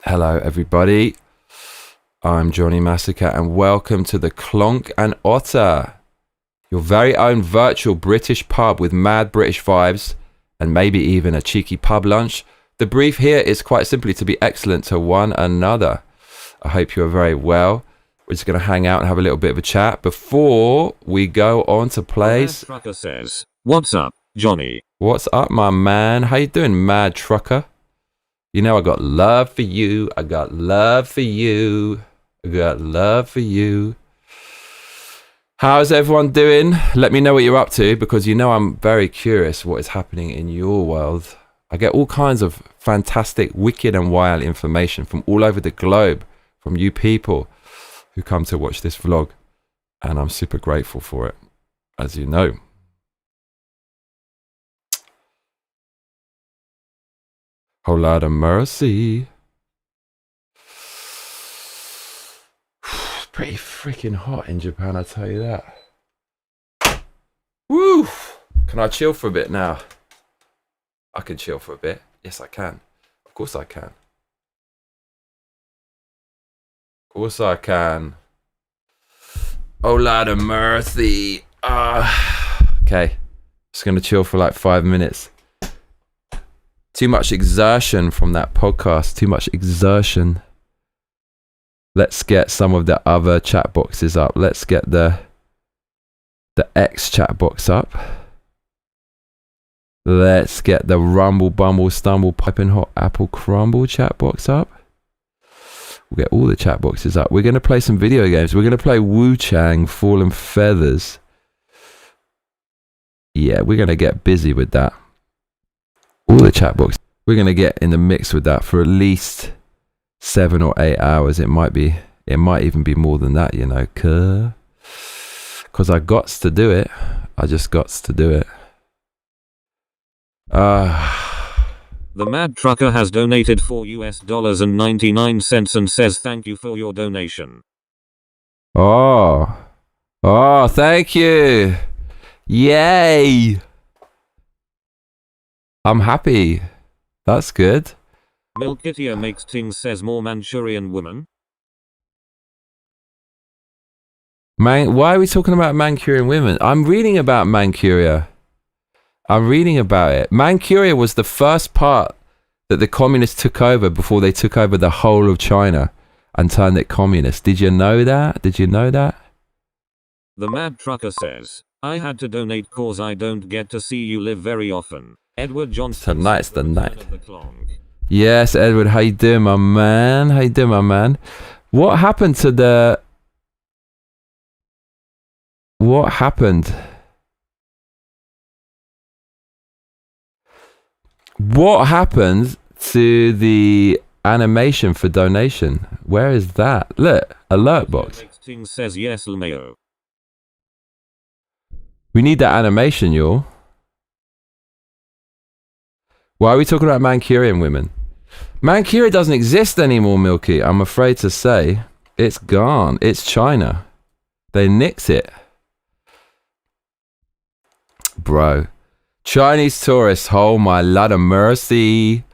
Hello everybody, I'm Johnny Massacre and welcome to the Clonk and Otter, your very own virtual British pub with mad British vibes and maybe even a cheeky pub lunch. The brief here is quite simply to be excellent to one another. I hope you are very well. We're just going to hang out and have a little bit of a chat before we go on to plays. Mad Trucker says, "What's up, Johnny?" What's up, my man? How you doing, Mad Trucker? You know I got love for you. I got love for you. I got love for you. How's everyone doing? Let me know what you're up to, because you know I'm very curious what is happening in your world. I get all kinds of fantastic, wicked and wild information from all over the globe, from you people who come to watch this vlog, and I'm super grateful for it, as you know. Whole lot of mercy. Pretty freaking hot in Japan, I tell you that. Woo! Can I chill for a bit now? I can chill for a bit. Yes, I can. Of course I can. Of course I can. Oh, lot of mercy. Okay. Just gonna chill for like 5 minutes. Too much exertion from that podcast. Too much exertion. Let's get some of the other chat boxes up. Let's get the X chat box up. Let's get the Rumble, Bumble, Stumble, Piping Hot Apple Crumble chat box up. We'll get all the chat boxes up. We're going to play some video games. We're going to play Wu Chang, Fallen Feathers. Yeah, we're going to get busy with that. All the chat box. We're going to get in the mix with that for at least 7 or 8 hours. It might even be more than that, you know. Because I gots to do it. I just gots to do it. The Mad Trucker has donated $4.99 and says thank you for your donation. Oh, thank you. Yay. I'm happy. That's good. Milkitia makes things says more Manchurian woman. Why are we talking about Manchurian women? I'm reading about Manchuria. I'm reading about it. Manchuria was the first part that the communists took over before they took over the whole of China and turned it communist. Did you know that? Did you know that? The Mad Trucker says, "I had to donate cause I don't get to see you live very often." Edward Johnson. Tonight's the night. Yes, Edward, how you doing, my man? How you doing, my man? What happened to the... What happened? What happened to the animation for donation? Where is that? Look, alert box. Thing says yes, Lmao. We need that animation, y'all. Why are we talking about Manchurian women? Manchuria doesn't exist anymore, Milky. I'm afraid to say. It's gone. It's China. They nicked it. Bro. Chinese tourists, oh my lot of mercy.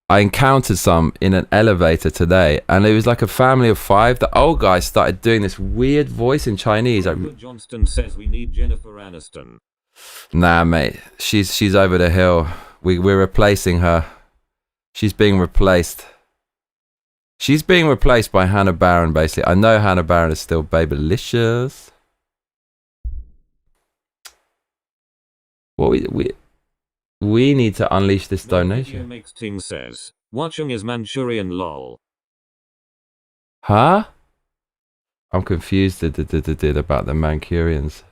I encountered some in an elevator today, and it was like a family of 5. The old guy started doing this weird voice in Chinese. Johnston says we need Jennifer Aniston. Nah, mate. She's over the hill. We're replacing her. She's being replaced. She's being replaced by Hannah Baron, basically. I know Hannah Baron is still babylicious. Well, we need to unleash this donation. Makes thing says, watching is Manchurian lol. Huh? I'm confused about the Manchurians.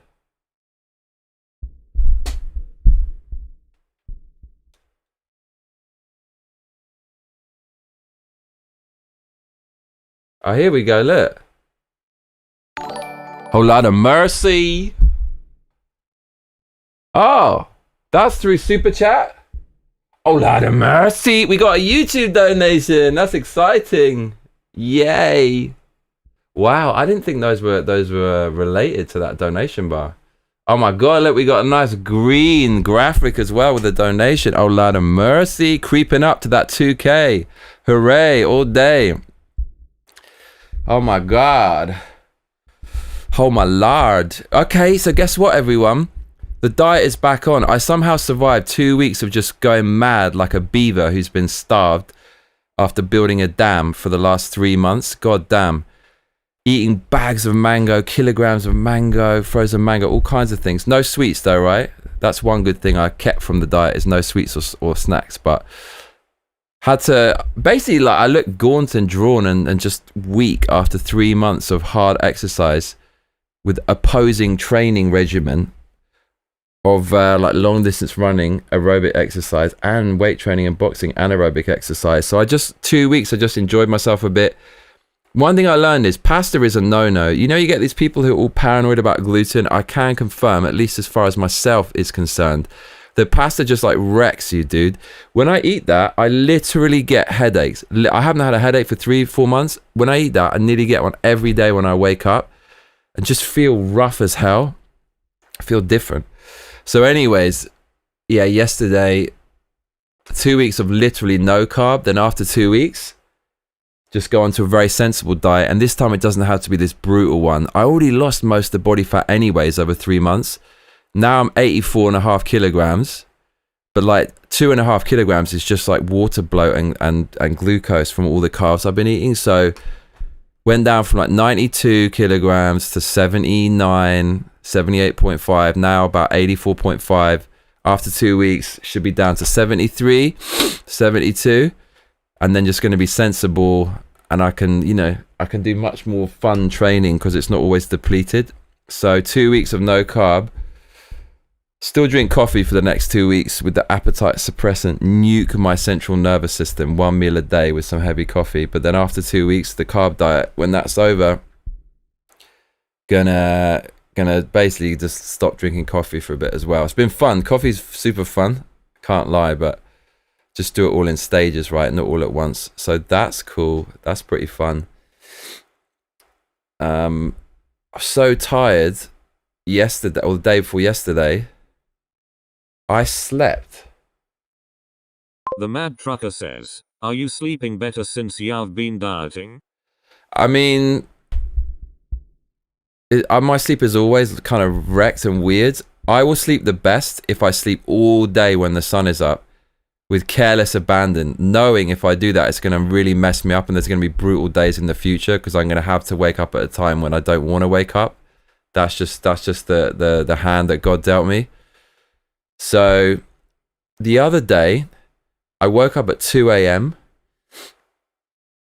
Oh, here we go, look. Whole lot of mercy. Oh, that's through Super Chat? Oh, lot of mercy. We got a YouTube donation. That's exciting. Yay. Wow, I didn't think those were related to that donation bar. Oh my God, look, we got a nice green graphic as well with a donation. Oh, Lord of mercy, creeping up to that 2K. Hooray, all day. Oh my God. Oh my Lord. Okay, so guess what, everyone? The diet is back on. I somehow survived 2 weeks of just going mad like a beaver who's been starved after building a dam for the last 3 months. God damn. Eating bags of mango, kilograms of mango, frozen mango, all kinds of things. No sweets though, right? That's one good thing I kept from the diet, is no sweets or snacks. But had to, basically, like, I looked gaunt and drawn and just weak after 3 months of hard exercise with opposing training regimen of like long distance running, aerobic exercise, and weight training and boxing and aerobic exercise. So 2 weeks, I just enjoyed myself a bit. One thing I learned is pasta is a no-no. You know, you get these people who are all paranoid about gluten. I can confirm, at least as far as myself is concerned, that pasta just like wrecks you, dude. When I eat that, I literally get headaches. I haven't had a headache for 3-4 months. When I eat that, I nearly get one every day when I wake up and just feel rough as hell. I feel different. So anyways, yeah, yesterday, 2 weeks of literally no carb. Then after 2 weeks, just go on to a very sensible diet. And this time it doesn't have to be this brutal one. I already lost most of the body fat anyways over 3 months. Now I'm 84.5 kilograms. But like 2.5 kilograms is just like water bloat and glucose from all the carbs I've been eating. So went down from like 92 kilograms to 79, 78.5. Now about 84.5. After 2 weeks, should be down to 73, 72. And then just going to be sensible, and I can, you know, I can do much more fun training because it's not always depleted. So 2 weeks of no carb. Still drink coffee for the next 2 weeks with the appetite suppressant, nuke my central nervous system, 1 meal a day with some heavy coffee. But then after 2 weeks, the carb diet, when that's over, gonna basically just stop drinking coffee for a bit as well. It's been fun. Coffee's super fun, can't lie, but just do it all in stages, right? Not all at once. So that's cool. That's pretty fun. I'm so tired. Yesterday, or the day before yesterday, I slept. The Mad Trucker says, are you sleeping better since you've been dieting? I mean, my sleep is always kind of wrecked and weird. I will sleep the best if I sleep all day when the sun is up, with careless abandon, knowing if I do that, it's going to really mess me up and there's going to be brutal days in the future because I'm going to have to wake up at a time when I don't want to wake up. That's just the hand that God dealt me. So the other day, I woke up at 2 a.m.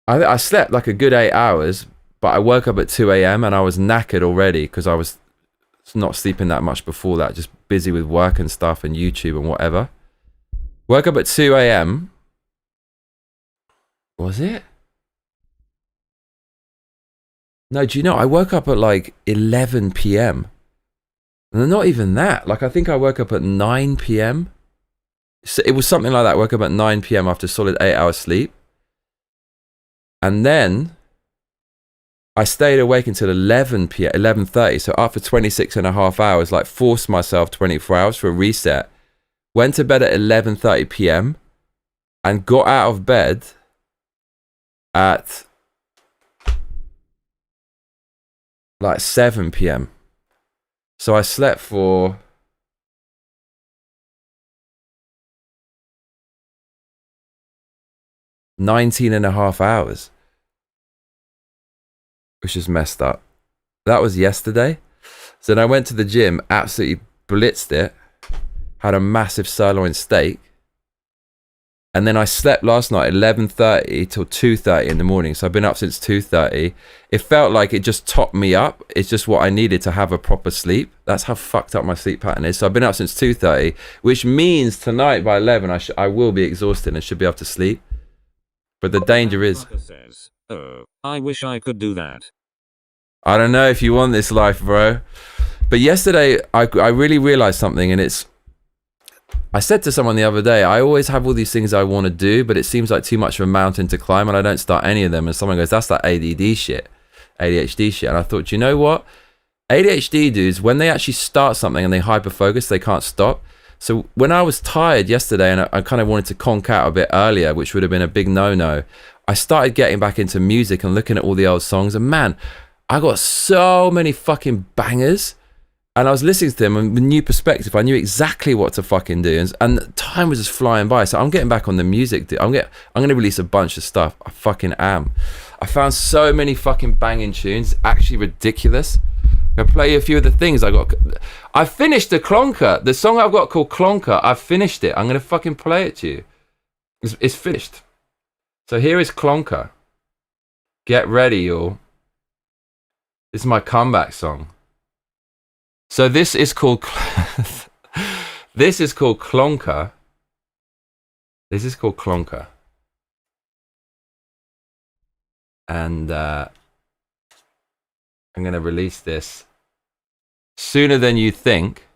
I slept like a good 8 hours, but I woke up at 2 a.m. and I was knackered already because I was not sleeping that much before that, just busy with work and stuff and YouTube and whatever. Woke up at 2 a.m. Was it? No, do you know, I woke up at like 11 p.m. And not even that. Like, I think I woke up at 9 p.m. So it was something like that. I woke up at 9 p.m. after a solid 8 hours sleep. And then I stayed awake until 11 p.m., 11:30. So up for 26 and a half hours, like forced myself 24 hours for a reset. Went to bed at 11:30 p.m. and got out of bed at like 7 p.m. So I slept for 19 and a half hours, which is messed up. That was yesterday. So then I went to the gym, absolutely blitzed it. Had a massive sirloin steak, and then I slept last night 11:30 till 2:30 in the morning. So I've been up since 2:30. It felt like it just topped me up. It's just what I needed to have a proper sleep. That's how fucked up my sleep pattern is. So I've been up since 2:30, which means tonight by 11 I will be exhausted and should be able to sleep. But the danger is, says, oh, I wish I could do that. I don't know if you want this life, bro. But yesterday I really realized something, and it's, I said to someone the other day, I always have all these things I want to do, but it seems like too much of a mountain to climb, and I don't start any of them. And someone goes, that's that ADD shit, ADHD shit. And I thought, you know what? ADHD dudes, when they actually start something and they hyper-focus, they can't stop. So when I was tired yesterday and I kind of wanted to conk out a bit earlier, which would have been a big no-no, I started getting back into music and looking at all the old songs. And man, I got so many fucking bangers. And I was listening to them and with new perspective, I knew exactly what to fucking do. And time was just flying by. So I'm getting back on the music. I'm going to release a bunch of stuff. I fucking am. I found so many fucking banging tunes. It's actually ridiculous. I'm going to play you a few of the things I finished the Clonker. The song I've got called Clonker, I've finished it. I'm going to fucking play it to you. It's finished. So here is Clonker. Get ready, y'all. This is my comeback song. So this is called this is called Clonker. This is called Clonker. And I'm going to release this sooner than you think.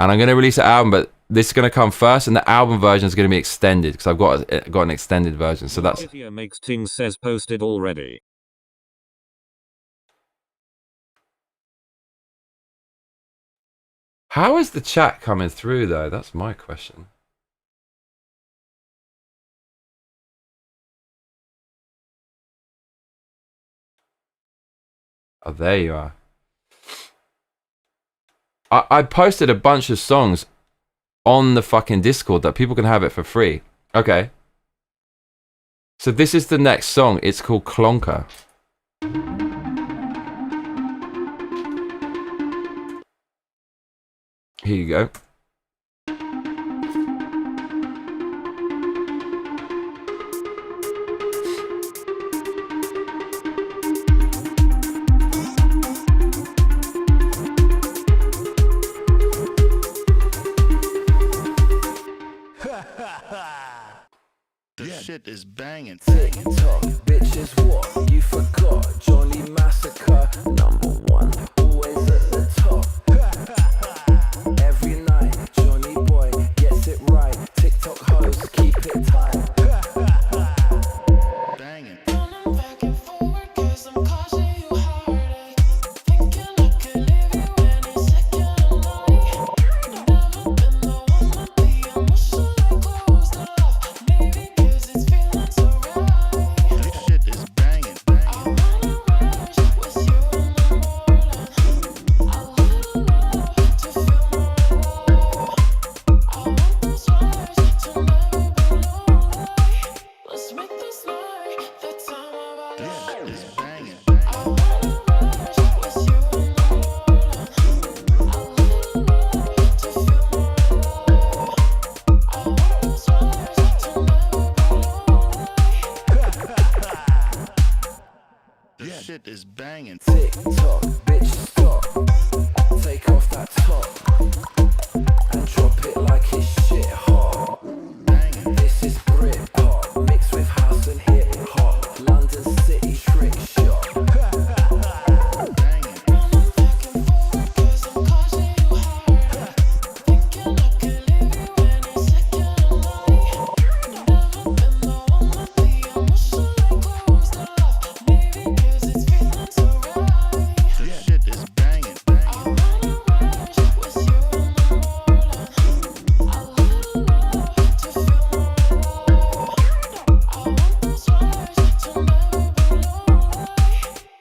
And I'm going to release an album, but this is going to come first, and the album version is going to be extended because I've got an extended version. So that's. Video makes things says posted already. How is the chat coming through though? That's my question. Oh, there you are. I posted a bunch of songs on the fucking Discord that people can have it for free. Okay. So this is the next song. It's called Clonker. Here you go. This shit is banging. TikTok, bitches, what you forgot? Johnny Massacre, #1, always at the top. Every night, Johnny boy gets it right. TikTok hoes, keep it tight. Banging. Back and forward, 'cause I'm causing you heartache. Thinking I could leave you any second of night. Never been the one to be emotionally close to love. Maybe 'cause it's feeling so right. This shit is banging. I wanna rush with you in the morning. I wanna love to feel more alive. I want those hearts to never be lonely. Let's make this night the time of our This lives. shit is banging. I wanna rush with you in the morning. I wanna love to feel more alive. I want those hearts to never be lonely. This shit is banging. TikTok, bitch, stop. Take off that top and drop it like it's shit hot. Banging. This is Britpop mixed with house and hip hop. London City trick shot. Banging. Back and forward, 'cause I'm causing you heartache. Thinking I could leave you any second of night. Never been the one to be emotionally close to love. Maybe 'cause it's feeling so right. This shit is banging. I wanna rush with you in the morning. I wanna love to feel more alive. I want those hearts to never be lonely.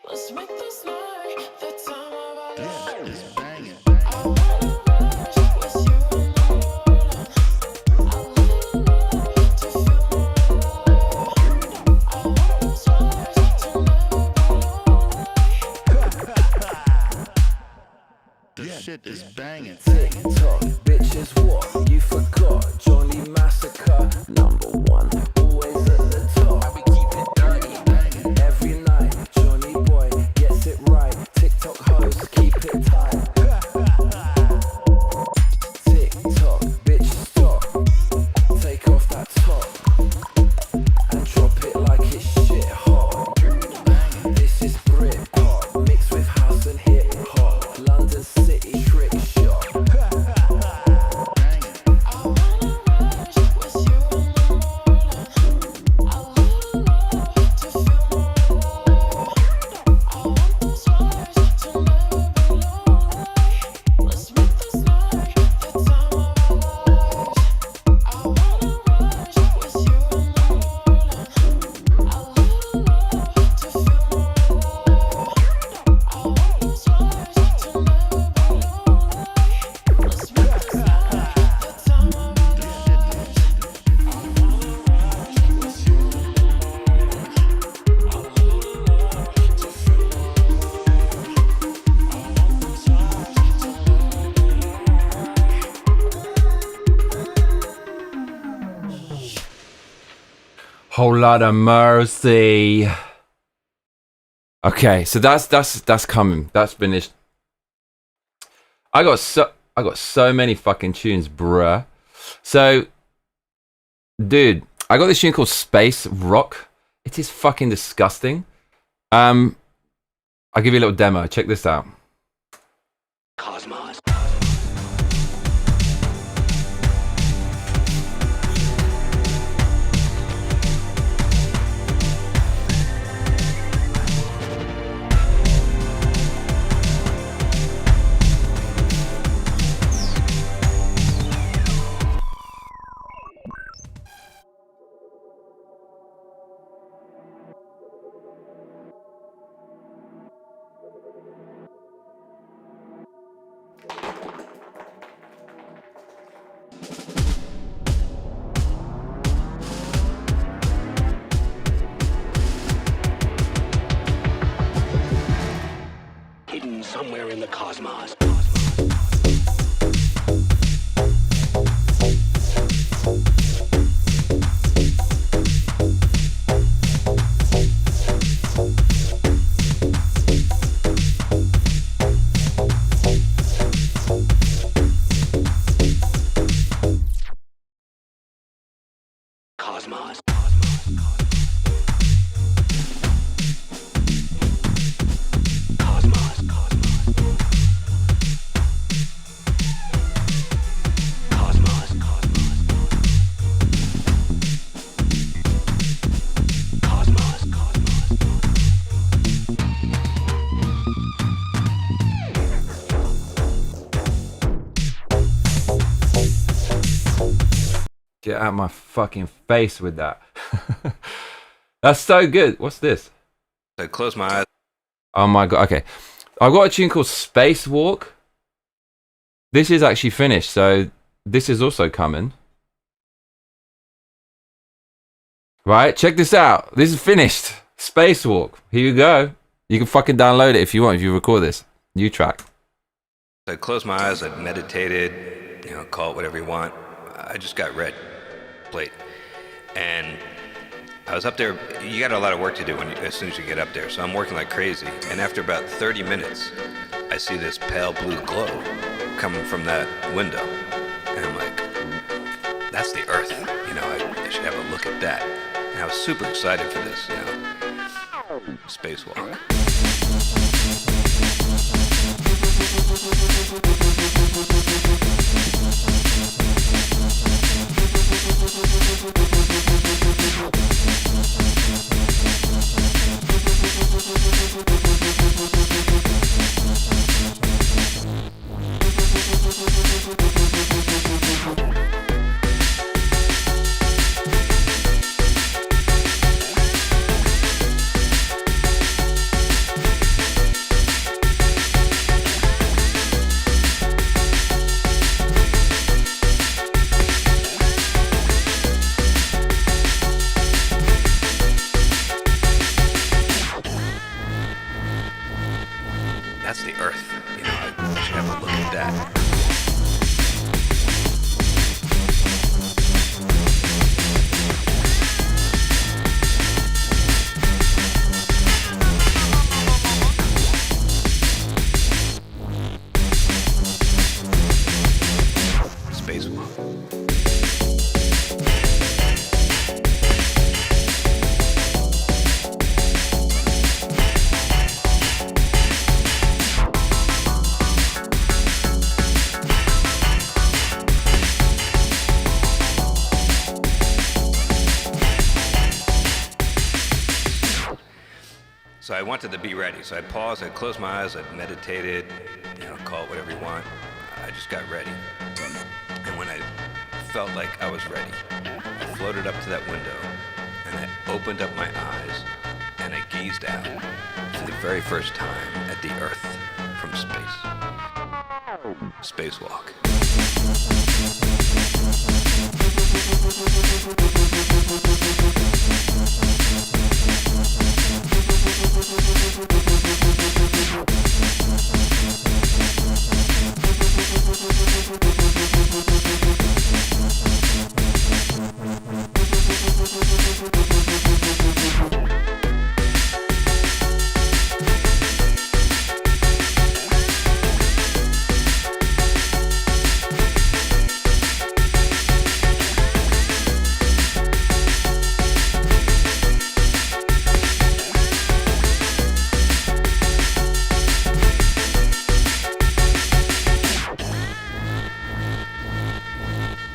Let's make this night the time of our This lives. shit is banging. I wanna rush with you in the morning. I wanna love to feel more alive. I want those hearts to never be lonely. This shit is banging. TikTok, bitches, what you forgot? Johnny Massacre, #1, always at the top. We keep it dirty. Every night, Johnny boy gets it right. TikTok hoes, keep it tight. TikTok, bitch, stop. Take off that top and drop it like it's shit hot. This is Britpop mixed with house and hip hop. London City trick shot. Banging. I wanna rush with you in the morning. I wanna Whole lot of mercy. Okay, so that's coming. That's finished. I got so many fucking tunes, bruh. So, dude, I got this tune called Space Rock. It is fucking disgusting. I'll give you a little demo. Check this out. Cosmos. Hidden somewhere in the cosmos. Cosmos. Get out my fucking face with that. That's so good. What's this? I close my eyes. Oh my god. Okay. I've got a tune called Spacewalk. This is actually finished, so this is also coming. Right? Check this out. This is finished. Spacewalk. Here you go. You can fucking download it if you want, if you record this. New track. I closed my eyes. I meditated. You know, call it whatever you want. I just got red plate, and I was up there. You got a lot of work to do as soon as you get up there. So I'm working like crazy. And after about 30 minutes, I see this pale blue glow coming from that window, and I'm like, "That's the Earth." You know, I should have a look at that. And I was super excited for this. You know, spacewalk. That's the Earth. You know, I should have a look at that. Spacewalk. So I wanted to be ready. So I paused, I closed my eyes, I meditated, you know, call it whatever you want. I just got ready. And when I felt like I was ready, I floated up to that window and I opened up my eyes and I gazed out for the very first time at the Earth from space. Spacewalk.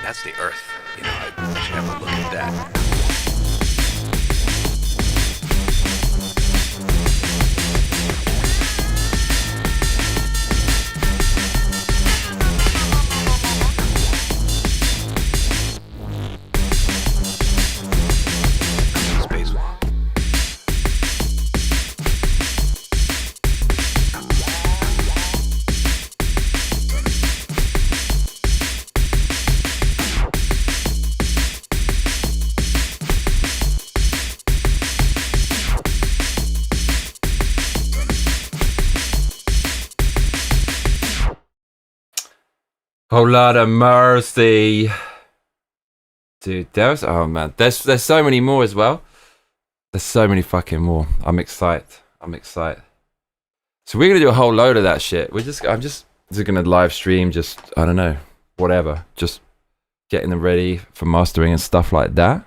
That's the Earth. You know, I should have a look at that. Spacewalk. Whole lot of mercy. Dude, oh man, there's so many more as well. There's so many fucking more. I'm excited. So we're gonna do a whole load of that shit. I'm just gonna live stream, just, I don't know, whatever. Just getting them ready for mastering and stuff like that.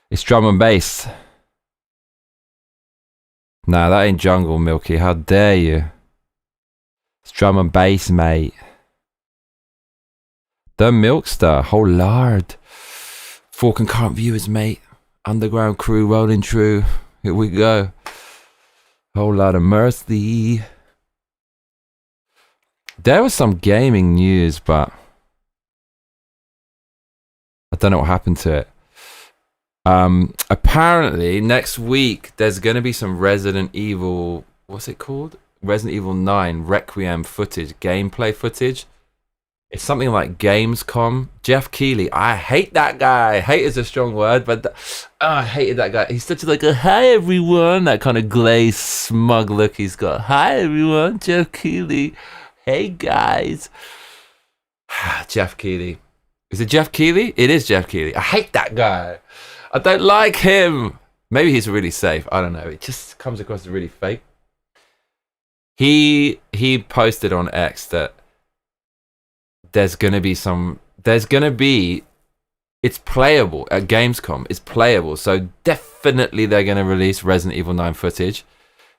It's drum and bass. Nah, that ain't jungle, Milky. How dare you? It's drum and bass, mate. The Milkstar, oh lord. 4 concurrent viewers, mate. Underground crew rolling true. Here we go. Whole lot of mercy. There was some gaming news, but I don't know what happened to it. Apparently next week there's gonna be some Resident Evil, what's it called? Resident Evil 9 Requiem footage, gameplay footage. It's something like Gamescom. Jeff Keighley, I hate that guy. Hate is a strong word, but I hated that guy. He's such like a hi everyone, that kind of glazed, smug look he's got. Hi everyone, Jeff Keighley. Hey guys. Jeff Keighley. Is it Jeff Keighley? It is Jeff Keighley. I hate that guy. I don't like him. Maybe he's really safe. I don't know. It just comes across as really fake. He posted on X that it's playable at Gamescom. It's playable. So definitely they're going to release Resident Evil 9 footage.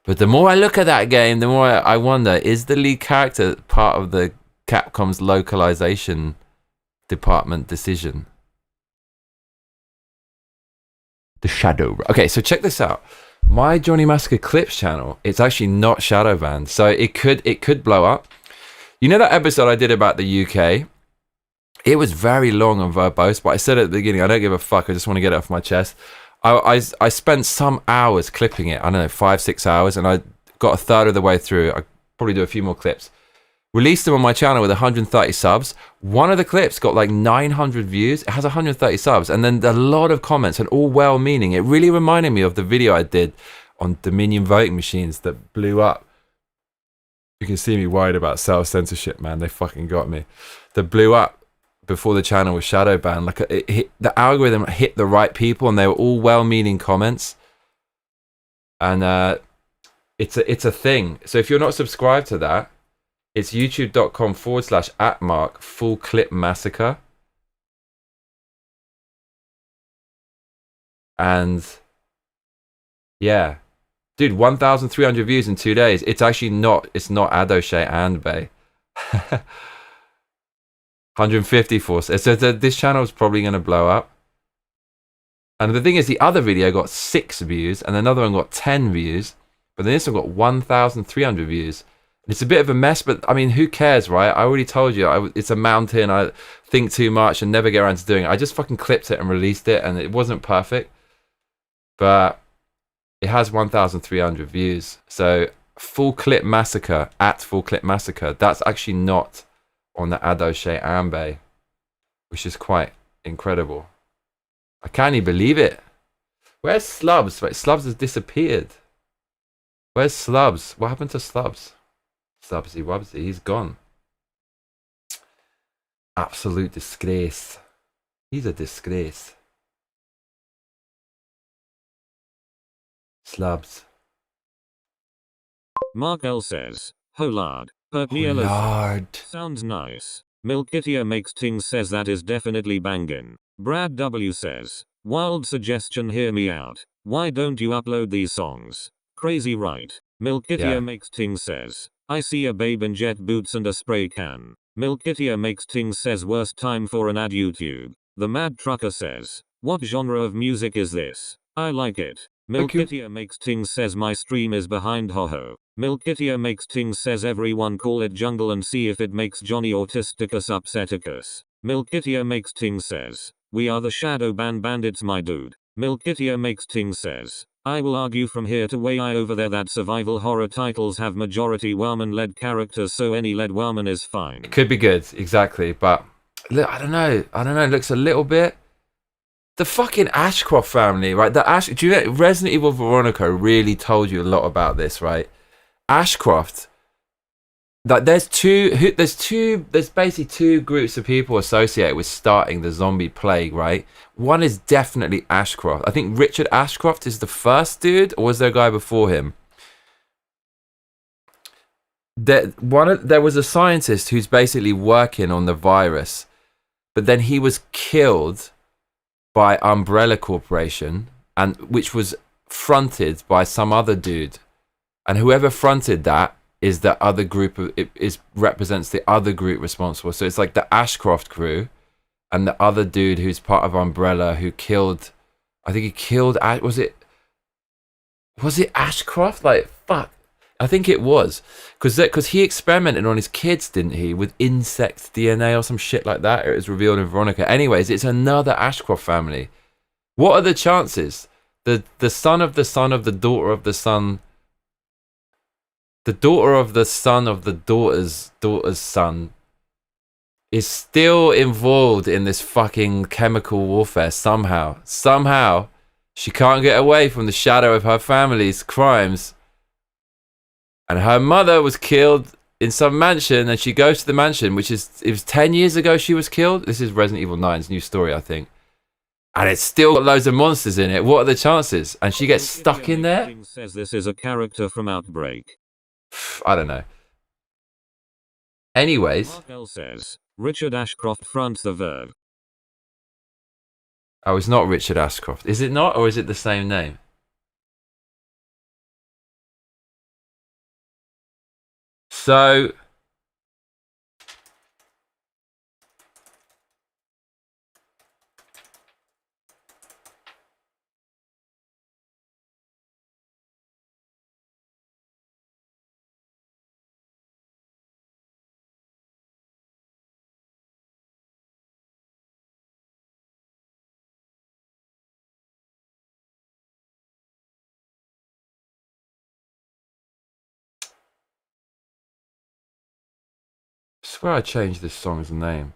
But the more I look at that game, the more I wonder, is the lead character part of the Capcom's localization department decision? The shadow. Okay, so check this out. My Johnny Massacre Clips channel, it's actually not shadow banned. So it could blow up. You know that episode I did about the UK? It was very long and verbose, but I said at the beginning, I don't give a fuck. I just want to get it off my chest. I spent some hours clipping it. I don't know, 5-6 hours, and I got a third of the way through. I probably do a few more clips. Released them on my channel with 130 subs. One of the clips got like 900 views. It has 130 subs, and then a lot of comments, and all well-meaning. It really reminded me of the video I did on Dominion voting machines that blew up. You can see me worried about self-censorship, man. They fucking got me. That blew up before the channel was shadow banned. Like the algorithm hit the right people, and they were all well-meaning comments. And it's a thing. So if you're not subscribed to that, it's youtube.com/@ full clip massacre. And yeah. Dude, 1,300 views in 2 days. It's actually not, it's not Adoshay and Bay. 154. So this channel is probably going to blow up. And the thing is, the other video got 6 views, and another one got 10 views. But then this one got 1,300 views. It's a bit of a mess, but I mean, who cares, right? I already told you, it's a mountain. I think too much and never get around to doing it. I just fucking clipped it and released it, and it wasn't perfect. But it has 1,300 views. So full clip massacre, full clip massacre, that's actually not on the Adoshay Ambe, which is quite incredible. I can't even believe it. Where's Slubs? Wait, Slubs has disappeared. Where's Slubs? What happened to Slubs? Slubsy Wubsy, he's gone. Absolute disgrace. He's a disgrace. Slubs. Mark L says, Holard. Oh, Lord. Sounds nice. Milkitia makes things says that is definitely bangin'. Brad W says, wild suggestion, hear me out. Why don't you upload these songs? Crazy, right? Milkitia makes things says, I see a babe in jet boots and a spray can. Milkitia makes things says worst time for an ad YouTube. The Mad Trucker says, what genre of music is this? I like it. Milkitia makes things says my stream is behind hoho. Milkitia makes things says everyone call it jungle and see if it makes Johnny Autisticus upseticus. Milkitia makes things says, we are the shadow ban bandits my dude. Milkitia makes things says, I will argue from here to way over there that survival horror titles have majority woman-led characters, so any led woman is fine. It could be good, exactly, but look, I don't know. It looks a little bit. The fucking Ashcroft family, right? Do you know Resident Evil Veronica really told you a lot about this, right? Ashcroft. Like there's basically two groups of people associated with starting the zombie plague, right? One is definitely Ashcroft. I think Richard Ashcroft is the first dude, or was there a guy before him? There was a scientist who's basically working on the virus, but then he was killed by Umbrella Corporation, and which was fronted by some other dude, and whoever fronted that is the other group represents the other group responsible. So it's like the Ashcroft crew and the other dude who's part of Umbrella who killed, I think he killed, was it Ashcroft? Like, fuck. I think it was. Because he experimented on his kids, didn't he? With insect DNA or some shit like that. It was revealed in Veronica. Anyways, it's another Ashcroft family. What are the chances? The son of the son of the daughter of the son, the daughter of the son of the daughter's son is still involved in this fucking chemical warfare somehow. Somehow, she can't get away from the shadow of her family's crimes. And her mother was killed in some mansion, and she goes to the mansion, it was 10 years ago she was killed. This is Resident Evil 9's new story, I think. And it's still got loads of monsters in it. What are the chances? And she gets stuck in there? Says this is a character from Outbreak. I don't know. Anyways. Mark L says, Richard Ashcroft fronts the Verve. Oh, it's not Richard Ashcroft. Is it not, or is it the same name? So, I swear I changed this song's name.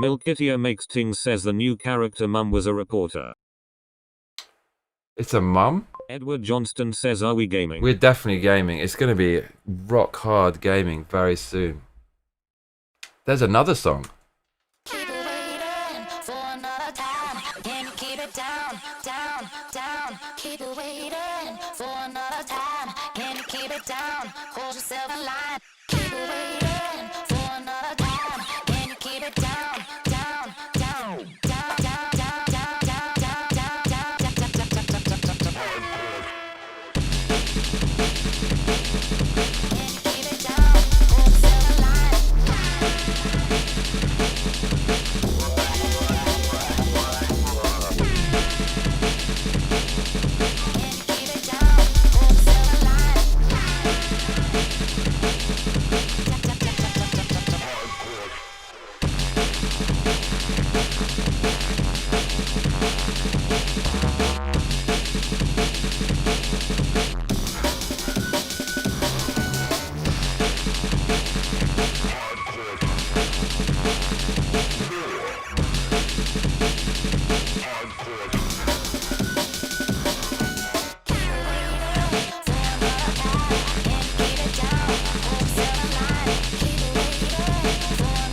Milkitia makes things says the new character mum was a reporter. It's a mum? Edward Johnston says, are we gaming? We're definitely gaming. It's going to be rock hard gaming very soon. There's another song. Keep it waiting for another time. Can you keep it down, down, down? Keep it waiting for another time. Can you keep it down? Hold yourself in line. Keep it waiting for another time. Can you keep it down, down, down, down, down, down, down, down, down, down, down, down, down, down. Can you keep it down? Hold yourself in line.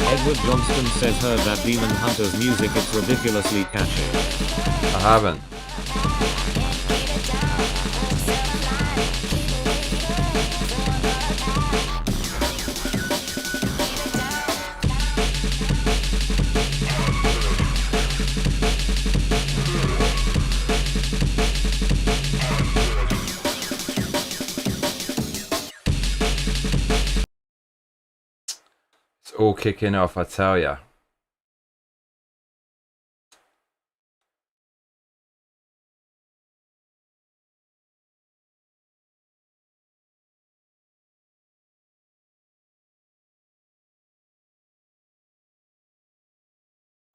Edward Johnston says heard that Demon Hunter's music, it's ridiculously catchy. I haven't. all kicking off, I tell ya.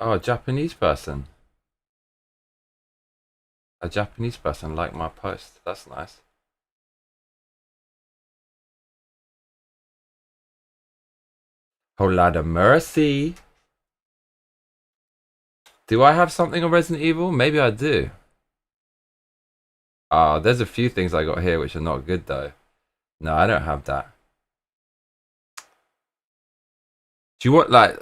Oh, a Japanese person. A Japanese person liked my post. That's nice. Whole lot of mercy. Do I have something on Resident Evil? Maybe I do. There's a few things I got here which are not good though. No, I don't have that. Do you want, like,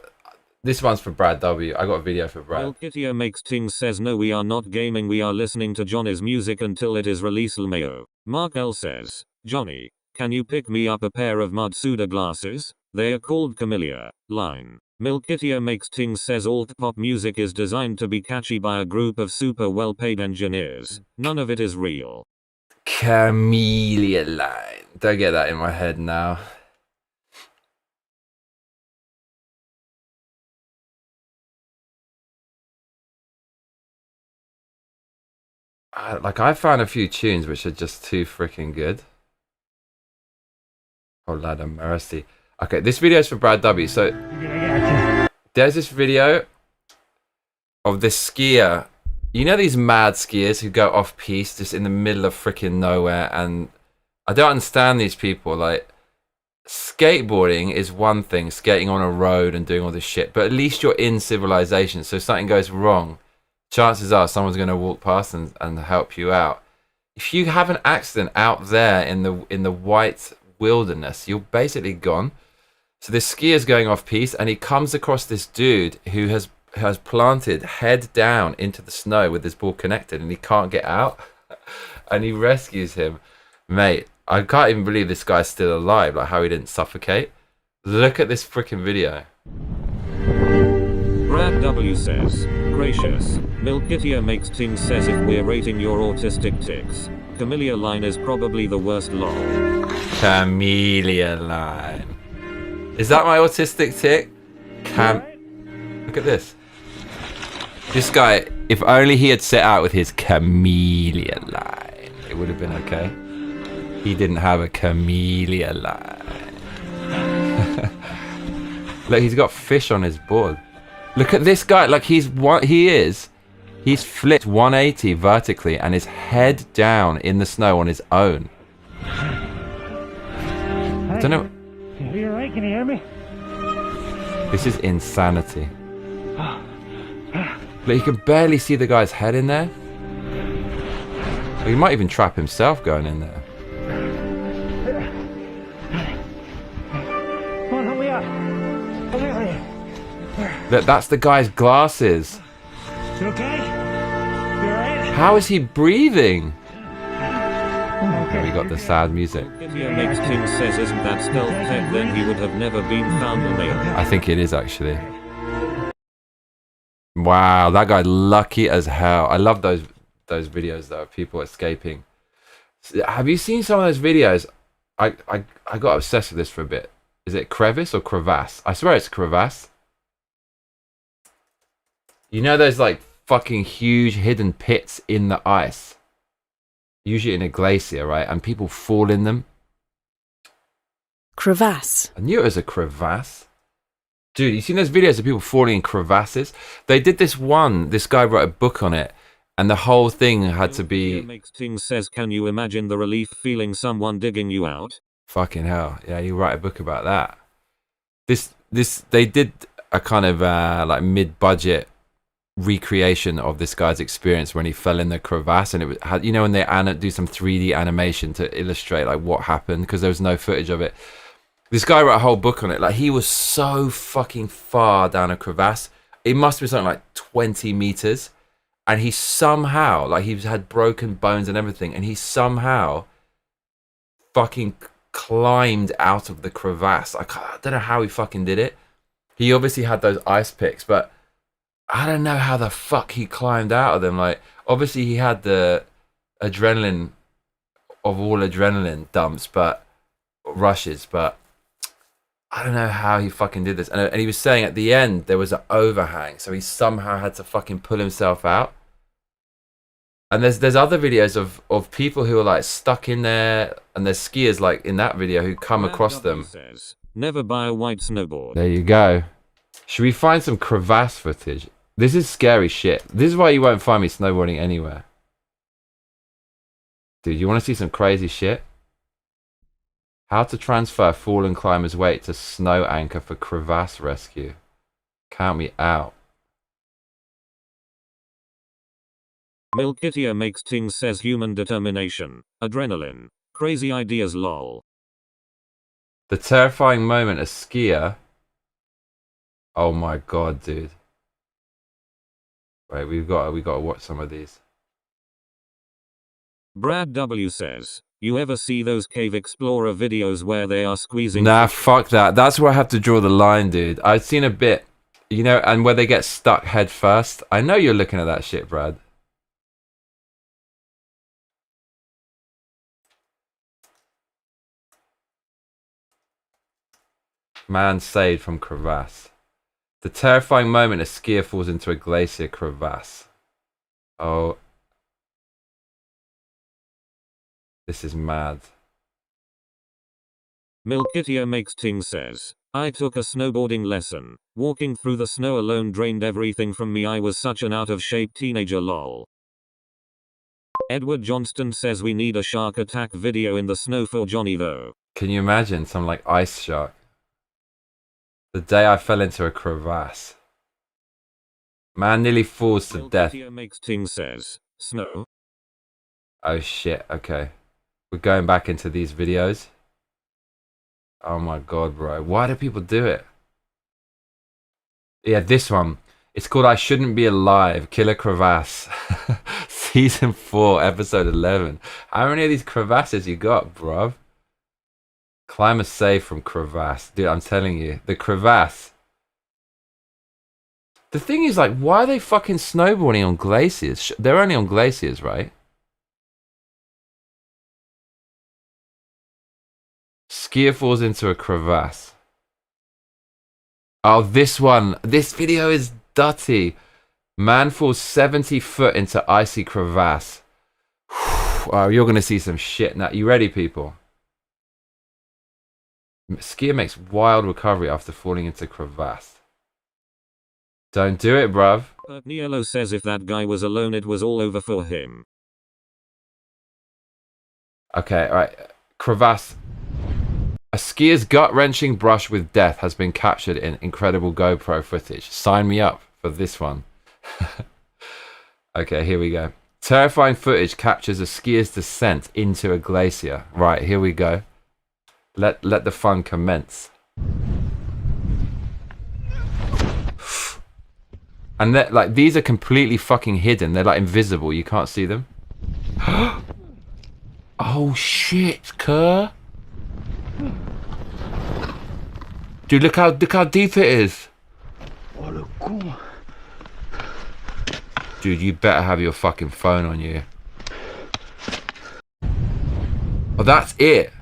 this one's for Brad W. I got a video for Brad. Melkitia makes Ting says no, we are not gaming, we are listening to Johnny's music until it is released. LMAO. Mark L says, Johnny, can you pick me up a pair of Matsuda glasses? They are called Camellia. Line. Melkitia makes Ting says alt pop music is designed to be catchy by a group of super well paid engineers. None of it is real. Camellia line. Don't get that in my head now. I found a few tunes which are just too freaking good. Oh, Lord of mercy. Okay, this video is for Brad W. So there's this video of this skier. You know these mad skiers who go off piste just in the middle of freaking nowhere, and I don't understand these people. Like, skateboarding is one thing, skating on a road and doing all this shit, but at least you're in civilization. So if something goes wrong, chances are someone's going to walk past and help you out. If you have an accident out there in the white wilderness, you're basically gone. So this skier's going off piste, and he comes across this dude who has planted head down into the snow with his ball connected, and he can't get out. And he rescues him. Mate, I can't even believe this guy's still alive, like how he didn't suffocate. Look at this freaking video. Brad W says, gracious. Melkitia makes Ting says if we're rating your autistic tics, Camellia line is probably the worst lol. Camellia line. Is that my autistic tick? Look at this. This guy, if only he had set out with his camellia line, it would have been okay. He didn't have a camellia line. Look, he's got fish on his board. Look at this guy. Like, he's flipped 180 vertically and is head down in the snow on his own. I don't know. You're right, can you hear me? This is insanity. Look, you can barely see the guy's head in there. He might even trap himself going in there. Come on, help me up. Look, that's the guy's glasses. You okay? You alright? How is he breathing? Okay. We got the sad music. Melkitia makes Ting says isn't that stealth tech, then he would have never been found. I think it is actually. Wow, that guy lucky as hell. I love those videos though, of people escaping. Have you seen some of those videos? I got obsessed with this for a bit. Is it crevice or crevasse? I swear it's crevasse. You know those like fucking huge hidden pits in the ice? Usually in a glacier, right? And people fall in them. Crevasse. I knew it was a crevasse. Dude, you seen those videos of people falling in crevasses? They did this guy wrote a book on it, and the whole thing had to be... Makes Ting says, can you imagine the relief feeling someone digging you out? Fucking hell. Yeah, you write a book about that. They did a kind of like mid-budget recreation of this guy's experience when he fell in the crevasse, and it had, you know, when they do some 3D animation to illustrate like what happened, because there was no footage of it. This guy wrote a whole book on it. Like, he was so fucking far down a crevasse. It must be something like 20 meters. And he somehow, like, he's had broken bones and everything, and he somehow fucking climbed out of the crevasse. I don't know how he fucking did it. He obviously had those ice picks, but I don't know how the fuck he climbed out of them. Like, obviously he had the adrenaline of all adrenaline dumps, but rushes, but I don't know how he fucking did this. And he was saying at the end there was an overhang, so he somehow had to fucking pull himself out. And there's other videos of people who are like stuck in there, and there's skiers like in that video who come across them. Says, never buy a white snowboard. There you go. Should we find some crevasse footage? This is scary shit. This is why you won't find me snowboarding anywhere. Dude, you want to see some crazy shit? How to transfer fallen climber's weight to snow anchor for crevasse rescue. Count me out. Milkitia makes things says human determination, adrenaline, crazy ideas lol. The terrifying moment a skier. Oh my god, dude. Wait, we got to watch some of these. Brad W says, you ever see those cave explorer videos where they are squeezing? Nah, fuck that. That's where I have to draw the line, dude. I've seen a bit, you know, and where they get stuck head first. I know you're looking at that shit, Brad. Man saved from crevasse. The terrifying moment a skier falls into a glacier crevasse. Oh. This is mad. Milkitia makes things says, I took a snowboarding lesson. Walking through the snow alone drained everything from me. I was such an out of shape teenager lol. Edward Johnston says we need a shark attack video in the snow for Johnny though. Can you imagine some like ice shark? The day I fell into a crevasse. Man nearly falls to death. Milkitia makes things says, snow. Oh shit, okay. We're going back into these videos. Oh my god, bro. Why do people do it? Yeah, this one. It's called I Shouldn't Be Alive, Killer Crevasse. Season 4, episode 11. How many of these crevasses you got, bruv? Climber safe from crevasse. Dude, I'm telling you. The crevasse. The thing is, like, why are they fucking snowboarding on glaciers? They're only on glaciers, right? Skier falls into a crevasse. Oh, this one. This video is dirty. Man falls 70 foot into icy crevasse. Oh, you're going to see some shit now. You ready, people? Skier makes wild recovery after falling into crevasse. Don't do it, bruv. Nielo says if that guy was alone it was all over for him. Okay, alright. Crevasse. A skier's gut-wrenching brush with death has been captured in incredible GoPro footage. Sign me up for this one. Okay, here we go. Terrifying footage captures a skier's descent into a glacier. Right, here we go. Let the fun commence. And like these are completely fucking hidden. They're like invisible. You can't see them. Oh shit, Kerr. Dude, look how deep it is. Dude, you better have your fucking phone on you. Oh, that's it.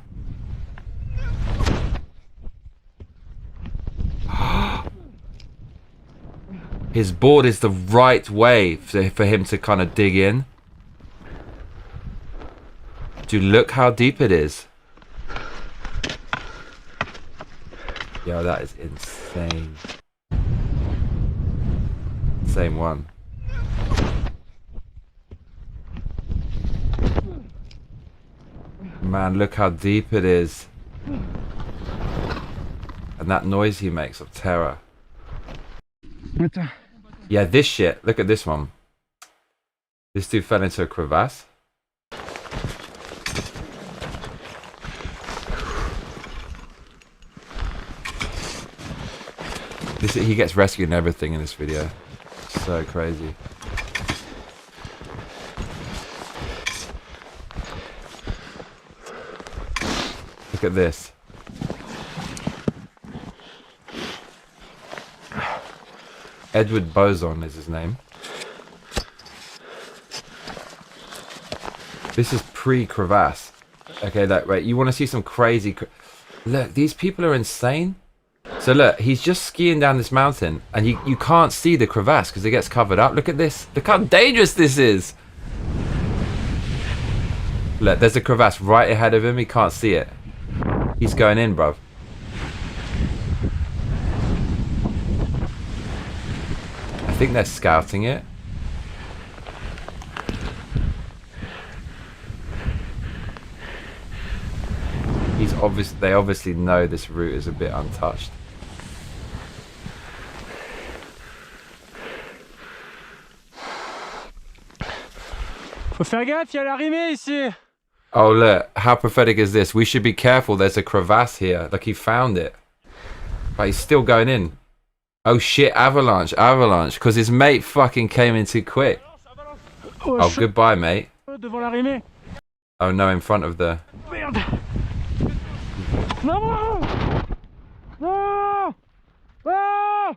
His board is the right way for him to kind of dig in. Dude, look how deep it is. Yo, that is insane. Same one. Man, look how deep it is. And that noise he makes of terror. Yeah, this shit. Look at this one. This dude fell into a crevasse. He gets rescued and everything in this video. So crazy. Look at this. Edward Boson is his name. This is pre-crevasse. Okay, wait, you want to see some crazy... Look, these people are insane. So look, he's just skiing down this mountain, and you can't see the crevasse because it gets covered up. Look at this. Look how dangerous this is. Look, there's a crevasse right ahead of him. He can't see it. He's going in, bruv. I think they're scouting it. They obviously know this route is a bit untouched. Faut faire gaffe, il y a la rimée ici. Oh look, how prophetic is this? We should be careful, there's a crevasse here. Like he found it. But he's still going in. Oh shit, avalanche, because his mate fucking came in too quick. Oh, goodbye, mate. Devant la rimée. Oh no, in front of the... Merde. Non. Non. Ah.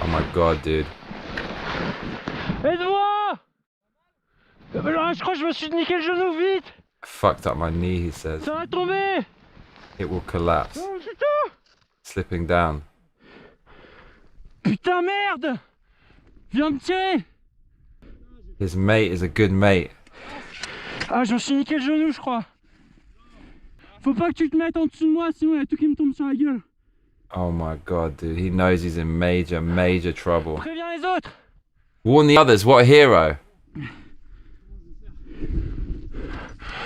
Oh my god, dude. Aide-moi. Je crois que je me suis niqué le genou, vite. I fucked up my knee, he says. Ça va tomber. It will collapse. Oh putain. Slipping down. Putain, merde. Viens me tirer. His mate is a good mate. Ah, je me suis niqué le genou, je crois. Faut pas que tu te mettes en dessous de moi, sinon il y a tout qui me tombe sur la gueule. Oh my god, dude. He knows he's in major trouble. Préviens les autres. Warn the others, what a hero.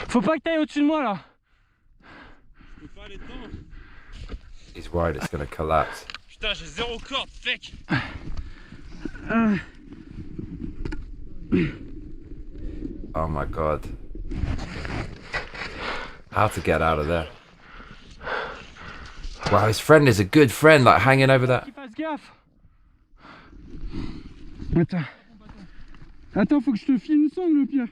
Faut pas que t'ailles au-dessus de moi, là. He's worried it's gonna collapse. Putain, j'ai zéro corde, fake. Oh my god. How to get out of there. Wow, his friend is a good friend, like hanging over that. Qu'il fasse gaffe. Attends, faut que je te file une sangle au pire.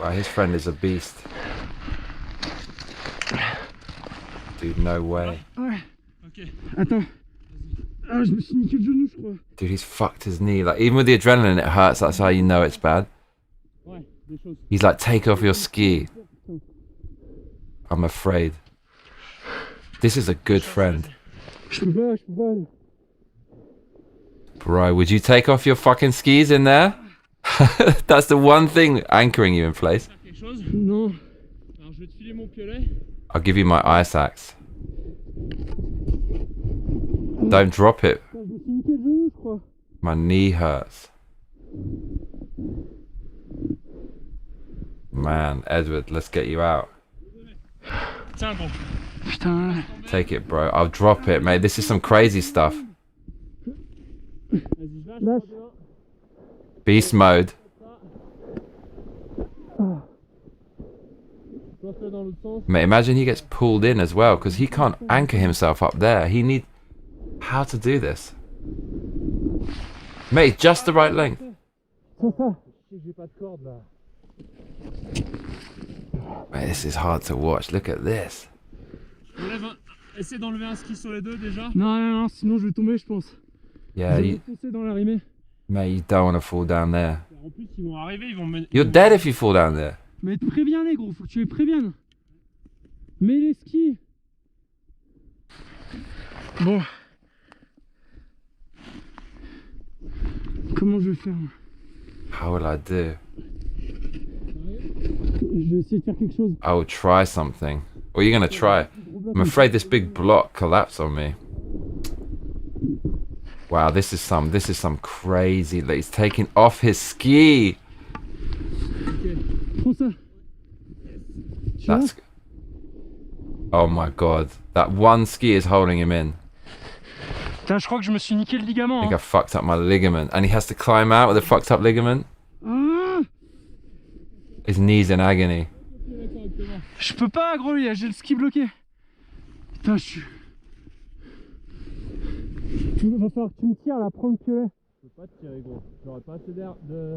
Wow, his friend is a beast. Dude, no way. Ouais. Ok. Attends. Ah, je me suis niqué le genou, je crois. Dude, he's fucked his knee. Like, even with the adrenaline, it hurts. That's how you know it's bad. Ouais, des choses. He's like, take off your ski. I'm afraid. This is a good friend. Je peux pas. Bro, would you take off your fucking skis in there? That's the one thing anchoring you in place. Quelque chose? Non. Alors, je vais te filer mon piolet. I'll give you my ice axe. Don't drop it. Je me suis niqué le genou, je crois. My knee hurts. Man, Edward, let's get you out. Tiens, bon. Putain. Take it, bro. I'll drop it, mate. This is some crazy stuff. Vas-y, lâche. Beast mode. Dans l'autre sens. Mate, imagine he gets pulled in as well, because he can't anchor himself up there. He need... How to do this? Mate, just the right length. J'ai pas de corde là. Mate, this is hard to watch. Look at this. Essaye d'enlever un ski sur les deux déjà. Non, sinon je vais tomber, je pense. Yeah, Je vais foncer dans la rimée. mate, you don't want to fall down there. En plus, ils vont arriver, ils vont me... You're dead if you fall down there. Mais préviens les gros, faut que tu les préviennes. Mets les skis. Bon. Comment je vais faire? How will I do? Je vais essayer de faire quelque chose. I will try something. What are you going to try? I'm afraid this big block collapsed on me. Wow, this is some crazy... Like, he's taking off his ski. Ok, prends ça. Tu vois? That's... Oh my god. That one ski is holding him in. Putain, je crois que je me suis niqué le ligament. I think I fucked up my ligament. And he has to climb out with a fucked up ligament. Ah, His knee's in agony. je peux pas gros, j'ai le ski bloqué. Putain, je suis... Il va falloir que tu me tires là, prends le piolet. Je peux pas te tirer gros, j'aurais pas assez d'air de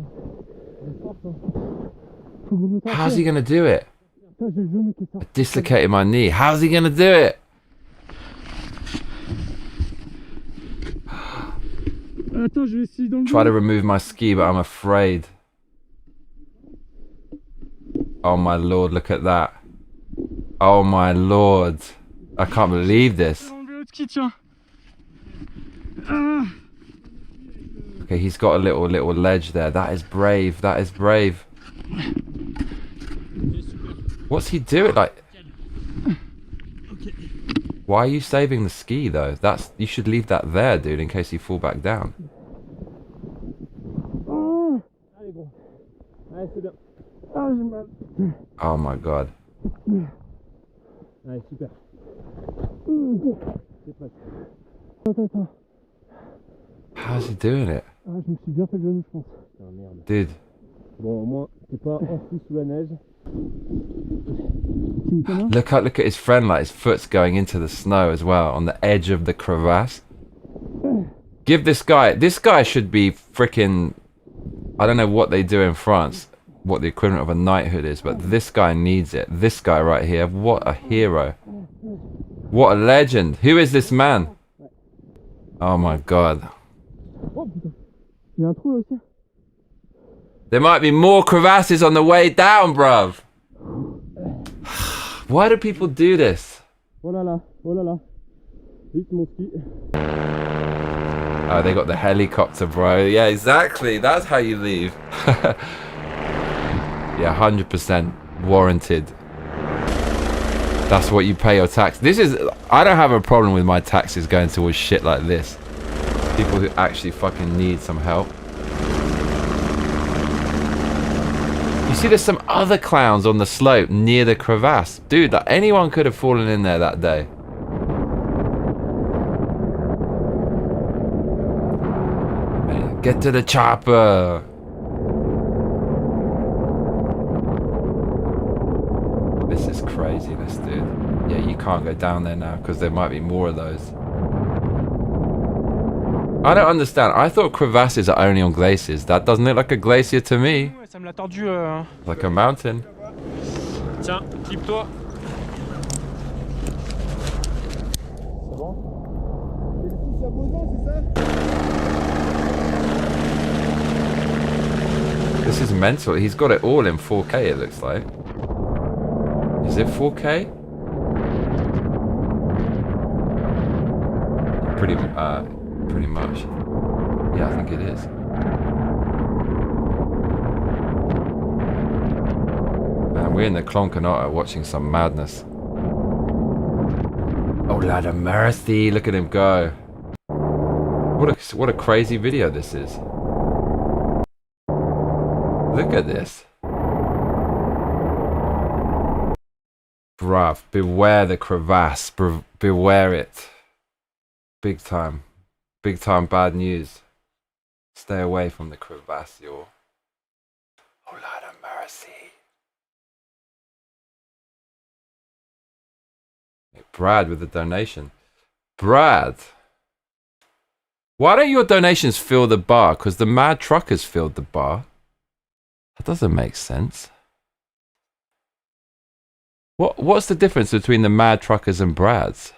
force. Hein. Faut que je me How's he gonna do it? Putain, j'ai le genou qui est sorti. Dislocated my knee. How's he gonna do it? Attends, je vais essayer d'enlever. Try to remove my ski, but I'm afraid. Oh my lord, look at that. Oh my lord. I can't believe this. Enlever l'autre ski, tiens. Ah. Okay, he's got a little ledge there. That is brave. That is brave. What's he doing? Like, why are you saving the ski though? That's, you should leave that there, dude, in case you fall back down. Oh. Allez, gros. Allez, c'est bien. Ah, j'ai mal. Oh my god. Allez, super. C'est presque. Attends. How's he doing it? Ah, je me suis bien fait le genou, je pense. Ah, merde. Dude. Bon, au moins, t'es pas enfui sous la neige. Look at his friend, like his foot's going into the snow as well, on the edge of the crevasse. Give this guy should be freaking, I don't know what they do in France, what the equivalent of a knighthood is, but this guy needs it. This guy right here, what a hero. What a legend. Who is this man? Oh my god. Oh putain. Il y a un trou là aussi. There might be more crevasses on the way down, bruv. Why do people do this? Oh là là. Vite mon ski. Oh, they got the helicopter, bro. Yeah, exactly. That's how you leave. Yeah, 100% warranted. That's what you pay your tax. This is, I don't have a problem with my taxes going towards shit like this. People who actually fucking need some help. You see, there's some other clowns on the slope near the crevasse. Dude, like, anyone could have fallen in there that day. Man, get to the chopper. This is craziness, dude. Yeah, you can't go down there now because there might be more of those. I don't understand. I thought crevasses are only on glaciers. That doesn't look like a glacier to me. Ouais, ça me l'a tordu. Like a mountain. Tiens, clip-toi. C'est bon? C'est imposant, c'est ça? This is mental. He's got it all in 4K, it looks like. Is it 4K? Pretty much. Yeah, I think it is. Man, we're in the Clonk Otter watching some madness. Oh, lad of mercy, look at him go. What a crazy video this is. Look at this. Bruv, beware the crevasse. Beware it. Big time. Big time bad news. Stay away from the crevasse, y'all. Oh, Lord of mercy. Hey, Brad with the donation. Brad. Why don't your donations fill the bar? Because the mad truckers filled the bar. That doesn't make sense. What's the difference between the mad truckers and Brad's?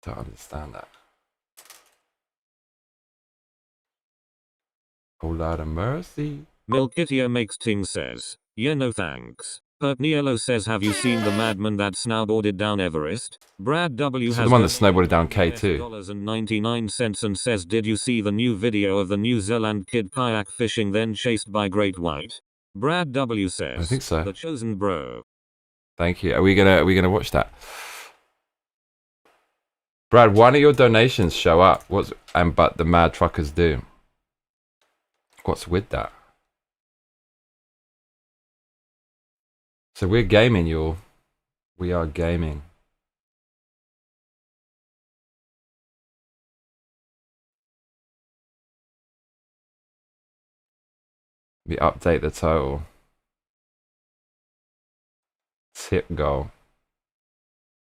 Don't understand that. Oh, Lord of mercy. Milkitia makes ting says, yeah no thanks. Pertniello says, have you seen the madman that snowboarded down Everest? Brad W So has the one that snowboarded down K2. $$99 and says, did you see the new video of the New Zealand kid kayak fishing then chased by great white? Brad W says, I think so. The chosen bro. Thank you. Are we gonna watch that? Brad, why don't your donations show up? But the mad truckers do? What's with that? So we're gaming, y'all. We are gaming. We update the total. Tip goal.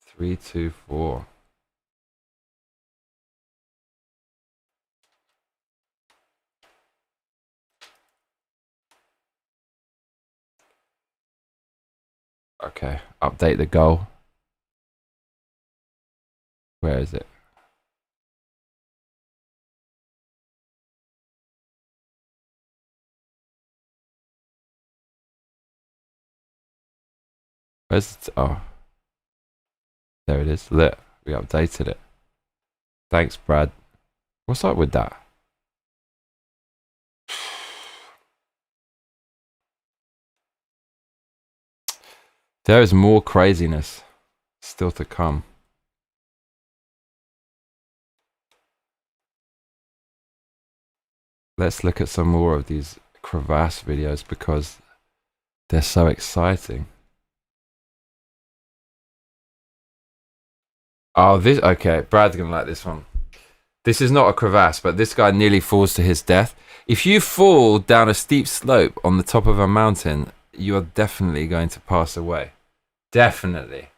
324. Okay, update the goal. Where is it? Where's oh, there it is. Look, we updated it. Thanks, Brad. What's up with that? There is more craziness still to come. Let's look at some more of these crevasse videos because they're so exciting. Oh, this, okay, Brad's gonna like this one. This is not a crevasse, but this guy nearly falls to his death. If you fall down a steep slope on the top of a mountain, you are definitely going to pass away. Definitely.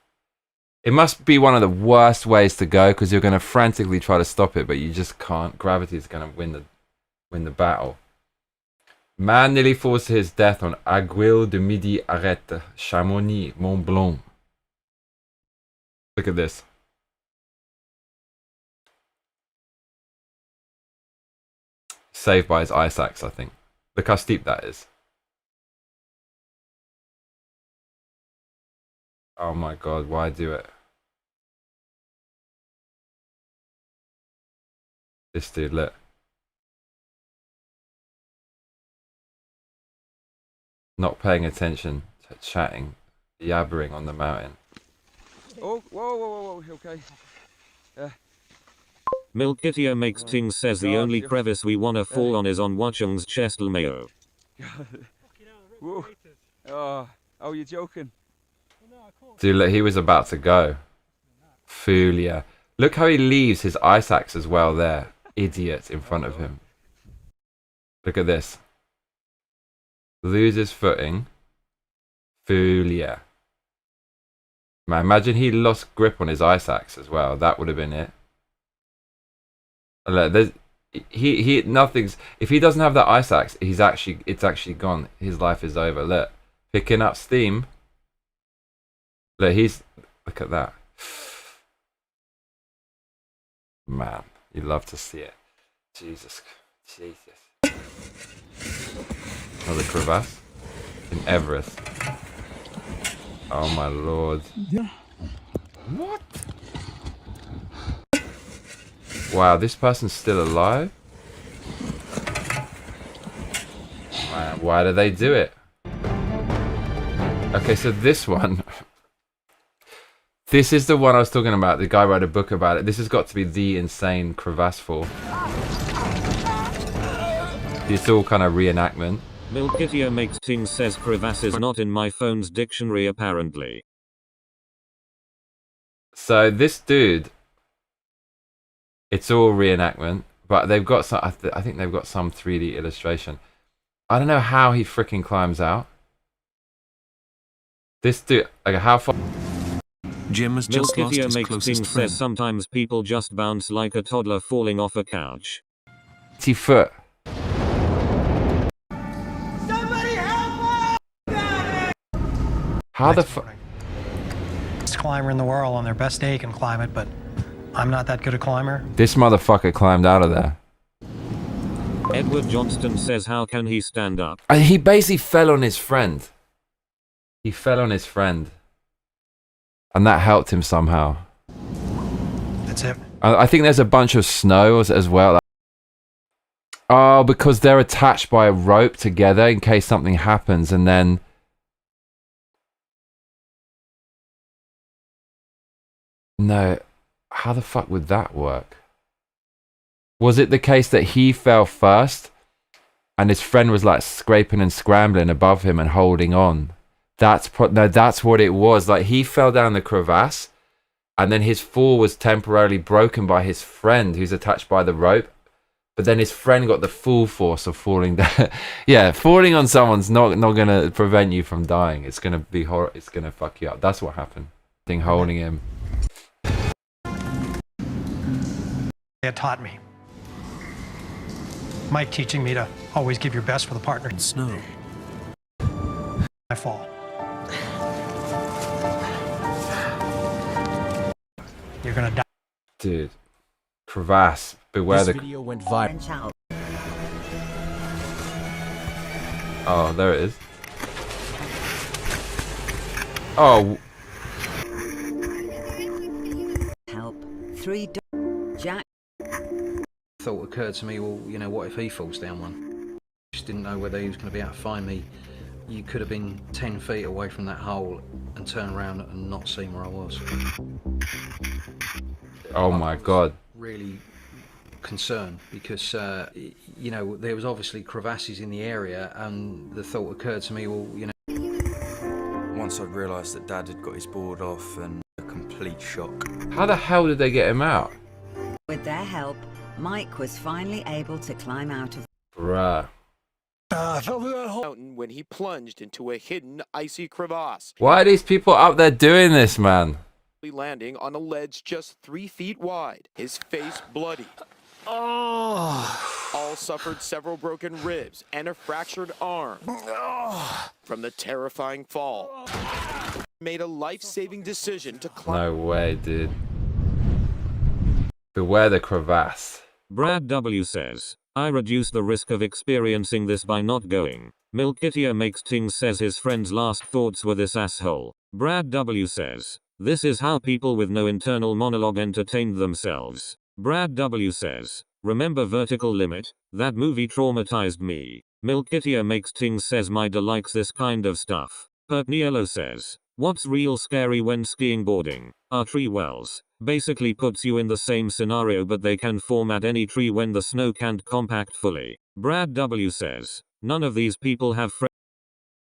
It must be one of the worst ways to go because you're going to frantically try to stop it, but you just can't. Gravity is going to win the battle. Man nearly falls to his death on Aiguille de Midi Arrête, Chamonix, Mont Blanc. Look at this. Saved by his ice axe, I think. Look how steep that is. Oh my god, why do it? This dude, look. Not paying attention, chatting, yabbering on the mountain. Oh, whoa, okay. Milkitia makes Ting says the only crevice we wanna fall on is on Watchung's chest Lmao. Whoa. Oh, you're joking. Dude, look, he was about to go. Fulia. Look how he leaves his ice axe as well there. Idiot in front of him. Look at this. Loses footing. Fulia. Man, imagine he lost grip on his ice axe as well. That would have been it. Look, there's nothing's. If he doesn't have that ice axe, it's actually gone. His life is over. Look, picking up steam. Look, look at that. Man, you love to see it. Jesus. Another crevasse in Everest. Oh my lord. What? Wow, this person's still alive? Man, why do they do it? Okay, so this one. This is the one I was talking about. The guy wrote a book about it. This has got to be the insane crevasse fall. It's all kind of reenactment. Milkitia makes Ting says crevasse is not in my phone's dictionary apparently. So this dude, it's all reenactment, but they've got some. I think they've got some 3D illustration. I don't know how he freaking climbs out. This dude, like how far? Jim has just lost Milkitia his makes closest Ting friend. says sometimes people just bounce like a toddler falling off a couch. 80 foot. How the fuck? Best climber in the world on their best day can climb it, but I'm not that good a climber. This motherfucker climbed out of there. Edward Johnston says how can he stand up? He basically fell on his friend. He fell on his friend. And that helped him somehow. That's it. I think there's a bunch of snow as well. Oh, because they're attached by a rope together in case something happens, and then... No, how the fuck would that work? Was it the case that he fell first and his friend was like scraping and scrambling above him and holding on? That's what it was. Like he fell down the crevasse and then his fall was temporarily broken by his friend who's attached by the rope. But then his friend got the full force of falling down. Yeah, falling on someone's not going to prevent you from dying. It's going to be it's going to fuck you up. That's what happened. Thing holding him. They had taught me. Mike teaching me to always give your best for the partner. Snow. I fall. You're gonna die. Dude, crevasse. Beware the... video went viral. Oh, there it is. Oh, 3 Jack. Thought occurred to me, well, you know, what if he falls down one? Just didn't know whether he was going to be able to find me. You could have been 10 feet away from that hole and turned around and not seen where I was. Oh my God. Really concerned because, you know, there was obviously crevasses in the area, and the thought occurred to me, well, you know. Once I'd realised that Dad had got his board off, and a complete shock. How the hell did they get him out? With their help, Mike was finally able to climb out of. Bruh. I fell through that mountain when he plunged into a hidden icy crevasse. Why are these people up there doing this, man? Landing on a ledge just 3 feet wide, his face bloody. All suffered several broken ribs and a fractured arm from the terrifying fall. Made a life-saving decision to climb. No way, dude. Beware the crevasse. Brad W says, I reduce the risk of experiencing this by not going. Milkitia makes things says his friend's last thoughts were this asshole. Brad W says, this is how people with no internal monologue entertained themselves. Brad W says, remember Vertical Limit? That movie traumatized me. Milkitia makes things says Mida likes this kind of stuff. Pertniello says, what's real scary when skiing boarding? Are tree wells. Basically puts you in the same scenario, but they can form at any tree when the snow can't compact fully. Brad W says, none of these people have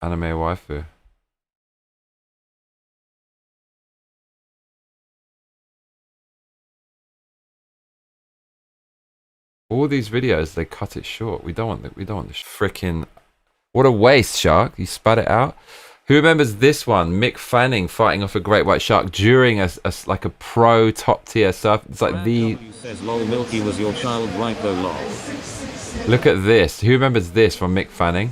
Anime waifu. All these videos, they cut it short. We don't want the freaking. What a waste, shark! You spat it out. Who remembers this one? Mick Fanning fighting off a great white shark during a like a pro top tier surf. It's like the. Says lol Milky was your child right though lol. Look at this. Who remembers this from Mick Fanning?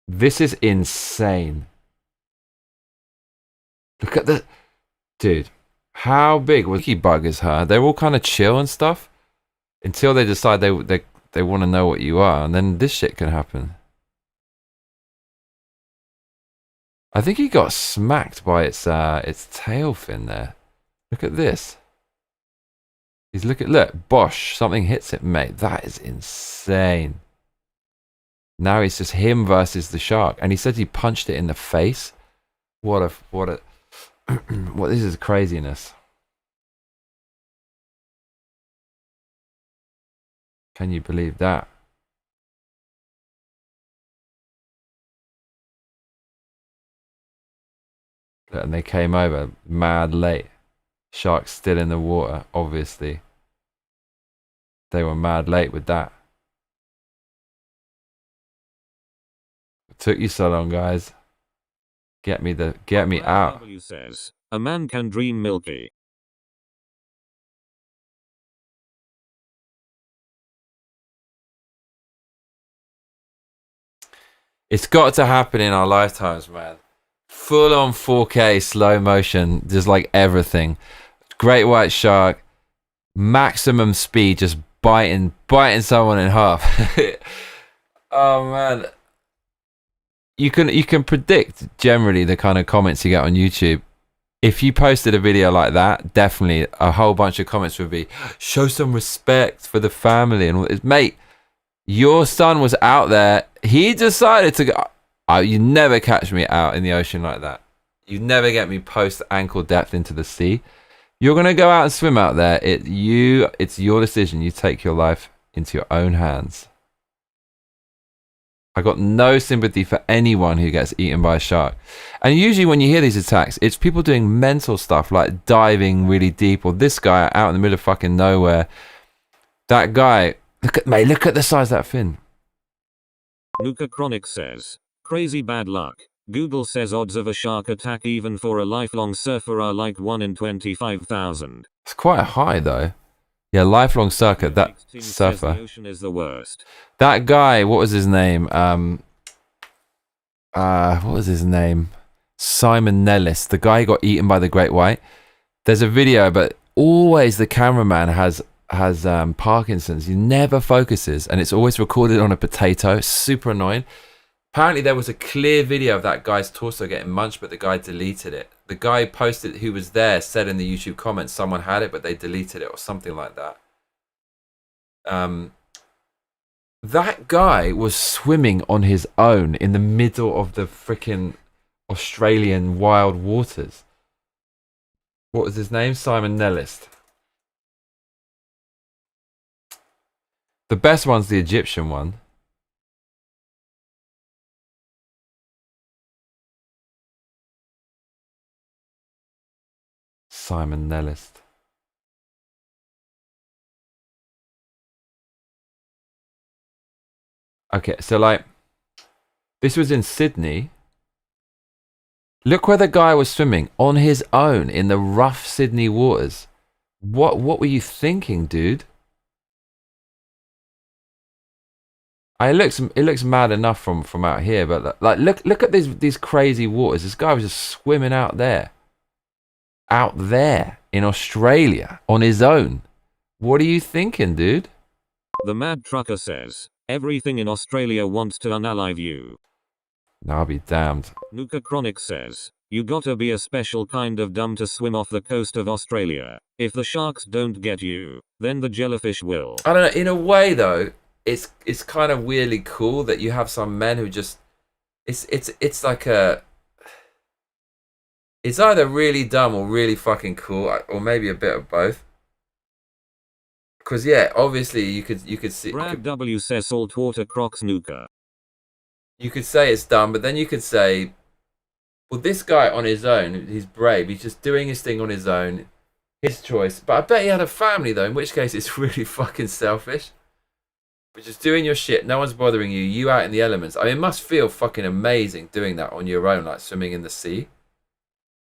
This is insane. Look at the dude. How big was Bug is her? They're all kind of chill and stuff until they decide they want to know what you are, and then this shit can happen. I think he got smacked by its tail fin there. Look at this. Look, Bosh, something hits it, mate. That is insane. Now it's just him versus the shark, and he said he punched it in the face. What this is craziness. Can you believe that? Look, and they came over mad late. Shark's still in the water, obviously. They were mad late with that. It took you so long, guys. Get me out. W says, a man can dream Milky. It's got to happen in our lifetimes, man. Full on 4K slow motion, just like everything. Great white shark, maximum speed, just biting someone in half. Oh man. You can predict generally the kind of comments you get on YouTube. If you posted a video like that, definitely a whole bunch of comments would be, show some respect for the family. And mate, your son was out there. He decided to go. Oh, you never catch me out in the ocean like that. You never get me post ankle depth into the sea. You're going to go out and swim out there. It's your decision. You take your life into your own hands. I got no sympathy for anyone who gets eaten by a shark. And usually when you hear these attacks, it's people doing mental stuff like diving really deep, or this guy out in the middle of fucking nowhere. That guy, look at the size of that fin. Nuka Chronic says, crazy bad luck. Google says odds of a shark attack even for a lifelong surfer are like 1 in 25,000. It's quite high though. Yeah, lifelong surfer. That surfer. The ocean is the worst. That guy, what was his name? What was his name? Simon Nellis. The guy who got eaten by the great white. There's a video, but always the cameraman has Parkinson's. He never focuses, and it's always recorded on a potato. It's super annoying. Apparently there was a clear video of that guy's torso getting munched, but the guy deleted it. The guy posted who was there said in the YouTube comments someone had it, but they deleted it or something like that. That guy was swimming on his own in the middle of the freaking Australian wild waters. What was his name? Simon Nellist. The best one's the Egyptian one. Simon Nellist. Okay, so like, this was in Sydney. Look where the guy was swimming on his own in the rough Sydney waters. What were you thinking, dude? It looks mad enough from out here, but like look at these crazy waters. This guy was just swimming out there in Australia on his own. What are you thinking, dude? The Mad Trucker says, everything in Australia wants to unalive you. I'll be damned. Nuka Chronic says, you gotta be a special kind of dumb to swim off the coast of Australia. If the sharks don't get you, then the jellyfish will. I don't know, in a way though, it's kind of weirdly cool that you have some men who just it's like a it's either really dumb or really fucking cool, or maybe a bit of both. Because yeah, obviously you could see. Brad W says saltwater crocs Nuka. You could say it's dumb, but then you could say, well, this guy on his own, he's brave. He's just doing his thing on his own, his choice. But I bet he had a family though, in which case it's really fucking selfish. But just doing your shit, no one's bothering you. You out in the elements. I mean, it must feel fucking amazing doing that on your own, like swimming in the sea.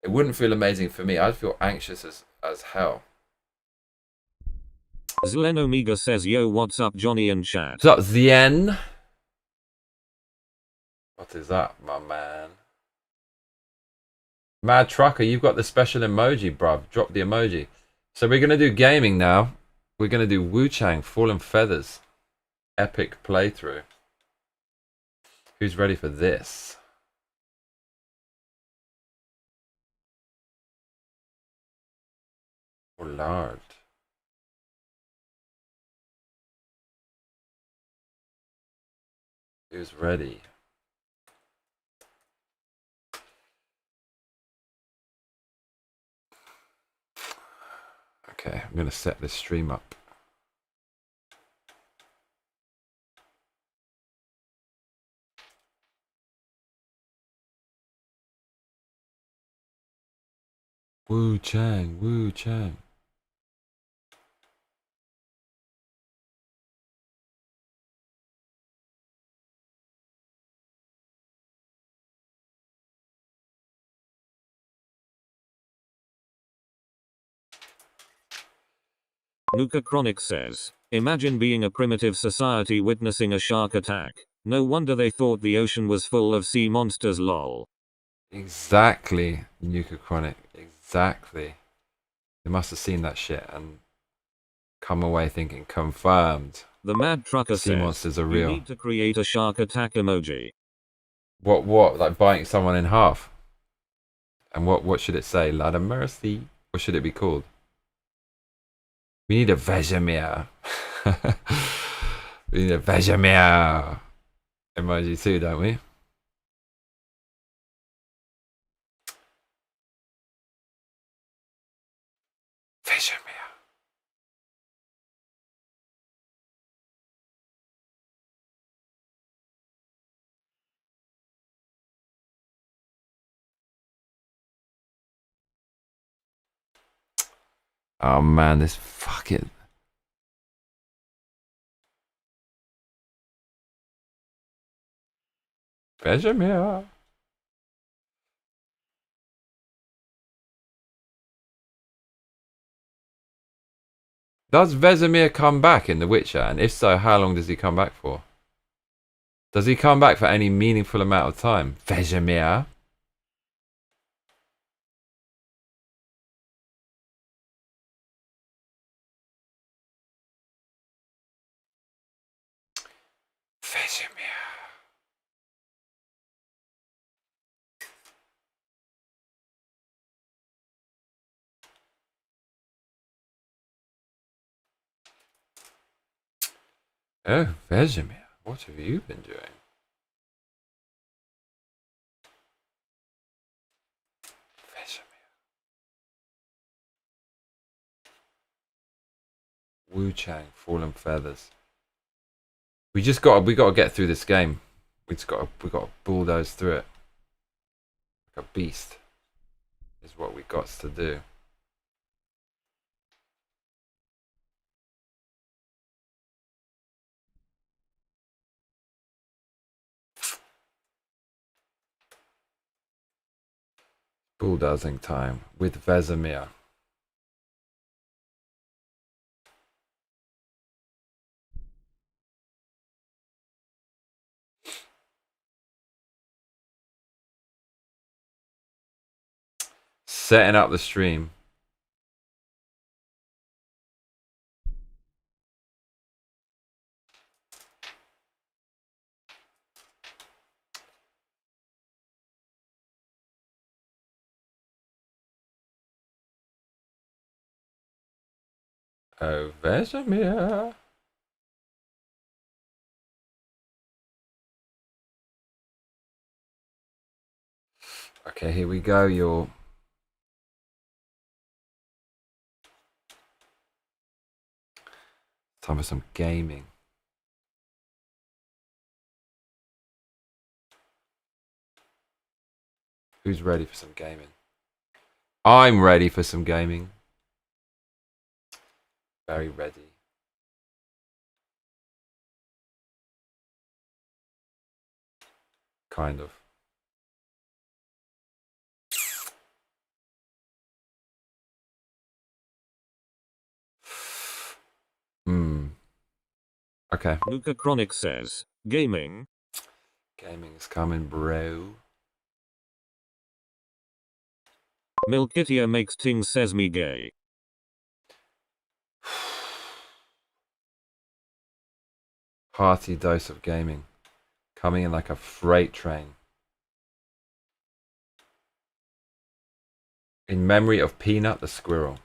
It wouldn't feel amazing for me. I'd feel anxious as hell. Zlen Omega says, yo, what's up, Johnny and chat? What's up, Zien? What is that, my man? Mad Trucker, you've got the special emoji, bruv. Drop the emoji. So we're going to do gaming now. We're going to do Wu Chang, Fallen Feathers. Epic playthrough. Who's ready for this? Oh, Lord. Who's ready? Okay, I'm going to set this stream up. Wu Chang, Wu Chang. Nuka Chronic says, imagine being a primitive society witnessing a shark attack. No wonder they thought the ocean was full of sea monsters, lol. Exactly, Nuka Chronic. Exactly. They must have seen that shit and come away thinking confirmed. The Mad Trucker sea says, monsters are you real. need to create a shark attack emoji. What? Like biting someone in half? And what should it say? Lad of mercy? What should it be called? We need a Vegemir. We need a Vegemir emoji too, don't we? Vegemir. Oh man, this fucking... Vegemir. Does Vesemir come back in The Witcher? And if so, how long does he come back for? Does he come back for any meaningful amount of time? Vesemir? Vesemir. Oh, Vesemir, what have you been doing? Vesemir. Wu Chang, Fallen Feathers. We gotta get through this game. We gotta bulldoze through it. Like a beast is what we got to do. Bulldozing time with Vesemir. Setting up the stream. Oh, Vesemir. Okay, here we go, y'all. Time for some gaming. Who's ready for some gaming? I'm ready for some gaming. Very ready. Kind of. Okay. Luca Chronic says, gaming. Gaming is coming, bro. Milkitia makes ting says me gay. Hearty dose of gaming. Coming in like a freight train. In memory of Peanut the squirrel.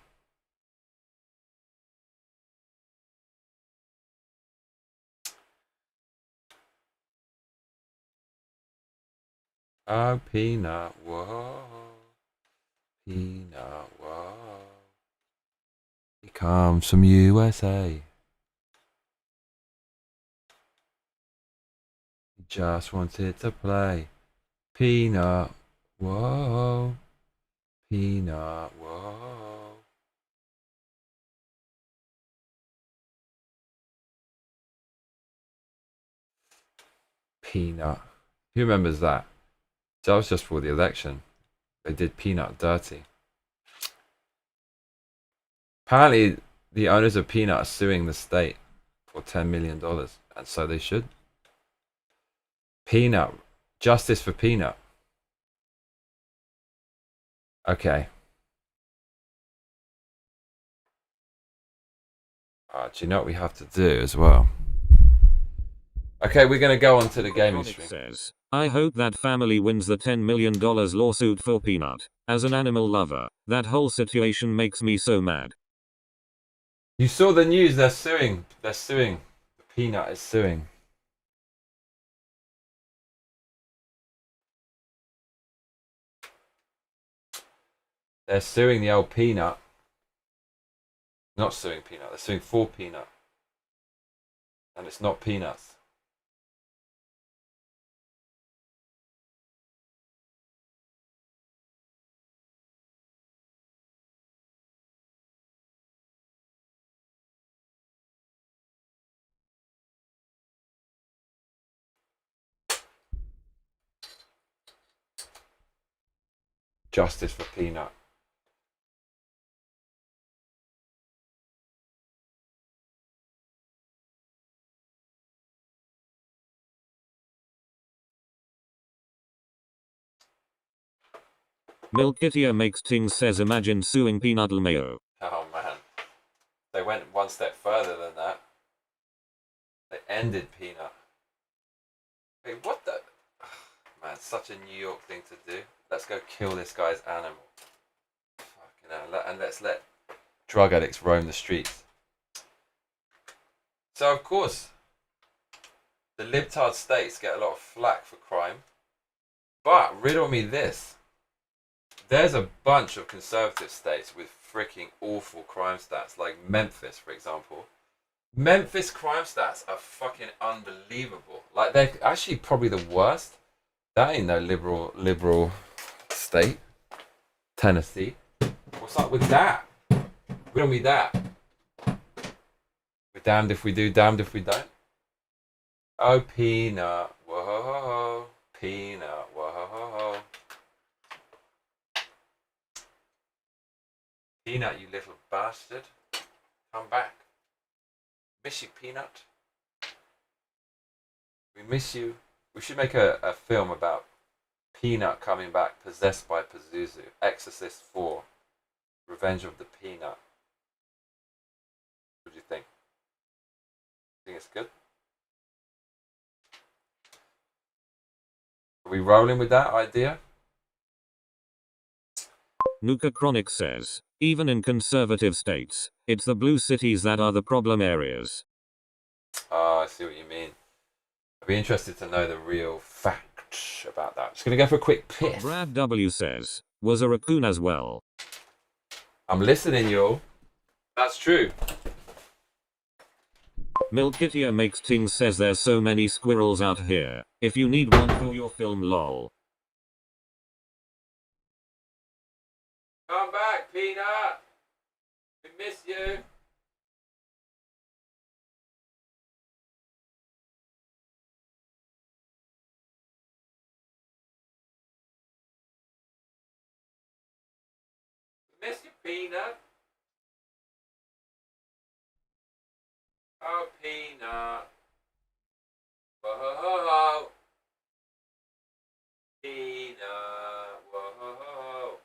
Oh, Peanut, whoa. Peanut, whoa. He comes from USA. He just wanted to play. Peanut, whoa. Peanut, whoa. Peanut. Who remembers that? That was just for the election. They did Peanut dirty. Apparently, the owners of Peanut are suing the state for $10 million. And so they should. Peanut. Justice for Peanut. Okay. Do you know what we have to do as well? Okay, we're going to go on to the gaming stream. Says, I hope that family wins the $10 million lawsuit for Peanut. As an animal lover, that whole situation makes me so mad. You saw the news, they're suing. They're suing. Peanut is suing. They're suing the old Peanut. Not suing Peanut, they're suing for Peanut. And it's not Peanuts. Justice for Peanut. Milkitia makes ting says imagine suing Peanut Mayo. Oh man. They went one step further than that. They ended Peanut. Wait, what the? Man, such a New York thing to do. Let's go kill this guy's animal. Fucking hell. And let's let drug addicts roam the streets. So of course, The libtard states get a lot of flack for crime. But riddle me this. There's a bunch of conservative states with freaking awful crime stats, like Memphis, for example. Memphis crime stats are fucking unbelievable. Like, they're actually probably the worst. That ain't no liberal state. Tennessee. What's up with that? Riddle me that. We're damned if we do, damned if we don't. Oh, peanut. Whoa. Peanut. Whoa. Peanut, you little bastard. Come back. Miss you, Peanut. We miss you. We should make a film about Peanut coming back possessed by Pazuzu. Exorcist 4. Revenge of the Peanut. What do you think? Think it's good? Are we rolling with that idea? Nuka Chronic says, even in conservative states, it's the blue cities that are the problem areas. Oh, I see what you mean. I'd be interested to know the real facts about that. Just gonna go for a quick piss. Brad W says, was a raccoon as well. I'm listening, y'all. That's true. Milkitia Makes Ting says there's so many squirrels out here. If you need one for your film, lol. Come back, Peanut. We miss you. We miss you, Peanut. Oh, Peanut. Whoa. Peanut. Whoa.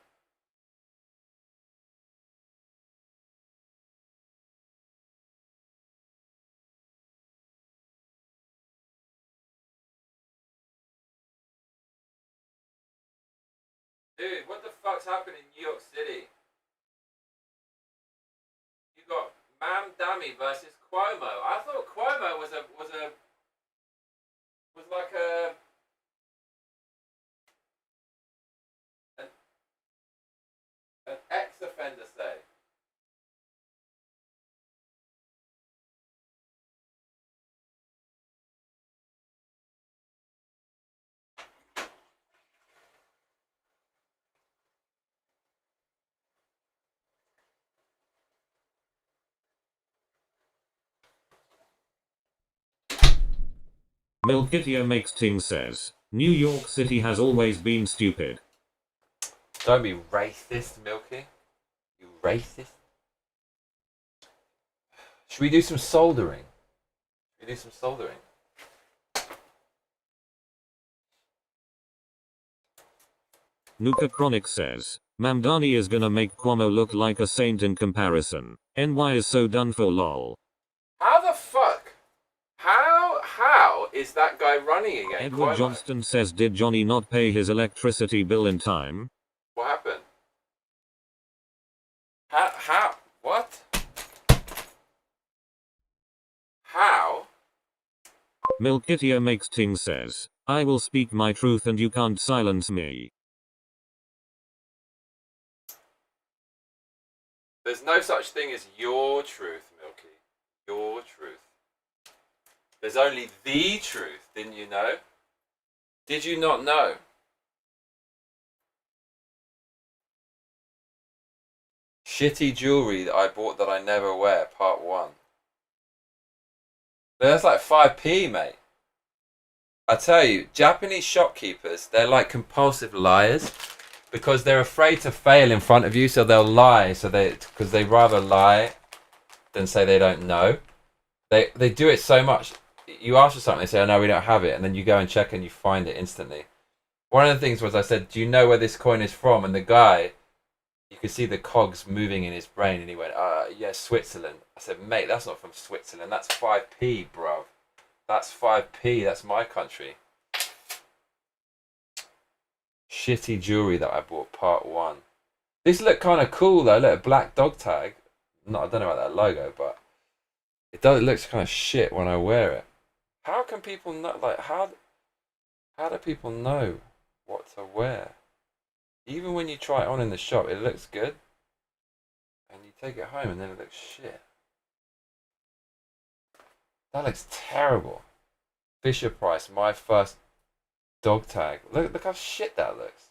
Dude, what the fuck's happening in New York City? You got Mam Dammy versus Cuomo. I thought Cuomo was like an ex-offender, say. Milkitia Makes Ting says, New York City has always been stupid. Don't be racist, Milky. You racist. Should we do some soldering? Nuka Chronic says, Mamdani is gonna make Cuomo look like a saint in comparison. NY is so done for lol. How the fuck? How is that guy running again? Edward Cuomo? Johnston says, did Johnny not pay his electricity bill in time? What happened? How? What? How? Milkitia Makes Ting says, I will speak my truth and you can't silence me. There's no such thing as your truth, Milky. Your truth. There's only the truth, didn't you know? Did you not know? Shitty jewelry that I bought that I never wear, part 1. That's like 5p, mate. I tell you, Japanese shopkeepers, they're like compulsive liars because they're afraid to fail in front of you, so they'll lie. Because they rather lie than say they don't know. They do it so much. You ask for something, they say, oh no, we don't have it, and then you go and check and you find it instantly. One of the things was I said, do you know where this coin is from? And the guy, you could see the cogs moving in his brain, and he went, yeah, Switzerland. I said, mate, that's not from Switzerland, that's 5p, bruv. That's 5p, that's my country. Shitty jewelry that I bought, part 1. This looked kind of cool though, look, a black dog tag. I don't know about that logo, but it looks kind of shit when I wear it. How can people know? Like, how do people know what to wear? Even when you try it on in the shop, it looks good. And you take it home and then it looks shit. That looks terrible. Fisher Price, my first dog tag. Look how shit that looks.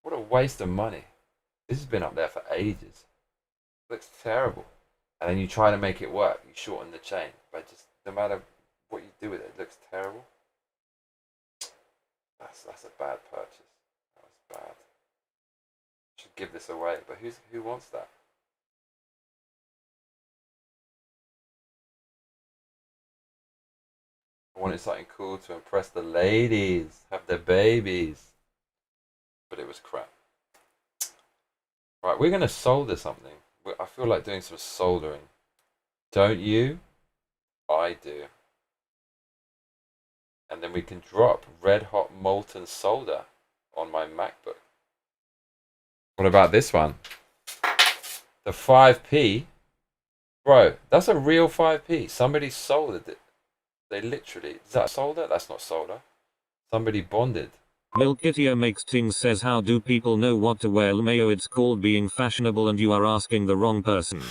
What a waste of money. This has been up there for ages. It looks terrible. And then you try to make it work. You shorten the chain. But just no matter what you do with it, it looks terrible. That's a bad purchase. That was bad. Should give this away. But who wants that? I wanted something cool to impress the ladies, have their babies. But it was crap. Right, we're going to solder something. I feel like doing some soldering. Don't you? I do. And then we can drop red hot molten solder on my MacBook. What about this one? The 5p. Bro, that's a real 5p. Somebody soldered it. They literally... Is that solder? That's not solder. Somebody bonded. Milkitia makes things says, how do people know what to wear? Mayo, it's called being fashionable and you are asking the wrong person.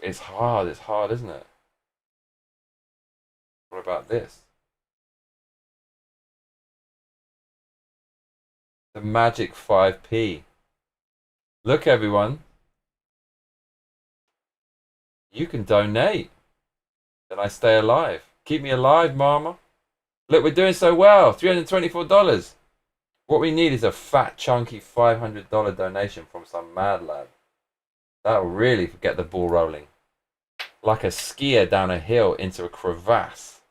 It's hard, isn't it? What about this? The magic 5p. Look everyone. You can donate. Then I stay alive. Keep me alive, mama. Look, we're doing so well. $324. What we need is a fat, chunky $500 donation from some mad lad. That'll really get the ball rolling. Like a skier down a hill into a crevasse.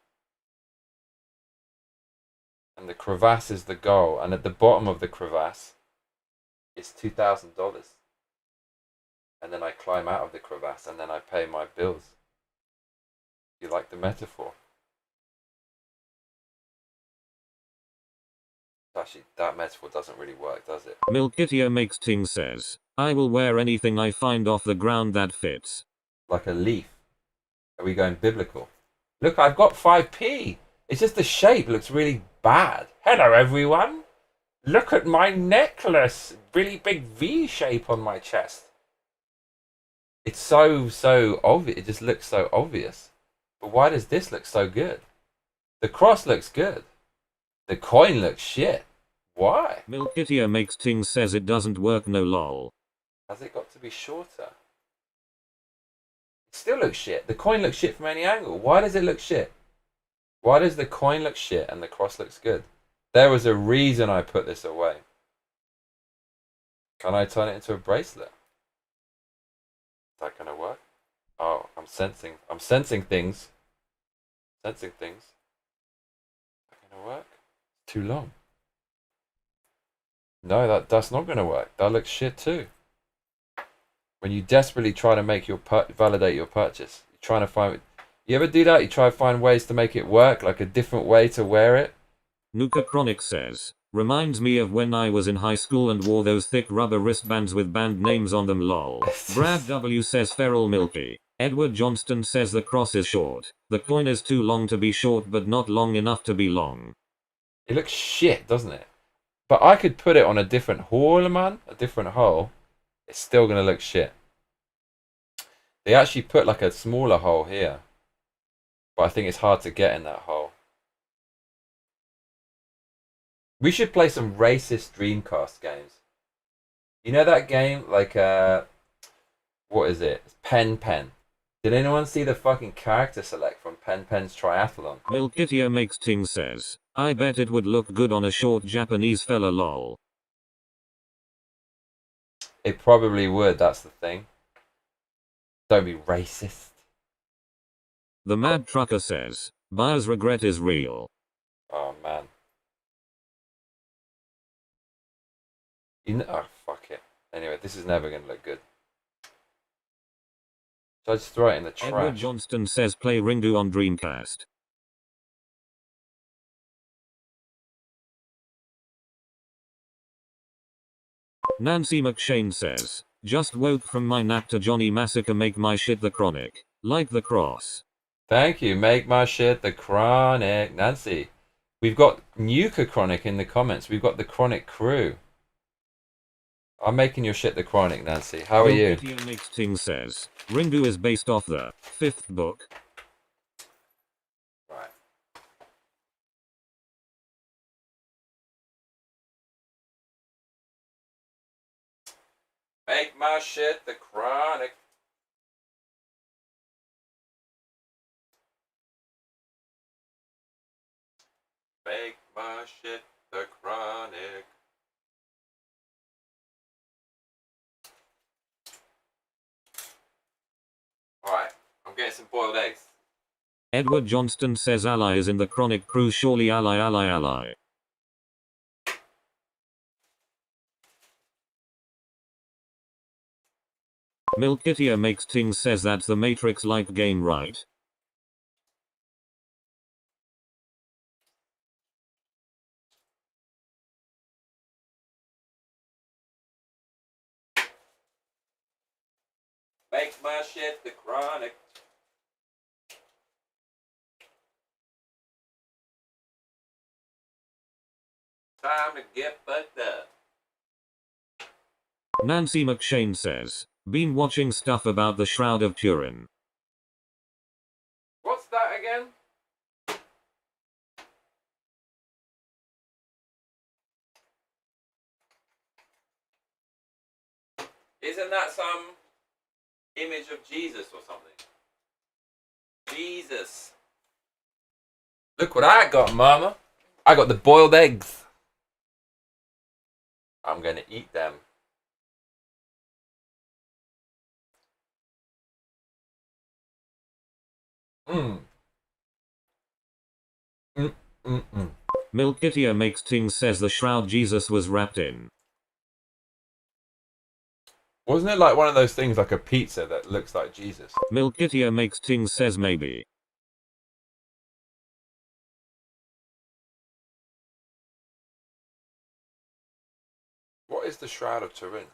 And the crevasse is the goal. And at the bottom of the crevasse is $2,000. And then I climb out of the crevasse and then I pay my bills. You like the metaphor? Actually, that metaphor doesn't really work, does it? Milkitia makes things says, I will wear anything I find off the ground that fits. Like a leaf. Are we going biblical? Look, I've got 5p. It's just the shape looks really bad. Hello, everyone. Look at my necklace. Really big V shape on my chest. It's so obvious. It just looks so obvious. But why does this look so good? The cross looks good. The coin looks shit. Why? Milkitia makes things says it doesn't work, no lol. Has it got to be shorter? It still looks shit. The coin looks shit from any angle. Why does it look shit? Why does the coin look shit and the cross looks good? There was a reason I put this away. Can I turn it into a bracelet? Is that gonna work? Oh, I'm sensing things. Sensing things. Is that gonna work? Too long. No, that's not gonna work. That looks shit too. When you desperately try to make your validate your purchase, you're trying to find. You ever do that? You try to find ways to make it work, like a different way to wear it. Nuka Chronic says, reminds me of when I was in high school and wore those thick rubber wristbands with band names on them, lol. Brad W says feral milky. Edward Johnston says the cross is short. The coin is too long to be short but not long enough to be long. It looks shit, doesn't it? But I could put it on a different hole, man. A different hole. It's still going to look shit. They actually put like a smaller hole here. But I think it's hard to get in that hole. We should play some racist Dreamcast games. You know that game? Like, what is it? It's Pen Pen. Did anyone see the fucking character select from Pen Pen's Triathlon? Milkitia makes things says, I bet it would look good on a short Japanese fella, lol. It probably would, that's the thing. Don't be racist. The Mad Trucker says, buyer's regret is real. Oh man. You know, oh fuck it. Anyway, this is never gonna look good. So I just throw it in the trash. Edward Johnston says play Ringu on Dreamcast. Nancy McShane says, just woke from my nap to Johnny Massacre make my shit the chronic. Like the cross. Thank you. Make my shit the chronic. Nancy. We've got Nuka Chronic in the comments. We've got the Chronic crew. I'm making your shit the Chronic, Nancy. How are you? Mixting says Ringu is based off the 5th book. Right. Make my shit the Chronic. Make my shit the Chronic. Alright, I'm getting some boiled eggs. Edward Johnston says Ally is in the Chronic crew. Surely Ally, Ally, Ally. Milkitia makes things says that's the Matrix-like game, right? Make my shit the Chronic. Time to get fucked up. Nancy McShane says, been watching stuff about the Shroud of Turin. What's that again? Isn't that some image of Jesus or something? Jesus. Look what I got, mama. I got the boiled eggs. I'm going to eat them. Milkitia makes things says the Shroud Jesus was wrapped in. Wasn't it like one of those things like a pizza that looks like Jesus? Milkitia makes things says maybe. What is the Shroud of Turin?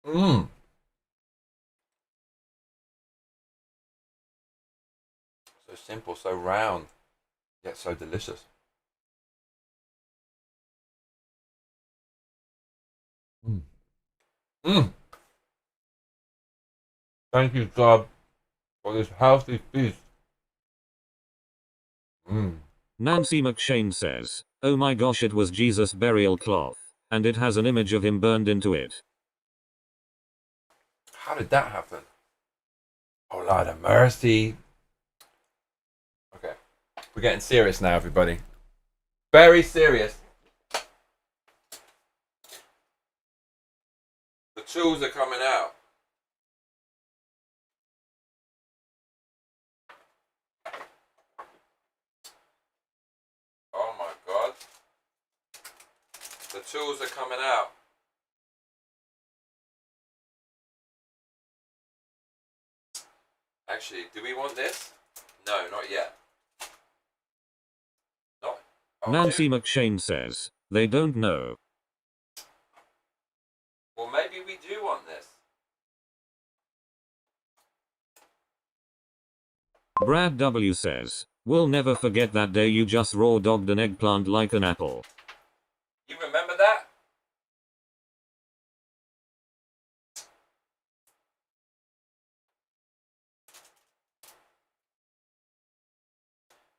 So simple, so round, yet so delicious. Thank you, God, for this healthy feast. Nancy McShane says, oh my gosh, it was Jesus' burial cloth, and it has an image of him burned into it. How did that happen? Oh, Lord of mercy. Okay, we're getting serious now, everybody. Very serious. The tools are coming out. Oh my God. The tools are coming out. Actually, do we want this? No, not yet. Not. Oh, Nancy McShane says, they don't know. Well, maybe we do want this. Brad W says, we'll never forget that day you just raw dogged an eggplant like an apple. You remember that?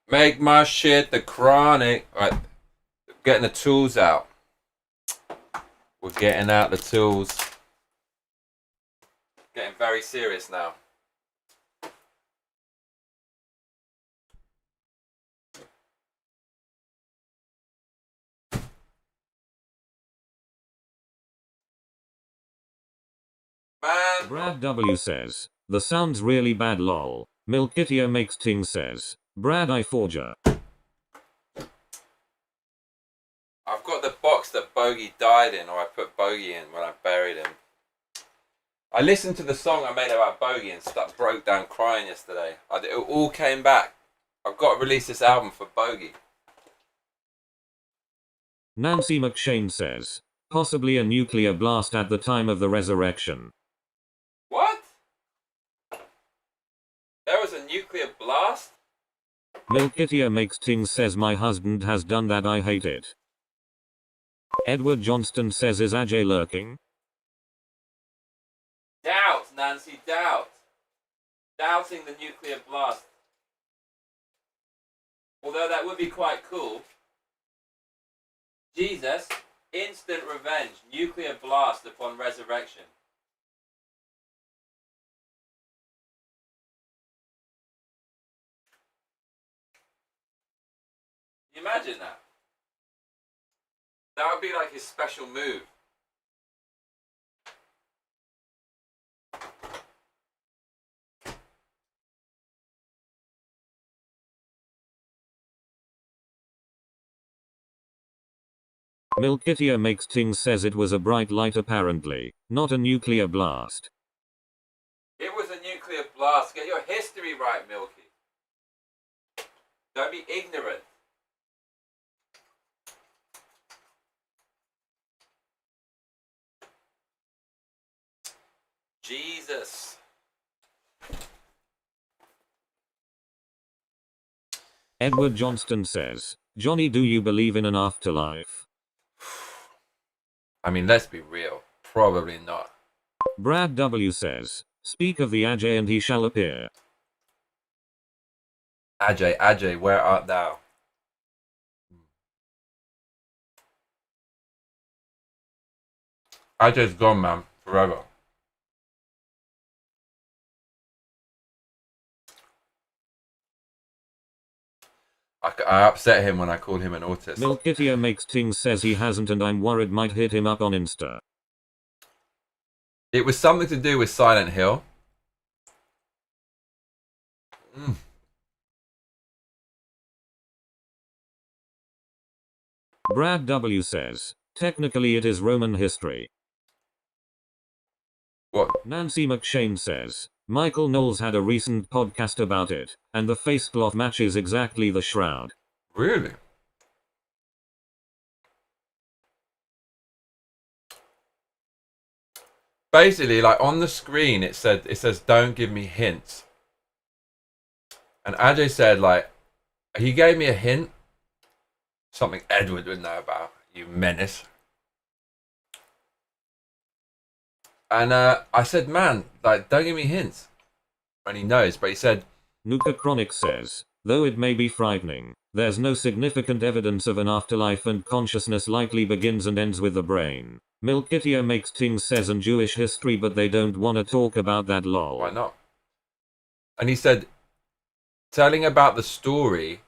Make my shit the Chronic. Right, getting the tools out. We're getting out the tools. Getting very serious now. Man. Brad W says, the sounds really bad lol. Milkitia makes things says, Brad I forger. I've got the box that Bogey died in, or I put Bogey in when I buried him. I listened to the song I made about Bogey and broke down crying yesterday. It all came back. I've got to release this album for Bogey. Nancy McShane says, possibly a nuclear blast at the time of the resurrection. What? nuclear blast? Milkitia Makes Things says my husband has done that, I hate it. Edward Johnston says is Ajay lurking? Doubt, Nancy, doubt. Doubting the nuclear blast. Although that would be quite cool. Jesus, instant revenge, nuclear blast upon resurrection. Can you imagine that? That would be like his special move. Milkitia Makes Things says it was a bright light apparently, not a nuclear blast. It was a nuclear blast. Get your history right, Milky. Don't be ignorant. Jesus. Edward Johnston says, Johnny, do you believe in an afterlife? I mean, let's be real. Probably not. Brad W says, speak of the Ajay and he shall appear. Ajay, Ajay, where art thou? Ajay's gone, man. Forever. I upset him when I called him an autist. Milkitia Makes Things says he hasn't and I'm worried might hit him up on Insta. It was something to do with Silent Hill. Brad W says, technically it is Roman history. What? Nancy McShane says, Michael Knowles had a recent podcast about it, and the face cloth matches exactly the shroud. Really? Basically, like on the screen, it says, "Don't give me hints." And Ajay said, like, he gave me a hint, something Edward would know about. You menace. And I said, man, like, don't give me hints. And he knows, but he said... Nuka Chronic says, though it may be frightening, there's no significant evidence of an afterlife and consciousness likely begins and ends with the brain. Milkitia Makes Things says in Jewish history but they don't want to talk about that lol. Why not? And he said, telling about the story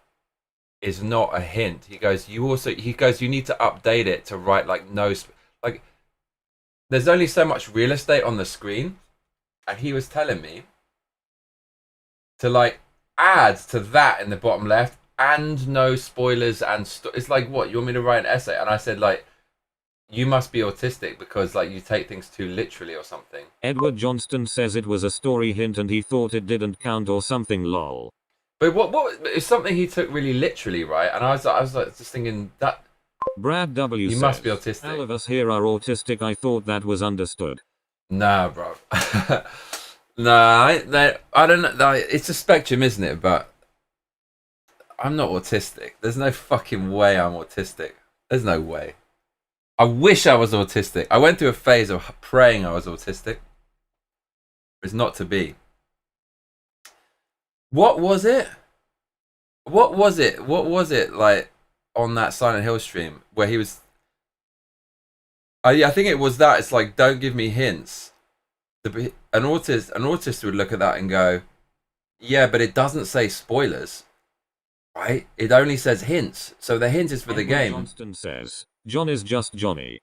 is not a hint. He goes, you need to update it to write like no... Like, there's only so much real estate on the screen, and he was telling me to like add to that in the bottom left and no spoilers and it's like, what, you want me to write an essay? And I said, like, you must be autistic because like you take things too literally or something. Edward Johnston says it was a story hint and he thought it didn't count or something lol. But what it's something he took really literally, right? And I was like just thinking that Brad W you says, must be autistic. all of us here are autistic. I thought that was understood. Nah, bro. Nah, I don't know. Like, it's a spectrum, isn't it? But I'm not autistic. There's no fucking way I'm autistic. There's no way. I wish I was autistic. I went through a phase of praying I was autistic. It's not to be. What was it? What was it? What was it like on that Silent Hill stream where he was... I think it was that. It's like, don't give me hints. An autist would look at that and go, yeah, but it doesn't say spoilers, right? It only says hints. So the hint is for the game. Johnston says, John is just Johnny.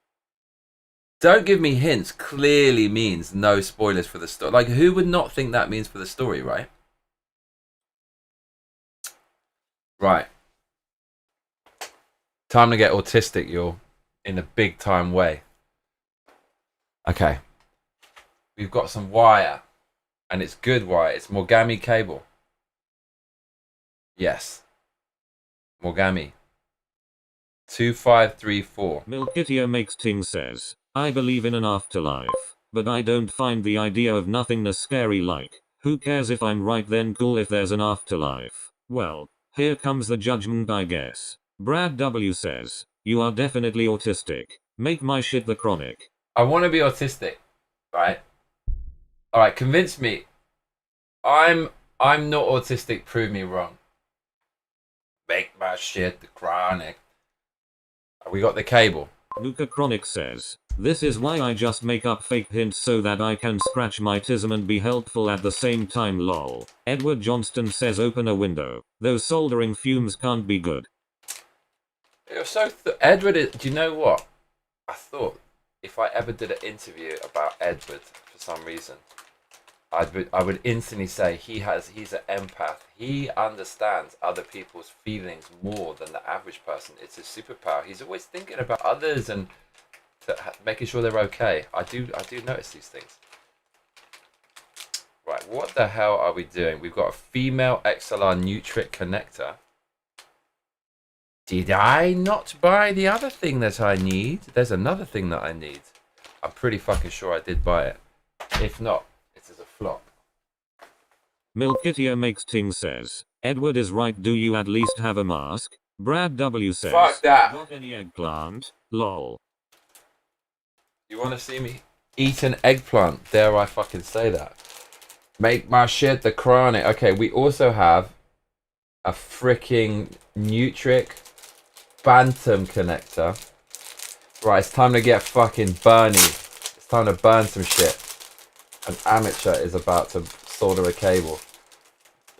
Don't give me hints clearly means no spoilers for the story. Like, who would not think that means for the story, right? Right. Time to get autistic, y'all. In a big time way. Okay. We've got some wire. And it's good wire. It's Morgami cable. Yes. Morgami. 2534. Milkitia Makes Things says, I believe in an afterlife, but I don't find the idea of nothingness scary. Like, Who cares if I'm right then cool if there's an afterlife. Well, here comes the judgment I guess. Brad W says, you are definitely autistic. Make my shit the chronic. I want to be autistic, right? All right, convince me. I'm not autistic. Prove me wrong. Make my shit the chronic. We got the cable. Luca Chronic says, this is why I just make up fake hints so that I can scratch my tism and be helpful at the same time lol. Edward Johnston says open a window. Those soldering fumes can't be good. It was so Edward, do you know what? I thought if I ever did an interview about Edward for some reason, I would instantly say he's an empath. He understands other people's feelings more than the average person. It's his superpower. He's always thinking about others and making sure they're okay. I do notice these things. Right, what the hell are we doing? We've got a female XLR Nutric connector. Did I not buy the other thing that I need? There's another thing that I need. I'm pretty fucking sure I did buy it. If not, it is a flop. Milkitia Makes Ting says, Edward is right, do you at least have a mask? Brad W says, Fuck that. Got any eggplant? Lol. You want to see me eat an eggplant? Dare I fucking say that? Make my shit the chronic. Okay, we also have a freaking Nutric Bantam connector. Right, it's time to get fucking burny. It's time to burn some shit. An amateur is about to solder a cable.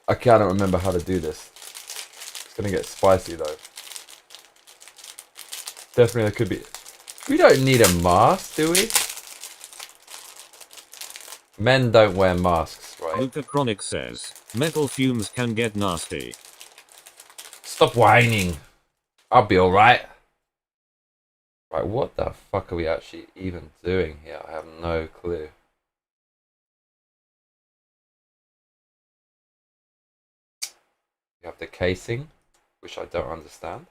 I cannot remember how to do this. It's gonna get spicy though. Definitely there could be. We don't need a mask, do we? Men don't wear masks, right? Luca Chronic says, metal fumes can get nasty. Stop whining. I'll be alright. Right, what the fuck are we actually even doing here? I have no clue. We have the casing, which I don't understand.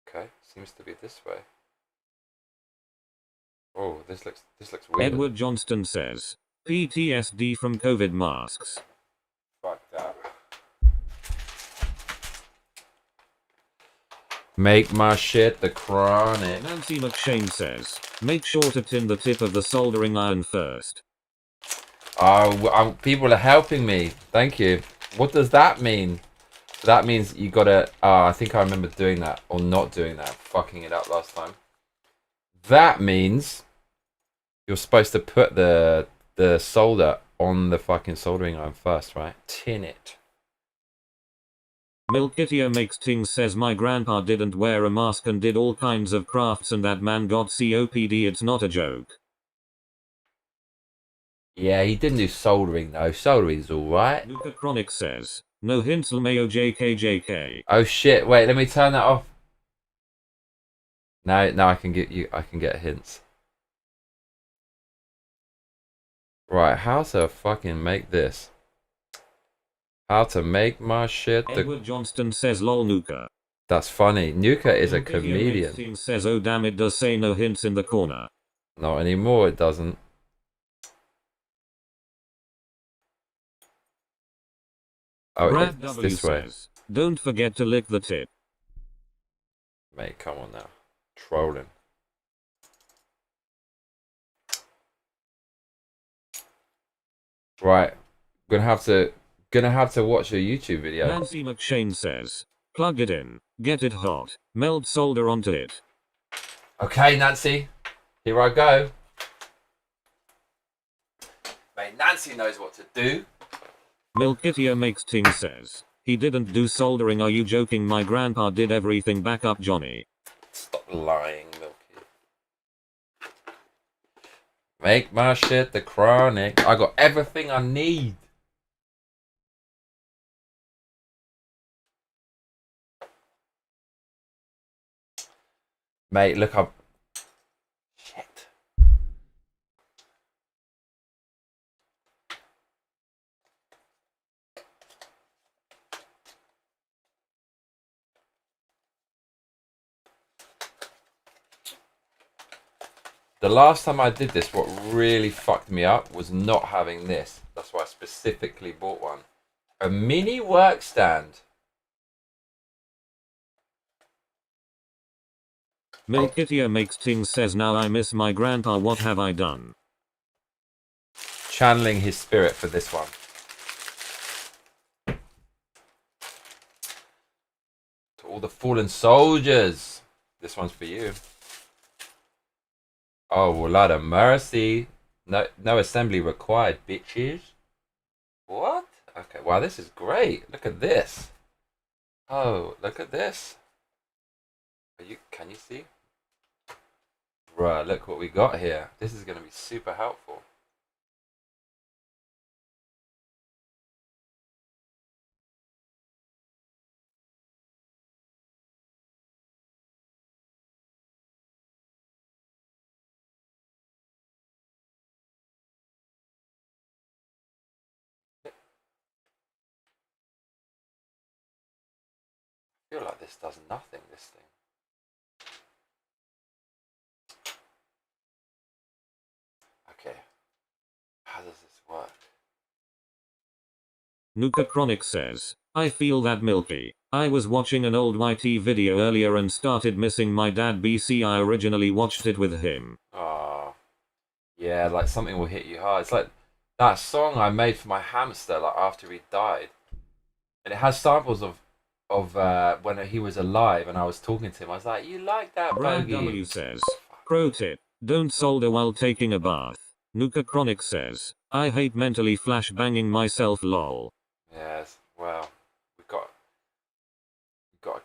Okay, seems to be this way. Oh, this looks weird. Edward Johnston says, PTSD from COVID masks. Fuck that. Make my shit the chronic. Nancy McShane says, make sure to tin the tip of the soldering iron first. Oh, people are helping me. Thank you. What does that mean? That means you gotta. I think I remember doing that or not doing that. Fucking it up last time. That means you're supposed to put the solder on the fucking soldering iron first, right? Tin it. Milkitia Makes Ting says my grandpa didn't wear a mask and did all kinds of crafts and that man got COPD. It's not a joke. Yeah, he didn't do soldering though. Soldering's alright. Luca Chronic says, no hints LMAO JKJK. Oh shit, wait, let me turn that off. Now I can get hints. Right, how to fucking make this. How to make my shit the... Edward Johnston says lol Nuka. That's funny. Nuka is a Milkitia comedian. Makes Ting says oh damn it does say no hints in the corner. Not anymore, it doesn't. Oh, Brad it's W this way. says, don't forget to lick the tip. Mate, come on now. Trolling. Right. Gonna have to watch a YouTube video. Nancy McShane says, plug it in, get it hot, melt solder onto it. Okay, Nancy. Here I go. Mate, Nancy knows what to do. Milkitia Makes Ting says, he didn't do soldering. Are you joking? My grandpa did everything. Back up Johnny. Stop lying, Milky. Make my shit the chronic. I got everything I need. Mate, look up. Shit. The last time I did this, what really fucked me up was not having this. That's why I specifically bought one. A mini work stand. Milkitia makes things says now I miss my grandpa, what have I done? Channeling his spirit for this one. To all the fallen soldiers. This one's for you. Oh, Lord of mercy. No assembly required, bitches. What? Okay, wow, this is great. Look at this. Oh, look at this. Can you see? Bruh, look what we got here. This is going to be super helpful. I feel like this does nothing, this thing. Okay. How does this work? Nuka Chronic says, I feel that Milky. I was watching an old YT video earlier and started missing my dad BC. I originally watched it with him. Oh. Yeah, like something will hit you hard. It's like that song I made for my hamster, like after he died. And it has samples of when he was alive and I was talking to him. I was like, you like that, Brad bogey? W says, pro tip, don't solder while taking a bath. Nuka Chronic says, I hate mentally flash banging myself lol. Yes, well, we've got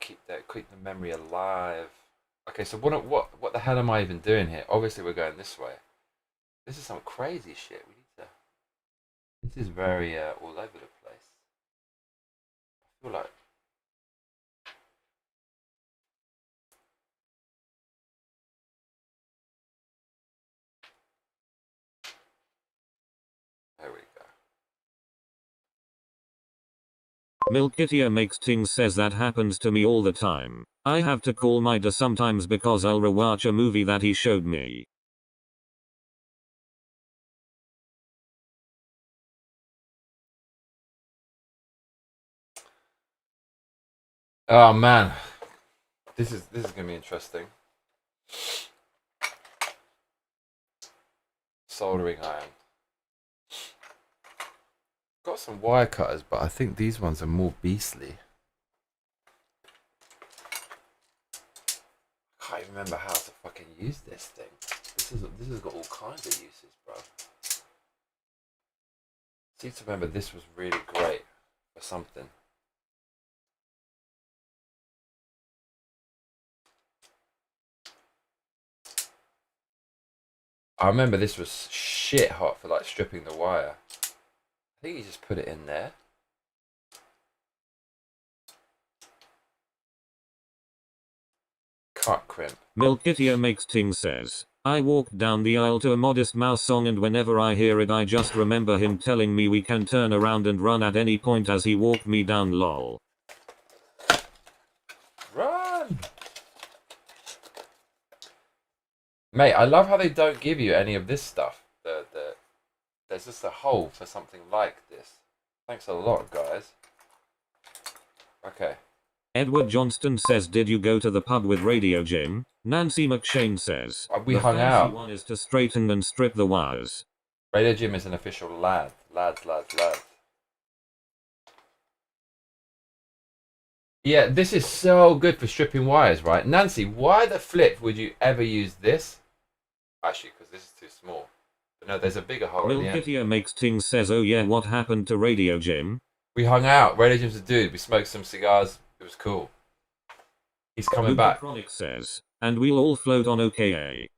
to keep the memory alive. Okay, so what the hell am I even doing here? Obviously we're going this way. This is some crazy shit. This is very all over the place. I feel like there we go. Milkitia makes things says that happens to me all the time. I have to call my dad sometimes because I'll rewatch a movie that he showed me. Oh man, this is gonna be interesting. Soldering iron. Got some wire cutters, but I think these ones are more beastly. I can't even remember how to fucking use this thing. This has got all kinds of uses, bro. I seem to remember this was really great for something. I remember this was shit hot for like stripping the wire. I think you just put it in there. Cut crimp. Milkitia makes things says, I walked down the aisle to a Modest Mouse song and whenever I hear it I just remember him telling me we can turn around and run at any point as he walked me down lol. Run! Mate, I love how they don't give you any of this stuff. There's just a hole for something like this. Thanks a lot, guys. Okay. Edward Johnston says, did you go to the pub with Radio Jim? Nancy McShane says, We the hung fancy out. one is to straighten and strip the wires. Radio Jim is an official lad. Lads. Yeah, this is so good for stripping wires, right? Nancy, why the flip would you ever use this? Actually, because this is too small. But no, there's a bigger hole in the end. Milkitia makes things says, oh yeah, what happened to Radio Jim? We hung out. Radio Jim's a dude. We smoked some cigars. It was cool. He's coming back. Chronic says, and we'll all float on OKA.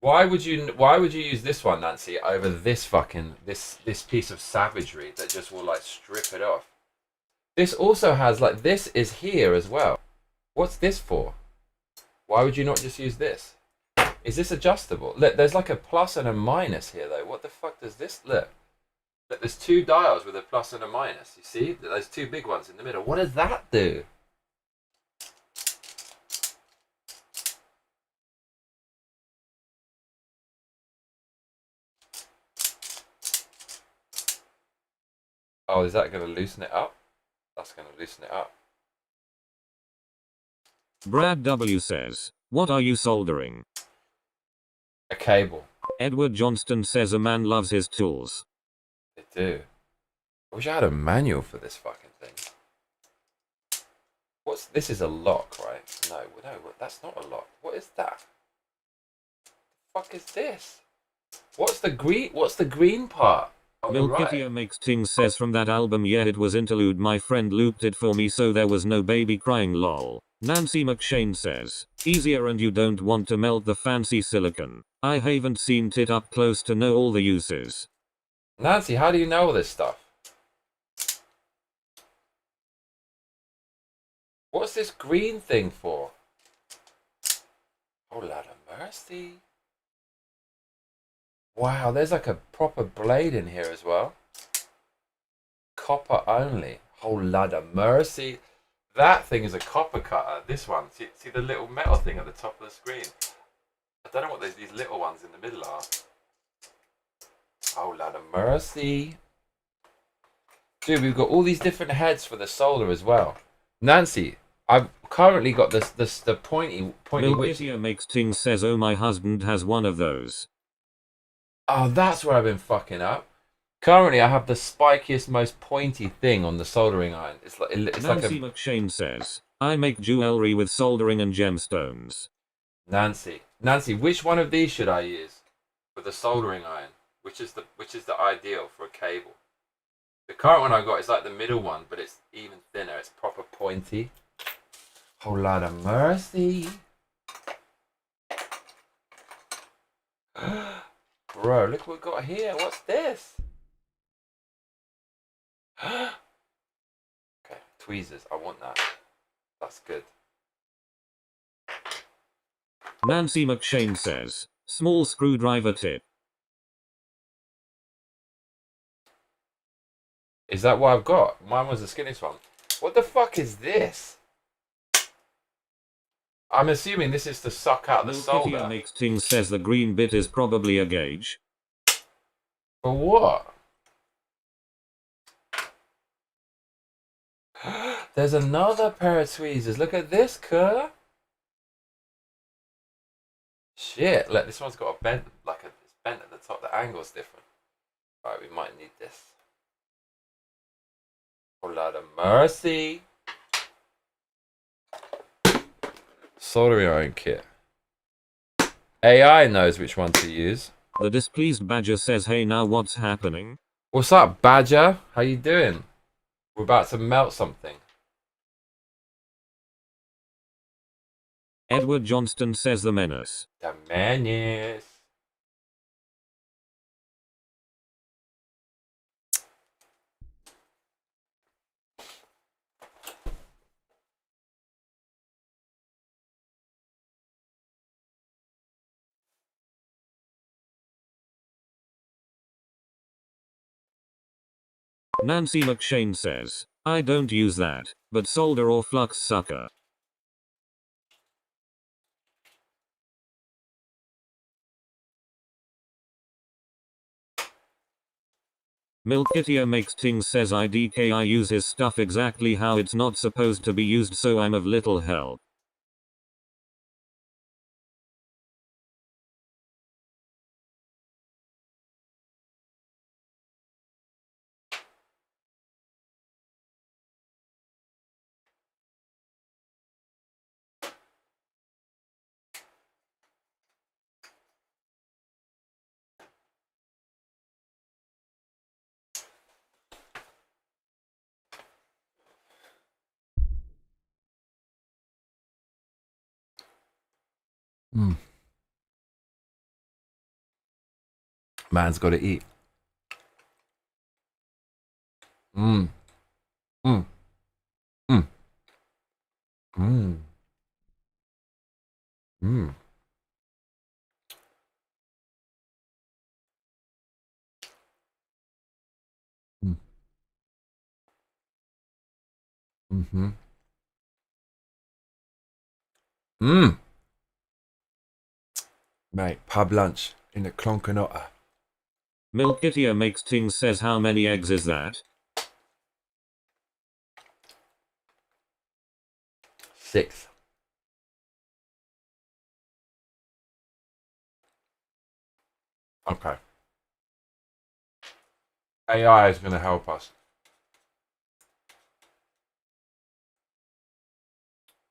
Why would you use this one, Nancy, over this fucking this piece of savagery that just will like strip it off? This also has like this is here as well. What's this for? Why would you not just use this? Is this adjustable? Look, there's like a plus and a minus here though. What the fuck does this look? Look, there's two dials with a plus and a minus. You see? There's two big ones in the middle. What does that do? Oh, is that going to loosen it up? That's going to loosen it up. Brad W says, what are you soldering? A cable. Edward Johnston says a man loves his tools. They do. I wish I had a manual for this fucking thing. What's this? Is a lock, right? No, that's not a lock. What is that? The fuck is this? What's the green part? Oh, Milkitia right. Makes Ting says from that album, yeah, it was interlude. My friend looped it for me so there was no baby crying, lol. Nancy McShane says, easier and you don't want to melt the fancy silicon. I haven't seen it up close to know all the uses. Nancy, how do you know all this stuff? What's this green thing for? Oh, Lord of mercy. Wow, there's like a proper blade in here as well. Copper only. Oh, Lord of mercy. That thing is a copper cutter. This one, see the little metal thing at the top of the screen? I don't know what these little ones in the middle are. Oh, Lord of mercy. Dude, we've got all these different heads for the solder as well. Nancy, I've currently got the pointy Milkitia Makes Ting says, oh, my husband has one of those. Oh, that's where I've been fucking up. Currently, I have the spikiest, most pointy thing on the soldering iron. It's Nancy McShane says, I make jewelry with soldering and gemstones. Nancy, which one of these should I use for the soldering iron? Which is the ideal for a cable? The current one I got is like the middle one, but it's even thinner. It's proper pointy. Whole lot of mercy. Bro, look what we got here. What's this? Okay, tweezers. I want that. That's good. Nancy McShane says, small screwdriver tip. Is that what I've got? Mine was the skinniest one. What the fuck is this? I'm assuming this is to suck out the solder. Milkitia Makes Ting says the green bit is probably a gauge. For what? There's another pair of tweezers. Look at this, Kerr. Shit, look, this one's got a bend, it's bent at the top. The angle's different. Right, we might need this. Oh, Lord of mercy. Soldering iron kit. AI knows which one to use. The displeased badger says, hey, now what's happening? What's up, badger? How you doing? We're about to melt something. Edward Johnston says the menace. The menace. Nancy McShane says, I don't use that, but solder or flux sucker. Milkitia Makes Ting says, I use his stuff exactly how it's not supposed to be used, so I'm of little help. Man's got to eat. Mm. Mm. Mm. Mm. Mm. Mm. Mm-hmm. Mm. Mate, pub lunch in the Clonk Otter. Milkitia Makes Ting says, how many eggs is that? 6. Okay. AI is going to help us.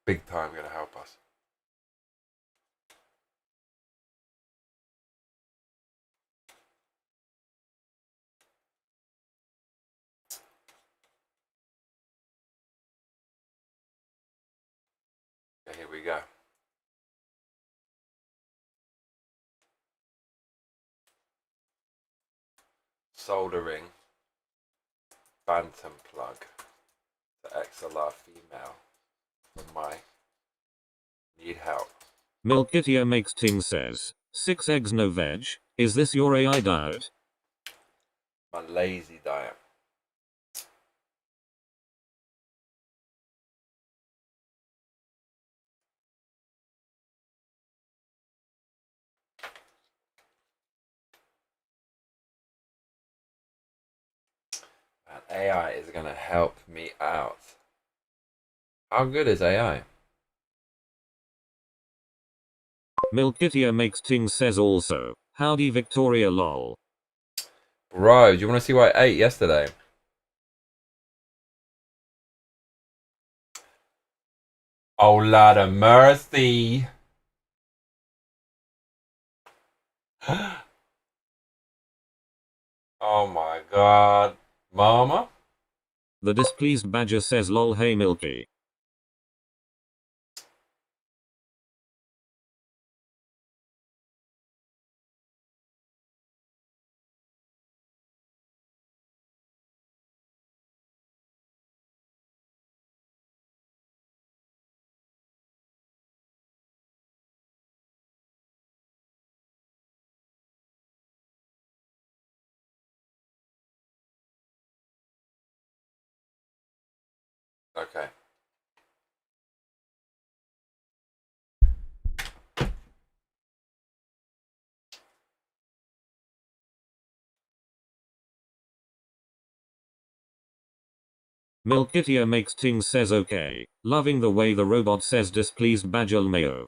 Big time going to help us. Okay, here we go. Soldering phantom plug to XLR female for my need help. Milkitia makes ting says, 6 eggs no veg, is this your AI diet? My lazy diet. And AI is going to help me out. How good is AI? Milkitia makes ting says also, howdy Victoria lol. Bro, do you want to see what I ate yesterday? Oh, Lord of mercy. Oh my god. Mama? The displeased badger says lol hey Milky. Okay. Milkitia makes ting says okay, loving the way the robot says displeased badger mayo.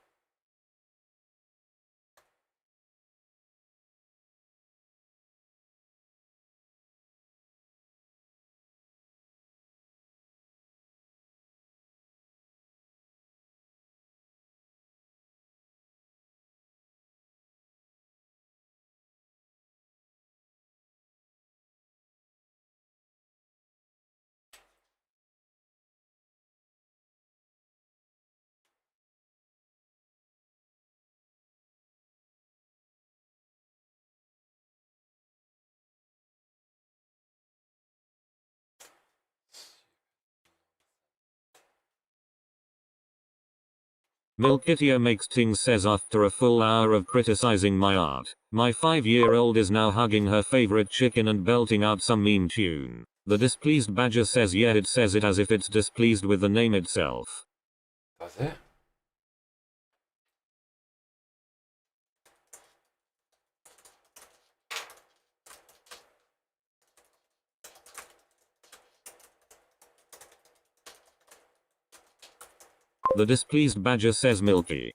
Milkitia makes ting says after a full hour of criticizing my art, my 5-year-old is now hugging her favorite chicken and belting out some meme tune. The displeased badger says yeah it says it as if it's displeased with the name itself. Does it? The displeased badger says Milky.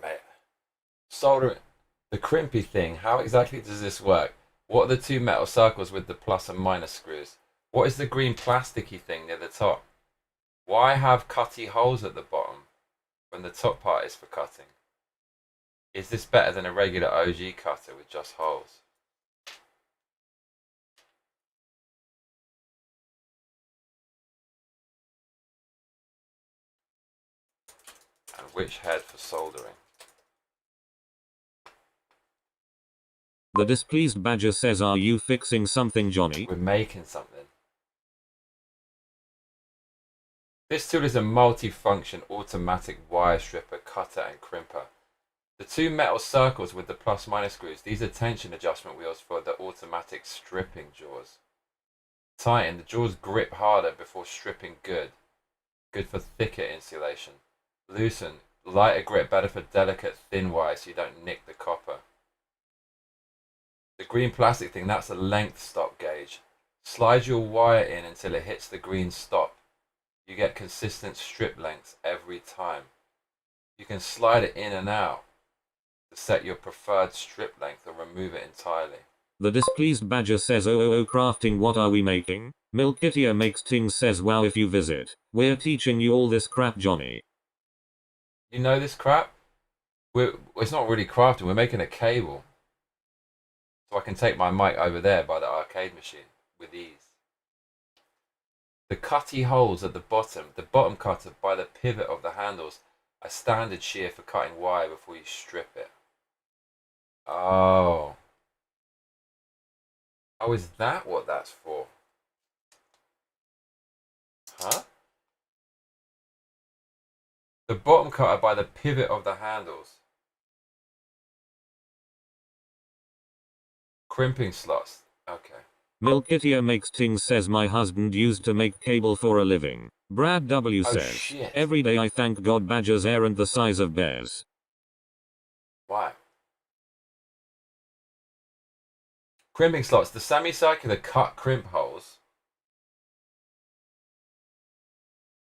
Mate. Soldering. The crimpy thing, how exactly does this work? What are the 2 metal circles with the plus and minus screws? What is the green plasticky thing near the top? Why have cutty holes at the bottom when the top part is for cutting? Is this better than a regular OG cutter with just holes? And which head for soldering? The displeased badger says are you fixing something Johnny? We're making something. This tool is a multi-function automatic wire stripper, cutter and crimper. The 2 metal circles with the plus minus screws, these are tension adjustment wheels for the automatic stripping jaws. Tighten. The jaws grip harder before stripping good. Good for thicker insulation. Loosen. Lighter grip, better for delicate thin wire so you don't nick the copper. The green plastic thing, that's a length stop gauge. Slide your wire in until it hits the green stop. You get consistent strip lengths every time. You can slide it in and out to set your preferred strip length or remove it entirely. The displeased badger says, oh, crafting, what are we making? Milkitia makes things says, wow, if you visit. We're teaching you all this crap, Johnny. You know this crap? It's not really crafting, we're making a cable. So I can take my mic over there by the arcade machine with ease. The cutty holes at the bottom cutter by the pivot of the handles, are standard shear for cutting wire before you strip it. Oh. Oh, is that what that's for? Huh? The bottom cutter by the pivot of the handles. Crimping slots. Okay. Milkitia makes things says, my husband used to make cable for a living. Brad W Oh, says, shit. every day I thank God badgers aren't the size of bears. Why? Crimping slots. The semicircular cut crimp holes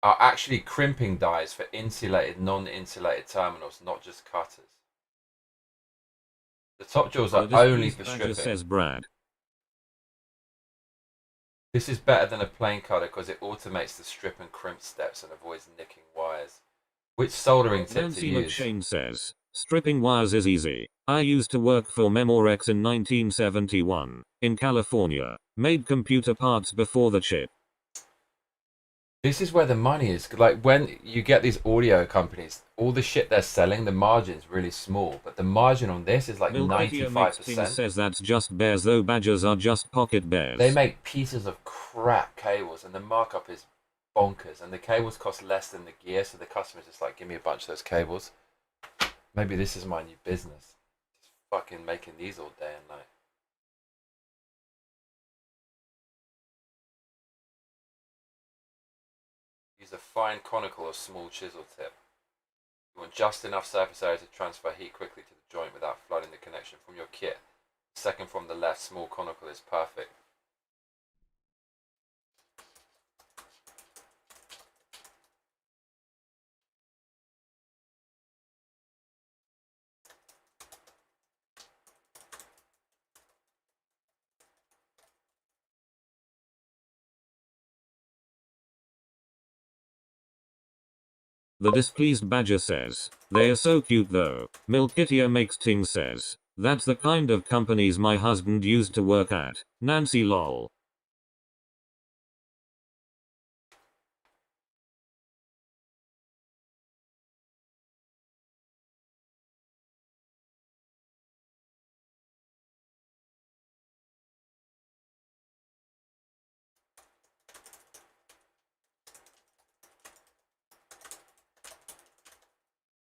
are actually crimping dies for insulated, non-insulated terminals, not just cutters. The top jaws are only for stripping. Says Brad. This is better than a plain cutter because it automates the strip and crimp steps and avoids nicking wires. Which soldering tip to Nancy use? McShane says, stripping wires is easy. I used to work for Memorex in 1971, in California. Made computer parts before the chip. This is where the money is. Like when you get these audio companies, all the shit they're selling, the margin's really small, but the margin on this is like 95%. Says that's just bears, though badgers are just pocket bears. They make pieces of crap cables and the markup is bonkers, and the cables cost less than the gear, so the customer's just like, give me a bunch of those cables. Maybe this is my new business. Just fucking making these all day and night. Use a fine conical or small chisel tip. You want just enough surface area to transfer heat quickly to the joint without flooding the connection from your kit. Second from the left, small conical is perfect. The displeased badger says, they are so cute though. Milkitia makes things says, that's the kind of companies my husband used to work at. Nancy lol.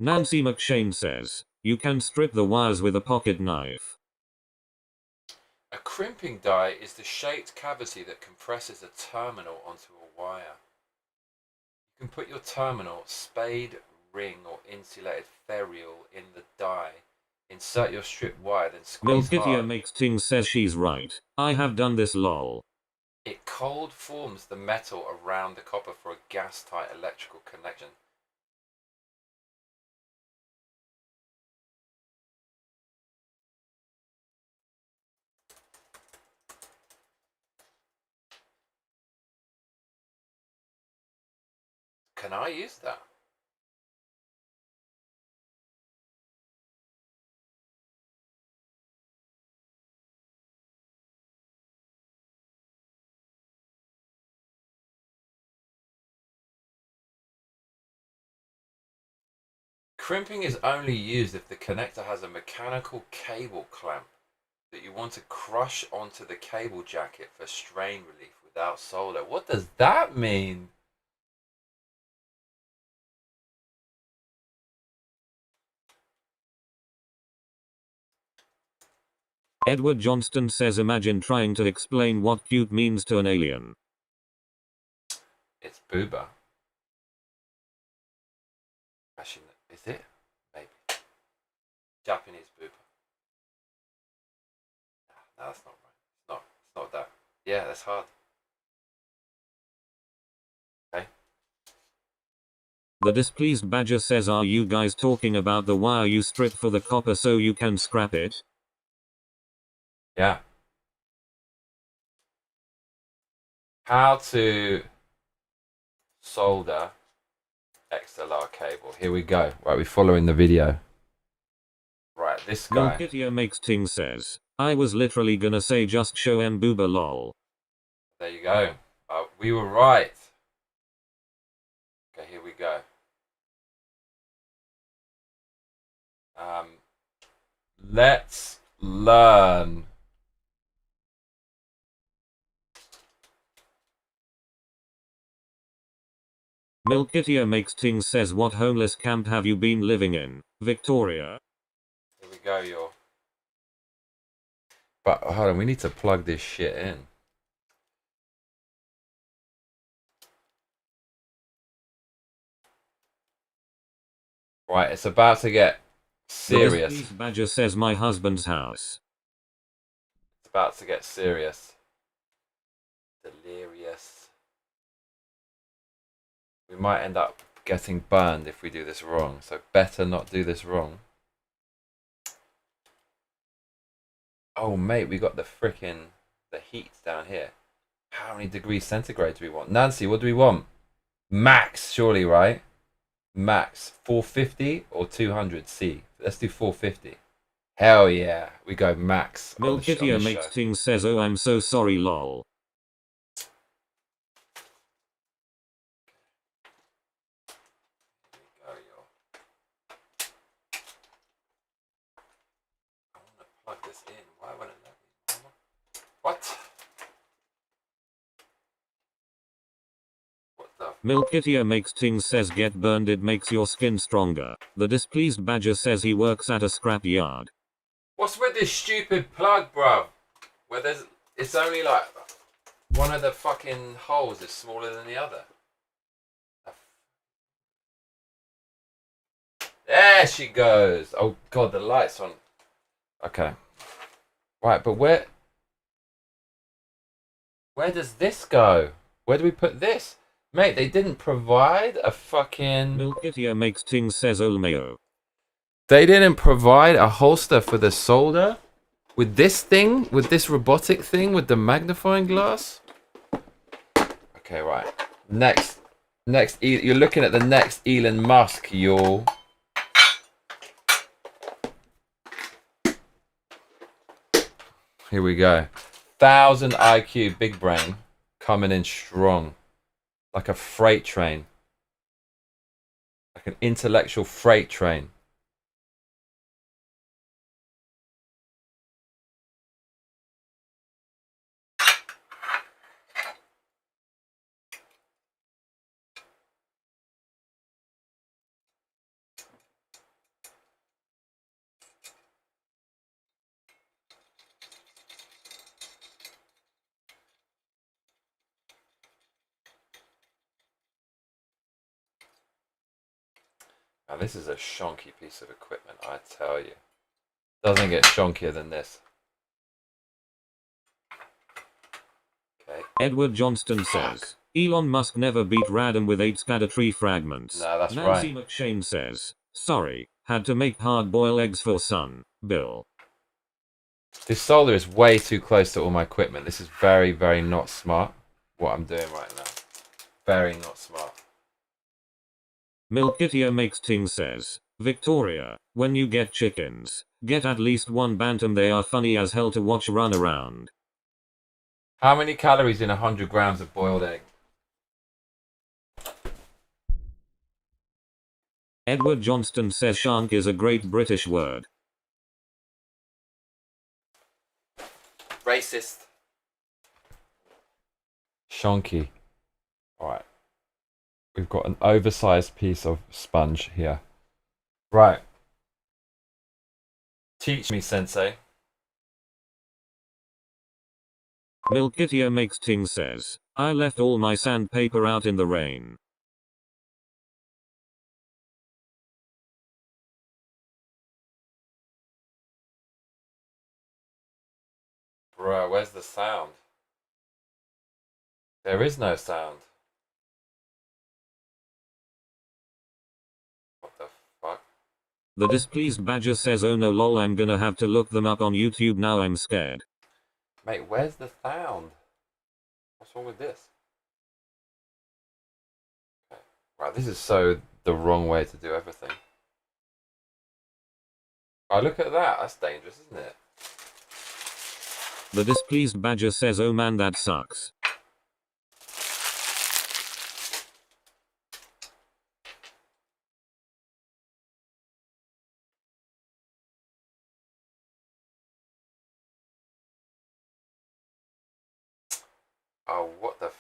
Nancy McShane says, you can strip the wires with a pocket knife. A crimping die is the shaped cavity that compresses a terminal onto a wire. You can put your terminal, spade, ring, or insulated ferrule in the die. Insert your stripped wire, then squeeze Milkitia hard. makes things says she's right. I have done this lol. It cold forms the metal around the copper for a gas-tight electrical connection. Can I use that? Crimping is only used if the connector has a mechanical cable clamp that you want to crush onto the cable jacket for strain relief without solder. What does that mean? Edward Johnston says imagine trying to explain what cute means to an alien. It's booba. Actually, is it? Maybe. Japanese booba. No, that's not right. It's not that. Yeah, that's hard. Okay. The displeased badger says, are you guys talking about the wire you strip for the copper so you can scrap it? Yeah. How to solder XLR cable. Here we go. Right, we're following the video. Right, this guy. Milkitia makes ting says, I was literally gonna say just show em booba lol. There you go. We were right. Okay, here we go. Let's learn. Milkitia makes ting says, what homeless camp have you been living in, Victoria? Here we go, yo. But hold on, we need to plug this shit in. Right, it's about to get serious. The displeased badger says, my husband's house. It's about to get serious. Delirious. We might end up getting burned if we do this wrong, so better not do this wrong. Oh mate, we got the heat down here. How many degrees centigrade do we want? Nancy, what do we want? Max, surely, right? Max 450 or 200 C. Let's do 450. Hell yeah, we go max. Milkitia makes ting says, oh I'm so sorry lol. Plug this in. Why wouldn't it let me? What? What the? Milkitia makes ting says, get burned, it makes your skin stronger. The displeased badger says he works at a scrap yard. What's with this stupid plug, bruv? Where it's only like one of the fucking holes is smaller than the other. There she goes. Oh god, the light's on. Okay. Right, but where does this go? Where do we put this? Mate, they didn't provide a fucking... Milkitia makes ting says, Olmeo. They didn't provide a holster for the solder? With this thing? With this robotic thing? With the magnifying glass? Okay, right. Next. You're looking at the next Elon Musk, y'all. Here we go. 1000 IQ big brain coming in strong. Like a freight train. Like an intellectual freight train. Now this is a shonky piece of equipment, I tell you. Doesn't get shonkier than this. Okay. Edward Johnston says, Elon Musk never beat Radom with 8 scatter tree fragments. No, that's Nancy right. McShane says, sorry, had to make hard-boiled eggs for son, Bill. This solder is way too close to all my equipment. This is very, very not smart, what I'm doing right now. Very not smart. Milkitia makes ting says, Victoria, when you get chickens, get at least one bantam, they are funny as hell to watch run around. How many calories in 100 grams of boiled egg? Edward Johnston says shank is a great British word. Racist. Shonky. Alright. We've got an oversized piece of sponge here. Right. Teach me, sensei. Milkitio Makes Ting says, I left all my sandpaper out in the rain. Bruh, where's the sound? There is no sound. What the fuck? The displeased badger says, oh no lol, I'm gonna have to look them up on YouTube now, I'm scared. Mate, where's the sound? What's wrong with this? Okay. Wow, this is so the wrong way to do everything. Oh, look at that. That's dangerous, isn't it? The displeased badger says, oh man, that sucks. Oh, what the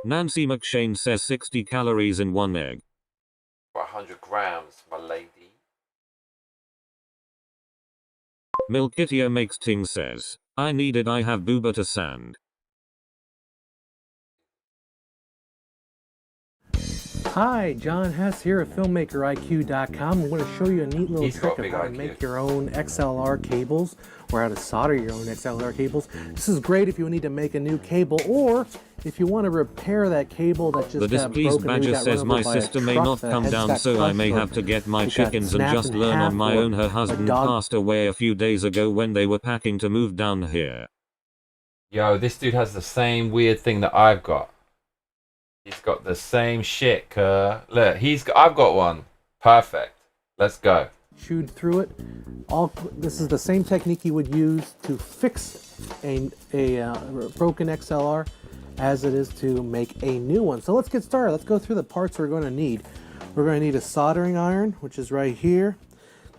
Nancy McShane says 60 calories in one egg. 100 grams, my lady. Milkitio Makes Ting says, I need it, I have booba to sand. Hi, John Hess here at FilmmakerIQ.com. I'm going to show you a neat little He's got trick of big how to IQ. make your own XLR cables or how to solder your own XLR cables. This is great if you need to make a new cable or if you want to repair that cable that just The got displeased broken. Maybe badger got says run my over by a sister may truck, not the come heads down, got so I crushed, may or have to get my it got chickens and snapped just in learn half, on my or own. Her a husband dog. passed away a few days ago when they were packing to move down here. Yo, this dude has the same weird thing that I've got. He's got the same shit, Kerr. Look, I've got one. Perfect. Let's go. Chewed through it. This is the same technique you would use to fix a broken XLR as it is to make a new one. So let's get started. Let's go through the parts we're going to need. We're going to need a soldering iron, which is right here.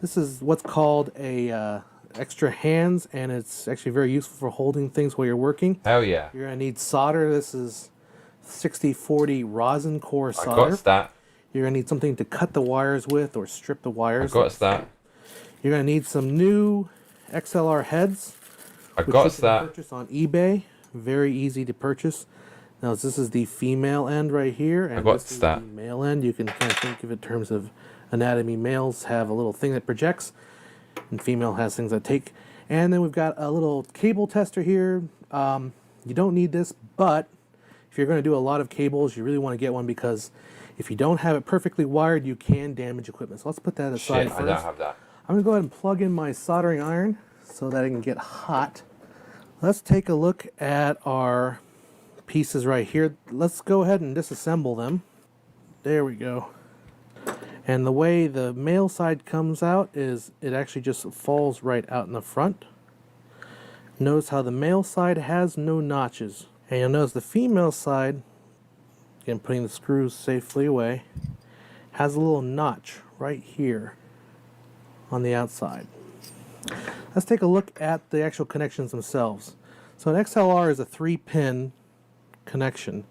This is what's called a extra hands, and it's actually very useful for holding things while you're working. Hell yeah. You're going to need solder. This is 6040 rosin core I solder. got that. You're going to need something to cut the wires with or strip the I wires. got that. You're going to need some new XLR heads. I which got you can that. purchase on eBay. Very easy to purchase. Now this is the female end right here, and got this is that. the male end. You can kind of think of it in terms of anatomy. Males have a little thing that projects, and female has things that take. And then we've got a little cable tester here. You don't need this, but if you're going to do a lot of cables, you really want to get one because if you don't have it perfectly wired, you can damage equipment. So let's put that aside Shit, first. I don't have that. I'm going to go ahead and plug in my soldering iron so that it can get hot. Let's take a look at our pieces right here. Let's go ahead and disassemble them. There we go. And the way the male side comes out is it actually just falls right out in the front. Notice how the male side has no notches. And you'll notice the female side, again putting the screws safely away, has a little notch right here on the outside. Let's take a look at the actual connections themselves. So an XLR is a 3-pin connection,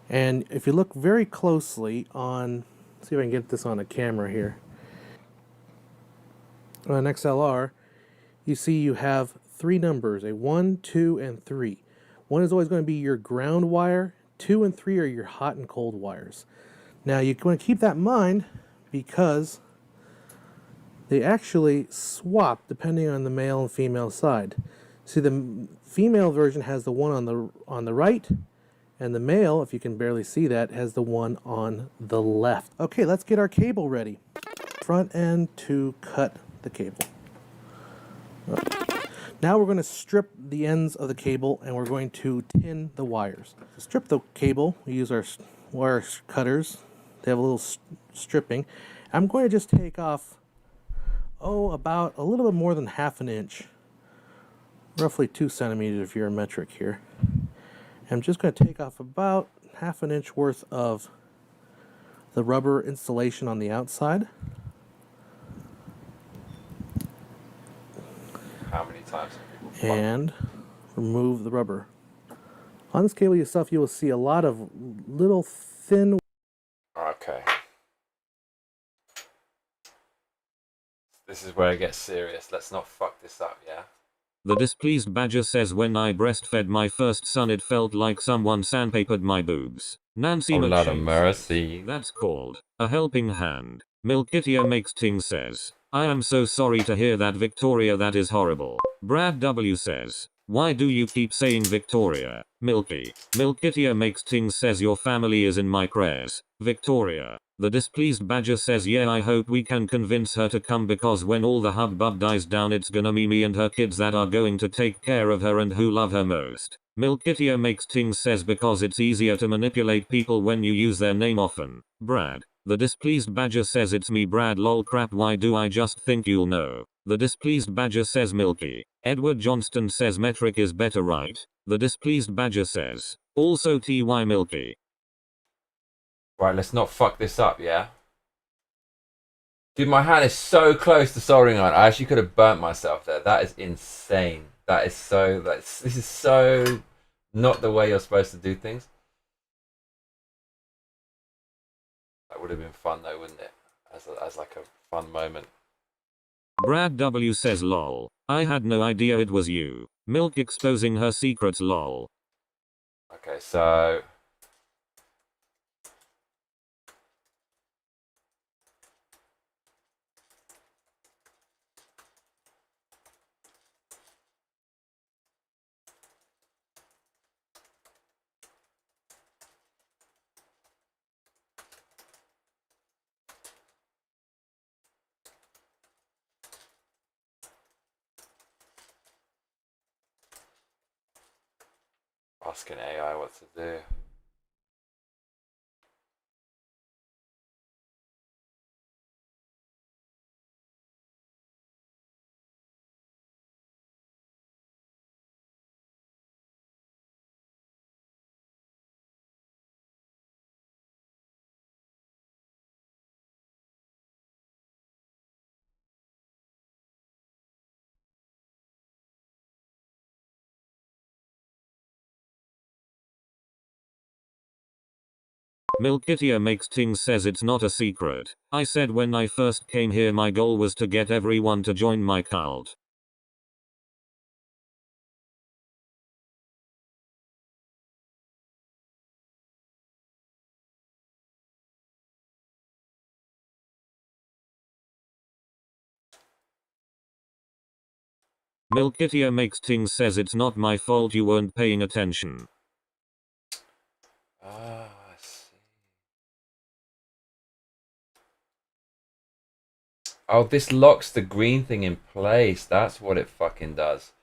and if you look very closely on, see if I can get this on a camera here, on an XLR, you see you have 3 numbers, a 1, 2, and 3. 1 is always going to be your ground wire, 2 and 3 are your hot and cold wires. Now you want to keep that in mind because they actually swap depending on the male and female side. See, the female version has the one on the right, and the male, if you can barely see that, has the one on the left. Okay, let's get our cable ready. Front end to cut the cable. Now we're going to strip the ends of the cable and we're going to tin the wires. To strip the cable, we use our wire cutters. They have a little stripping. I'm going to just take off, about a little bit more than ½ an inch. Roughly 2 centimeters if you're a metric here. I'm just going to take off about ½ an inch worth of the rubber insulation on the outside. How many times have people And remove the rubber. On this cable yourself, you will see a lot of little thin Okay. This is where it gets serious. Let's not fuck this up, yeah? The displeased badger says when I breastfed my first son it felt like someone sandpapered my boobs. Nancy Oh, Lord of McShane mercy. says, that's called a helping hand. Milkitia makes ting says, I am so sorry to hear that Victoria, that is horrible. Brad W says, why do you keep saying Victoria? Milky. Milkitia makes ting says your family is in my prayers. Victoria. The displeased badger says yeah, I hope we can convince her to come because when all the hubbub dies down it's gonna be me and her kids that are going to take care of her and who love her most. Milkitia makes ting says because it's easier to manipulate people when you use their name often. Brad. The displeased badger says it's me Brad lol crap, why do I just think you'll know? The displeased badger says Milky. Edward Johnston says metric is better right? The displeased badger says, also TY Milky. Right, let's not fuck this up, yeah? Dude, my hand is so close to soldering iron. I actually could have burnt myself there. That is insane. That is so... this is so not the way you're supposed to do things. That would have been fun though, wouldn't it? As like a fun moment. Brad W says lol. I had no idea it was you. Milk exposing her secrets lol. Okay, so... asking AI what to do. Milkitia makes ting says it's not a secret. I said when I first came here my goal was to get everyone to join my cult. Milkitia makes ting says it's not my fault you weren't paying attention. Ah, I see. Oh, this locks the green thing in place. That's what it fucking does.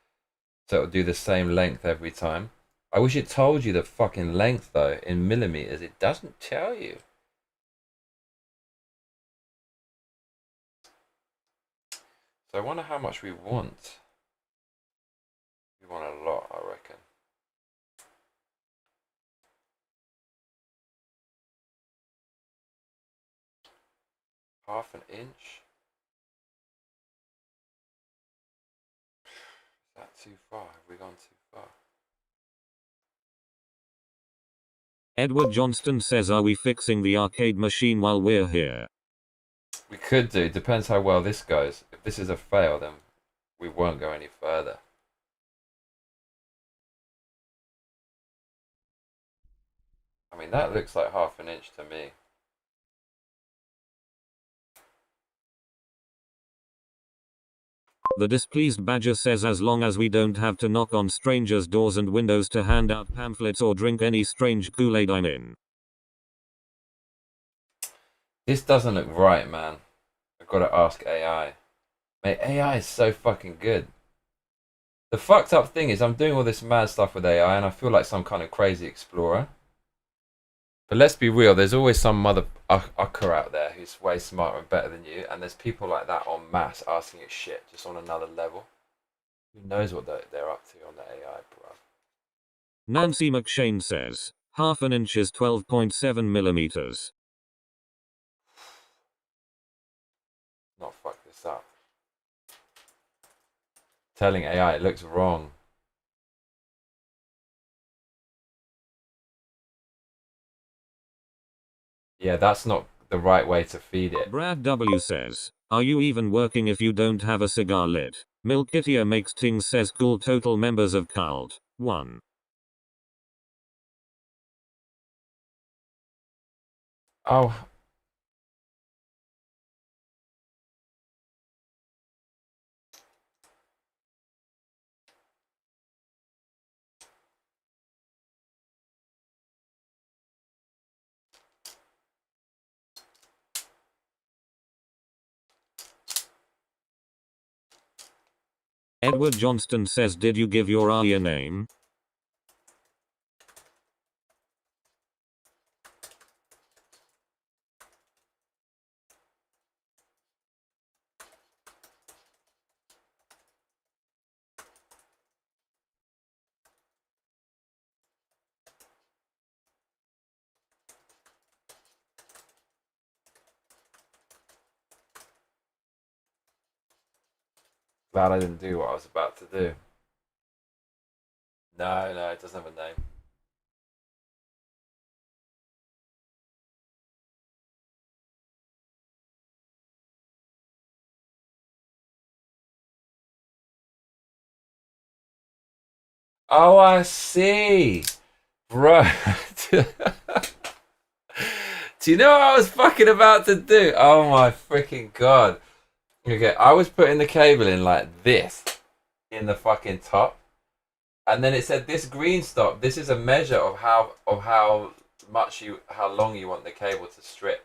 So it'll do the same length every time. I wish it told you the fucking length though, in millimeters. It doesn't tell you. So I wonder how much we want. We want a lot, I reckon. Half an inch? Is that too far? Have we gone too far? Edward Johnston says are we fixing the arcade machine while we're here? We could do. Depends how well this goes. If this is a fail, then we won't go any further. I mean, that looks like half an inch to me. The displeased badger says as long as we don't have to knock on strangers' doors and windows to hand out pamphlets or drink any strange Kool-Aid I'm in. This doesn't look right, man. I've got to ask AI. Mate, AI is so fucking good. The fucked up thing is I'm doing all this mad stuff with AI and I feel like some kind of crazy explorer. But let's be real, there's always some mother ucker out there who's way smarter and better than you, and there's people like that en masse asking it shit, just on another level. Who knows what they're up to on the AI, bro. Nancy McShane says, half an inch is 12.7 millimeters. Not fuck this up. Telling AI it looks wrong. Yeah, that's not the right way to feed it. Brad W says, are you even working if you don't have a cigar lit? Milkitia makes things says cool total members of cult. 1. Oh. Edward Johnston says, did you give your Arya name? Glad I didn't do what I was about to do. No, no, it doesn't have a name. Oh, I see. Bro. Do you know what I was fucking about to do? Oh my freaking god. Okay, I was putting the cable in like this in the fucking top. And then it said this green stop, this is a measure of how long you want the cable to strip.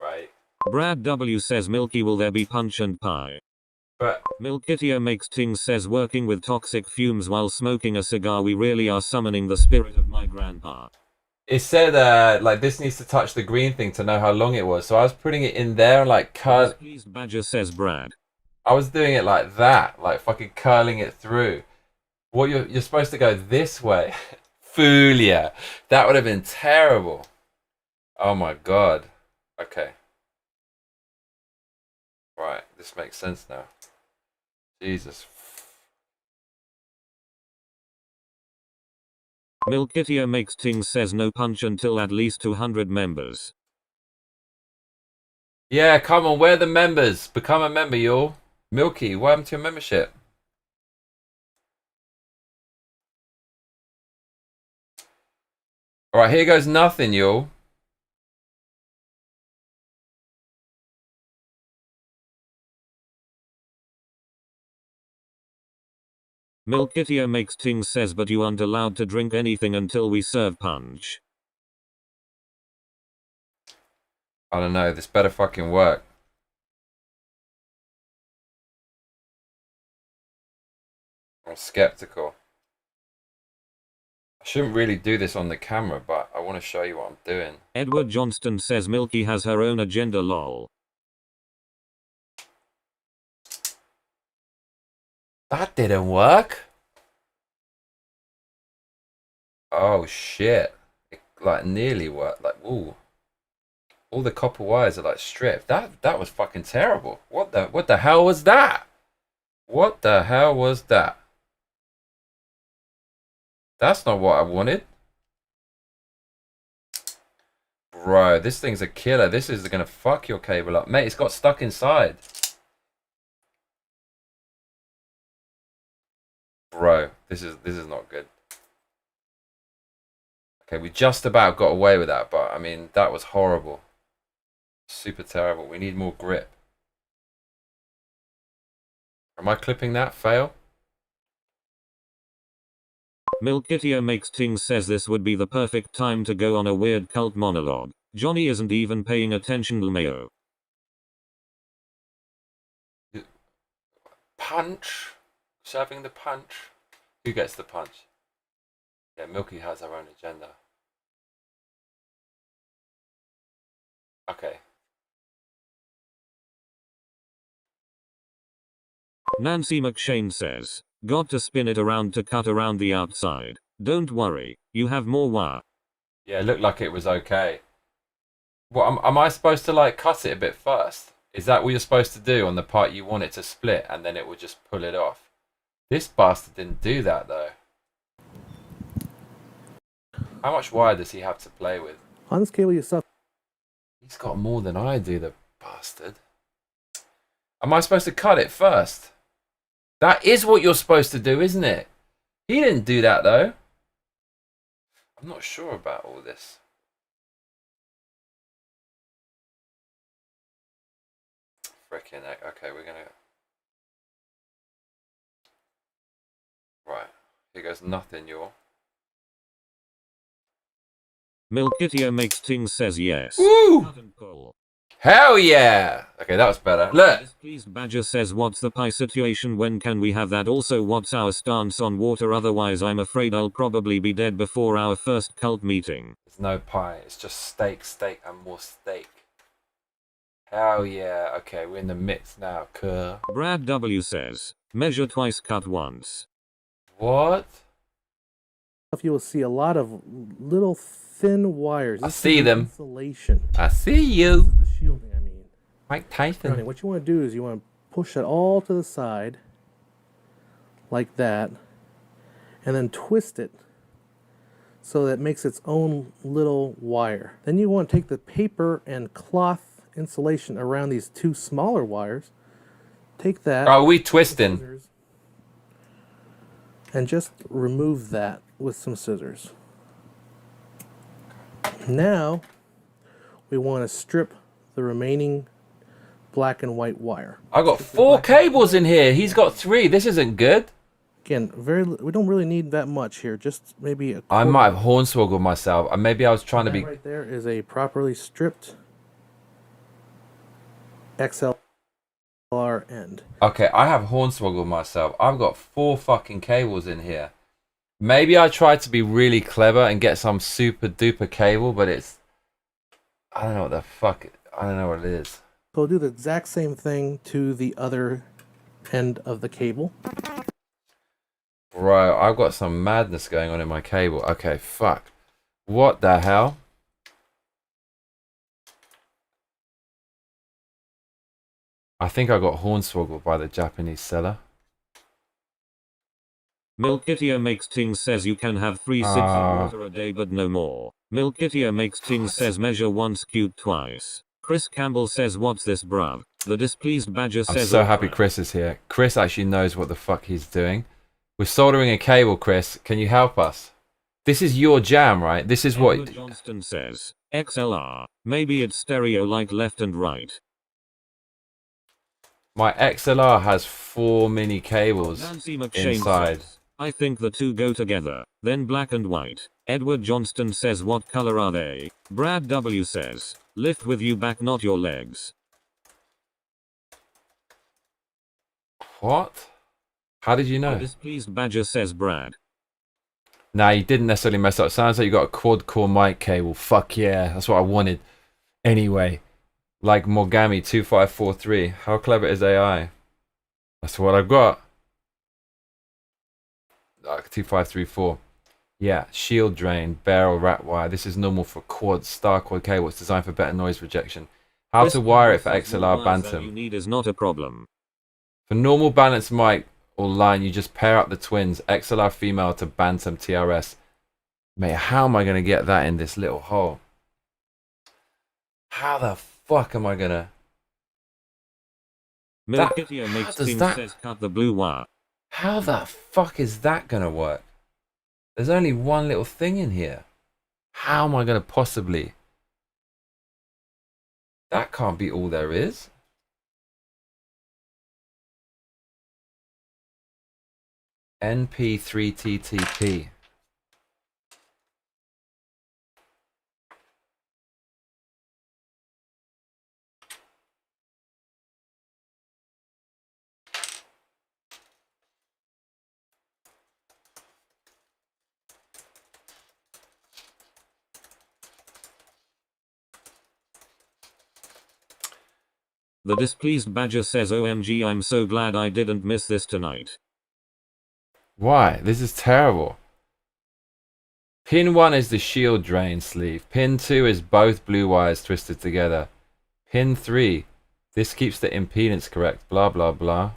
Right? Brad W says, Milky, will there be punch and pie? But Milkitia makes things says, working with toxic fumes while smoking a cigar, we really are summoning the spirit of my grandpa. it said like this needs to touch the green thing to know how long it was. So I was putting it in there like Pleased Badger says, Brad. I was doing it like that, like fucking curling it through. What you're supposed to go this way. Fool ya. That would have been terrible. Oh my god. Okay. Right, this makes sense now. Jesus. Milkitia makes things says, no punch until at least 200 members. Yeah, come on, where are the members? Become a member, y'all. Milky, what happened to your membership? Alright, here goes nothing, y'all. Milkitia makes things says, but you aren't allowed to drink anything until we serve punch. I don't know, this better fucking work. I'm skeptical. I shouldn't really do this on the camera, but I want to show you what I'm doing. Edward Johnston says, Milky has her own agenda, lol. That didn't work. Oh shit. It like nearly worked. Like, ooh. All the copper wires are like stripped. That was fucking terrible. What the hell was that? What the hell was that? That's not what I wanted. Bro, this thing's a killer. This is gonna fuck your cable up. Mate, it's got stuck inside. Bro, this is not good. Okay, we just about got away with that, but I mean, that was horrible. Super terrible. We need more grip. Am I clipping that? Fail? Milkitia makes things says, this would be the perfect time to go on a weird cult monologue. Johnny isn't even paying attention, Lmao. Punch? Serving the punch? Who gets the punch? Yeah, Milky has her own agenda. Okay. Nancy McShane says, got to spin it around to cut around the outside. Don't worry, you have more wire. Yeah, it looked like it was okay. What, am I supposed to like cut it a bit first? Is that what you're supposed to do on the part you want it to split and then it will just pull it off? This bastard didn't do that though. How much wire does he have to play with? On this cable you stuff. He's got more than I do, the bastard. Am I supposed to cut it first? That is what you're supposed to do, isn't it? He didn't do that, though. I'm not sure about all this. Frickin' heck. Okay, we're gonna... Right. Here goes nothing, y'all. Milkitio makes ting says yes. Woo! Hell yeah! Okay, that was better. Look! Displeased Badger says what's the pie situation, when can we have that? Also what's our stance on water, otherwise I'm afraid I'll probably be dead before our first cult meeting. There's no pie, it's just steak, steak, and more steak. Hell yeah. Okay, we're in the mix now, cur. Brad W says, measure twice, cut once. What? You will see a lot of little thin wires. I This see is them. Insulation. I see you. The shielding, I mean. Mike Tyson. What you want to do is you want to push it all to the side, like that, and then twist it so that it makes its own little wire. Then you want to take the paper and cloth insulation around these two smaller wires. Take that. Are we twisting? And just remove that with some scissors. Now we want to strip the remaining black and white wire. I got 4 cables in here. He's got 3. This isn't good. Again, we don't really need that much here. Just maybe a I might have hornswoggled myself. Maybe I was trying to be... Right there is a properly stripped XLR end. Okay, I have hornswoggled myself. I've got 4 fucking cables in here. Maybe I tried to be really clever and get some super duper cable, but it's... I don't know what the fuck... I don't know what it is. So we'll do the exact same thing to the other end of the cable. Bro, I've got some madness going on in my cable. Okay, fuck. What the hell? I think I got hornswoggled by the Japanese seller. Milkitio makes ting says you can have 3 sips of water a day but no more. Milkitio makes ting says measure once, cute twice. Chris Campbell says what's this bruv? The displeased Badger says... I'm so happy Chris is here. Chris actually knows what the fuck he's doing. We're soldering a cable, Chris. Can you help us? This is your jam, right? This is what... Edward Johnston says, XLR. Maybe it's stereo like left and right. My XLR has 4 mini cables Nancy McShane inside. says, I think the two go together, then black and white. Edward Johnston says what color are they? Brad W says, lift with you back, not your legs. What? How did you know? The displeased Badger says Brad. Nah, you didn't necessarily mess up. Sounds like you got a quad core mic cable. Fuck yeah, that's what I wanted. Anyway, like Morgami 2543. How clever is AI? That's what I've got. 2534. Yeah, shield drain, barrel rat wire. This is normal for quad star quad cable. It's designed for better noise rejection. How to wire it for XLR Bantam. You need is not a problem. For normal balanced mic or line, you just pair up the twins, XLR female to Bantam TRS. Mate, how am I going to get that in this little hole? How the fuck am I going to... Milkitio makes team says cut the blue wire. How the fuck is that going to work? There's only one little thing in here. How am I going to possibly... That can't be all there is. NP3TTP. The displeased Badger says OMG, I'm so glad I didn't miss this tonight. Why? This is terrible. Pin 1 is the shield drain sleeve. Pin 2 is both blue wires twisted together. Pin 3. This keeps the impedance correct. Blah, blah, blah.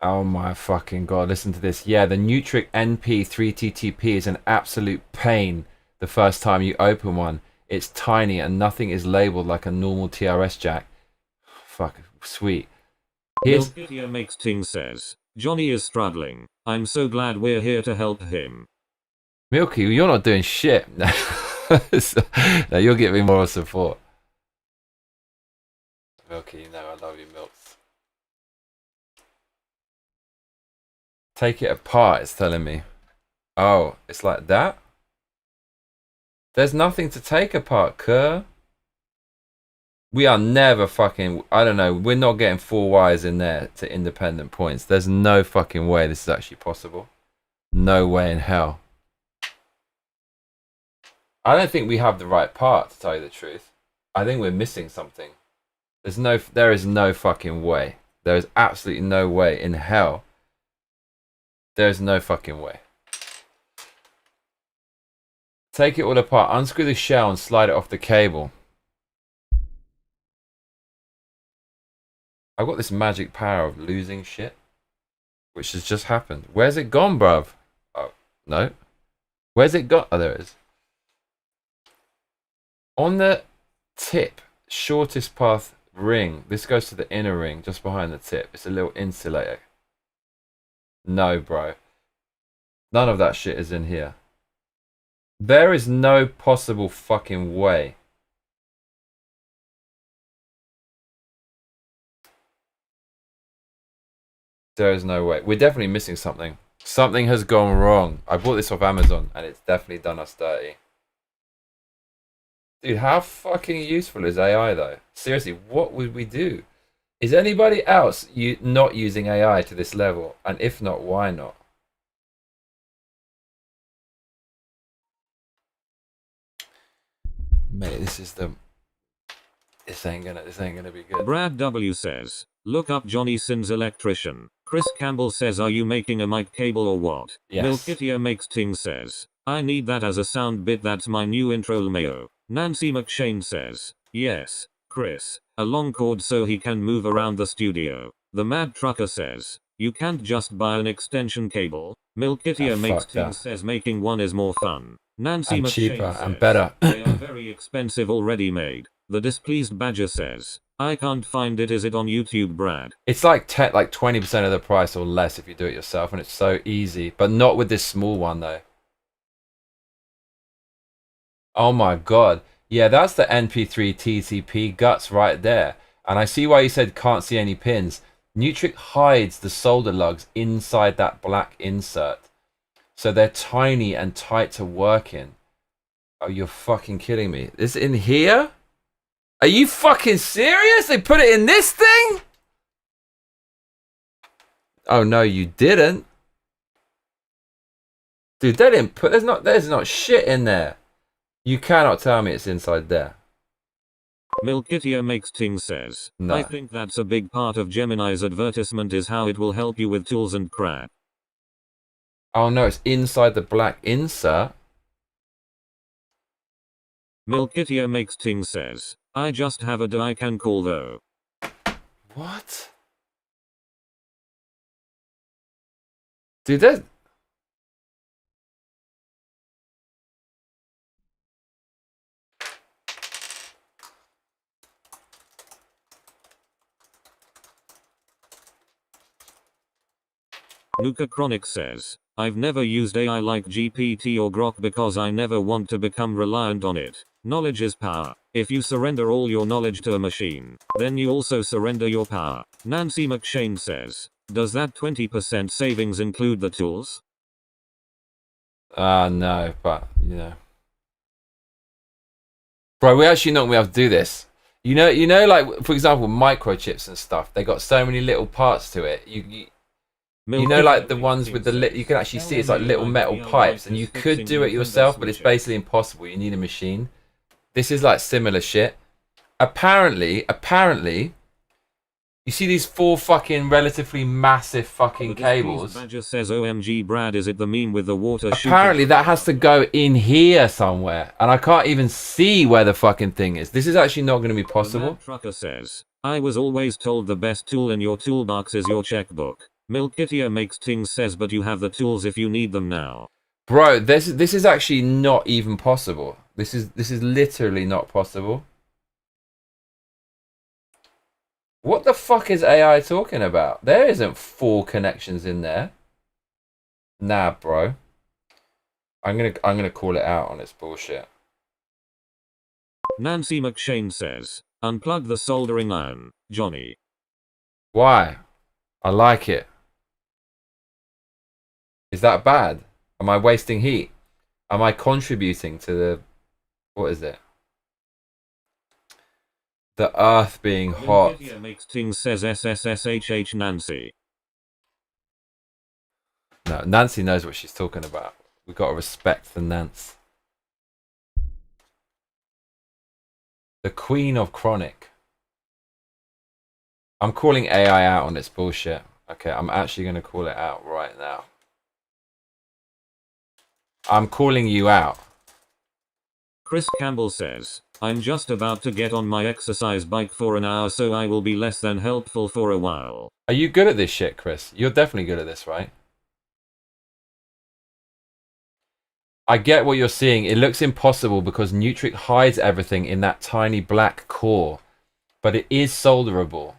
Oh my fucking god, listen to this. Yeah, the Nutric NP3TTP is an absolute pain the first time you open one. It's tiny and nothing is labeled like a normal TRS jack. Fuck, sweet. Here's... Milkitia Makes Ting says, Johnny is struggling. I'm so glad we're here to help him. Milky, you're not doing shit. No, you're giving moral support. Milky, you know I love you, Milks. Take it apart, it's telling me. Oh, it's like that? There's nothing to take apart, Kerr. We are never fucking... I don't know, we're not getting 4 wires in there to independent points. There's no fucking way this is actually possible. No way in hell. I don't think we have the right part, to tell you the truth. I think we're missing something. There is no fucking way. There is absolutely no way in hell. There is no fucking way. Take it all apart, unscrew the shell and slide it off the cable. I've got this magic power of losing shit, which has just happened. Where's it gone, bruv? Oh, no. Where's it gone? Oh, there it is. On the tip, shortest path ring, this goes to the inner ring, just behind the tip. It's a little insulator. No, bro. None of that shit is in here. There is no possible fucking way. There is no way. We're definitely missing something. Something has gone wrong. I bought this off Amazon and it's definitely done us dirty. Dude, how fucking useful is AI though? Seriously, what would we do? Is anybody else not using AI to this level? And if not, why not? Mate, this ain't gonna be good. Brad W says, look up Johnny Sins electrician. Chris Campbell says, are you making a mic cable or what? Yes. Milkitia Makes Ting says, I need that as a sound bit, that's my new intro LMAO. Nancy McShane says, yes, Chris, a long cord so he can move around the studio. The Mad Trucker says, you can't just buy an extension cable. Milkitia Makes Ting says making one is more fun. Nancy And McShane cheaper says, and better. they are very expensive already made. The Displeased Badger says, I can't find it, is it on YouTube, Brad? It's like 20% of the price or less if you do it yourself, and it's so easy, but not with this small one though. Oh my god. Yeah, that's the NP3 TCP guts right there. And I see why you said can't see any pins. Nutric hides the solder lugs inside that black insert. So they're tiny and tight to work in. Oh, you're fucking kidding me. It's in here? Are you fucking serious? They put it in this thing? Oh no, you didn't. Dude, they didn't put... There's not shit in there. You cannot tell me it's inside there. Milkitia Makes Ting says, No. I think that's a big part of Gemini's advertisement is how it will help you with tools and crap. Oh no, it's inside the black insert. Milkitia Makes Ting says, I just have a I can call though. What? Dude, there's... Nuka Chronic says, I've never used AI like GPT or Grok because I never want to become reliant on it. Knowledge is power. If you surrender all your knowledge to a machine, then you also surrender your power. Nancy McShane says, does that 20% savings include the tools? No, but, you know. Bro, we're actually not going to be able to do this. You know, like, for example, microchips and stuff, they got so many little parts to it. You know, like the ones with the you can actually see it's like little metal pipes, and you could do it yourself, but it's basically impossible. You need a machine. This is like similar shit. Apparently, you see these 4 fucking relatively massive fucking cables. Badger says, OMG Brad, is it the meme with the water Apparently that has to go in here somewhere, and I can't even see where the fucking thing is. This is actually not going to be possible. The Mad Trucker says, I was always told the best tool in your toolbox is your checkbook. Milkitia makes things says, but you have the tools if you need them now. Bro, this is actually not even possible. This is literally not possible. What the fuck is AI talking about? There isn't 4 connections in there. Nah, bro. I'm gonna call it out on its bullshit. Nancy McShane says, unplug the soldering iron, Johnny. Why? I like it. Is that bad? Am I wasting heat? Am I contributing to the... What is it? The earth being hot. Milkitia makes things says SSSHH Nancy. No, Nancy knows what she's talking about. We've got to respect the Nance. The Queen of Chronic. I'm calling AI out on its bullshit. Okay, I'm actually going to call it out right now. I'm calling you out. Chris Campbell says, I'm just about to get on my exercise bike for an hour, so I will be less than helpful for a while. Are you good at this shit, Chris? You're definitely good at this, right? I get what you're seeing. It looks impossible because Nutrix hides everything in that tiny black core. But it is solderable.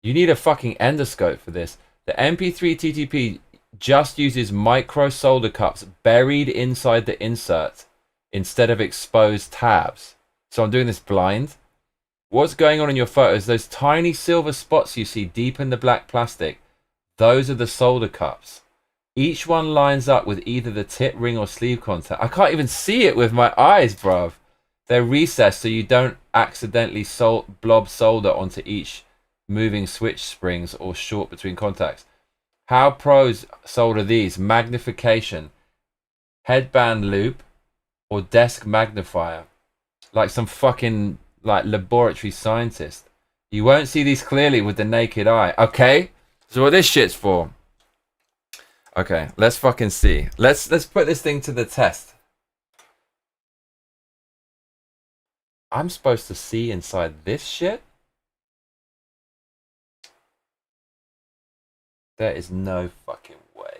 You need a fucking endoscope for this. The MP3 TTP just uses micro solder cups buried inside the insert instead of exposed tabs. So I'm doing this blind. What's going on in your photos? Those tiny silver spots you see deep in the black plastic, those are the solder cups. Each one lines up with either the tip, ring, or sleeve contact. I can't even see it with my eyes, bruv. They're recessed so you don't accidentally blob solder onto each moving switch springs or short between contacts. How pros solder these? Magnification, headband loop, or desk magnifier. Like some fucking like laboratory scientist. You won't see these clearly with the naked eye. Okay, so what this shit's for? Okay, let's fucking see. Let's put this thing to the test. I'm supposed to see inside this shit? There is no fucking way.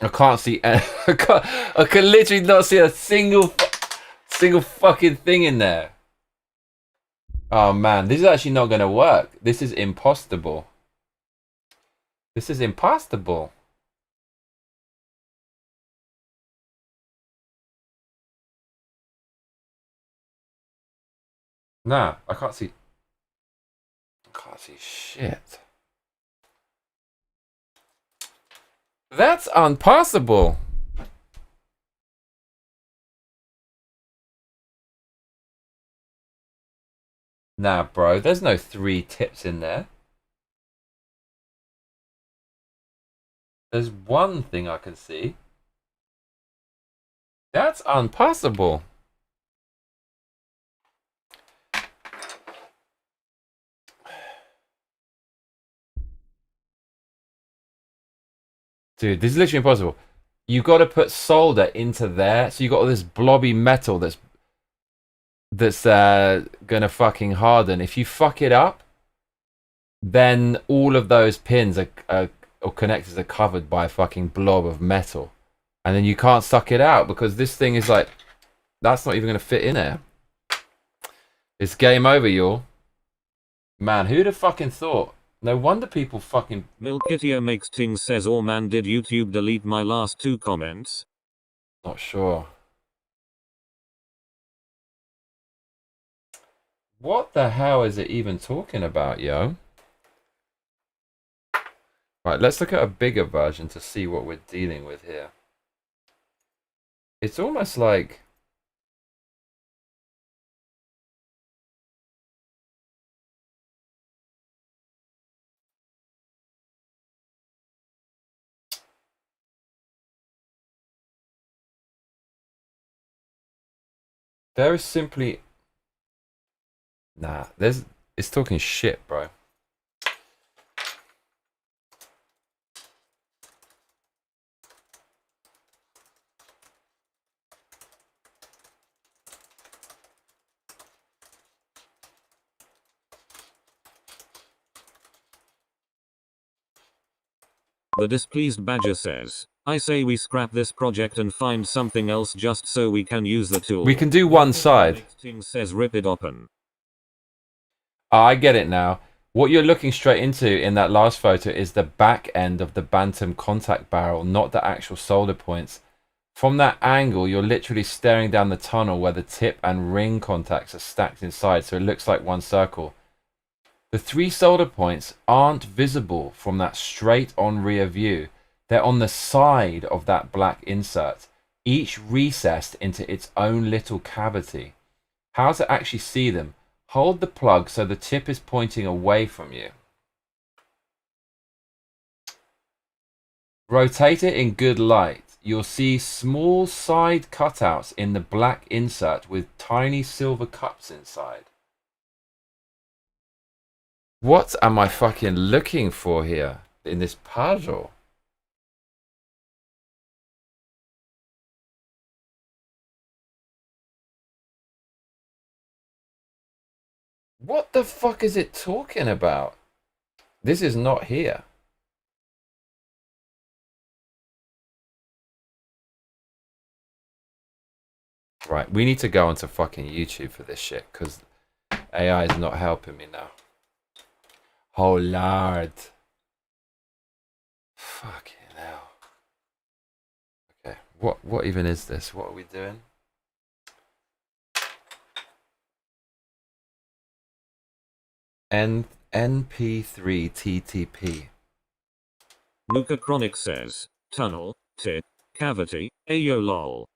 I can't see. I can literally not see a single fucking thing in there. Oh man, this is actually not gonna work. This is impossible. This is impossible. Nah, I can't see. I can't see shit. That's impossible. Nah, bro, there's no 3 tips in there. There's one thing I can see. That's impossible. Dude, this is literally impossible. You've got to put solder into there, so you've got all this blobby metal that's gonna fucking harden. If you fuck it up, then all of those pins or connectors are covered by a fucking blob of metal, and then you can't suck it out because this thing is like, that's not even gonna fit in there. It's game over, y'all. Man, who'd have fucking thought? No wonder people fucking... Milkitia makes things says, oh man, did YouTube delete my last 2 comments? Not sure. What the hell is it even talking about, yo? Right, let's look at a bigger version to see what we're dealing with here. It's almost like... There is simply... Nah, it's talking shit, bro. The displeased badger says, I say we scrap this project and find something else just so we can use the tool. We can do one side. Ting says rip it open. I get it now. What you're looking straight into in that last photo is the back end of the Bantam contact barrel, not the actual solder points. From that angle, you're literally staring down the tunnel where the tip and ring contacts are stacked inside, so it looks like one circle. The 3 solder points aren't visible from that straight on rear view. They're on the side of that black insert, each recessed into its own little cavity. How to actually see them? Hold the plug so the tip is pointing away from you. Rotate it in good light. You'll see small side cutouts in the black insert with tiny silver cups inside. What am I fucking looking for here in this puzzle? What the fuck is it talking about? This is not here. Right, we need to go onto fucking YouTube for this shit, because AI is not helping me now. Oh lord. Fucking hell. Okay, what even is this? What are we doing? NP3 TTP. Nuka Chronic says, tunnel, tit, cavity, ayo lol.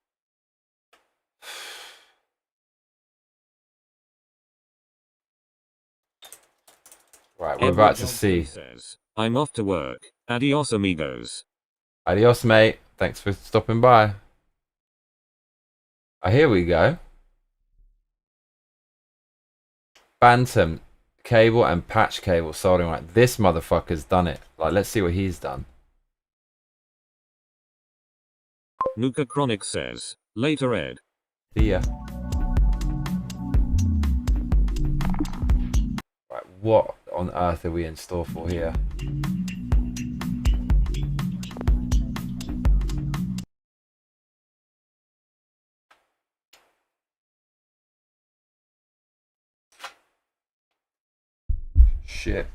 Right, we're about to see. Says, I'm off to work. Adios amigos. Adios, mate. Thanks for stopping by. Oh, here we go. Bantam cable and patch cable soldering. Right, this motherfucker's done it. Like, let's see what he's done. Nuka Chronic says, later Ed. See ya. Right, what on earth are we in store for here? Shit.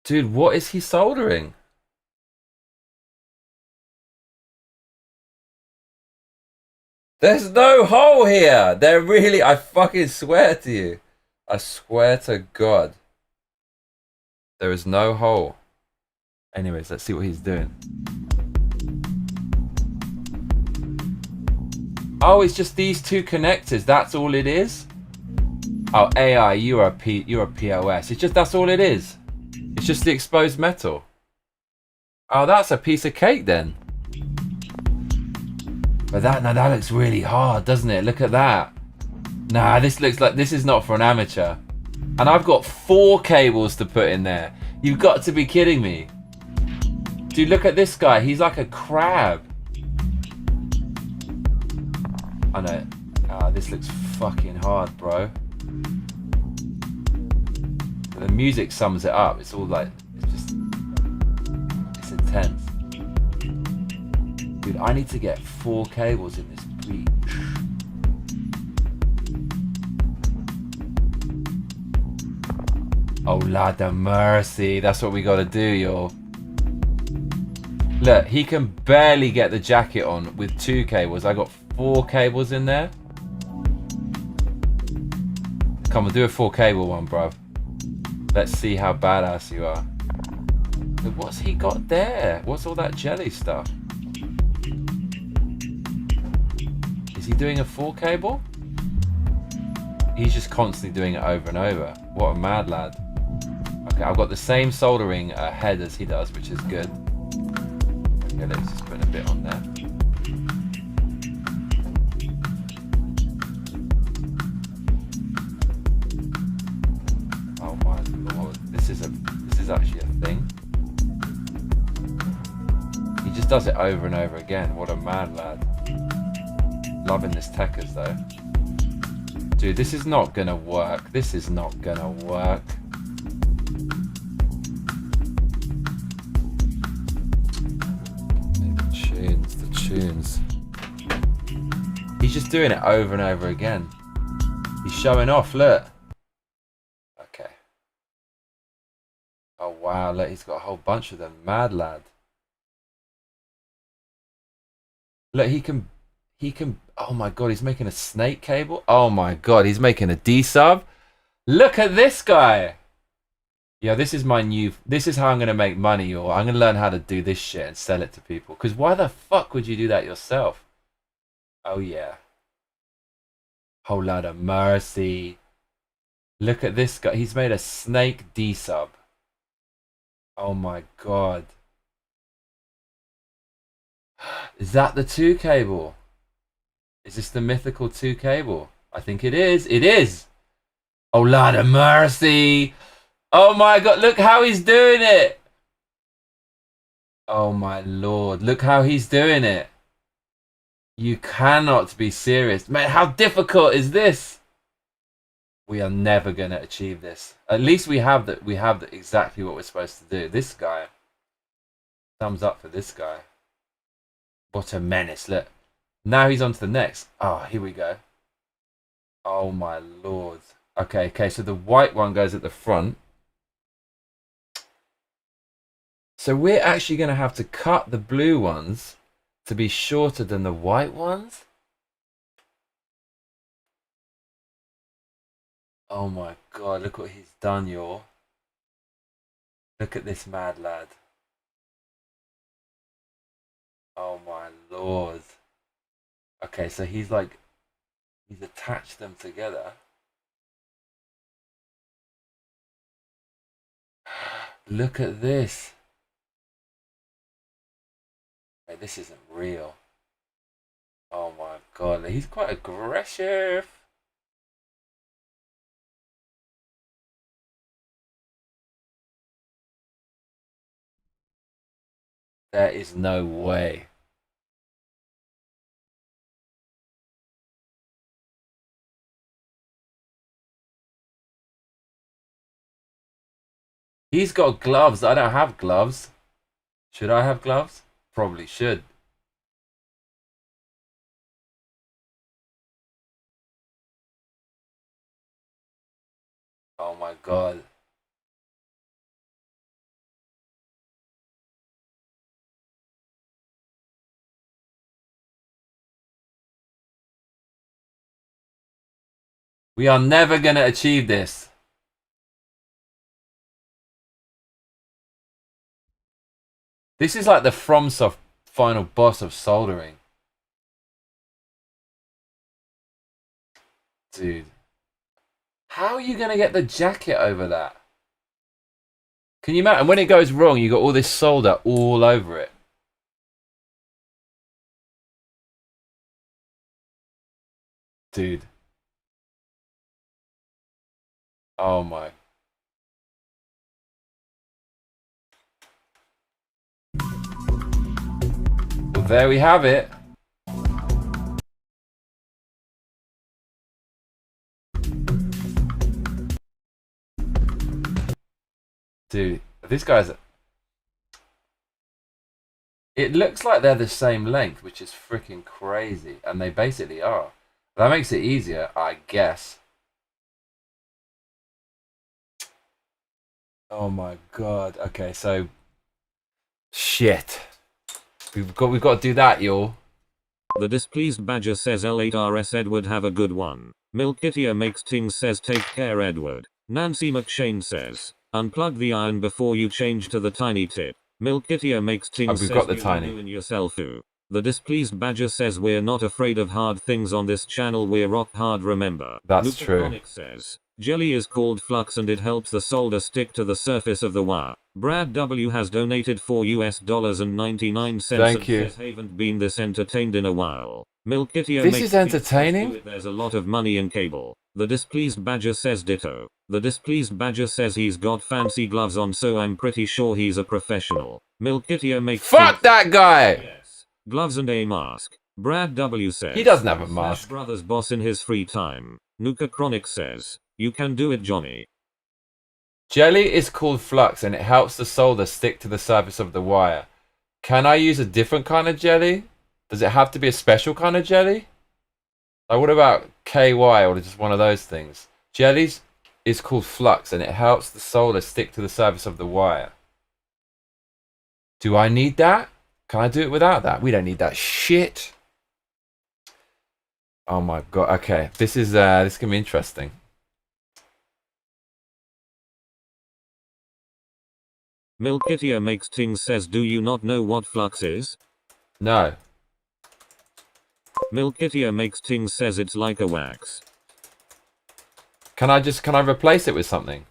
Dude, what is he soldering? There's no hole here. There really, I fucking swear to you. I swear to God. There is no hole. Anyways, let's see what he's doing. Oh, it's just these 2 connectors. That's all it is? Oh, AI, you're a POS. It's just, that's all it is. It's just the exposed metal. Oh, that's a piece of cake then. But that looks really hard, doesn't it? Look at that. Nah, this looks like this is not for an amateur. And I've got 4 cables to put in there. You've got to be kidding me. Dude, look at this guy. He's like a crab. I know. This looks fucking hard, bro. The music sums it up. It's all like, it's intense. Dude, I need to get 4 cables in this breach. Oh, Lord of mercy. That's what we gotta do, y'all. Look, he can barely get the jacket on with 2 cables. I got 4 cables in there. Come on, do a 4 cable one, bruv. Let's see how badass you are. But what's he got there? What's all that jelly stuff? Is he doing a 4 cable? He's just constantly doing it over and over. What a mad lad. Okay, I've got the same soldering head as he does, which is good. Okay, let's just put a bit on there. Oh my lord, this is actually a thing. He just does it over and over again. What a mad lad. Loving this Techers though. Dude, this is not gonna work. This is not gonna work. The tunes. He's just doing it over and over again. He's showing off, look. Okay. Oh wow, look, he's got a whole bunch of them. Mad lad. Look, he can, oh my god, he's making a snake cable. Oh my god, he's making a D-sub. Look at this guy. Yeah, this is how I'm going to make money, y'all. I'm going to learn how to do this shit and sell it to people. Because why the fuck would you do that yourself? Oh yeah. Whole lot of mercy. Look at this guy. He's made a snake D-sub. Oh my god. Is that the 2 cable? Is this the mythical 2 cable? I think it is. It is. Oh, Lord of mercy. Oh my god, look how he's doing it. Oh my lord, look how he's doing it. You cannot be serious. Man, how difficult is this? We are never going to achieve this. At least we have exactly what we're supposed to do. This guy. Thumbs up for this guy. What a menace, look. Now he's on to the next. Oh, here we go. Oh my lord. Okay, so the white one goes at the front. So we're actually going to have to cut the blue ones to be shorter than the white ones? Oh my god, look what he's done, y'all. Look at this mad lad. Oh my lord. Okay, so he's attached them together. Look at this. Hey, this isn't real. Oh my god, he's quite aggressive. There is no way. He's got gloves. I don't have gloves. Should I have gloves? Probably should. Oh my god. We are never going to achieve this. This is like the FromSoft final boss of soldering. Dude. How are you going to get the jacket over that? Can you imagine? And when it goes wrong, you got all this solder all over it. Dude. Oh my. Well, there we have it. Dude, this guy's... It looks like they're the same length, which is freaking crazy. And they basically are. That makes it easier, I guess. Oh my god. Okay, so... Shit. We've got to do that, y'all. The displeased badger says L8RS Edward have a good one. Milkitia makes Ting says take care Edward. Nancy McShane says unplug the iron before you change to the tiny tip. Milkitia makes Ting we've says got the you tiny. doing yourself ooh. The displeased badger says we're not afraid of hard things on this channel, we're rock hard remember. That's true. Lupaconic says jelly is called flux and it helps the solder stick to the surface of the wire. Brad W has donated $4.99. Thank you. Says, haven't been this entertained in a while. Milkitia This makes is entertaining? There's a lot of money in cable. The displeased badger says ditto. The displeased badger says he's got fancy gloves on, so I'm pretty sure he's a professional. Milkitio makes Fuck that guy! yes. Gloves and a mask. Brad W says He doesn't have a Smash mask. Brothers boss in his free time. Nuka Chronic says, you can do it, Johnny. Jelly is called flux and it helps the solder stick to the surface of the wire. Can I use a different kind of jelly? Does it have to be a special kind of jelly? Like what about KY or just one of those things? Jellies is called flux and it helps the solder stick to the surface of the wire. Do I need that? Can I do it without that? We don't need that shit. Oh my god. Okay, this is gonna be interesting. Milkitio makes things says, do you not know what flux is? No. Milkitio makes things says it's like a wax. Can I replace it with something?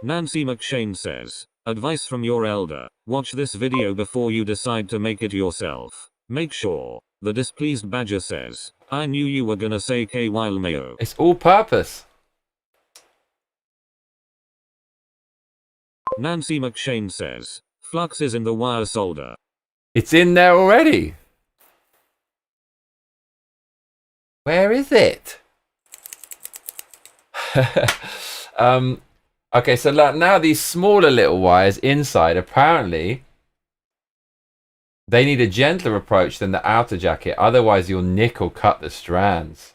Nancy McShane says, advice from your elder, watch this video before you decide to make it yourself. Make sure. The displeased badger says, I knew you were gonna say K while mayo. It's all purpose. Nancy McShane says, flux is in the wire solder. It's in there already. Where is it? Okay, so now these smaller little wires inside, apparently, they need a gentler approach than the outer jacket. Otherwise, you'll nick or cut the strands.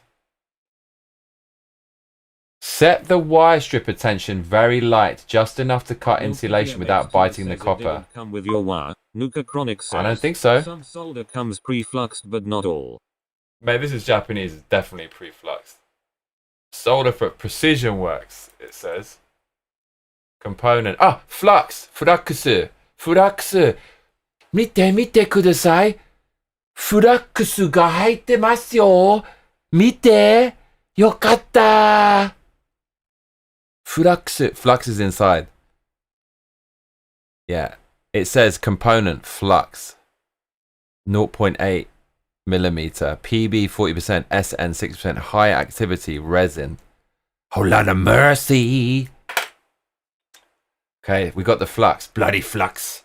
Set the wire stripper tension very light, just enough to cut insulation without biting the copper. Come with your wire. Nuka Chronic says, I don't think so. Some solder comes pre-fluxed, but not all. Mate, this is Japanese. It's definitely pre-fluxed. Solder for precision works, it says. Component. Ah, flux. Furakusu. Furakusu. Mite, mite kudasai. Furakusu ga haite masu yo. Mite. Yokatta. Flux is inside. Yeah. It says component flux. 0.8 millimeter. PB 40%. SN 6%. High activity resin. Whole lot of mercy. Okay, we got the flux. Bloody flux.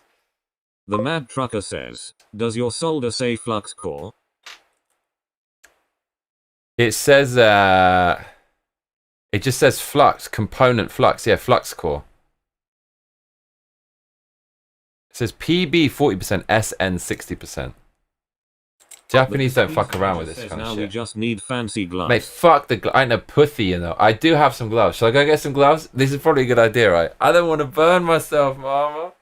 The Mad Trucker says, does your solder say flux core? It says, it just says flux, component flux. Yeah, flux core. It says PB 40%, SN 60%. Japanese don't fuck around with this kind of now shit. we just need fancy gloves. Mate, fuck the gloves. I ain't a pussy, you know. I do have some gloves. Shall I go get some gloves? This is probably a good idea, right? I don't want to burn myself, mama.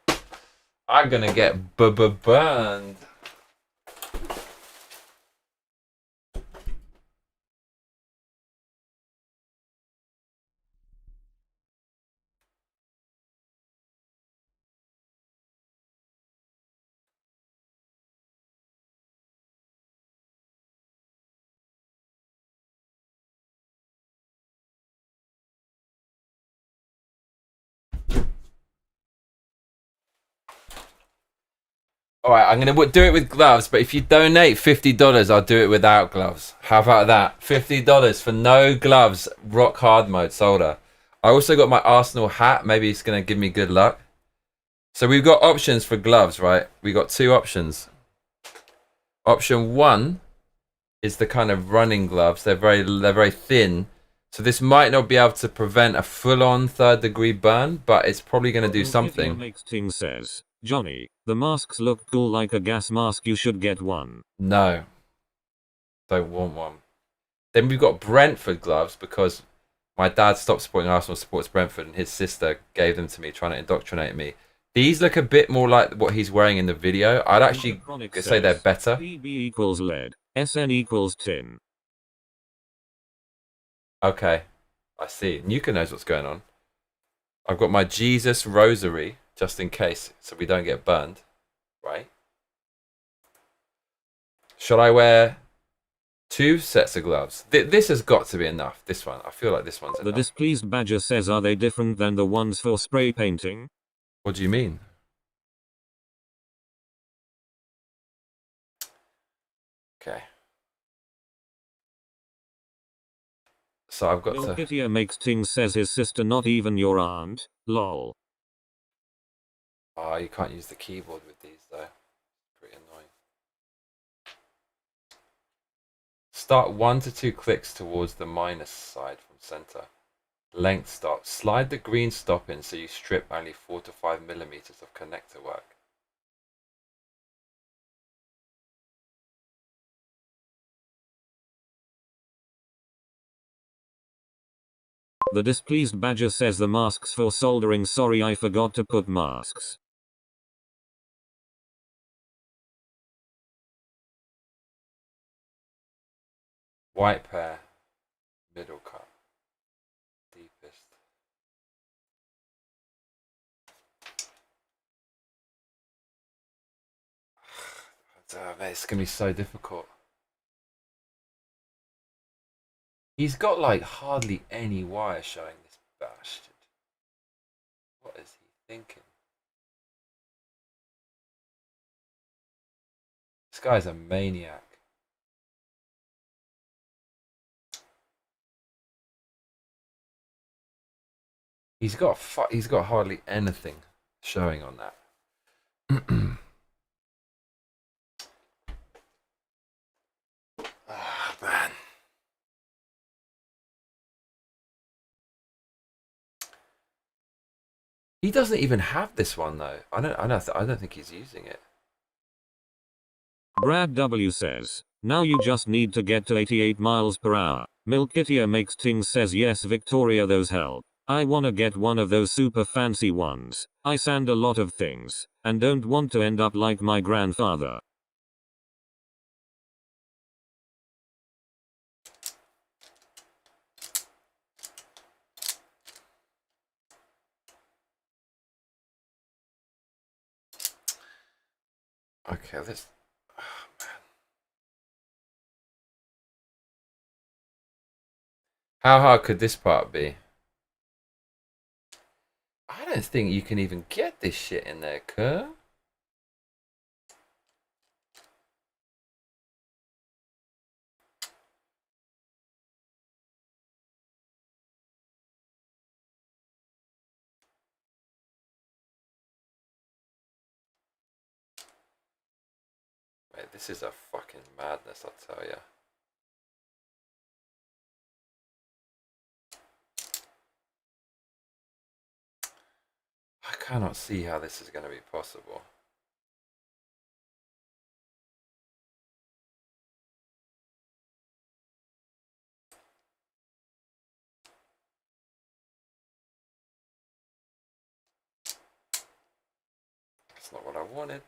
I'm gonna get burned. Alright, I'm going to do it with gloves, but if you donate $50, I'll do it without gloves. How about that? $50 for no gloves, rock hard mode, solder. I also got my Arsenal hat. Maybe it's going to give me good luck. So we've got options for gloves, right? We got two options. Option one is the kind of running gloves. They're very thin. So this might not be able to prevent a full-on third-degree burn, but it's probably going to do something. Makes things says, Johnny, the masks look cool like a gas mask. You should get one. No. Don't want one. Then we've got Brentford gloves because my dad stopped supporting Arsenal, supports Brentford, and his sister gave them to me, trying to indoctrinate me. These look a bit more like what he's wearing in the video. I'd actually say they're better. PB equals lead. SN equals tin. Okay. I see. Nuka knows what's going on. I've got my Jesus rosary, just in case, so we don't get burned. Right? Should I wear 2 sets of gloves? This has got to be enough. This one. I feel like this one's enough. The displeased badger says, are they different than the ones for spray painting? What do you mean? Okay. So I've got to... Milkitia makes things says his sister not even your aunt. Lol. Oh, you can't use the keyboard with these though. Pretty annoying. Start 1 to 2 clicks towards the minus side from center. Length stop. Slide the green stop in so you strip only 4 to 5 millimeters of connector work. The displeased badger says the masks for soldering. Sorry, I forgot to put masks. White pair. Middle cut. Deepest. Oh, mate, it's gonna be so difficult. He's got like hardly any wire showing, this bastard. What is he thinking? This guy's a maniac. He's got hardly anything showing on that. Ah, man. He doesn't even have this one though. I don't think he's using it. Brad W says, now you just need to get to 88 miles per hour. Milkitia makes things says yes Victoria those help. I wanna get one of those super fancy ones. I sand a lot of things, and don't want to end up like my grandfather. Okay, this... Oh, man. How hard could this part be? I don't think you can even get this shit in there, Kerr. Mate, this is a fucking madness, I'll tell ya. I cannot see how this is going to be possible. That's not what I wanted.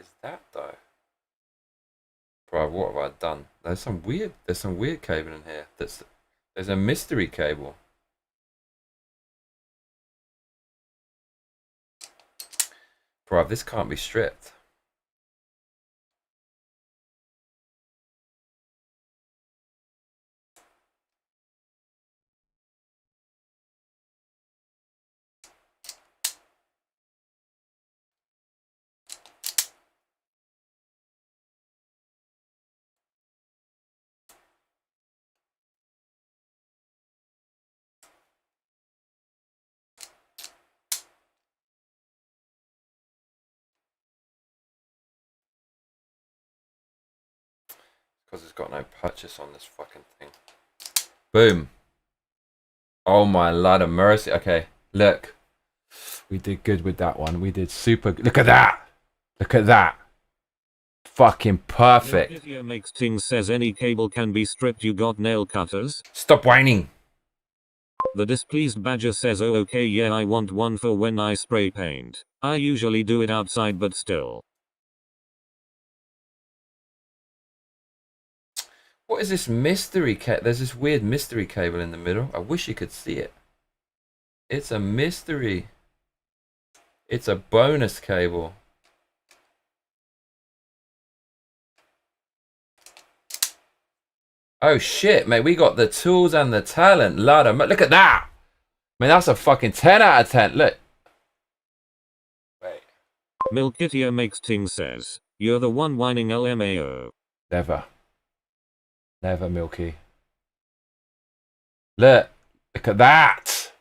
Is that though? Bro, what have I done? There's some weird cable in here. There's a mystery cable. Bro, this can't be stripped. Because it's got no purchase on this fucking thing. Boom. Oh my lord of mercy. Okay, look. We did good with that one. We did super. Look at that. Look at that. Fucking perfect. Milkitia makes things says any cable can be stripped. You got nail cutters? Stop whining. The displeased badger says, oh okay, yeah, I want one for when I spray paint. I usually do it outside, but still. What is this mystery cable? There's this weird mystery cable in the middle. I wish you could see it. It's a mystery. It's a bonus cable. Oh shit, mate, we got the tools and the talent. Look at that. Man, that's a fucking 10 out of 10. Look. Wait. Milkitio makes ting says, you're the one whining LMAO. Never. Never, Milky. Look. Look at that.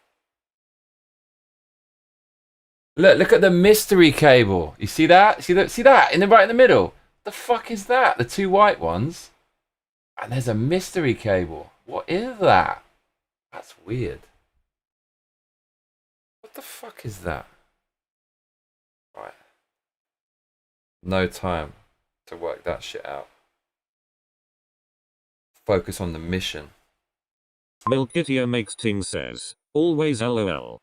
Look at the mystery cable. You see that? See that? Right in the middle. The fuck is that? The two white ones. And there's a mystery cable. What is that? That's weird. What the fuck is that? Right. No time to work that shit out. Focus on the mission. Milkitio makes ting says, always LOL.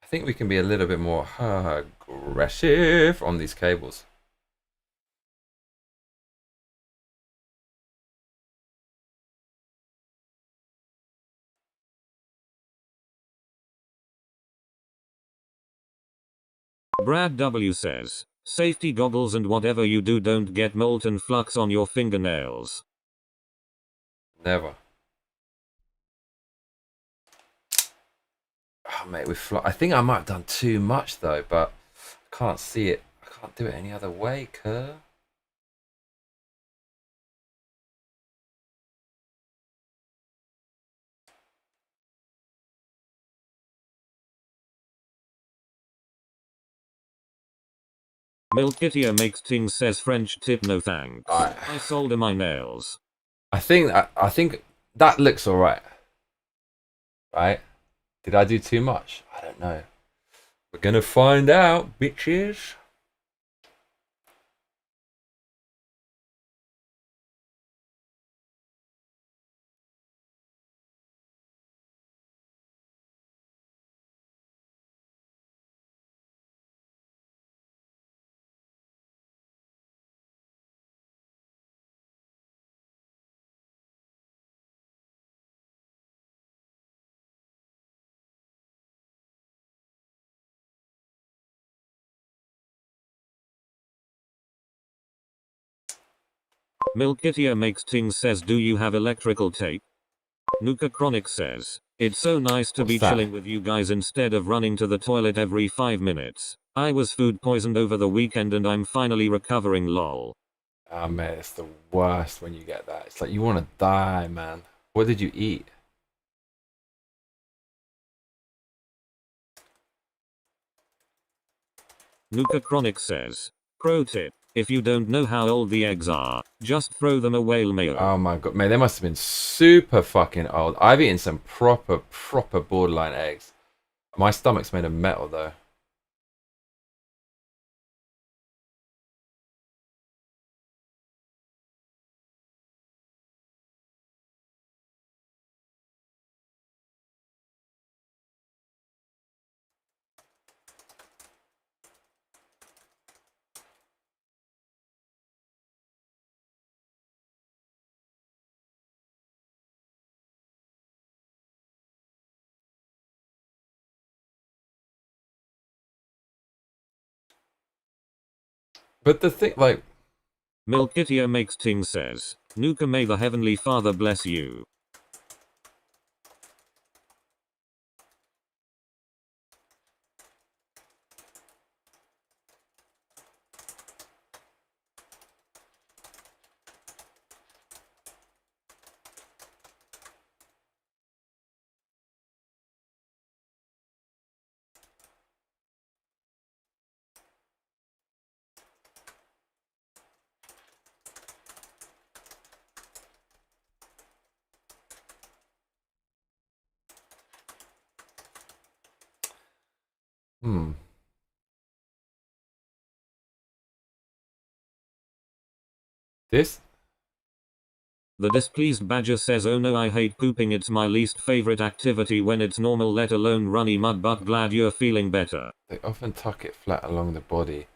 I think we can be a little bit more aggressive on these cables. Brad W says, safety goggles and whatever you do, don't get molten flux on your fingernails. Never. Oh, mate, I think I might have done too much though, but I can't see it. I can't do it any other way, Kerr. Milkitio makes ting says French tip no thanks. I solder my nails. I think that looks alright. Right? Did I do too much? I don't know. We're gonna find out, bitches. Milkitio makes ting says, do you have electrical tape? Nuka Chronic says, it's so nice to be that? chilling with you guys instead of running to the toilet every 5 minutes. I was food poisoned over the weekend and I'm finally recovering, lol. Oh man, it's the worst when you get that. It's like you want to die, man. What did you eat? Nuka Chronic says, pro tip, if you don't know how old the eggs are, just throw them away, mayo. Oh my god, man, they must have been super fucking old. I've eaten some proper borderline eggs. My stomach's made of metal though. But the thing, like... Milkitio makes ting says, Nuka, may the Heavenly Father bless you. This The displeased badger says, oh no, I hate pooping, it's my least favorite activity when it's normal, let alone runny mud, but glad you're feeling better. They often tuck it flat along the body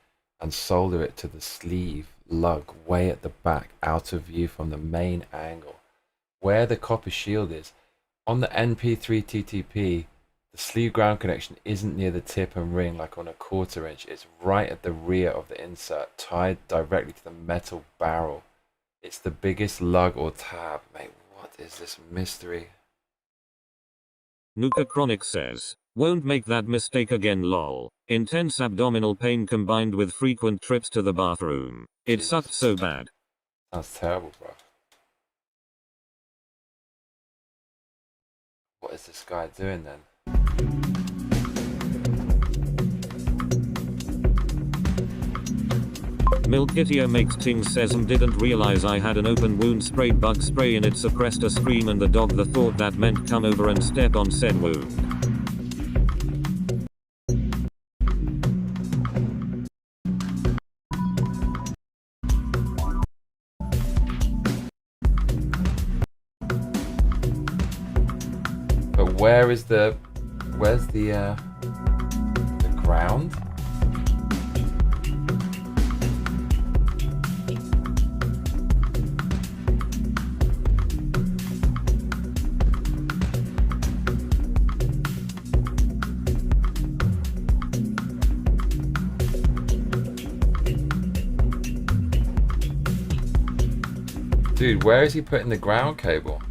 and solder it to the sleeve lug way at the back, out of view from the main angle. Where the copper shield is, on the NP3 TTP, the sleeve ground connection isn't near the tip and ring like on a 1/4 inch, it's right at the rear of the insert, tied directly to the metal barrel. It's the biggest lug or tab. Mate, what is this mystery? Nuka Chronic says, won't make that mistake again lol. Intense abdominal pain combined with frequent trips to the bathroom. It sucked so bad. Sounds terrible, bro. What is this guy doing then? Milkitia makes ting says, didn't realize I had an open wound, sprayed bug spray in it, suppressed a scream and the dog the thought that meant come over and step on said wound. But where's the ground? Dude, where is he putting the ground cable?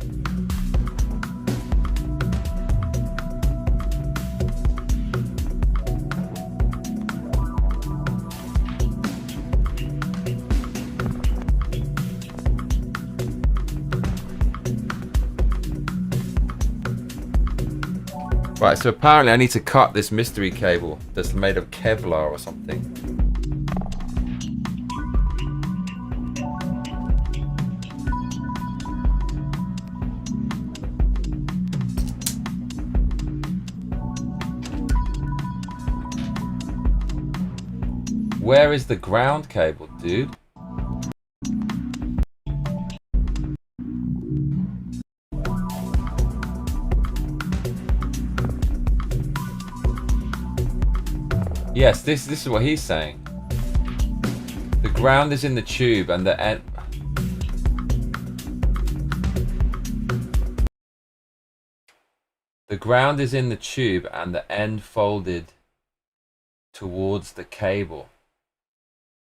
Right, so apparently I need to cut this mystery cable that's made of Kevlar or something. Where is the ground cable, dude? Yes, this is what he's saying. The ground is in the tube and the end. The ground is in the tube and the end folded towards the cable.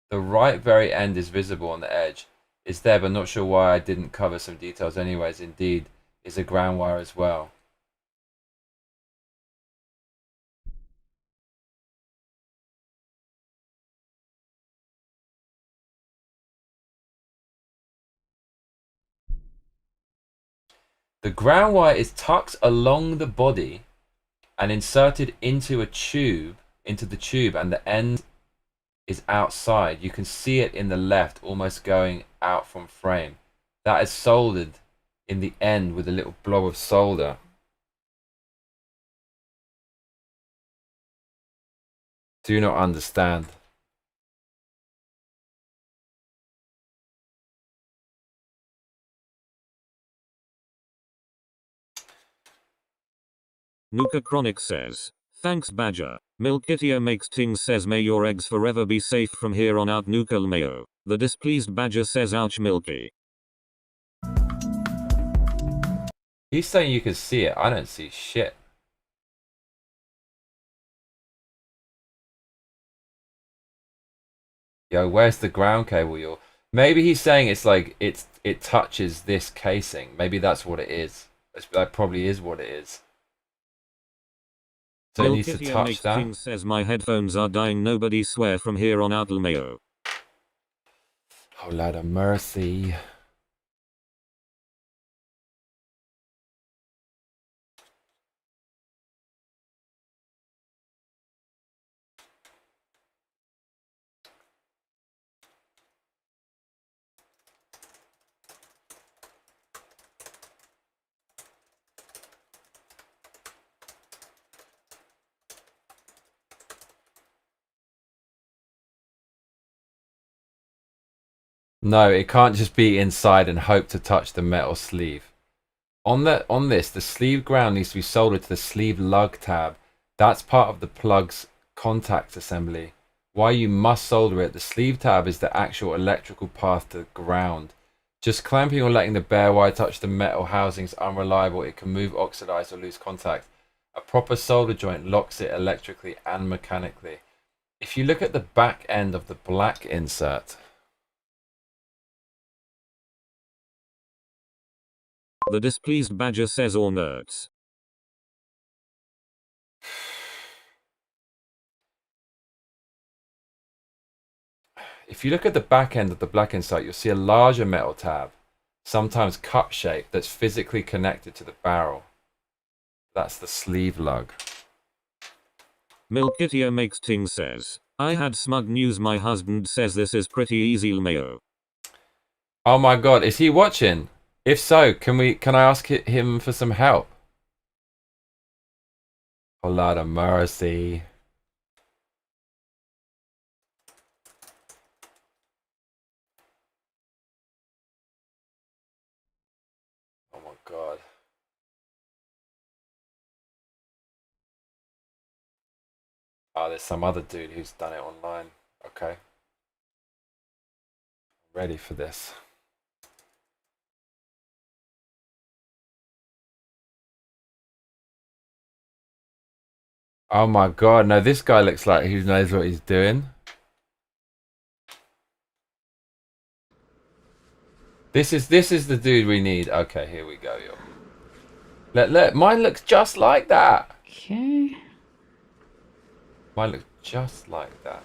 The right very end is visible on the edge. It's there, but not sure why I didn't cover some details anyways. Indeed, is a ground wire as well. The ground wire is tucked along the body and inserted into a tube, into the tube, and the end is outside. You can see it in the left, almost going out from frame. That is soldered in the end with a little blob of solder. Do not understand. Nuka Chronic says, thanks Badger. Milkitia makes ting says, may your eggs forever be safe from here on out, Nuka Lmayo. The displeased Badger says, ouch Milky. He's saying you can see it. I don't see shit. Yo, where's the ground cable, yo? Maybe he's saying it's like it touches this casing. Maybe that's what it is. That probably is what it is. So it needs to touch that. Ting says, my headphones are dying, nobody swear from here on out Lmayo. Oh, Lord of mercy. No, it can't just be inside and hope to touch the metal sleeve. On this, the sleeve ground needs to be soldered to the sleeve lug tab. That's part of the plug's contact assembly. Why you must solder it, the sleeve tab is the actual electrical path to the ground. Just clamping or letting the bare wire touch the metal housing is unreliable. It can move, oxidize, or lose contact. A proper solder joint locks it electrically and mechanically. If you look at the back end of the black insert, The displeased badger says all nerds. if you look at the back end of the black insert, you'll see a larger metal tab, sometimes cup-shaped, that's physically connected to the barrel. That's the sleeve lug. Milkitia makes ting says, I had smug news, my husband says this is pretty easy Lmao. Oh my god, is he watching? If so, can I ask him for some help? Oh Lord of mercy. Oh my god. Oh, there's some other dude who's done it online. Okay. Ready for this. Oh my god, no, this guy looks like he knows what he's doing. This is the dude we need. Okay, here we go, yo. Look, mine looks just like that. Okay. Mine looks just like that.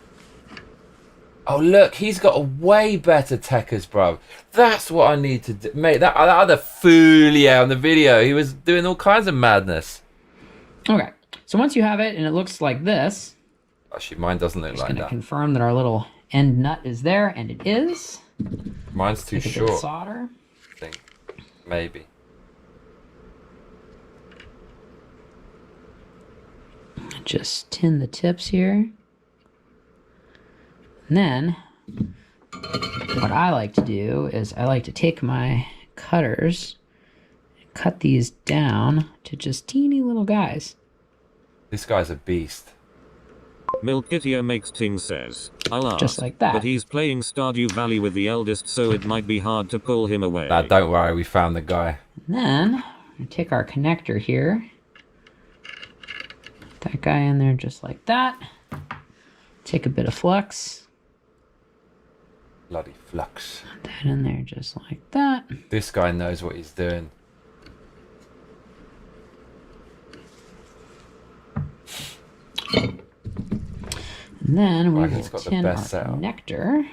Oh look, he's got a way better techers, bro. That's what I need to do. Mate, that other fool, yeah, on the video, he was doing all kinds of madness. Okay. So once you have it and it looks like this, actually mine doesn't look like just that. gonna confirm that our little end nut is there, and it is. Mine's too Take a bit of short. solder. I think maybe. Just tin the tips here. And then what I like to do is I like to take my cutters and cut these down to just teeny little guys. This guy's a beast. Milkitia makes ting says, I'll ask, Just like that. but he's playing Stardew Valley with the eldest, so it might be hard to pull him away. Nah, don't worry, we found the guy. And then we take our connector here. Put that guy in there just like that. Take a bit of flux. Bloody flux. Put that in there just like that. This guy knows what he's doing. And then we Right, will he's got the tin our best setup. connector.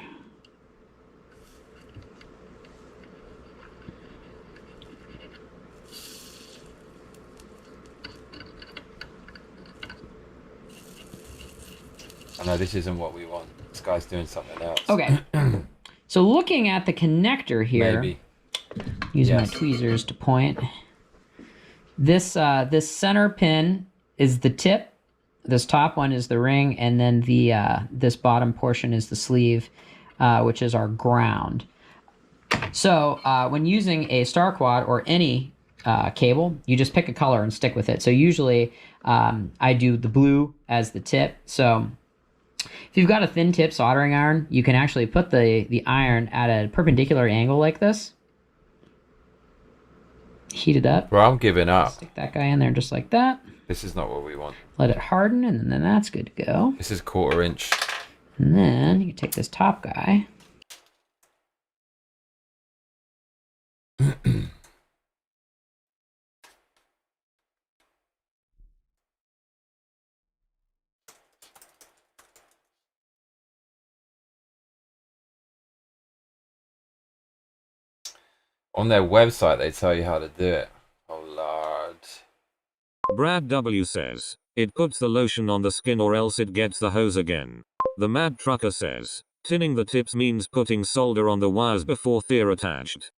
I know this isn't what we want. This guy's doing something else. Okay. So looking at the connector here, Maybe. using Yes. my tweezers to point, this this center pin is the tip. This top one is the ring, and then the this bottom portion is the sleeve, which is our ground. So when using a Star Quad or any cable, you just pick a color and stick with it. So usually I do the blue as the tip. So if you've got a thin tip soldering iron, you can actually put the iron at a perpendicular angle like this. Heat it up. Bro, I'm giving up. Stick that guy in there just like that. This is not what we want. Let it harden, and then that's good to go. This is 1/4 inch. And then you can take this top guy. On their website, they tell you how to do it. Oh, Lord. Brad W says, it puts the lotion on the skin or else it gets the hose again. The Mad Trucker says, tinning the tips means putting solder on the wires before they're attached.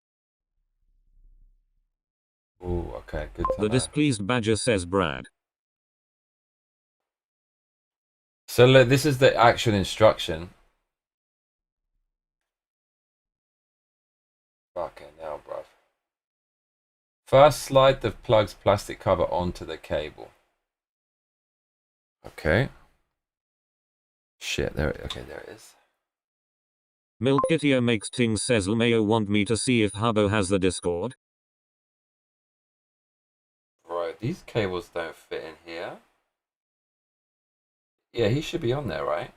Ooh, okay, good to The know. displeased badger says Brad. So look, this is the actual instruction. First, slide the plug's plastic cover onto the cable. Okay. Shit, there it is. Milkitio makes things says Lmayo want me to see if Hubbo has the Discord. Right, these cables don't fit in here. Yeah, he should be on there, right?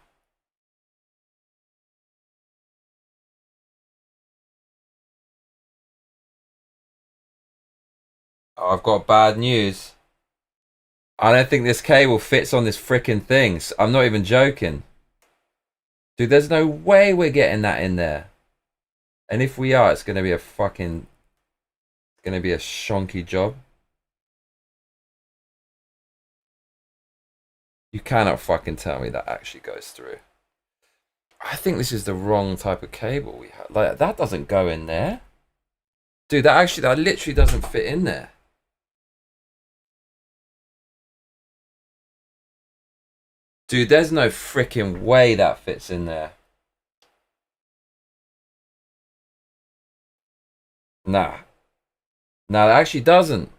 Oh, I've got bad news. I don't think this cable fits on this freaking thing. I'm not even joking. Dude, there's no way we're getting that in there. And if we are, it's going to be a fucking... It's going to be a shonky job. You cannot fucking tell me that actually goes through. I think this is the wrong type of cable we have. Like, that doesn't go in there. Dude, that literally doesn't fit in there. Dude, there's no freaking way that fits in there. Nah. Nah, that actually doesn't.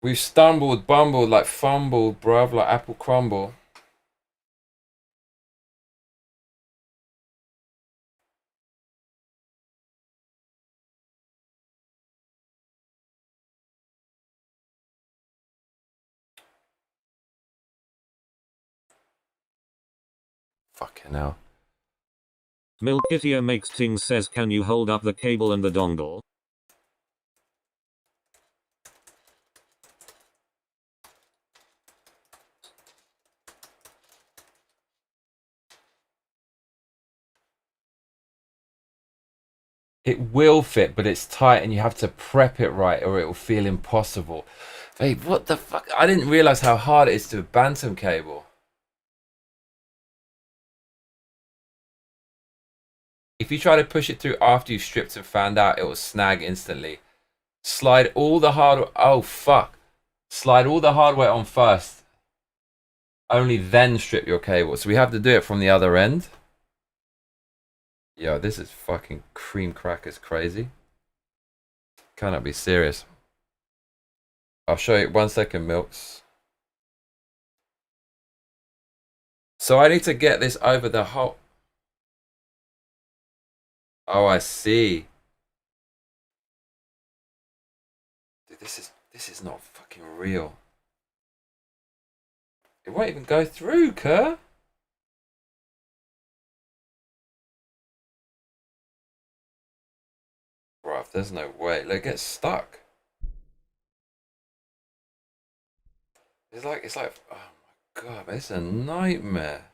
We've stumbled, bumbled, like fumbled, bruv, like apple crumble. Fucking hell. Milkitio makes things says can you hold up the cable and the dongle? It will fit, but it's tight and you have to prep it right or it will feel impossible. Babe, what the fuck? I didn't realize how hard it is to bantam cable. If you try to push it through after you've stripped and fanned out, it will snag instantly. Slide all the hardware... Oh, fuck. Slide all the hardware on first. Only then strip your cable. So we have to do it from the other end. Yo, this is fucking cream crackers crazy. Cannot be serious. I'll show you 1 second, Milks. So I need to get this over the whole... Oh, I see. Dude, this is not fucking real. It won't even go through, Kerr. Bruv, there's no way. Look, it gets stuck. It's like, oh my god, it's a nightmare.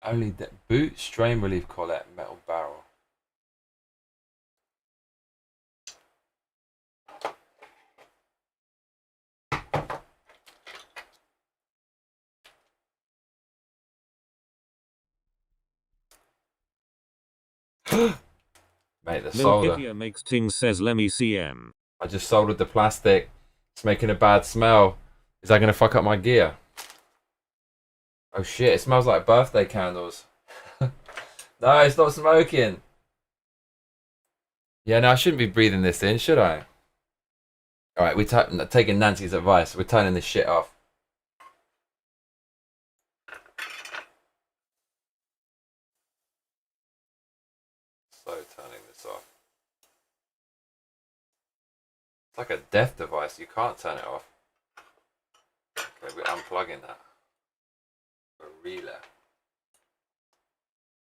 Only that boot, strain relief collet, metal barrel. Mate, the solder. Milkitio makes things says let me CM. I just soldered the plastic. It's making a bad smell. Is that going to fuck up my gear? Oh shit, it smells like birthday candles. No, it's not smoking. Yeah, no, I shouldn't be breathing this in, should I? Alright, we're taking Nancy's advice. We're turning this shit off. So turning this off. It's like a death device. You can't turn it off. Okay, we're unplugging that. A relay.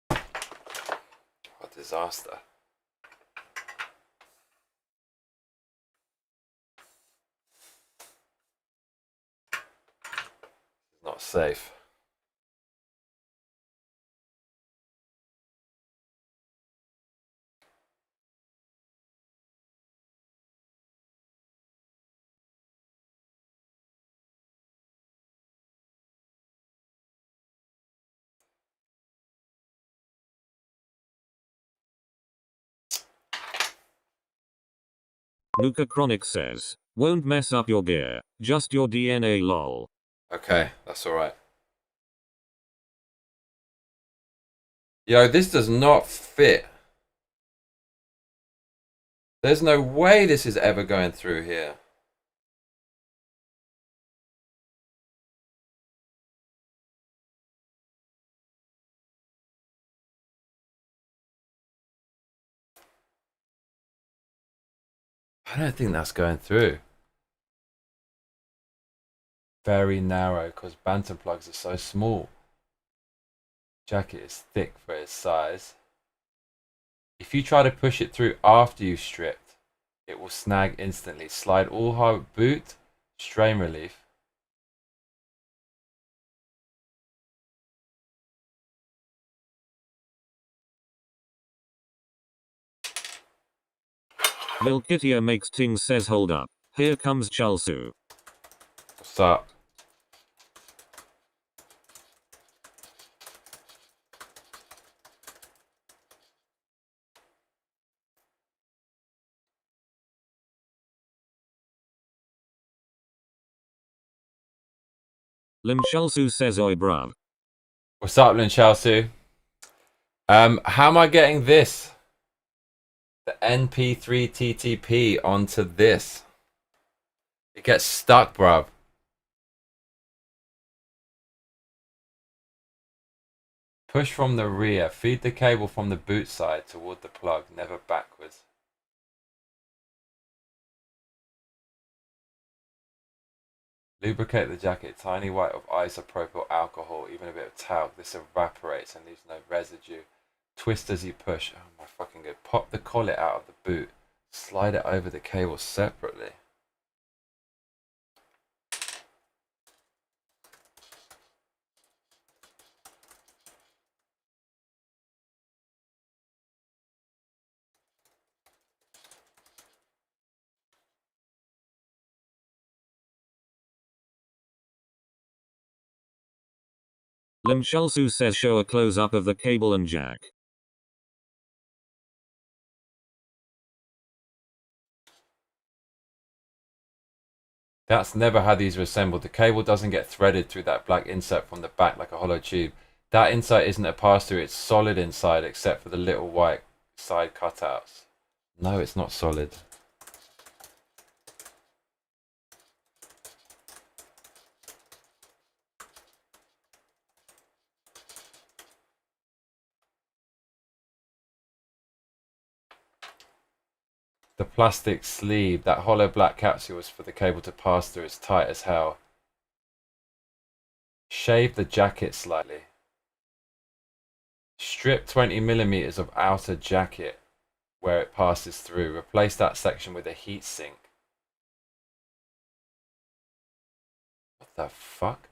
What a disaster. It's not safe. Nuka Chronic says, won't mess up your gear, just your DNA lol. Okay, that's alright. Yo, this does not fit. There's no way this is ever going through here. I don't think that's going through. Very narrow because bantam plugs are so small. Jacket is thick for its size. If you try to push it through after you've stripped, it will snag instantly. Slide all hard boot, strain relief. Lil Kittier makes ting says hold up. Here comes Chalsu. What's up? Lim Chalsu says oi bruv. What's up, Lin Chalsu? How am I getting this? The NP3 TTP onto this. It gets stuck, bruv. Push from the rear. Feed the cable from the boot side toward the plug, never backwards. Lubricate the jacket. Tiny white of isopropyl alcohol, even a bit of talc. This evaporates and leaves no residue. Twist as you push. Oh my fucking god. Pop the collet out of the boot. Slide it over the cable separately. Lim Chalsu says show a close up of the cable and jack. That's never how these are assembled. The cable doesn't get threaded through that black insert from the back like a hollow tube. That insert isn't a pass-through, it's solid inside except for the little white side cutouts. No, it's not solid. The plastic sleeve, that hollow black capsule was for the cable to pass through. It's tight as hell. Shave the jacket slightly. Strip 20mm of outer jacket where it passes through. Replace that section with a heat sink. What the fuck?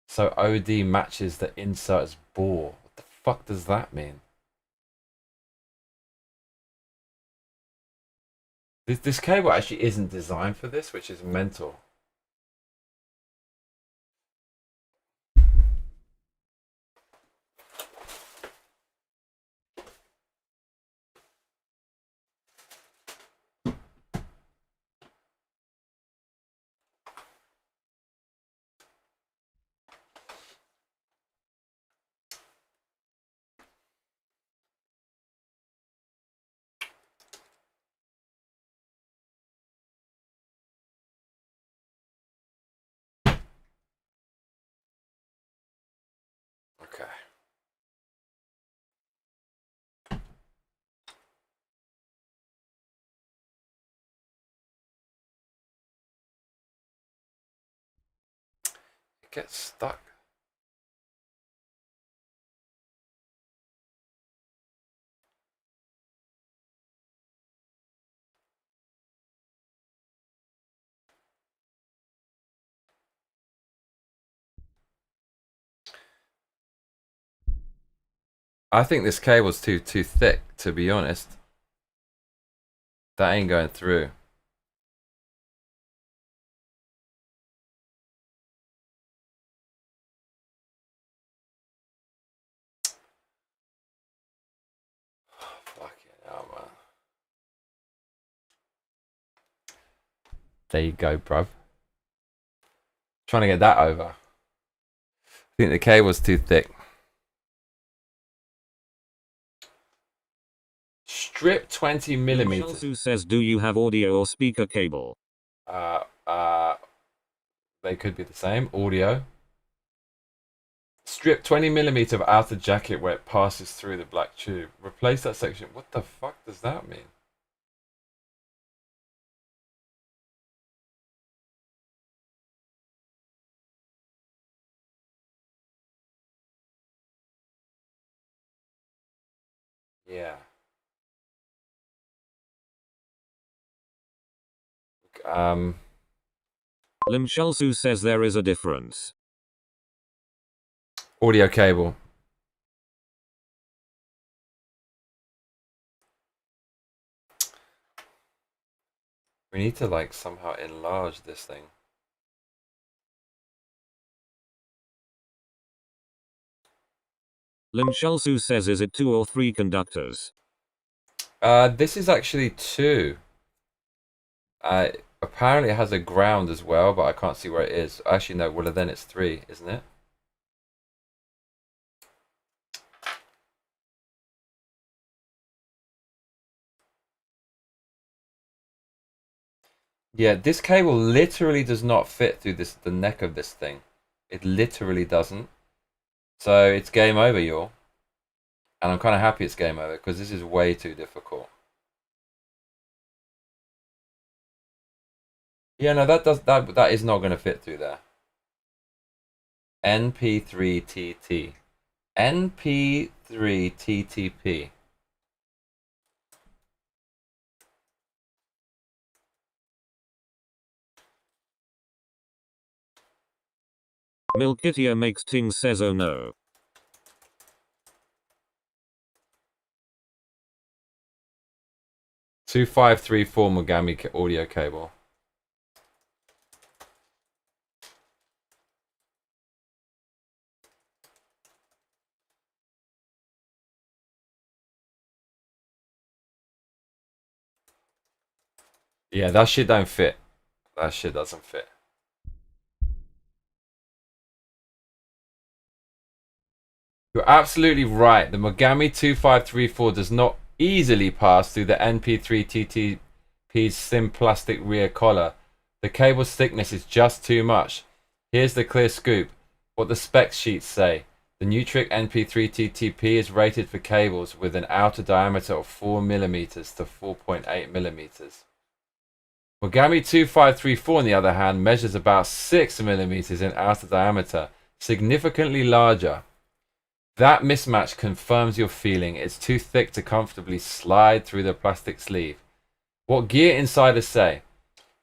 So OD matches the insert's bore. What the fuck does that mean? This cable actually isn't designed for this, which is mental. Okay. It gets stuck. I think this cable's too thick, to be honest. That ain't going through. Fucking hell, man. There you go, bruv. Trying to get that over. I think the cable's too thick. Strip 20 millimeters. Shalsu says, do you have audio or speaker cable? They could be the same. Audio. Strip 20 millimeter of outer jacket where it passes through the black tube. Replace that section. What the fuck does that mean? Yeah. Lim Shalsu says there is a difference. Audio cable. We need to like somehow enlarge this thing. Lim Shalsu says, is it 2 or 3 conductors? This is actually 2. Apparently it has a ground as well, but I can't see where it is. Actually, no, well then it's 3, isn't it? Yeah, this cable literally does not fit through the neck of this thing. It literally doesn't. So it's game over, y'all. And I'm kind of happy it's game over because this is way too difficult. Yeah, no, that is not going to fit through there. NP3TT. NP3TTP. Milkitia makes ting says, oh no. Two 534 Mogami audio cable. Yeah, that shit don't fit. That shit doesn't fit. You're absolutely right. The Mogami 2534 does not easily pass through the NP3TTP's thin plastic rear collar. The cable's thickness is just too much. Here's the clear scoop. What the spec sheets say. The Nutric NP3TTP is rated for cables with an outer diameter of 4mm to 4.8mm. Mogami 2534 on the other hand measures about 6mm in outer diameter, significantly larger. That mismatch confirms your feeling it's too thick to comfortably slide through the plastic sleeve. What Gear Insiders say.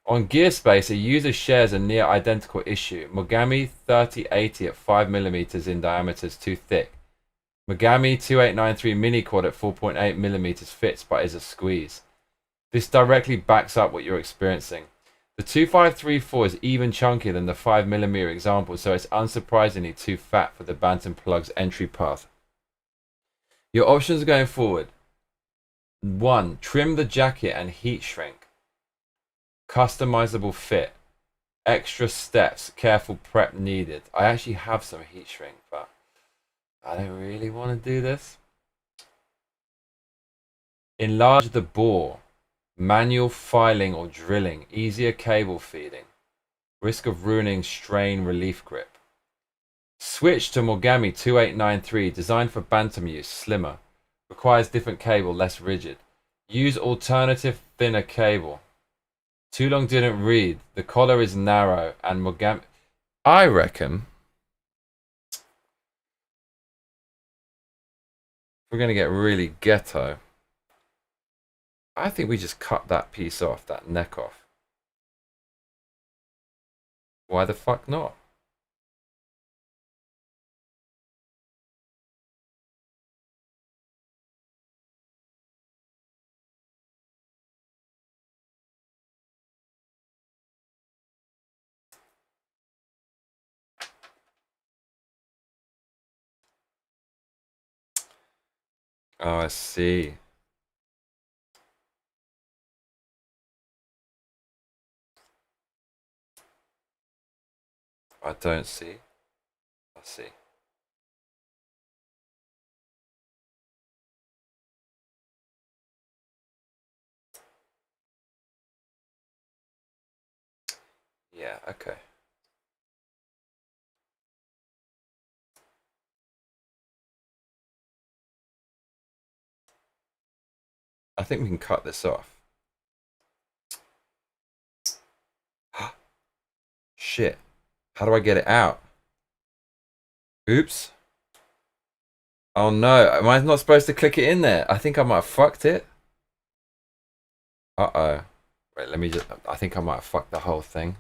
On GearSpace, a user shares a near identical issue. Mogami 3080 at 5mm in diameter is too thick. Mogami 2893 mini quad at 4.8mm fits but is a squeeze. This directly backs up what you're experiencing. The 2534 is even chunkier than the 5mm example, so it's unsurprisingly too fat for the Bantam plug's entry path. Your options going forward. 1. Trim the jacket and heat shrink. Customizable fit. Extra steps, careful prep needed. I actually have some heat shrink, but I don't really want to do this. Enlarge the bore. Manual filing or drilling, easier cable feeding. Risk of ruining strain relief grip. Switch to Mogami 2893, designed for Bantam use, slimmer. Requires different cable, less rigid. Use alternative thinner cable. Too long didn't read. The collar is narrow and Mogami... I reckon... we're going to get really ghetto. I think we just cut that piece off, that neck off. Why the fuck not? Oh, I see. I don't see. I see. Yeah, okay. I think we can cut this off. Shit. How do I get it out? Oops. Oh no, am I not supposed to click it in there? I think I might have fucked it. Uh-oh. Wait, let me just... I think I might have fucked the whole thing.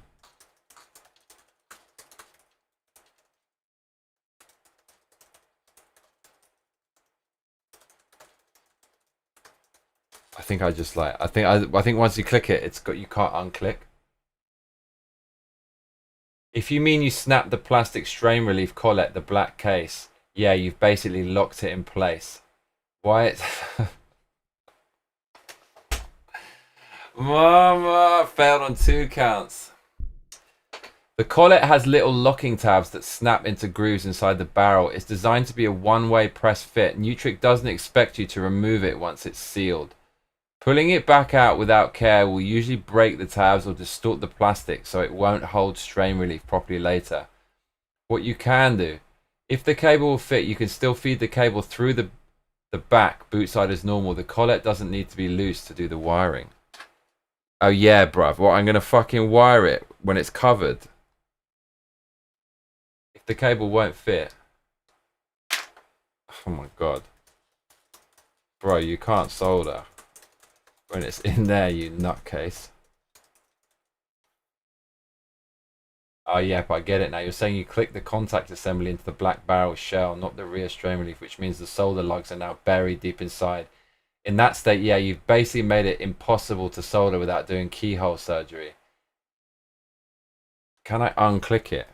I think I just like... I think once you click it, you can't unclick. If you mean you snap the plastic strain relief collet, the black case, yeah, you've basically locked it in place. Why it's... Mama, failed on 2 counts. The collet has little locking tabs that snap into grooves inside the barrel. It's designed to be a one-way press fit. Nutric doesn't expect you to remove it once it's sealed. Pulling it back out without care will usually break the tabs or distort the plastic so it won't hold strain relief properly later. What you can do, if the cable will fit, you can still feed the cable through the back boot side as normal. The collet doesn't need to be loose to do the wiring. Oh yeah, bruv. Well, I'm going to fucking wire it when it's covered. If the cable won't fit. Oh my god. Bro, you can't solder when it's in there, you nutcase. Oh yeah, but I get it now. You're saying you click the contact assembly into the black barrel shell, not the rear strain relief, which means the solder lugs are now buried deep inside. In that state, yeah, you've basically made it impossible to solder without doing keyhole surgery. Can I unclick it?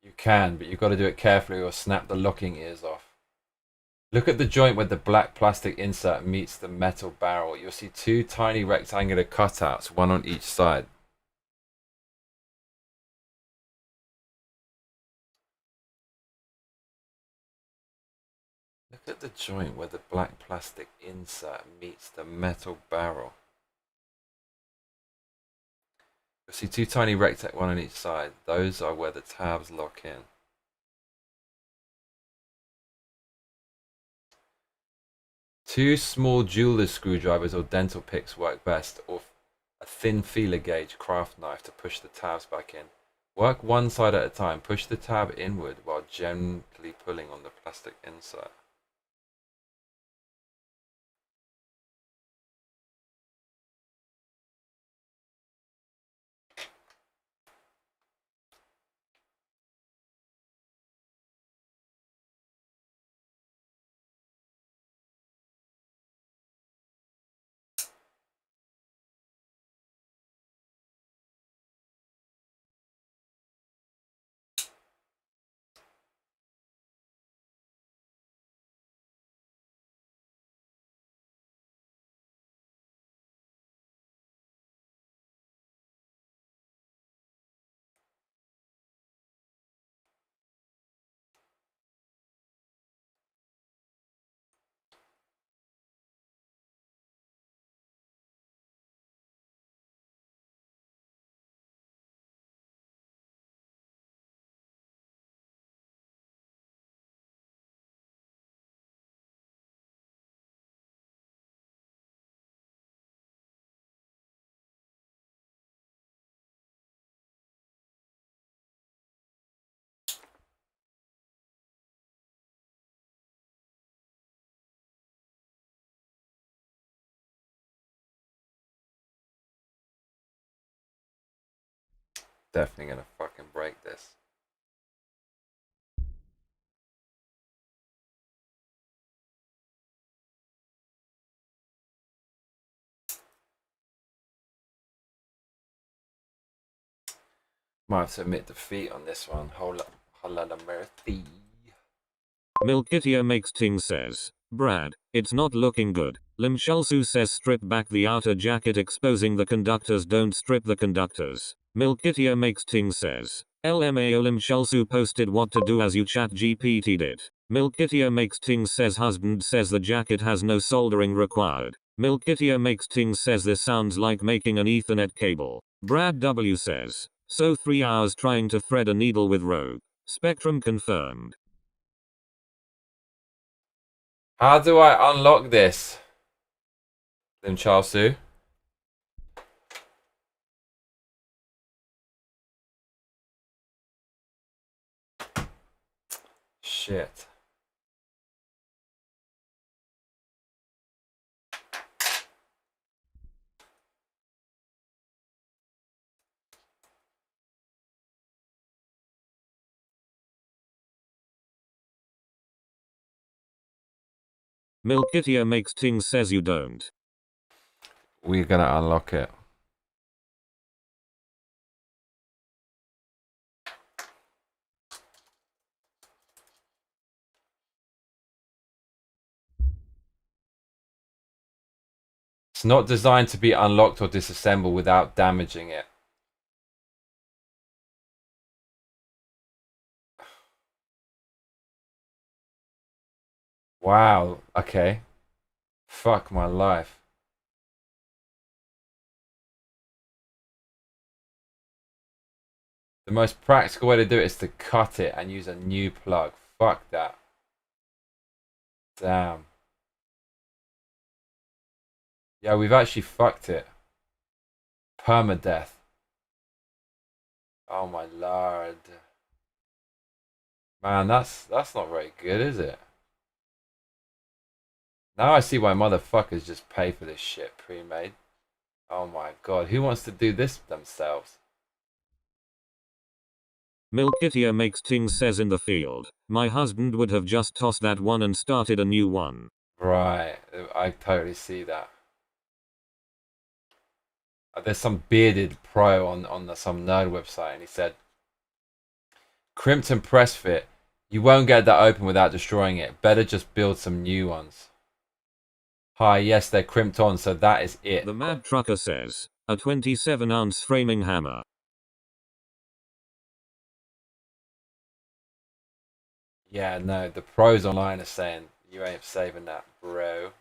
You can, but you've got to do it carefully or snap the locking ears off. Look at the joint where the black plastic insert meets the metal barrel. You'll see 2 tiny rectangular cutouts, one on each side. Look at the joint where the black plastic insert meets the metal barrel. You'll see 2 tiny rectangles, one on each side. Those are where the tabs lock in. Two small jeweler's screwdrivers or dental picks work best, or a thin feeler gauge craft knife to push the tabs back in. Work one side at a time. Push the tab inward while gently pulling on the plastic insert. Definitely gonna fucking break this. Might have to admit defeat on this one. Holla la mercy. Milkitia makes ting says, Brad, it's not looking good. Limshalsu says strip back the outer jacket exposing the conductors, don't strip the conductors. Milkitia makes ting says, LMAO Limshalsu posted what to do as you chat GPT'd it. Milkitia makes ting says husband says the jacket has no soldering required. Milkitia Makes Ting says this sounds like making an Ethernet cable. Brad W says, so 3 hours trying to thread a needle with Rogue. Spectrum confirmed. How do I unlock this? Lim Charsu. Shit. Milkitia Makes Ting says you don't. We're gonna unlock it. It's not designed to be unlocked or disassembled without damaging it. Wow, okay. Fuck my life. The most practical way to do it is to cut it and use a new plug. Fuck that. Damn. Yeah, we've actually fucked it. Permadeath. Oh my lord. Man, that's not very good, is it? Now I see why motherfuckers just pay for this shit pre-made. Oh my god, who wants to do this themselves? Milkitia Makes Ting says in the field, my husband would have just tossed that one and started a new one. Right, I totally see that. There's some bearded pro on some nerd website, and he said, crimped and press fit, you won't get that open without destroying it. Better just build some new ones. Hi, yes, they're crimped on, so that is it. The Mad Trucker says, a 27-ounce framing hammer. Yeah, no, the pros online are saying you ain't saving that, bro.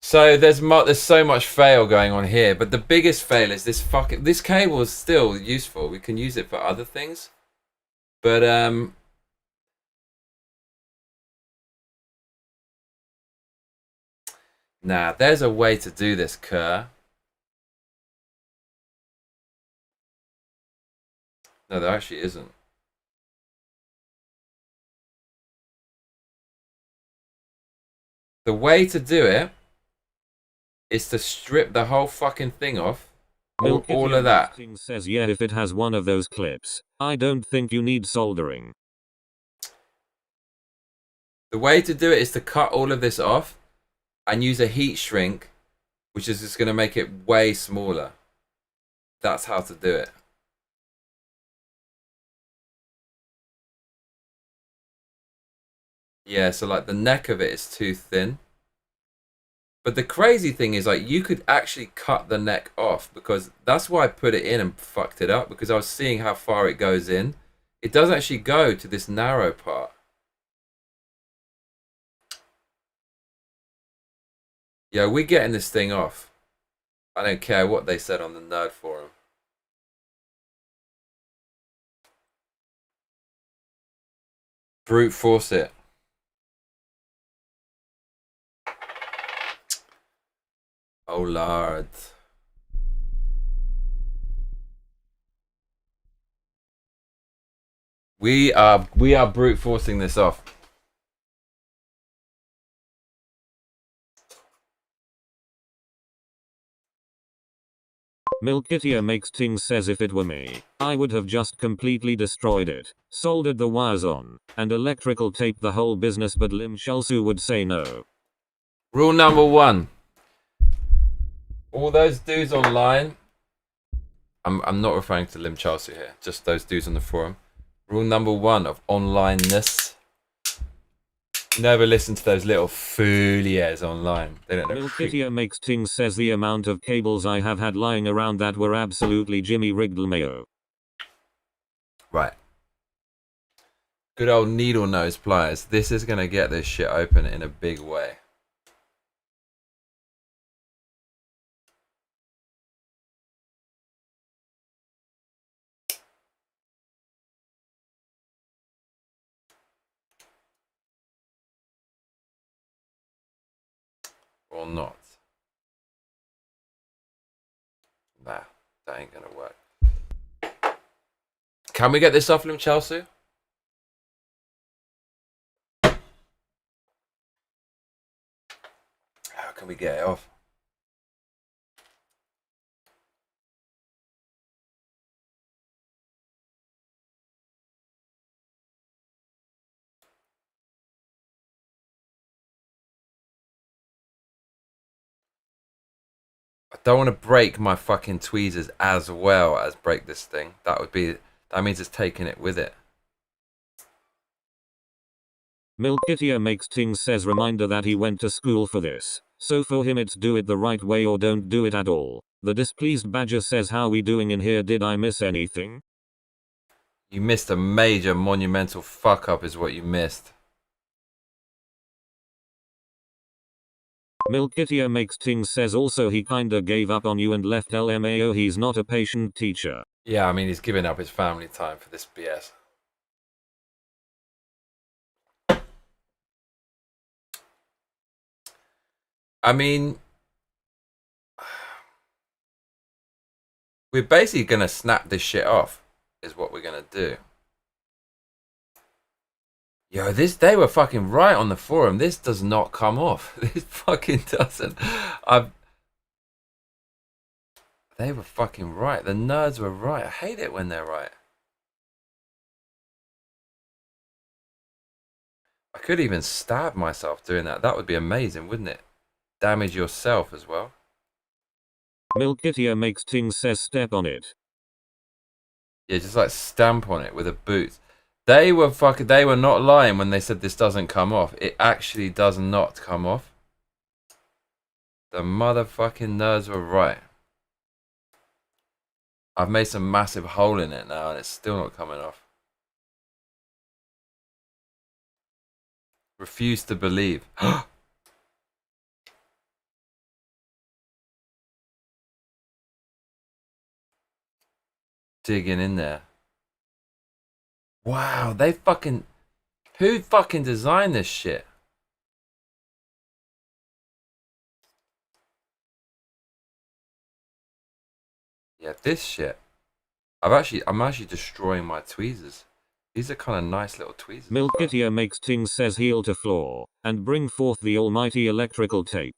So there's so much fail going on here, but the biggest fail is this cable is still useful. We can use it for other things, but nah, there's a way to do this, Kerr. No, there actually isn't. The way to do it is to strip the whole fucking thing off. All of that. Says yeah, if it has one of those clips. I don't think you need soldering. The way to do it is to cut all of this off and use a heat shrink, which is just going to make it way smaller. That's how to do it. Yeah, so like the neck of it is too thin. But the crazy thing is, like, you could actually cut the neck off, because that's why I put it in and fucked it up, because I was seeing how far it goes in. It doesn't actually go to this narrow part. Yeah, we're getting this thing off. I don't care what they said on the nerd forum. Brute force it. Oh lord. We are brute forcing this off. Milkitia Makes Ting says if it were me, I would have just completely destroyed it, soldered the wires on, and electrical taped the whole business, but Lim Shalsu would say no. Rule number 1. All those dudes online, I'm not referring to Lim Charsu here, just those dudes on the forum. Rule number 1 of onlineness: never listen to those little fooliers online. They don't know. Milkitia Makes Ting says the amount of cables I have had lying around that were absolutely Jimmy Rigdlemayo. Right. Good old needle nose pliers. This is gonna get this shit open in a big way. Or not? Nah, that ain't gonna work. Can we get this off him, Chelsea? How can we get it off? I don't want to break my fucking tweezers as well as break this thing. That means it's taking it with it. Milkitia makes things says reminder that he went to school for this. So for him it's do it the right way or don't do it at all. The displeased badger says how we doing in here, did I miss anything? You missed a major monumental fuck up is what you missed. Milkitia makes things says also he kinda gave up on you and left LMAO, he's not a patient teacher. Yeah, I mean he's giving up his family time for this BS. I mean, we're basically gonna snap this shit off, is what we're gonna do. Yo, they were fucking right on the forum. This does not come off. This fucking doesn't. They were fucking right. The nerds were right. I hate it when they're right. I could even stab myself doing that. That would be amazing, wouldn't it? Damage yourself as well. Milkitia makes things says step on it. Yeah, just like stamp on it with a boot. They were not lying when they said this doesn't come off. It actually does not come off. The motherfucking nerds were right. I've made some massive hole in it now and it's still not coming off. Refuse to believe. Digging in there. Wow, who fucking designed this shit? Yeah, this shit. I'm actually destroying my tweezers. These are kind of nice little tweezers. Milkitia makes things says heel to floor, and bring forth the almighty electrical tape.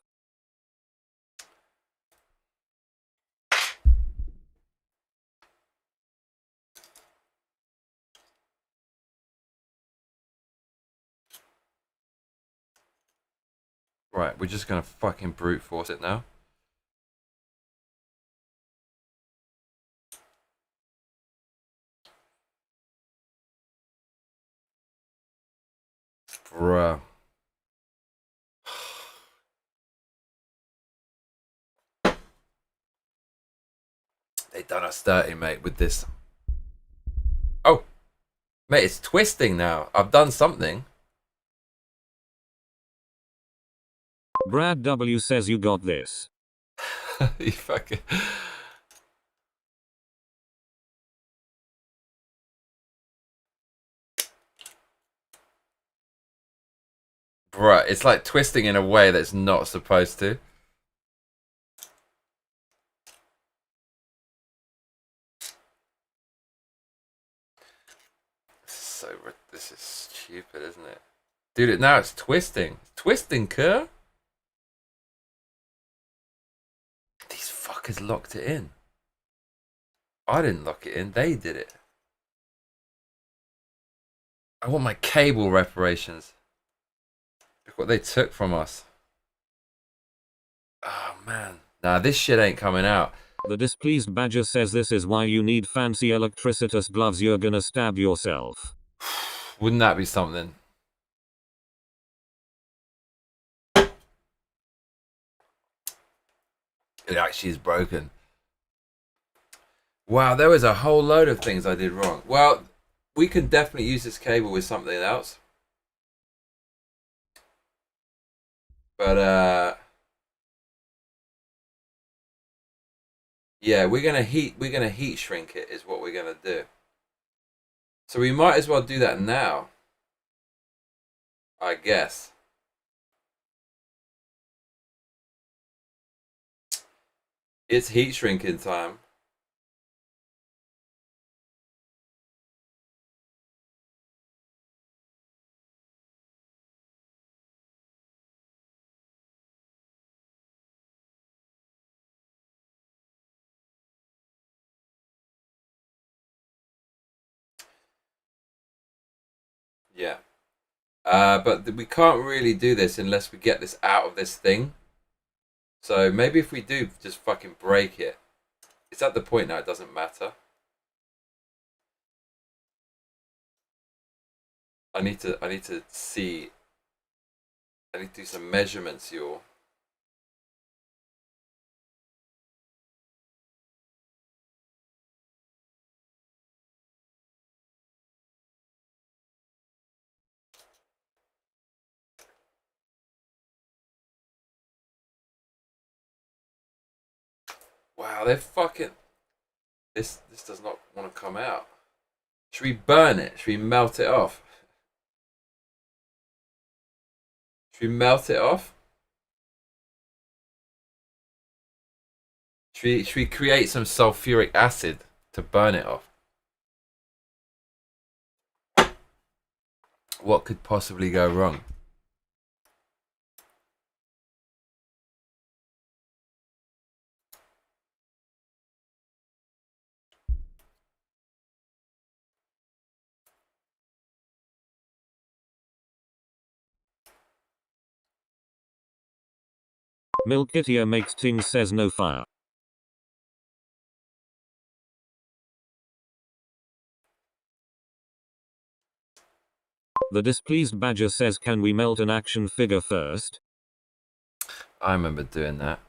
Right, we're just gonna fucking brute force it now. Bruh. They done us dirty, mate, with this. Oh, mate, it's twisting now. I've done something. Brad W says you got this. You fucking... Bruh, it's like twisting in a way that's not supposed to. This is stupid, isn't it? Dude, now it's twisting. Twisting, cur? These fuckers locked it in. I didn't lock it in, they did it. I want my cable reparations. Look what they took from us. Oh man. Nah, this shit ain't coming out. The displeased badger says this is why you need fancy electricitous gloves, you're gonna stab yourself. Wouldn't that be something? It actually is broken. Wow, there was a whole load of things I did wrong. Well, we can definitely use this cable with something else. But yeah, we're gonna heat shrink it is what we're gonna do. So we might as well do that now, I guess. It's heat shrinking time. Yeah. But we can't really do this unless we get this out of this thing. So maybe if we do just fucking break it. It's at the point now it doesn't matter. I need to see. I need to do some measurements, y'all. Wow, they're fucking. This does not want to come out. Should we burn it? Should we melt it off? Should we melt it off? Should we create some sulfuric acid to burn it off? What could possibly go wrong? Milkitia makes ting says no fire. The displeased badger says, can we melt an action figure first? I remember doing that.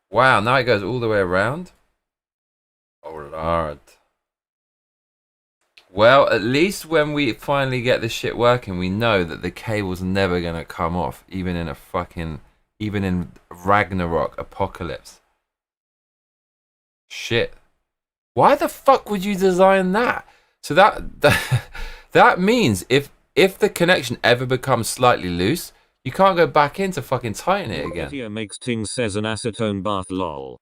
Wow, now it goes all the way around? Oh lord. Well, at least when we finally get this shit working, we know that the cable's never gonna come off, even in Ragnarok apocalypse. Shit. Why the fuck would you design that? So that means if the connection ever becomes slightly loose, you can't go back in to fucking tighten it again. Milkitia makes ting says an acetone bath lol.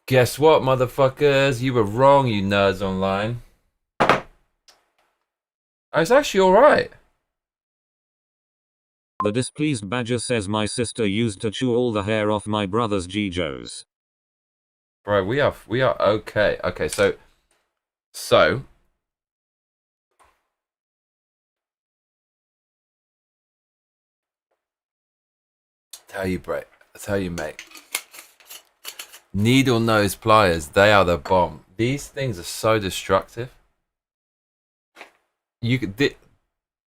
Guess what, motherfuckers? You were wrong, you nerds online. Oh, it's actually alright. The displeased badger says, my sister used to chew all the hair off my brother's G-Joes. Bro, we are okay. Okay, so tell you, bro. I tell you, mate. Needle nose pliers, they are the bomb. These things are so destructive. This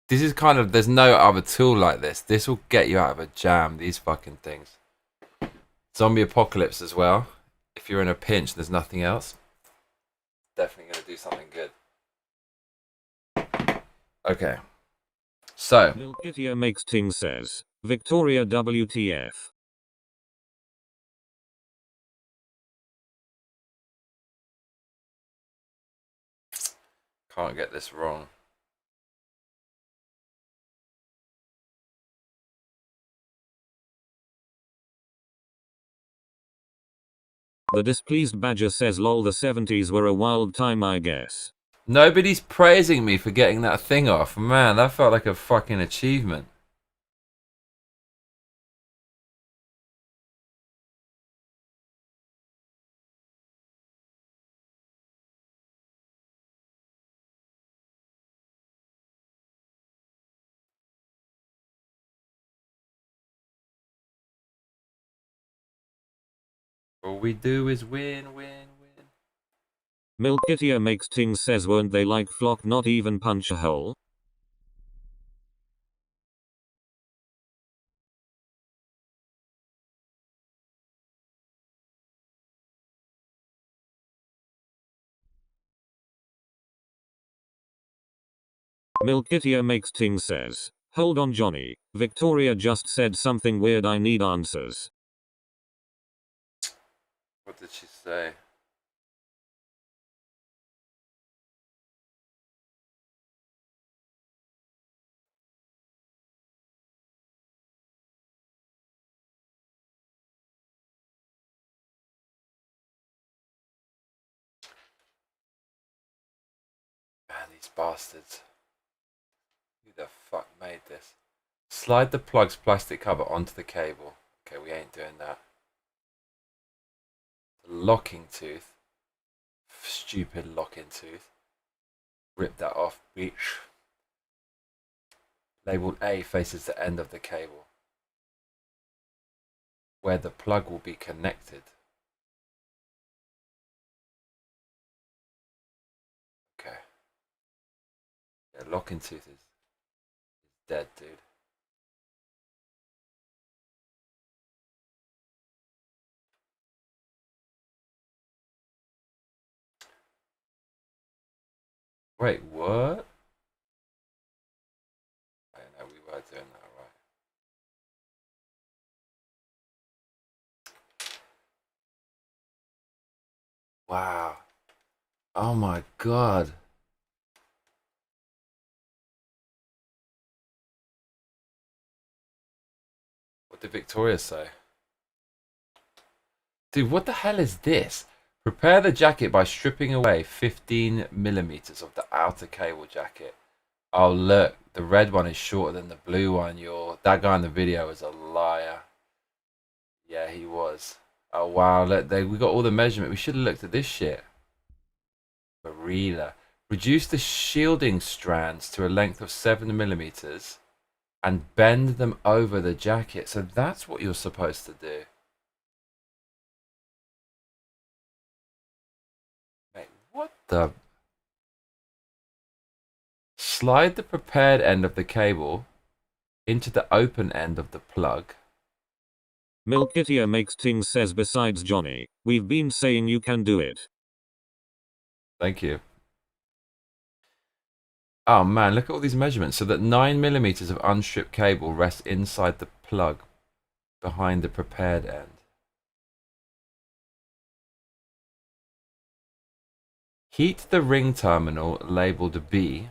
is kind of, there's no other tool like this. This will get you out of a jam, these fucking things. Zombie apocalypse as well. If you're in a pinch, there's nothing else. Definitely going to do something good. Okay. So. Milkitia makes ting says, Victoria WTF. Can't get this wrong. The displeased badger says, lol, the 70s were a wild time, I guess. Nobody's praising me for getting that thing off. Man, that felt like a fucking achievement. All we do is win, win, win. Milkitia makes ting says, weren't they like flock, not even punch a hole? Milkitia Makes Ting says, hold on Johnny, Victoria just said something weird, I need answers. What did she say? Man, these bastards. Who the fuck made this? Slide the plug's plastic cover onto the cable. Okay, we ain't doing that. The locking tooth. Stupid locking tooth. Rip that off, bitch. Labeled A faces the end of the cable, where the plug will be connected. Okay. Yeah, locking tooth is dead, dude. Wait, what? I know we were doing that, right? Wow. Oh my god. What did Victoria say? Dude, what the hell is this? Prepare the jacket by stripping away 15mm of the outer cable jacket. Oh look, the red one is shorter than the blue one. That guy in the video is a liar. Yeah, he was. Oh wow, look, we got all the measurement. We should have looked at this shit. Barilla. Reduce the shielding strands to a length of 7mm and bend them over the jacket. So that's what you're supposed to do. Mate, what the? Slide the prepared end of the cable into the open end of the plug. Milkitia Makes Ting says, besides Johnny, we've been saying you can do it. Thank you. Oh man, look at all these measurements. So that 9mm of unstripped cable rests inside the plug behind the prepared end. Heat the ring terminal labeled B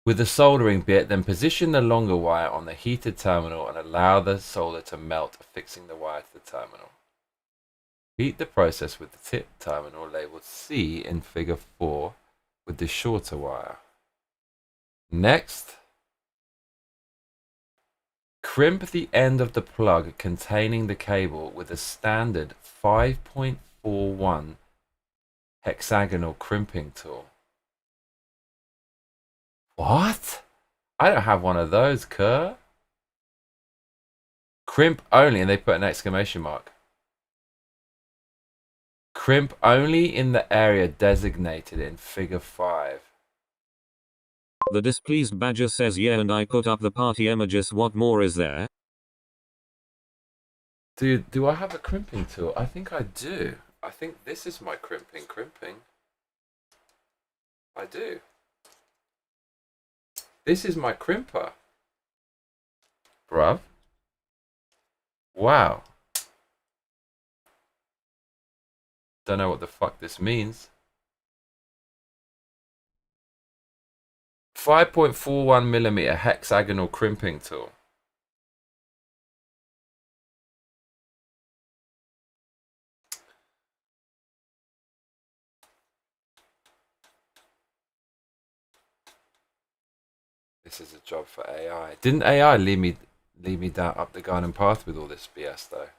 with the soldering bit, then position the longer wire on the heated terminal and allow the solder to melt, fixing the wire to the terminal. Repeat the process with the tip terminal labeled C in figure 4 with the shorter wire. Next, crimp the end of the plug containing the cable with a standard 5.41 hexagonal crimping tool. What? I don't have one of those, Kerr. Crimp only, and they put an exclamation mark. Crimp only in the area designated in figure 5. The displeased badger says, yeah, and I put up the party images. What more is there? Dude, do I have a crimping tool? I think I do. I think this is my crimping. I do. This is my crimper. Bruv. Wow. Don't know what the fuck this means. 5.41mm hexagonal crimping tool. This is a job for AI. Didn't AI lead me down up the garden path with all this BS though?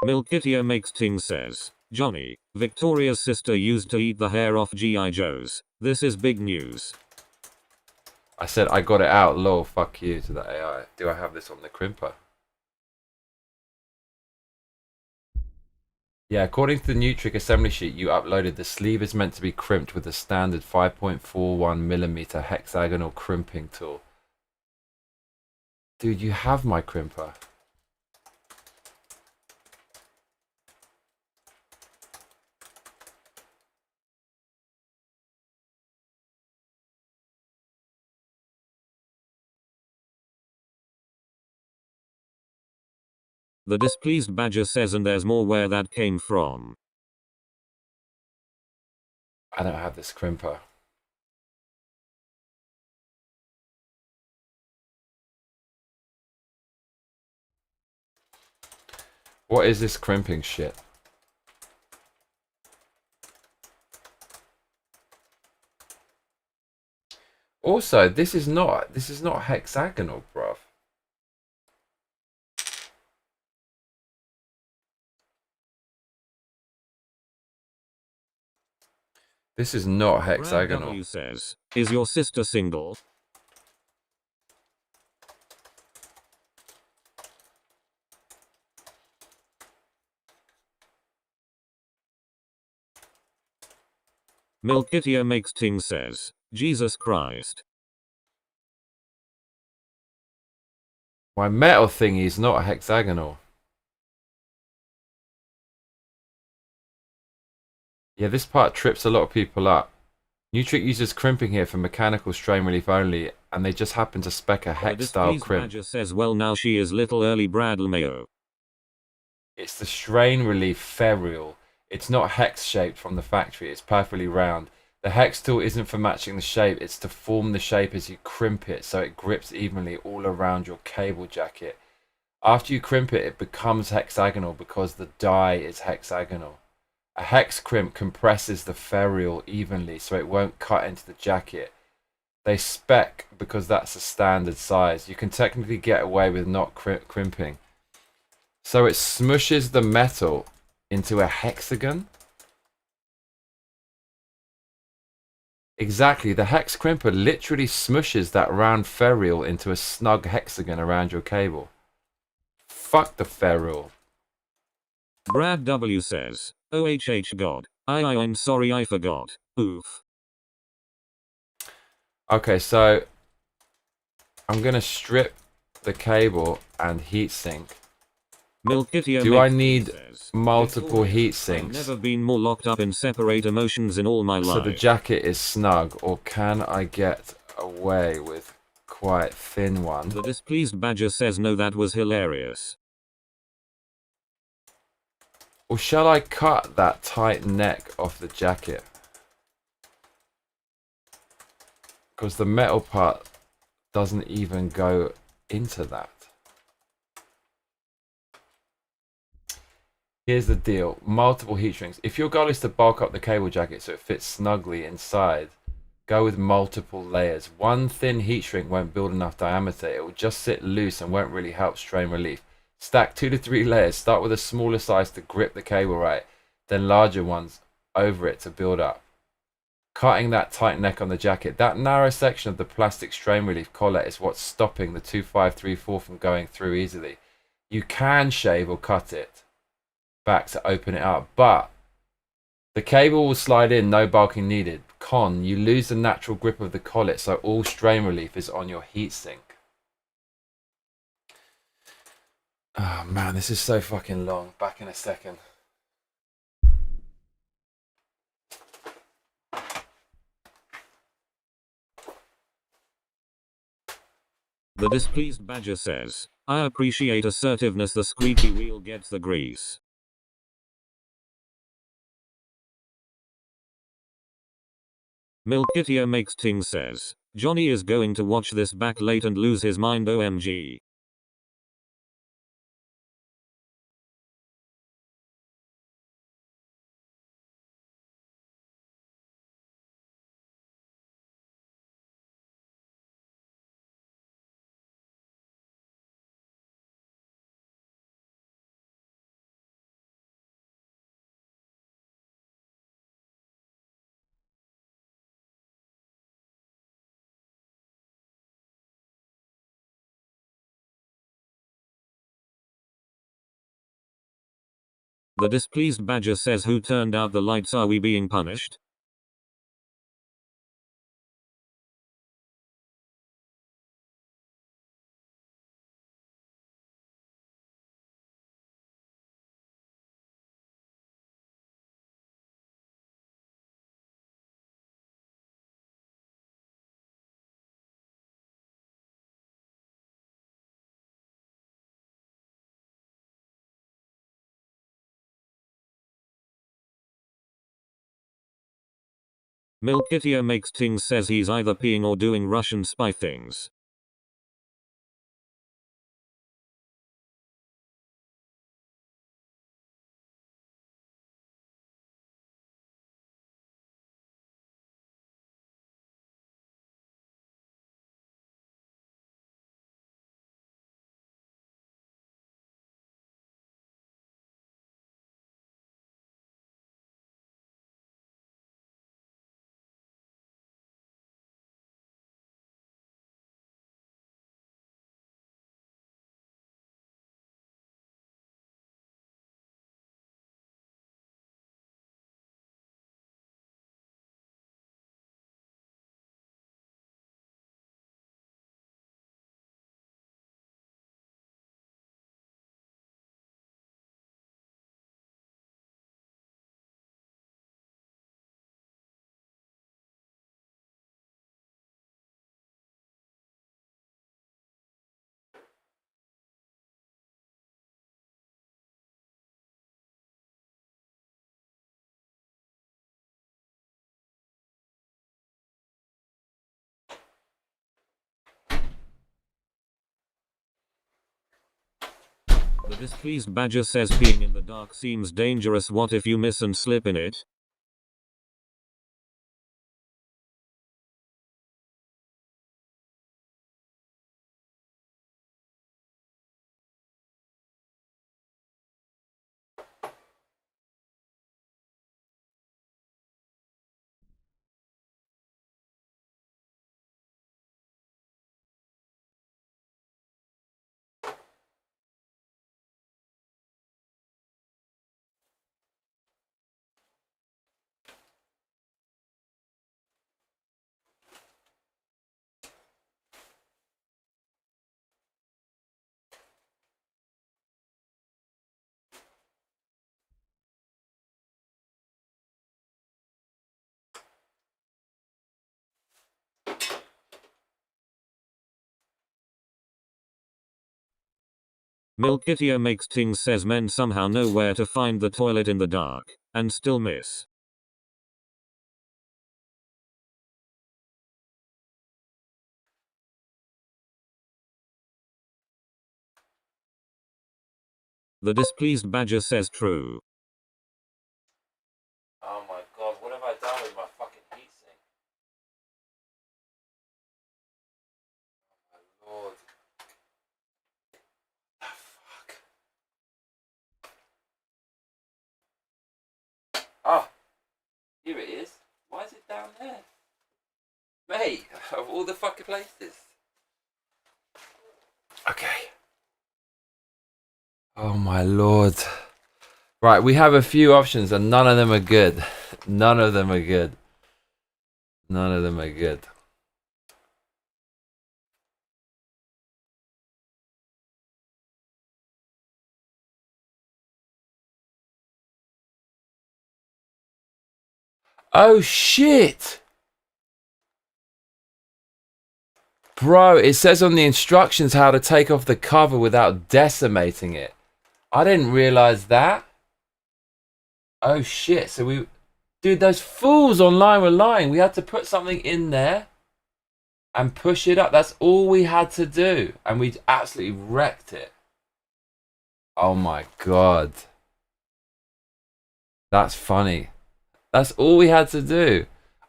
Milkitia Makes Ting says, Johnny, Victoria's sister used to eat the hair off G.I. Joes. This is big news. I said I got it out. Lol, fuck you to the AI. Do I have this on the crimper? Yeah, according to the Nutric assembly sheet you uploaded, the sleeve is meant to be crimped with a standard 5.41mm hexagonal crimping tool. Dude, you have my crimper. The displeased badger says, and there's more where that came from. I don't have this crimper. What is this crimping shit? Also, this is not hexagonal, bruv. This is not hexagonal. Brad W says, is your sister single? Milkitia makes ting says, Jesus Christ. My metal thingy is not hexagonal. Yeah, this part trips a lot of people up. Nutric uses crimping here for mechanical strain relief only, and they just happen to spec a hex style crimp. Badger says, well, now she is little early Bradlemayo. It's the strain relief ferrule. It's not hex shaped from the factory, it's perfectly round. The hex tool isn't for matching the shape, it's to form the shape as you crimp it so it grips evenly all around your cable jacket. After you crimp it, it becomes hexagonal because the die is hexagonal. A hex crimp compresses the ferrule evenly so it won't cut into the jacket. They spec because that's a standard size. You can technically get away with not crimping. So it smushes the metal into a hexagon? Exactly, the hex crimper literally smushes that round ferrule into a snug hexagon around your cable. Fuck the ferrule. Brad W says, OHH God. I'm sorry I forgot. Oof. Okay, so I'm gonna strip the cable and heatsink. Do I need multiple heat sinks? I've never been more locked up in separate emotions in all my life. So the jacket is snug, or can I get away with quite thin one? The displeased badger says, no, that was hilarious. Or shall I cut that tight neck off the jacket? Because the metal part doesn't even go into that. Here's the deal, multiple heat sinks. If your goal is to bulk up the cable jacket so it fits snugly inside, go with multiple layers. One thin heat shrink won't build enough diameter, it will just sit loose and won't really help strain relief. Stack 2 to 3 layers, start with a smaller size to grip the cable right, then larger ones over it to build up. Cutting that tight neck on the jacket, that narrow section of the plastic strain relief collet is what's stopping the 2534 from going through easily. You can shave or cut it back to open it up, but the cable will slide in, no bulking needed. Con, you lose the natural grip of the collet, so all strain relief is on your heatsink. Oh man, this is so fucking long. Back in a second. The displeased badger says, I appreciate assertiveness, the squeaky wheel gets the grease. Milkitia makes ting says, Johnny is going to watch this back late and lose his mind, OMG. The displeased badger says, who turned out the lights? Are we being punished? Milkitia makes Ting says he's either peeing or doing Russian spy things. The displeased badger says peeing in the dark seems dangerous. What if you miss and slip in it? Milkitia makes Ting says men somehow know where to find the toilet in the dark, and still miss. The displeased badger says true. Oh my god, what have I done with my fucking heatsink? Oh my lord. The fuck? Oh, here it is. Why is it down there? Mate, of all the fucking places. Okay. Oh my lord. Right, we have a few options and none of them are good. None of them are good. None of them are good. Oh shit! Bro, it says on the instructions how to take off the cover without decimating it. I didn't realize that. Oh shit, so we... Dude, those fools online were lying. We had to put something in there and push it up. That's all we had to do. And we absolutely wrecked it. Oh my god. That's funny. That's all we had to do.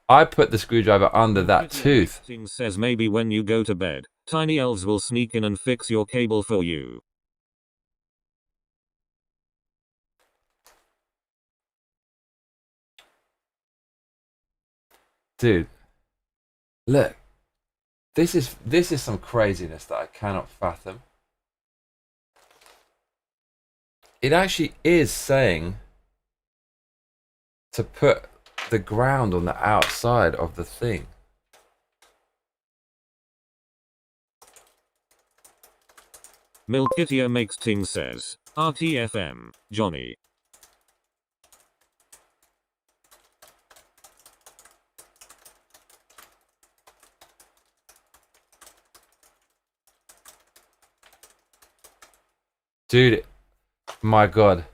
I put the screwdriver under that tooth. Ting says maybe when you go to bed, tiny elves will sneak in and fix your cable for you. Dude. Look. This is some craziness that I cannot fathom. It actually is saying to put the ground on the outside of the thing. Milkitia makes Ting says, RTFM, Johnny. Dude, my god.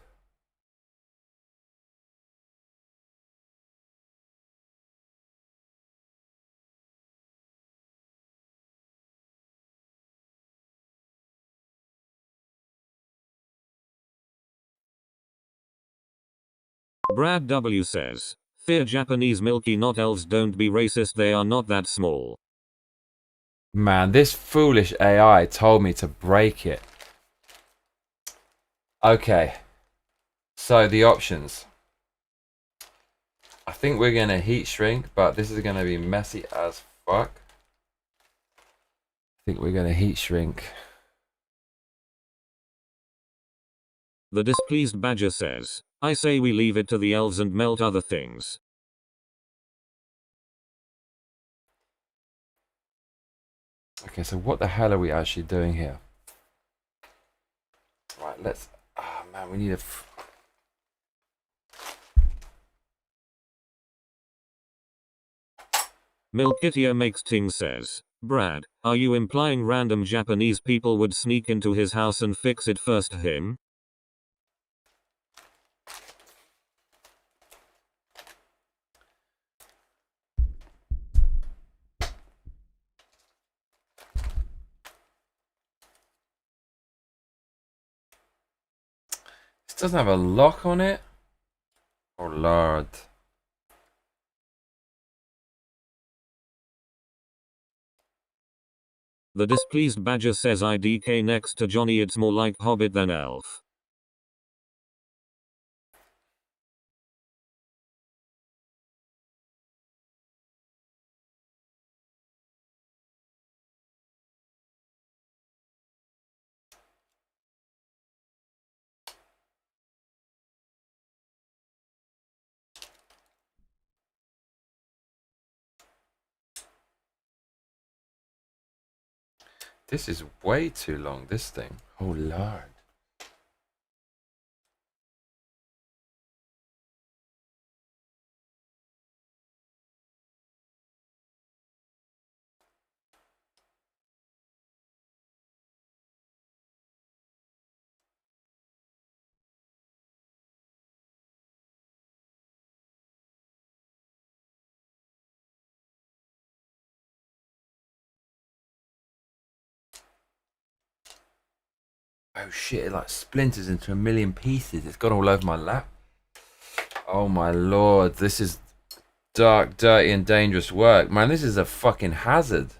Brad W says, fear Japanese milky, not elves. Don't be racist, they are not that small. Man, this foolish AI told me to break it. Okay. So the options. I think we're going to heat shrink, but this is going to be messy as fuck. I think we're going to heat shrink. The displeased badger says, I say we leave it to the elves and melt other things. Okay, so what the hell are we actually doing here? Right, let's... Oh man, we need a... Milkitia makes ting says, Brad, are you implying random Japanese people would sneak into his house and fix it first him? This doesn't have a lock on it? Oh lord. The displeased badger says IDK next to Johnny, it's more like Hobbit than elf. This is way too long, this thing. Oh lord. Oh shit, it like splinters into a million pieces. It's gone all over my lap. Oh my lord, this is dark, dirty and dangerous work. Man, this is a fucking hazard.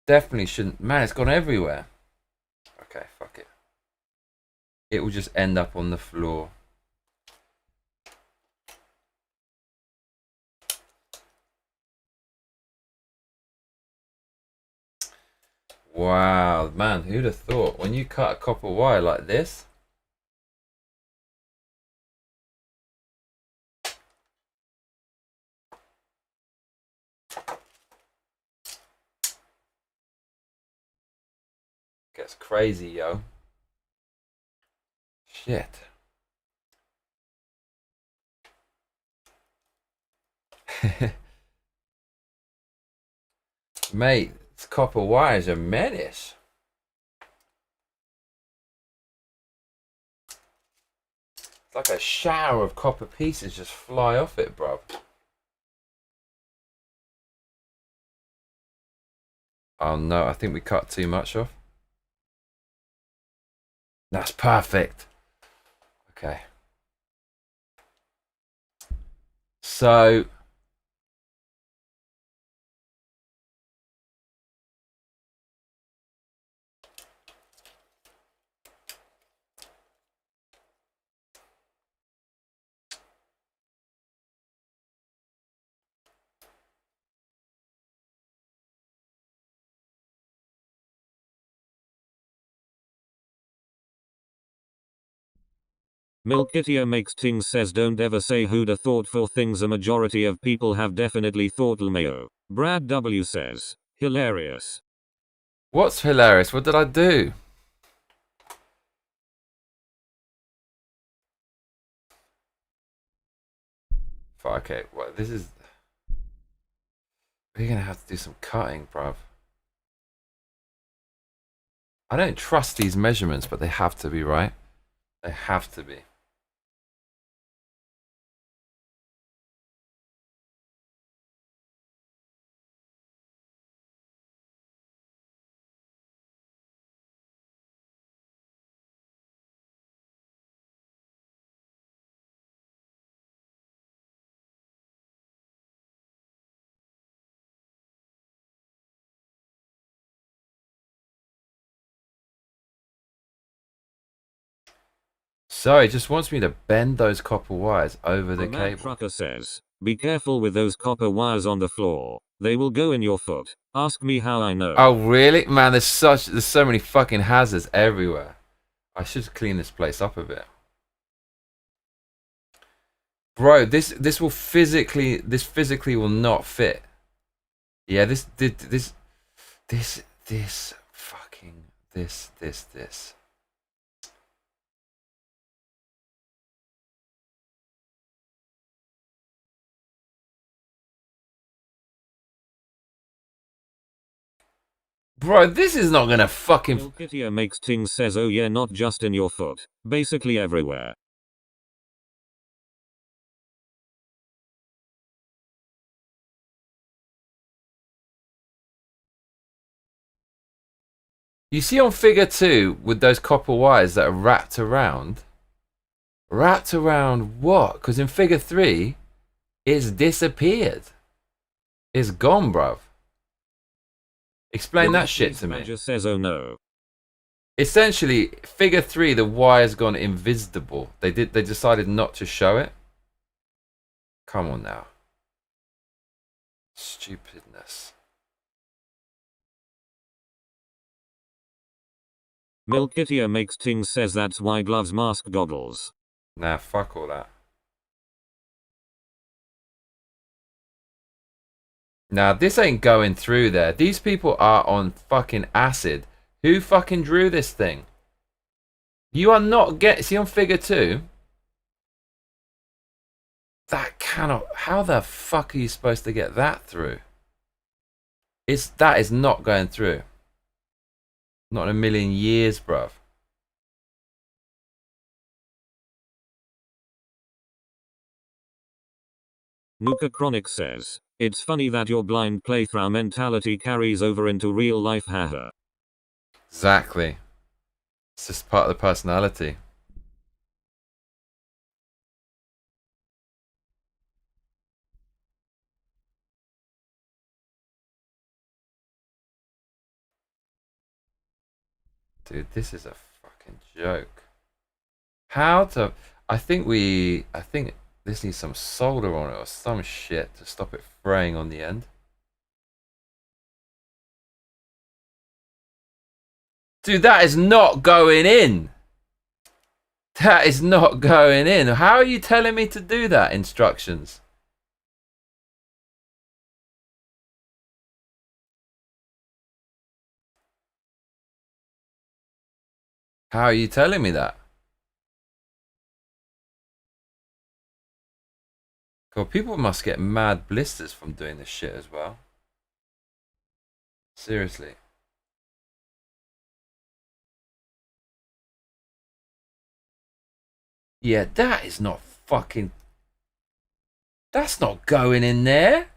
Definitely shouldn't... Man, it's gone everywhere. Okay, fuck it. It will just end up on the floor. Wow, man, who'd have thought? When you cut a copper wire like this... Gets crazy, yo. Shit. Mate, this copper wire is a menace. It's like a shower of copper pieces just fly off it, bro. Oh no, I think we cut too much off. That's perfect. Okay. So... Milkitia makes ting says, don't ever say who'da thought for things a majority of people have definitely thought lmao. Brad W says, hilarious. What's hilarious? What did I do? Okay, well, this is... We're gonna have to do some cutting, bruv. I don't trust these measurements, but they have to be, right? They have to be. So it just wants me to bend those copper wires over the The Mad cable. Trucker says, be careful with those copper wires on the floor. They will go in your foot. Ask me how I know. Oh really? Man, there's so many fucking hazards everywhere. I should clean this place up a bit. Bro, this physically will not fit. Yeah, this. Bro, this is not gonna fucking... Milkitia makes things says, oh yeah, not just in your foot. Basically everywhere. You see on figure 2 with those copper wires that are wrapped around? Wrapped around what? Because in figure 3, it's disappeared. It's gone, bruv. Explain that shit to me. Just says, oh no. Essentially, figure 3, the wire's gone invisible. They decided not to show it. Come on now. Stupidness. Milkitia makes things says that's why gloves mask goggles. Nah, fuck all that. Now, this ain't going through there. These people are on fucking acid. Who fucking drew this thing? You are not see on figure 2? That cannot... How the fuck are you supposed to get that through? That is not going through. Not in a million years, bruv. Nuka Chronic says, it's funny that your blind playthrough mentality carries over into real life, haha. Exactly. It's just part of the personality. Dude, this is a fucking joke. How to... I think this needs some solder on it or some shit to stop it fraying on the end. Dude, that is not going in. That is not going in. How are you telling me to do that? Instructions. How are you telling me that? God, people must get mad blisters from doing this shit as well. Seriously. Yeah, that is not fucking... That's not going in there.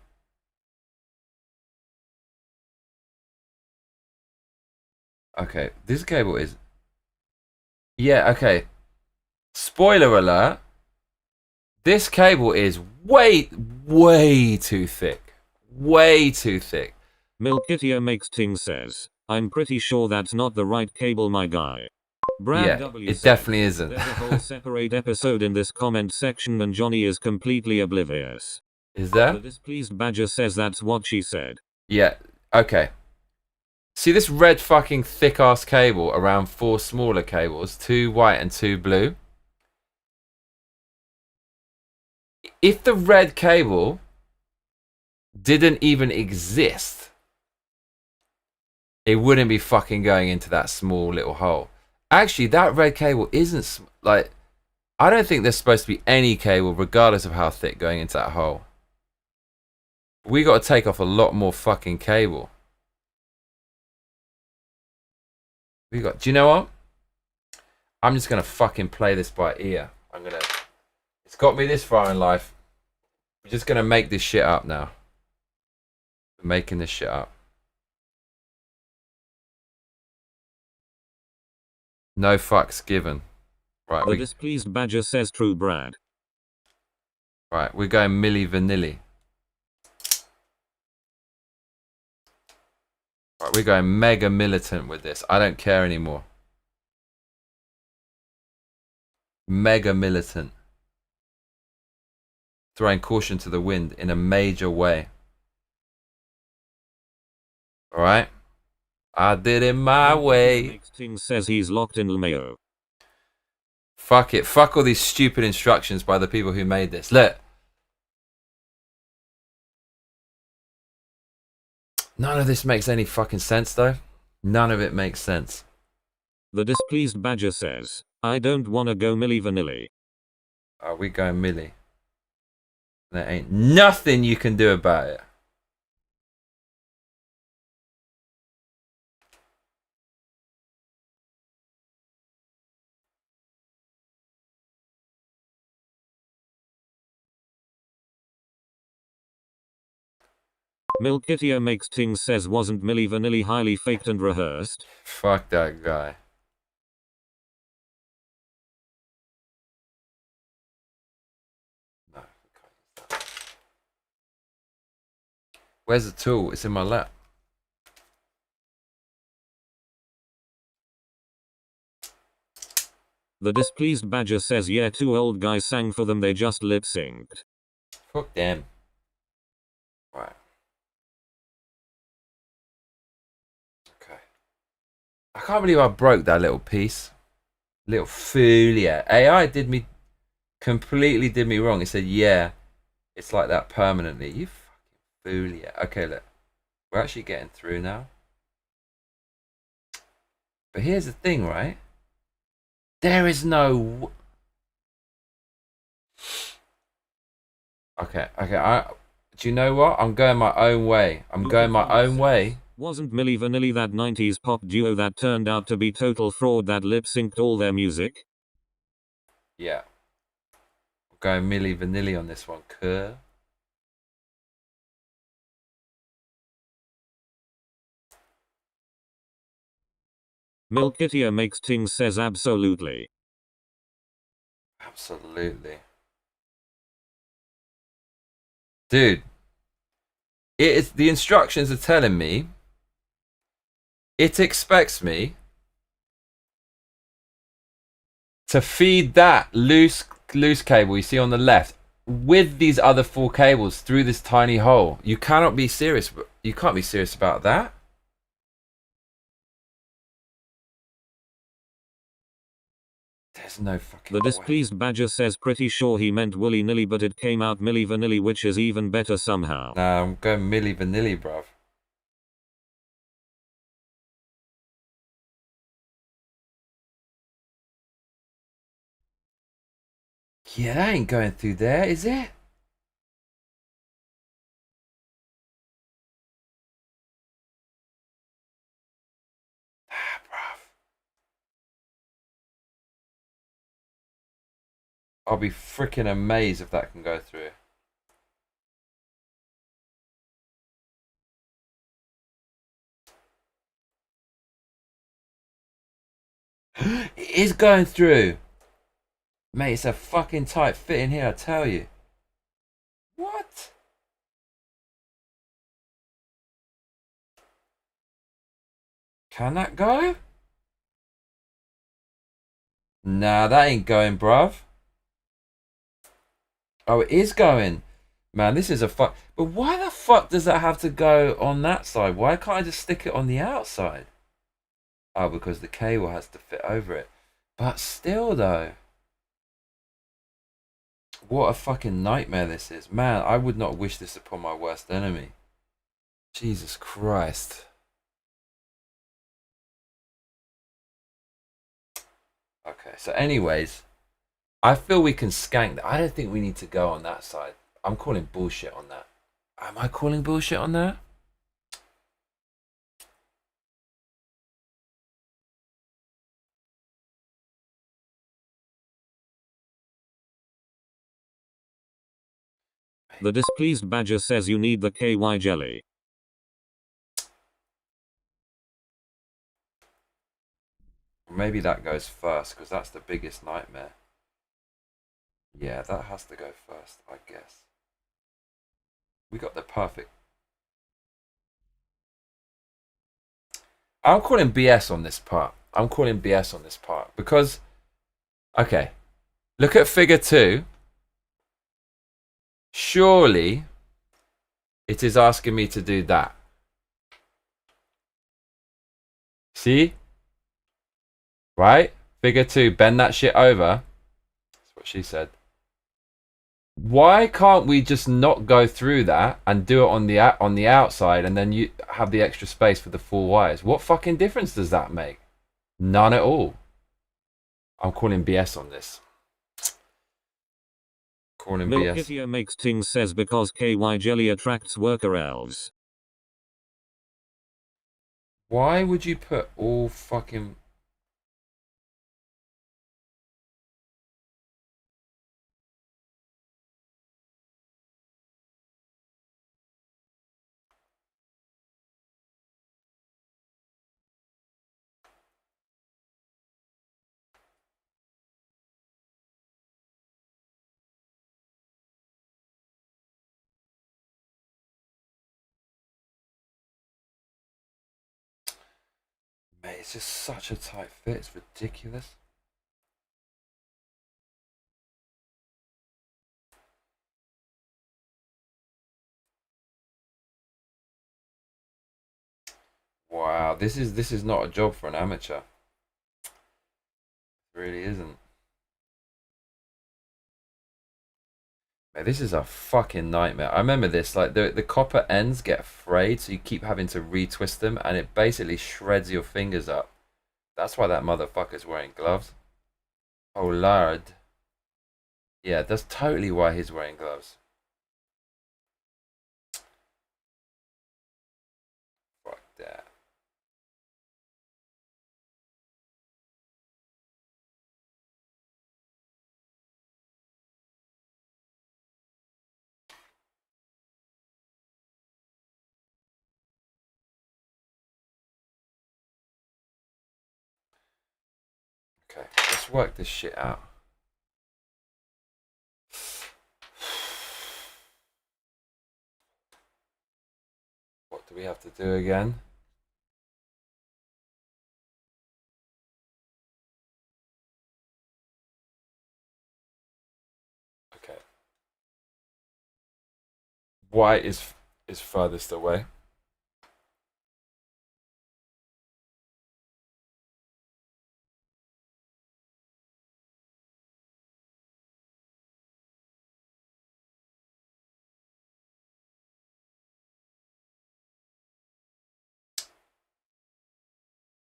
Okay, this cable is... Yeah, okay. Spoiler alert. This cable is way too thick. Way too thick. Milkitia makes things says, I'm pretty sure that's not the right cable, my guy. Brad Yeah, W it says, definitely isn't. There's a whole separate episode in this comment section and Johnny is completely oblivious. Is there? The displeased badger says that's what she said. Yeah, okay. See this red fucking thick ass cable around 4 smaller cables, 2 white and 2 blue? If the red cable didn't even exist, it wouldn't be fucking going into that small little hole. Actually, that red cable isn't, like, I don't think there's supposed to be any cable, regardless of how thick, going into that hole. We got to take off a lot more fucking cable. Do you know what? I'm just going to fucking play this by ear. It's got me this far in life. We're just going to make this shit up now. We're making this shit up. No fucks given. Right, The displeased badger says true, Brad. Right, we're going Milli Vanilli. Right, we're going mega militant with this. I don't care anymore. Mega militant. Throwing caution to the wind in a major way. Alright? I did it my way. Ting says he's locked in LMAO. Fuck it. Fuck all these stupid instructions by the people who made this. Look. None of this makes any fucking sense, though. None of it makes sense. The displeased badger says, I don't wanna go Milli Vanilli. Are we going Millie? There ain't nothing you can do about it. Milkitio makes Ting says wasn't Milli Vanilli highly faked and rehearsed? Fuck that guy. No, where's the tool? It's in my lap. The displeased badger says yeah, two old guys sang for them, they just lip synced. Fuck them. Right. Okay. I can't believe I broke that little piece. Little fool, AI completely did me wrong. It said, yeah, it's like that permanently. You fucking fool, Okay, look. We're actually getting through now. But here's the thing, right? There is no... Okay. Do you know what? I'm going my own way. Wasn't Milli Vanilli that 90s pop duo that turned out to be total fraud that lip synced all their music? Yeah. I'm going Milli Vanilli on this one, Kerr. Milkitio makes Ting says absolutely. Absolutely. Dude. The instructions are telling me it expects me to feed that loose cable you see on the left with these other 4 cables through this tiny hole. You cannot be serious. You can't be serious about that. There's no fucking The displeased badger says pretty sure he meant willy nilly, but it came out Milli Vanilli, which is even better somehow. Nah, I'm going Milli Vanilli, bruv. Yeah, that ain't going through there, is it? Ah, bruv. I'll be freaking amazed if that can go through. It is going through. Mate, it's a fucking tight fit in here, I tell you. What? Can that go? Nah, that ain't going, bruv. Oh, it is going. Man, this is a fuck. But why the fuck does that have to go on that side? Why can't I just stick it on the outside? Oh, because the cable has to fit over it. But still, though. What a fucking nightmare this is. Man, I would not wish this upon my worst enemy. Jesus Christ. Okay, so anyways, I feel we can skank that. I don't think we need to go on that side. I'm calling bullshit on that. Am I calling bullshit on that? The displeased badger says you need the KY jelly. Maybe that goes first, because that's the biggest nightmare. Yeah, that has to go first, I guess. We got the perfect... I'm calling BS on this part. Because... Okay. Look at figure 2. Surely it is asking me to do that. See? Right? Figure 2, bend that shit over. That's what she said. Why can't we just not go through that and do it on the outside, and then you have the extra space for the 4 wires? What fucking difference does that make? None at all. I'm calling BS on this. Calling BS. Milkitia makes ting says because KY jelly attracts worker elves. Why would you put all fucking... Mate, it's just such a tight fit. It's ridiculous. Wow, this is not a job for an amateur. It really isn't. Mate, this is a fucking nightmare. I remember this, like the copper ends get frayed, so you keep having to retwist them, and it basically shreds your fingers up. That's why that motherfucker's wearing gloves. Oh lord. Yeah, that's totally why he's wearing gloves. Fuck that. Okay, let's work this shit out. What do we have to do again? Okay. White is furthest away.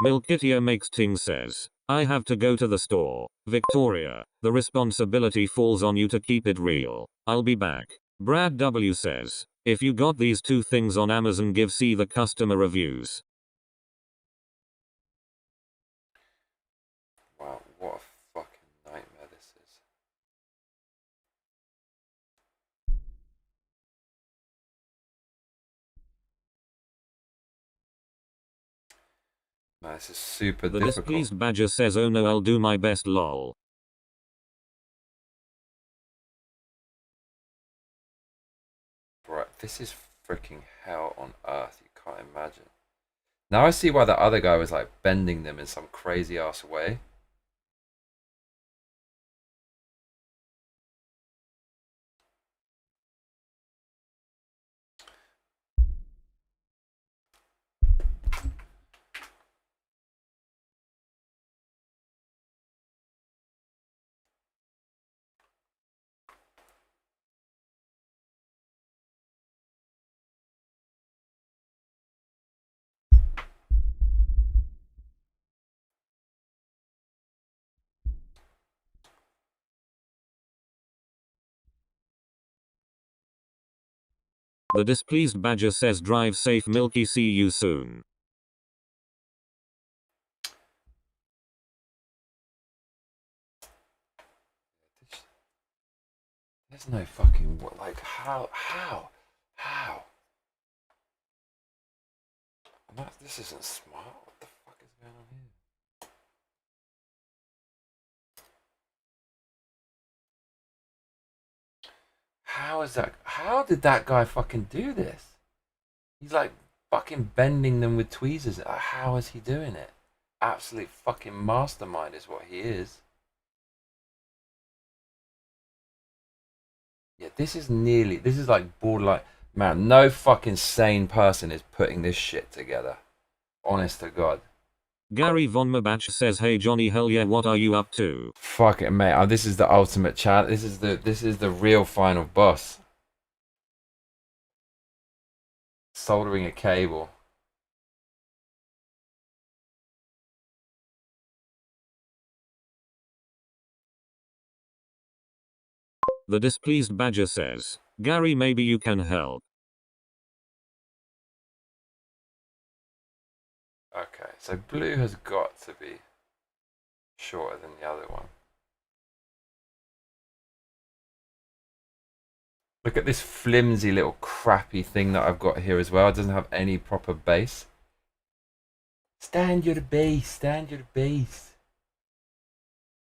Milkitia makes ting says, I have to go to the store. Victoria, the responsibility falls on you to keep it real. I'll be back. Brad W says, if you got these 2 things on Amazon, give C the customer reviews. Wow, what a fucking nightmare this is. Man, this is super The difficult. displeased badger says, oh no, I'll do my best lol. Right, this is freaking hell on earth. You can't imagine. Now I see why the other guy was like bending them in some crazy ass way. The displeased badger says, drive safe Milky, see you soon. There's no fucking like how this isn't smart. What the fuck is going on here? How is that? How did that guy fucking do this? He's like fucking bending them with tweezers. How is he doing it? Absolute fucking mastermind is what he is. Yeah, this is like borderline. Man, no fucking sane person is putting this shit together. Honest to God. Gary Von Mabach says, hey Johnny, hell yeah, what are you up to? Fuck it, mate. Oh, this is the ultimate chat. This is the real final boss. Soldering a cable. The displeased badger says, Gary, maybe you can help. Okay, so blue has got to be shorter than the other one. Look at this flimsy little crappy thing that I've got here as well. It doesn't have any proper base. Stand your base, stand your base.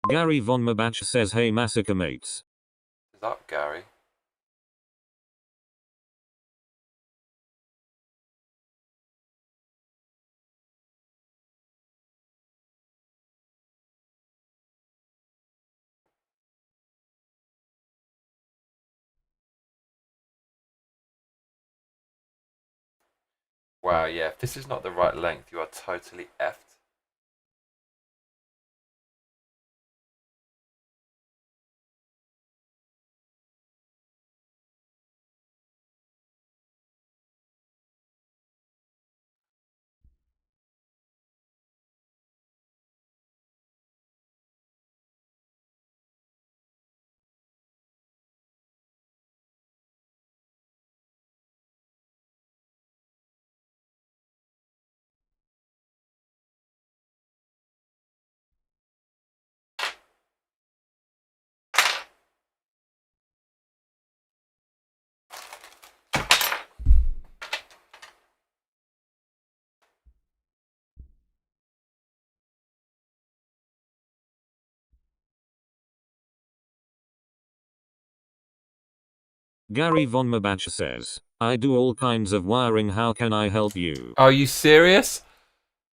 Gary Von Mabach says, hey MassacreMates. What's up, Gary? Wow, yeah, if this is not the right length, you are totally effed. Gary Von Mabach says, I do all kinds of wiring, how can I help you? Are you serious?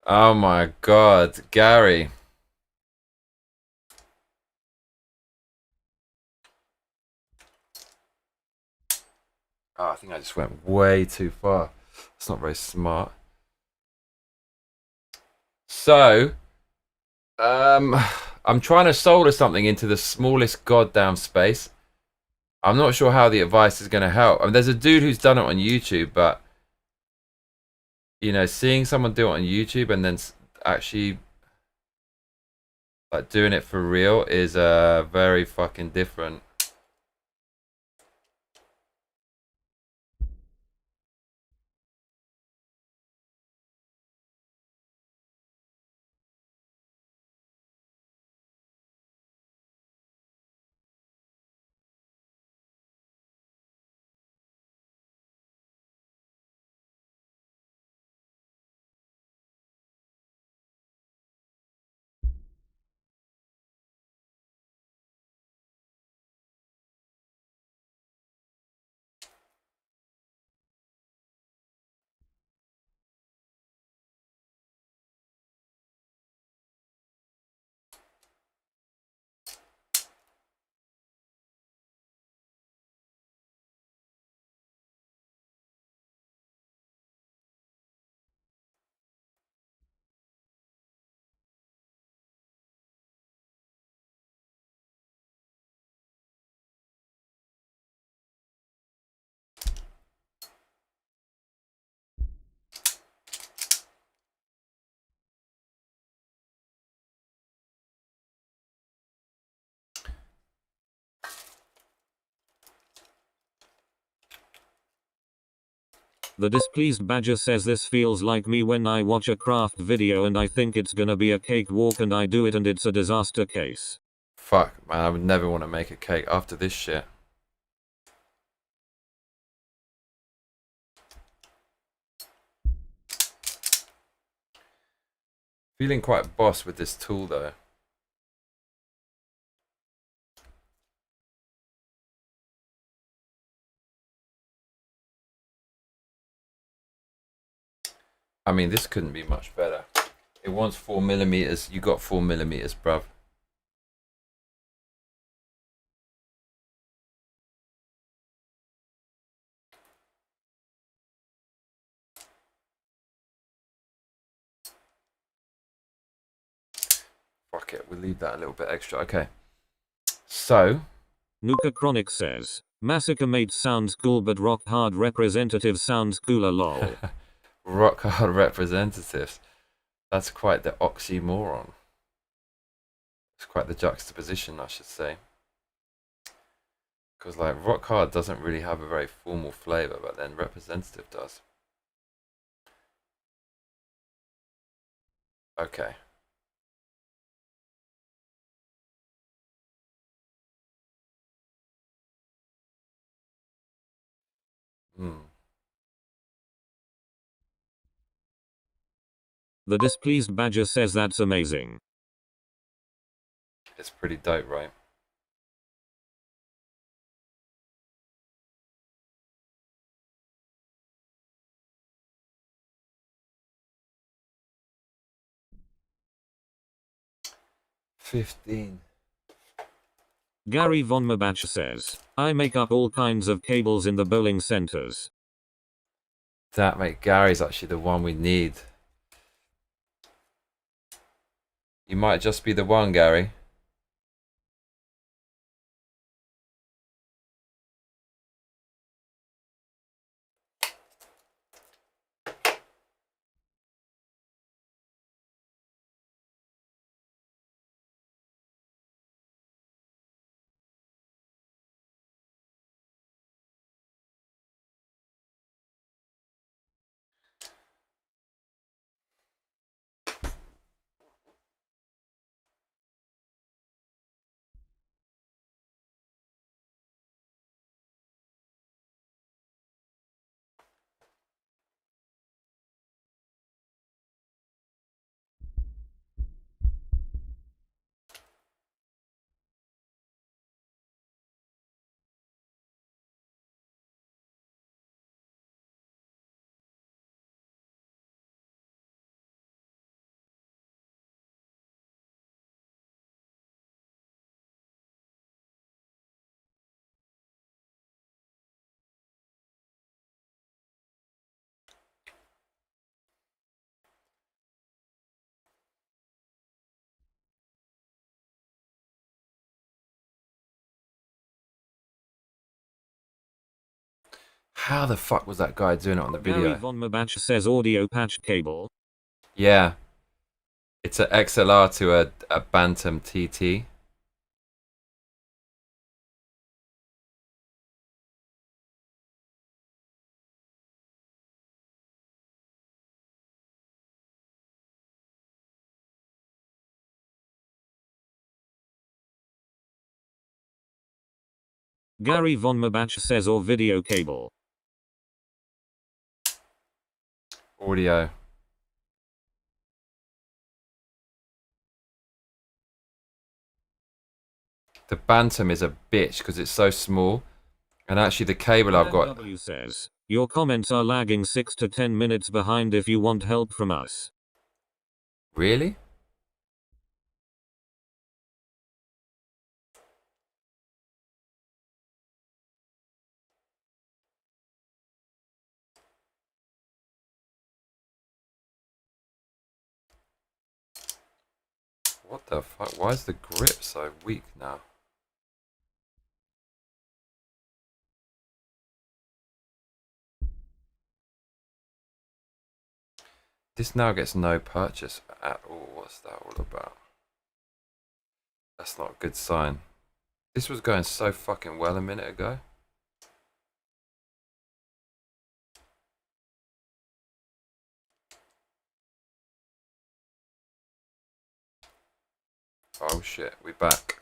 Oh my God, Gary. Oh, I think I just went way too far. It's not very smart. So, I'm trying to solder something into the smallest goddamn space. I'm not sure how the advice is going to help. I mean, there's a dude who's done it on YouTube, but you know, seeing someone do it on YouTube and then actually like doing it for real is very fucking different. The displeased badger says, this feels like me when I watch a craft video and I think it's gonna be a cakewalk and I do it and it's a disaster case. Fuck, man, I would never want to make a cake after this shit. Feeling quite boss with this tool though. I mean, this couldn't be much better. It wants 4mm. You got 4mm, bruv. fuck it, we'll leave that a little bit extra. Okay. So. Nuka Chronic says, MassacreMates sounds cool but Rock Hard Representative sounds cooler lol. Rock Hard Representatives. That's quite the oxymoron. It's quite the juxtaposition, I should say. Because like Rock Hard doesn't really have a very formal flavour, but then Representative does. Okay. The displeased badger says that's amazing. It's pretty dope, right? $15. Gary Von Mabach says, I make up all kinds of cables in the bowling centers. That mate, Gary's actually the one we need. You might just be the one, Gary. How the fuck was that guy doing it on the video? Gary Von Mabach says audio patch cable. Yeah. It's an XLR to a Bantam TT. Gary Von Mabach says or video cable. Audio. The Bantam is a bitch because it's so small. And actually the cable I've got... W says, your comments are lagging 6 to 10 minutes behind if you want help from us. Really? What the fuck? Why is the grip so weak now? This now gets no purchase at all. What's that all about? That's not a good sign. This was going so fucking well a minute ago. Oh shit, we back.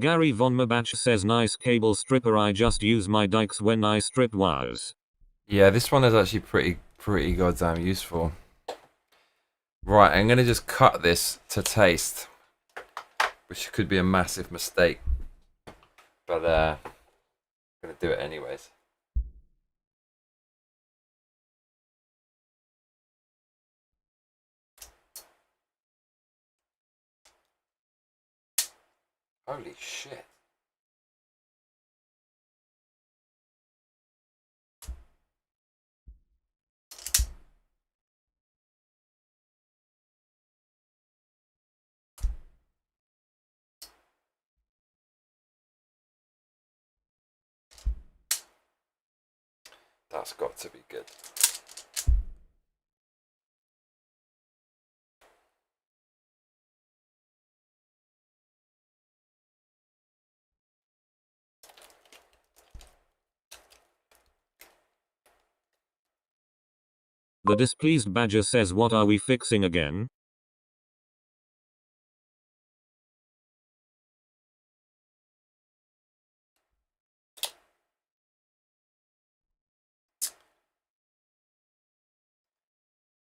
Gary Von Mabach says nice cable stripper. I just use my dikes when I strip wires. Yeah, this one is actually pretty goddamn useful. Right, I'm gonna just cut this to taste, which could be a massive mistake, but I'm gonna do it anyways. Holy shit. That's got to be good. The displeased badger says, what are we fixing again?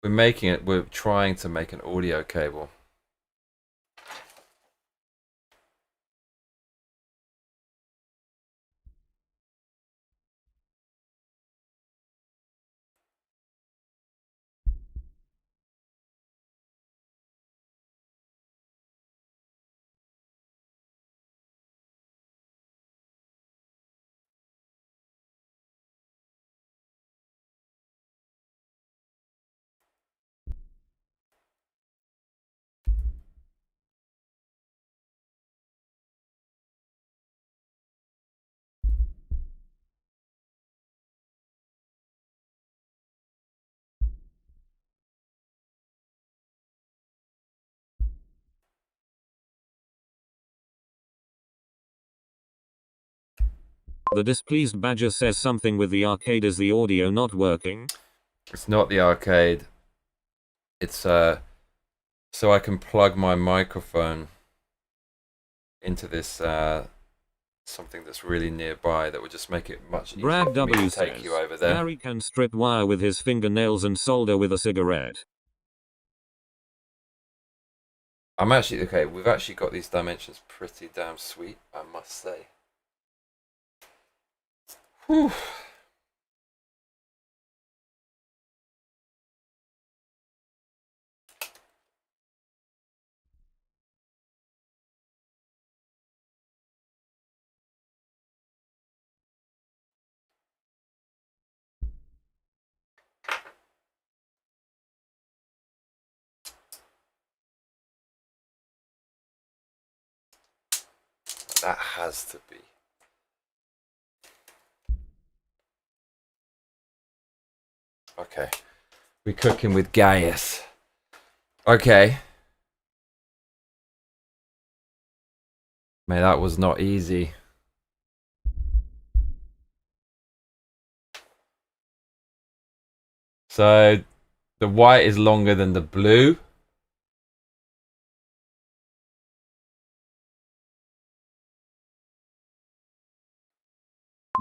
We're trying to make an audio cable. The displeased badger says something with the arcade. Is the audio not working? It's not the arcade. It's so I can plug my microphone into this something that's really nearby that would just make it much easier Brad for me W to take says, you over there. Gary can strip wire with his fingernails and solder with a cigarette. I'm actually okay. We've actually got these dimensions pretty damn sweet, I must say. Whew. That has to be. Okay. We're cooking with Gaius. Okay. Man, that was not easy. So the white is longer than the blue.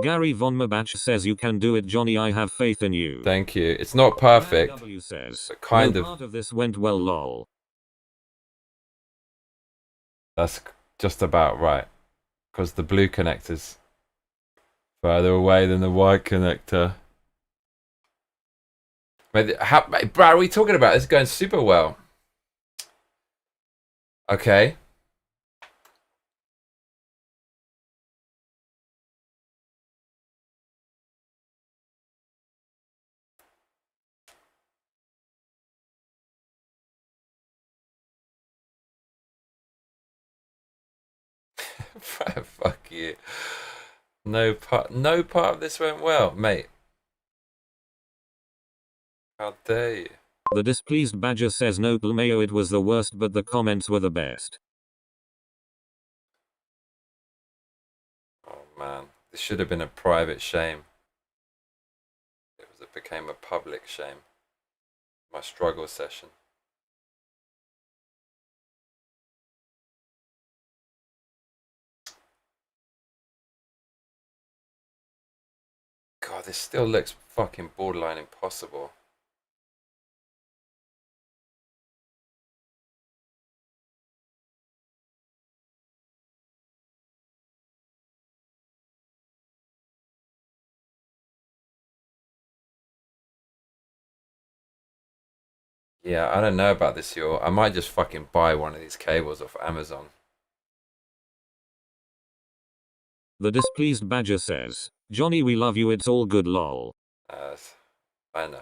Gary Von Mabach says, you can do it, Johnny. I have faith in you. Thank you. It's not perfect, Brad W says, but kind no of. part of this went well, lol. That's just about right. Because the blue connector's further away than the white connector. Brad, are we talking about? It's going super well. Okay. Fuck you. No part of this went well, mate. How dare you? The displeased badger says, no Mayo, it was the worst, but the comments were the best. Oh man, this should have been a private shame. It became a public shame. My struggle session. God, this still looks fucking borderline impossible. Yeah, I don't know about this, y'all. I might just fucking buy one of these cables off Amazon. The displeased badger says, Johnny, we love you, it's all good, lol. I know.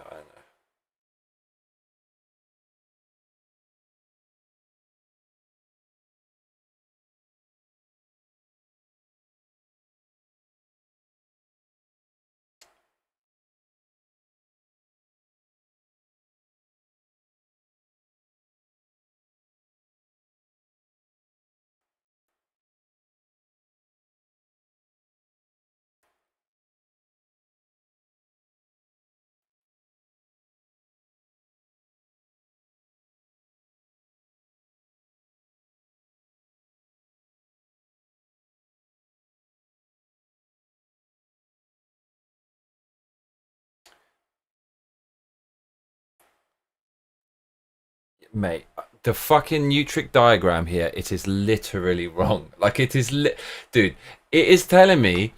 Mate, the fucking Nutric diagram here, it is literally wrong. Like, it is dude, it is telling me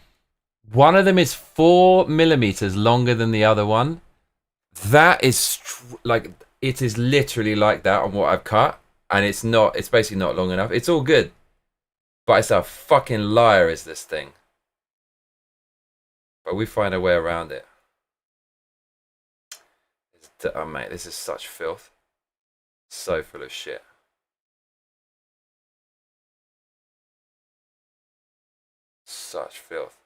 one of them is 4 millimeters longer than the other one. That is like, it is literally like that on what I've cut, and it's basically not long enough. It's all good, but it's a fucking liar, is this thing. But we find a way around it. Oh, mate, this is such filth. So full of shit. Such filth.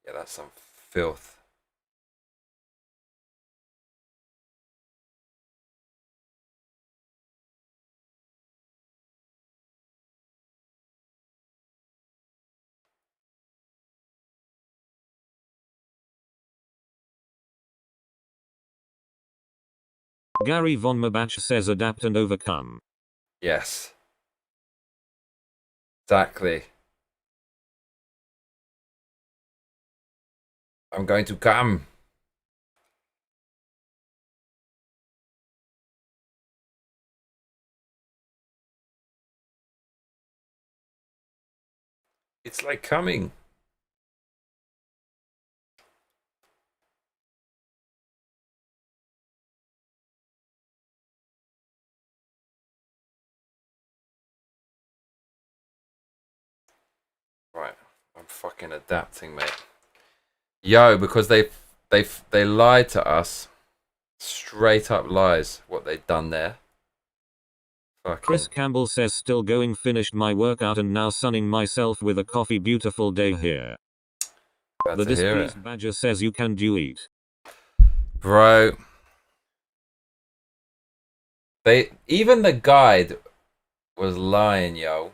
Yeah, that's some filth. Gary Von Mabach says, adapt and overcome. Yes. Exactly. I'm going to come. It's like coming. Right, I'm fucking adapting, mate. Yo, because they lied to us. Straight up lies what they've done there. Fucking. Chris Campbell says, still going, finished my workout and now sunning myself with a coffee, beautiful day here. Glad The to hear it. displeased badger says, you can do it. Bro. Even the guide was lying, yo.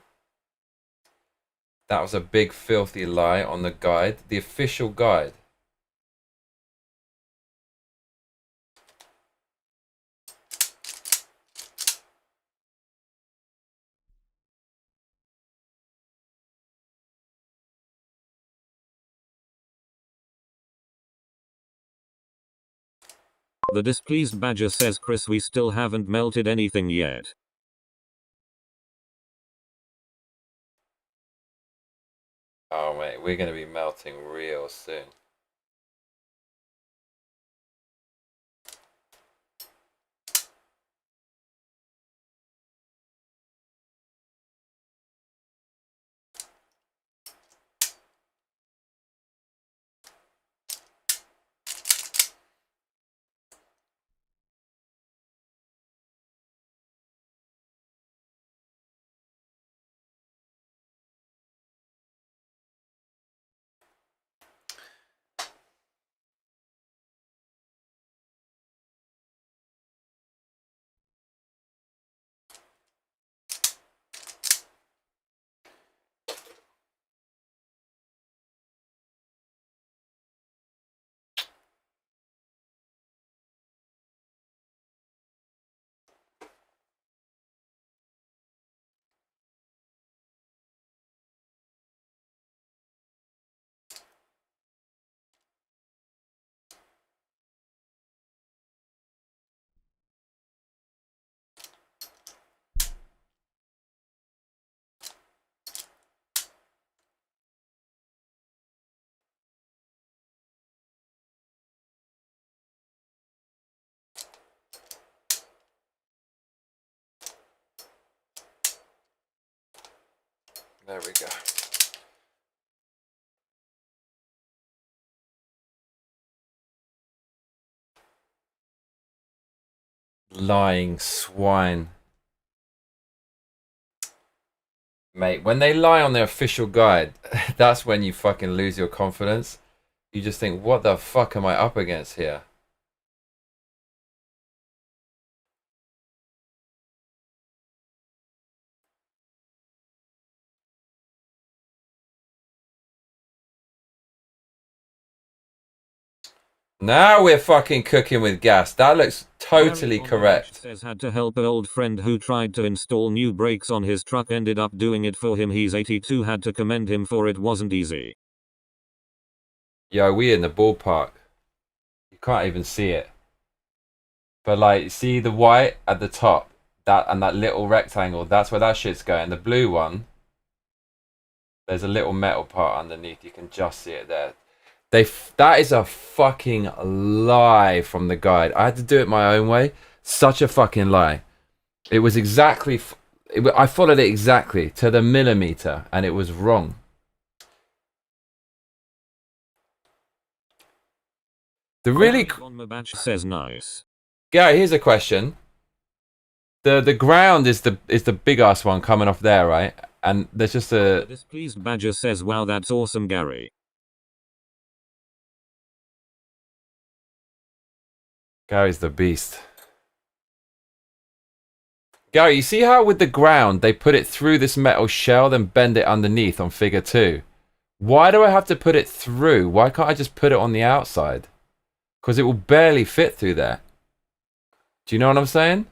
That was a big filthy lie on the guide. The official guide. The displeased badger says, Chris, we still haven't melted anything yet. Oh, mate, we're going to be melting real soon. There we go. Lying swine. Mate, when they lie on their official guide, that's when you fucking lose your confidence. You just think, what the fuck am I up against here? Now we're fucking cooking with gas. That looks totally correct. Says had to help an old friend who tried to install new brakes on his truck, ended up doing it for him. He's 82, had to commend him for it, wasn't easy. Yo, we in the ballpark. You can't even see it. But like, see the white at the top, that and that little rectangle, that's where that shit's going. The blue one, there's a little metal part underneath. You can just see it there. That is a fucking lie from the guide. I had to do it my own way. Such a fucking lie. It was exactly... I followed it exactly to the millimeter, and it was wrong. The really... says nice. Gary, here's a question. The ground is the big ass one coming off there, right? And there's just a... Displeased Badger says, wow, that's awesome, Gary. Gary's the beast. Gary, you see how with the ground they put it through this metal shell, then bend it underneath on figure 2? Why do I have to put it through? Why can't I just put it on the outside? Because it will barely fit through there. Do you know what I'm saying?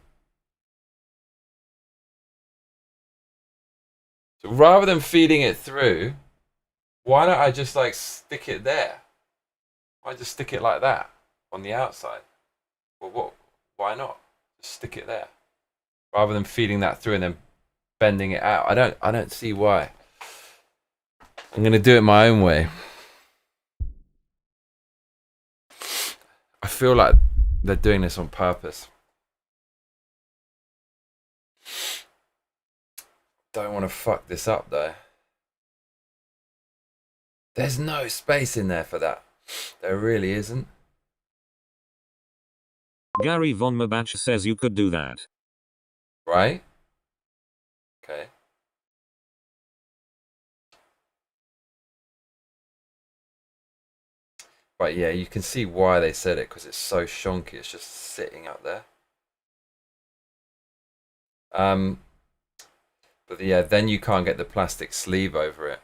So rather than feeding it through, why don't I just like stick it there? Why just stick it like that on the outside? Well, what? Why not? Just stick it there, rather than feeding that through and then bending it out. I don't see why. I'm gonna do it my own way. I feel like they're doing this on purpose. Don't want to fuck this up though. There's no space in there for that. There really isn't. Gary Von Mabach says you could do that. Right? Okay. Right, yeah, you can see why they said it, because it's so shonky. It's just sitting up there. But yeah, then you can't get the plastic sleeve over it.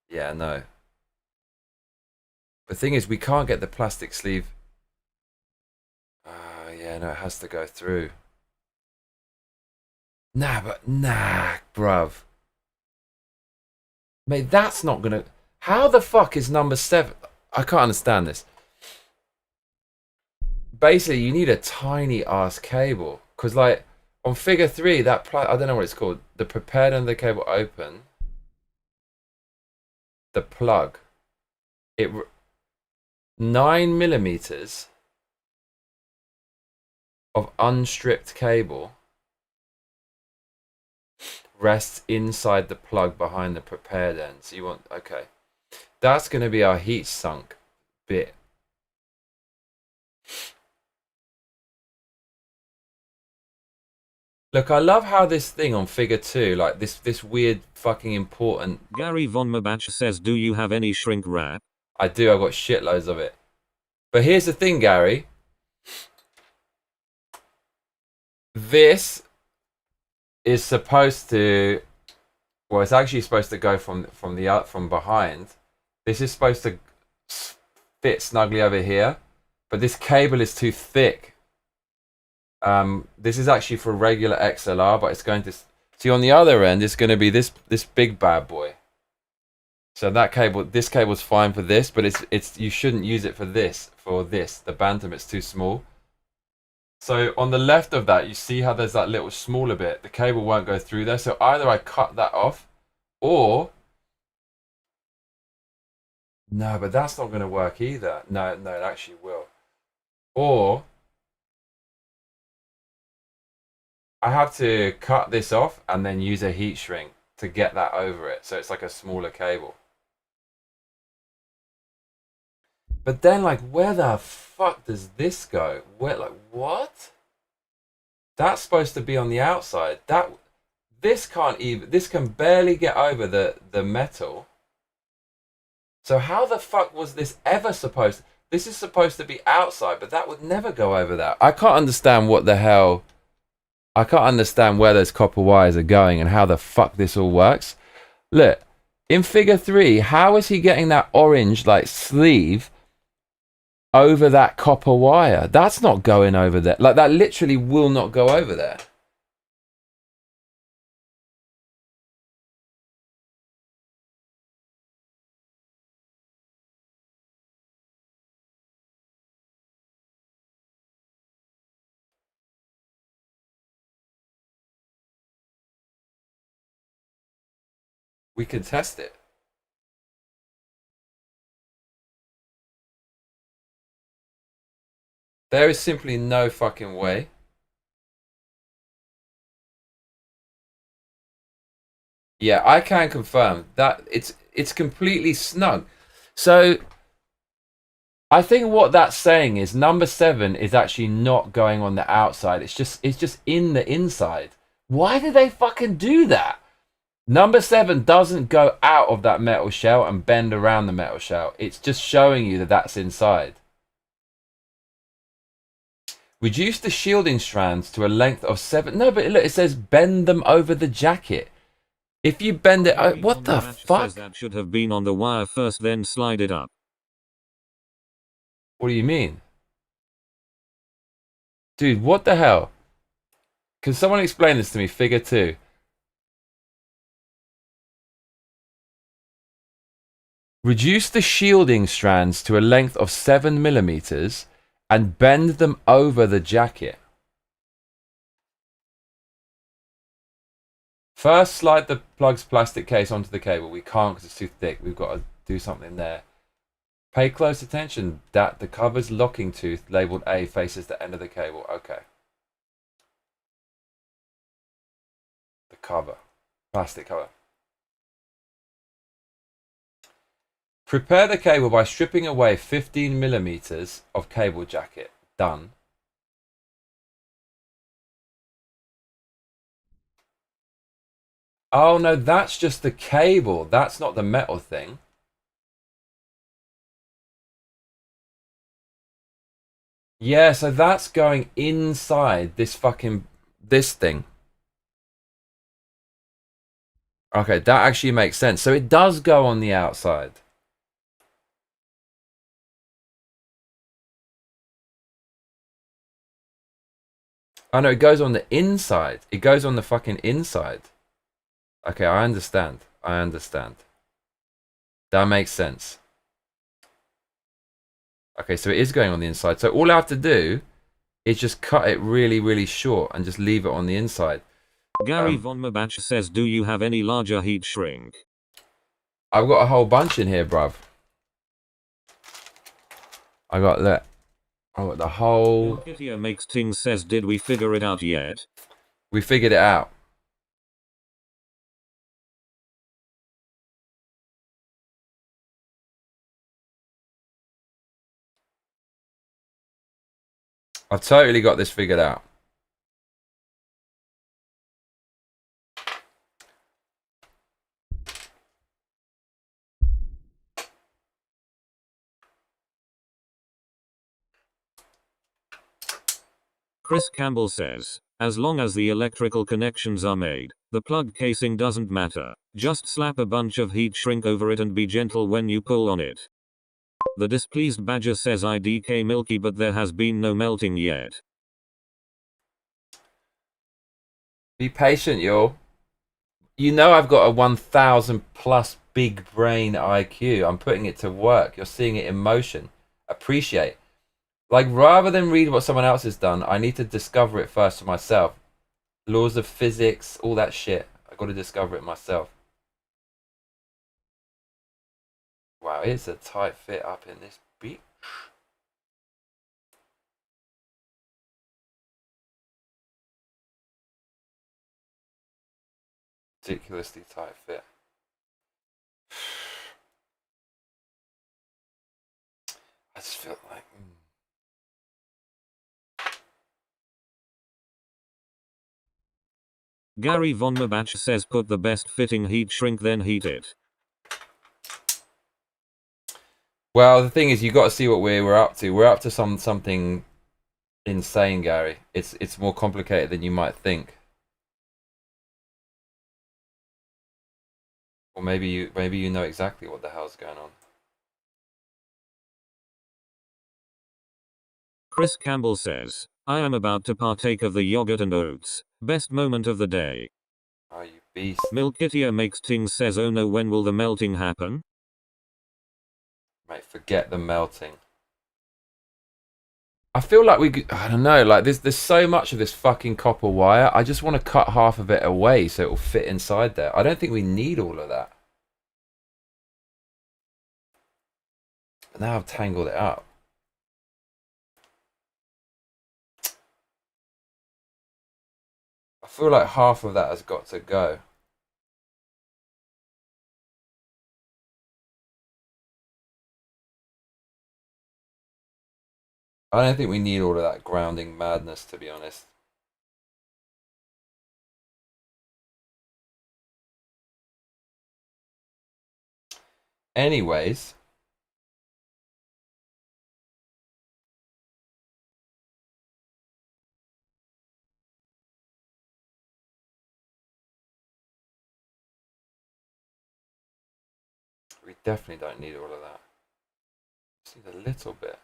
Yeah, no. The thing is, we can't get the plastic sleeve. Yeah, no, it has to go through. Nah, bruv. Mate, that's not gonna... How the fuck is number 7? I can't understand this. Basically, you need a tiny ass cable. Because, like, on figure 3, that... I don't know what it's called. The prepared end of the cable open. The plug. 9 millimeters of unstripped cable rests inside the plug behind the prepared end. So you want... Okay. That's going to be our heat sunk bit. Look, I love how this thing on figure 2, like this weird fucking important... Gary Von Mabach says, do you have any shrink wrap? I do, I've got shitloads of it. But here's the thing, Gary. This is supposed to... Well, it's actually supposed to go from behind. This is supposed to fit snugly over here. But this cable is too thick. This is actually for regular XLR, but it's going to... See, on the other end, it's going to be this big bad boy. So that cable, this cable's fine for this, but it's you shouldn't use it for this. The Bantam, it's too small. So on the left of that, you see how there's that little smaller bit. The cable won't go through there. So either I cut that off, or... No, but that's not going to work either. No, it actually will. Or... I have to cut this off and then use a heat shrink to get that over it. So it's like a smaller cable. But then, like, where the fuck does this go? Where, like, what? That's supposed to be on the outside. This can barely get over the metal. So how the fuck was this ever supposed? This is supposed to be outside, but that would never go over that. I can't understand what the hell. I can't understand where those copper wires are going and how the fuck this all works. Look, in figure 3, how is he getting that orange like sleeve over that copper wire? That's not going over there. Like, that literally will not go over there. We can test it. There is simply no fucking way. Yeah, I can confirm that it's completely snug. So I think what that's saying is number 7 is actually not going on the outside. It's just in the inside. Why did they fucking do that? Number 7 doesn't go out of that metal shell and bend around the metal shell. It's just showing you that that's inside. Reduce the shielding strands to a length of 7. No, but look, it says bend them over the jacket. If you bend it, what the fuck? Says that should have been on the wire first, then slide it up. What do you mean? Dude, what the hell? Can someone explain this to me? Figure 2. Reduce the shielding strands to a length of 7 millimeters and bend them over the jacket. First, slide the plug's plastic case onto the cable. We can't because it's too thick. We've got to do something there. Pay close attention that the cover's locking tooth, labeled A, faces the end of the cable. Okay. The cover. Plastic cover. Prepare the cable by stripping away 15 millimeters of cable jacket. Done. Oh no, that's just the cable. That's not the metal thing. Yeah, so that's going inside this thing. Okay, that actually makes sense. So it does go on the outside. Oh no, it goes on the inside. It goes on the fucking inside. Okay, I understand. I understand. That makes sense. Okay, so it is going on the inside. So all I have to do is just cut it really, really short and just leave it on the inside. Gary Von Mabach says, do you have any larger heat shrink? I've got a whole bunch in here, bruv. I got that. I got the whole... Kitty makes things says, did we figure it out yet? We figured it out. I've totally got this figured out. Chris Campbell says, as long as the electrical connections are made, the plug casing doesn't matter. Just slap a bunch of heat shrink over it and be gentle when you pull on it. The displeased badger says IDK Milky, but there has been no melting yet. Be patient, yo. You know I've got a 1000 plus big brain IQ. I'm putting it to work. You're seeing it in motion. Appreciate. Like, rather than read what someone else has done, I need to discover it first for myself. Laws of physics, all that shit. I got to discover it myself. Wow, it's a tight fit up in this beach. Ridiculously tight fit. I just feel like... Gary Von Mabach says put the best fitting heat shrink then heat it. Well, the thing is, you got to see what we're up to. We're up to something insane, Gary. It's more complicated than you might think. Or maybe you know exactly what the hell's going on. Chris Campbell says, I am about to partake of the yogurt and oats. Best moment of the day. Oh, you beast. Milkitia makes things says, oh no, when will the melting happen? Mate, forget the melting. I feel like I don't know, like there's so much of this fucking copper wire. I just want to cut half of it away so it will fit inside there. I don't think we need all of that. But now I've tangled it up. I feel like half of that has got to go. I don't think we need all of that grounding madness, to be honest. Anyways. We definitely don't need all of that. Just need a little bit.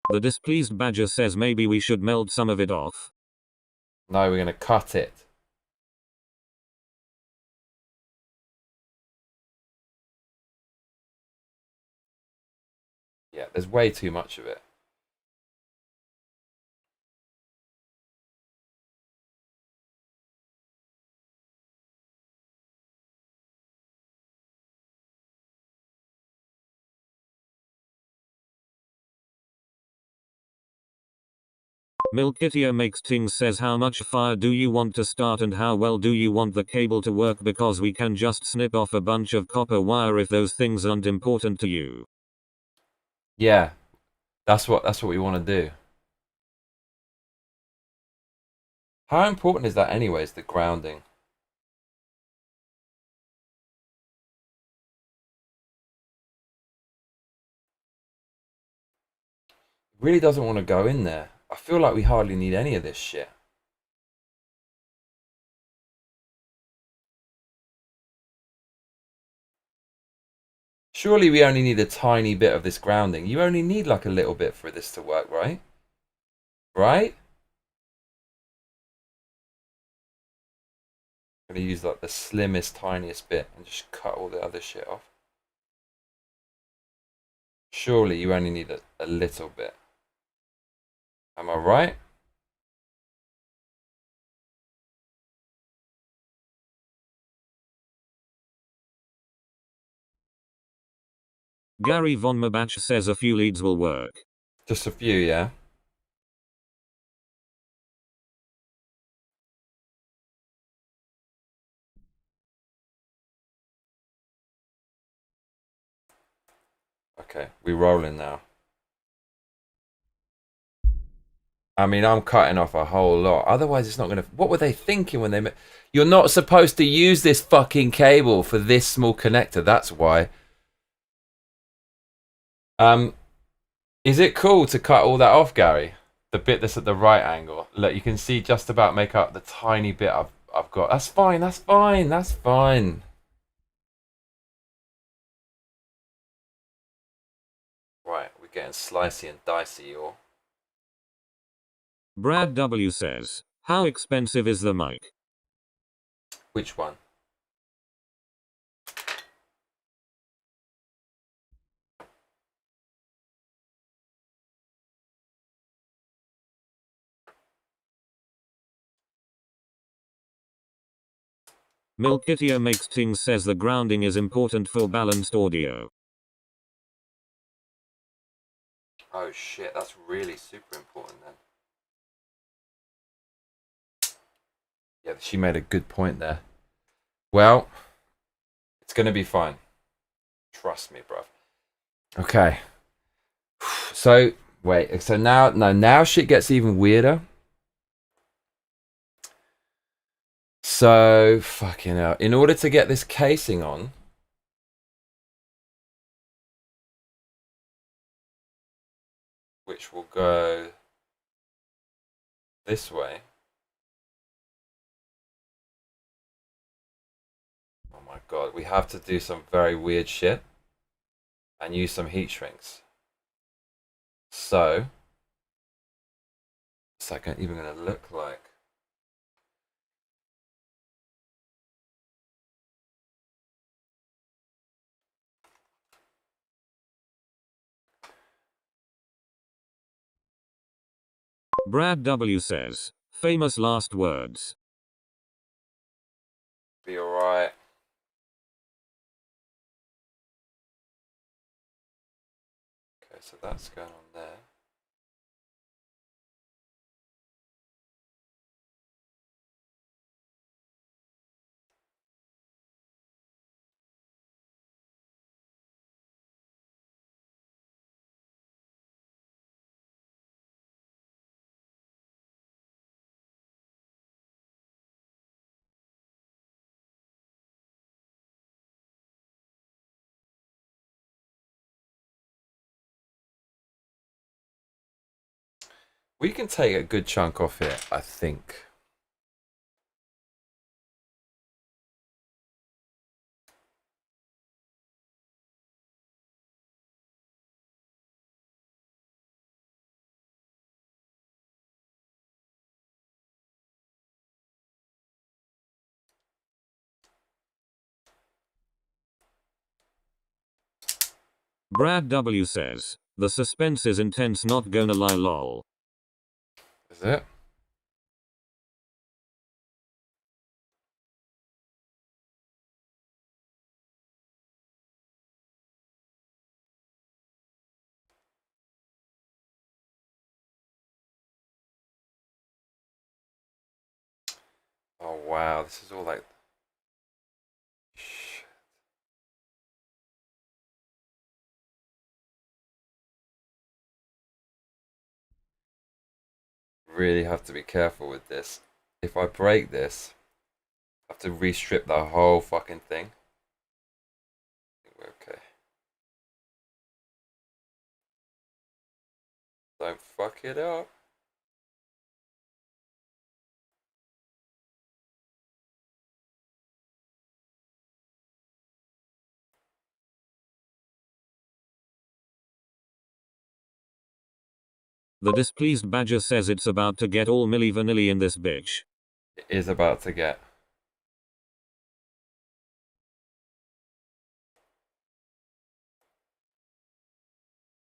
The displeased badger says maybe we should melt some of it off. No, we're going to cut it. Yeah, there's way too much of it. Milkitia makes things says how much fire do you want to start and how well do you want the cable to work because we can just snip off a bunch of copper wire if those things aren't important to you. Yeah, that's what we want to do. How important is that anyways, the grounding? It really doesn't want to go in there. I feel like we hardly need any of this shit. Surely we only need a tiny bit of this grounding. You only need like a little bit for this to work, right? Right? I'm going to use like the slimmest, tiniest bit and just cut all the other shit off. Surely you only need a little bit. Am I right? Gary Von Mabach says a few leads will work. Just a few, yeah? Okay, we're rolling now. I mean, I'm cutting off a whole lot. Otherwise, it's not going to... What were they thinking when they... You're not supposed to use this fucking cable for this small connector. That's why. Is it cool to cut all that off, Gary? The bit that's at the right angle. Look, you can see just about make up the tiny bit I've got. That's fine, that's fine, that's fine. Right, we're getting slicey and dicey, y'all. Brad W says, how expensive is the mic? Which one? Milkitia makes things says the grounding is important for balanced audio. Oh shit, that's really super important then. Yeah, she made a good point there. Well, it's gonna be fine. Trust me, bruv. Okay. So wait. So now shit gets even weirder. So fucking hell. In order to get this casing on, which will go this way. Oh my god, we have to do some very weird shit and use some heat shrinks. So, what's that even gonna look like? Brad W says, famous last words. Be alright. Okay, so that's going on there. We can take a good chunk off here, I think. Brad W says, the suspense is intense, not gonna lie lol. Is it? Oh wow, this is all like shit. Really have to be careful with this. If I break this, I have to re-strip the whole fucking thing. I think we're okay. Don't fuck it up. The displeased badger says it's about to get all Milli Vanilli in this bitch. It is about to get.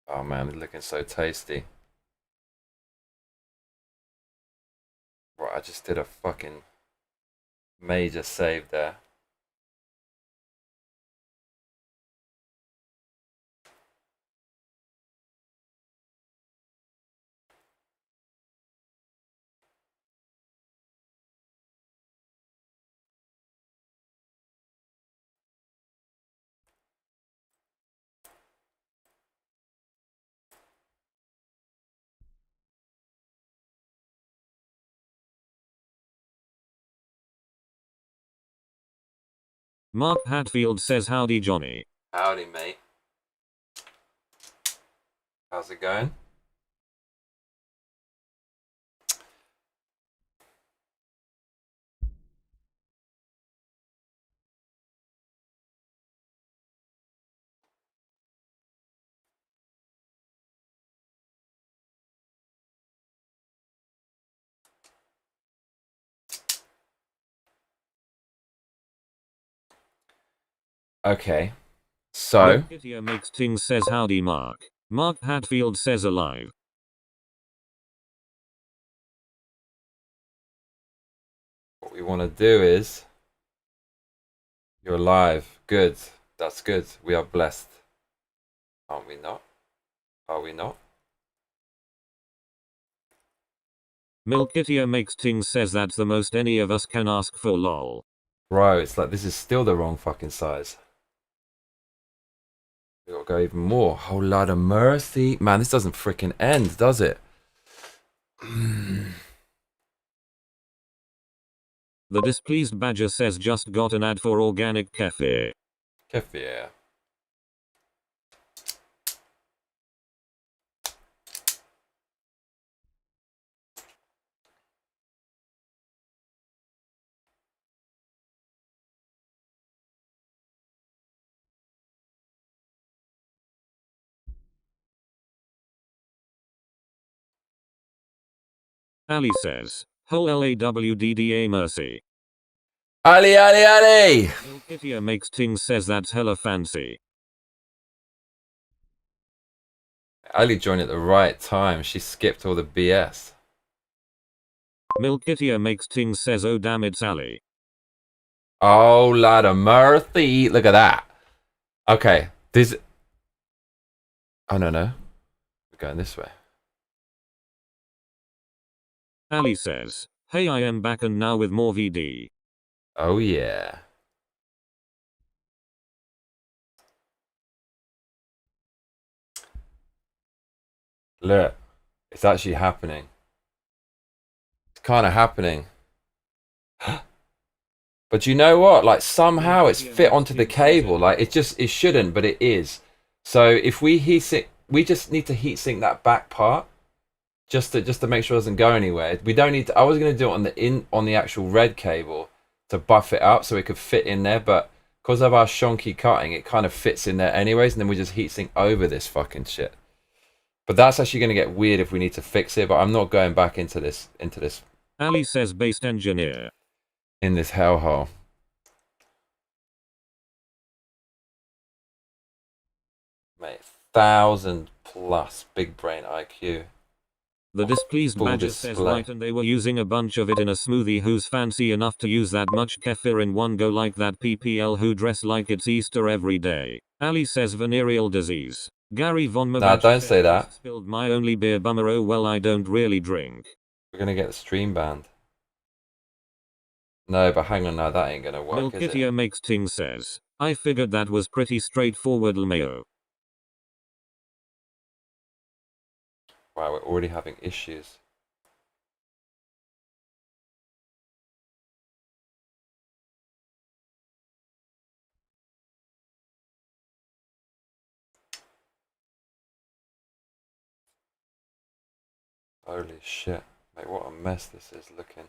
Oh man, it's looking so tasty. Right, I just did a fucking major save there. Mark Hatfield says howdy Johnny. Howdy, mate. How's it going? Okay, so Idiot makes things says howdy Mark. Mark Hatfield says alive. what we want to do is, you're alive. Good. That's good. We are blessed. Aren't we not? Are we not? Milkitia makes ting says that's the most any of us can ask for lol. Bro, it's like this is still the wrong fucking size. We gotta go even more. Whole lot of mercy. Man, this doesn't freaking end, does it? The displeased badger says just got an ad for organic kefir. Kefir. Ali says, whole LAWDDA mercy. Ali, Ali, Ali! Milkitia makes ting says that's hella fancy. Ali joined at the right time. She skipped all the BS. Milkitia makes ting says oh damn it's Ali. Oh, lot of mercy. Look at that. Okay, this... Oh, no, no. We're going this way. Ali says, hey I am back and now with more VD. Oh, yeah. Look, it's actually happening. It's kind of happening. But you know what? Like, somehow it's fit onto the cable. Like, it shouldn't, but it is. So if we heat sink, we just need to heat sink that back part. Just to make sure it doesn't go anywhere. We don't need to, I was going to do it on the actual red cable to buff it up so it could fit in there, but because of our shonky cutting, it kind of fits in there anyways, and then we just heat sink over this fucking shit. But that's actually going to get weird if we need to fix it, but I'm not going back into this Ali says based engineer. in this hellhole. Mate, 1,000+ big brain IQ. The displeased Full badger says display. right and they were using a bunch of it in a smoothie who's fancy enough to use that much kefir in one go like that PPL who dress like it's Easter every day. Ali says venereal disease. Gary Von Nah, Mavach don't say that. spilled my only beer bummer oh well I don't really drink. We're going to get the stream banned. No, but hang on now, that ain't going to work, is it? Milkitia makes ting says, I figured that was pretty straightforward lmao. Wow, we're already having issues. Holy shit. Mate, what a mess this is looking.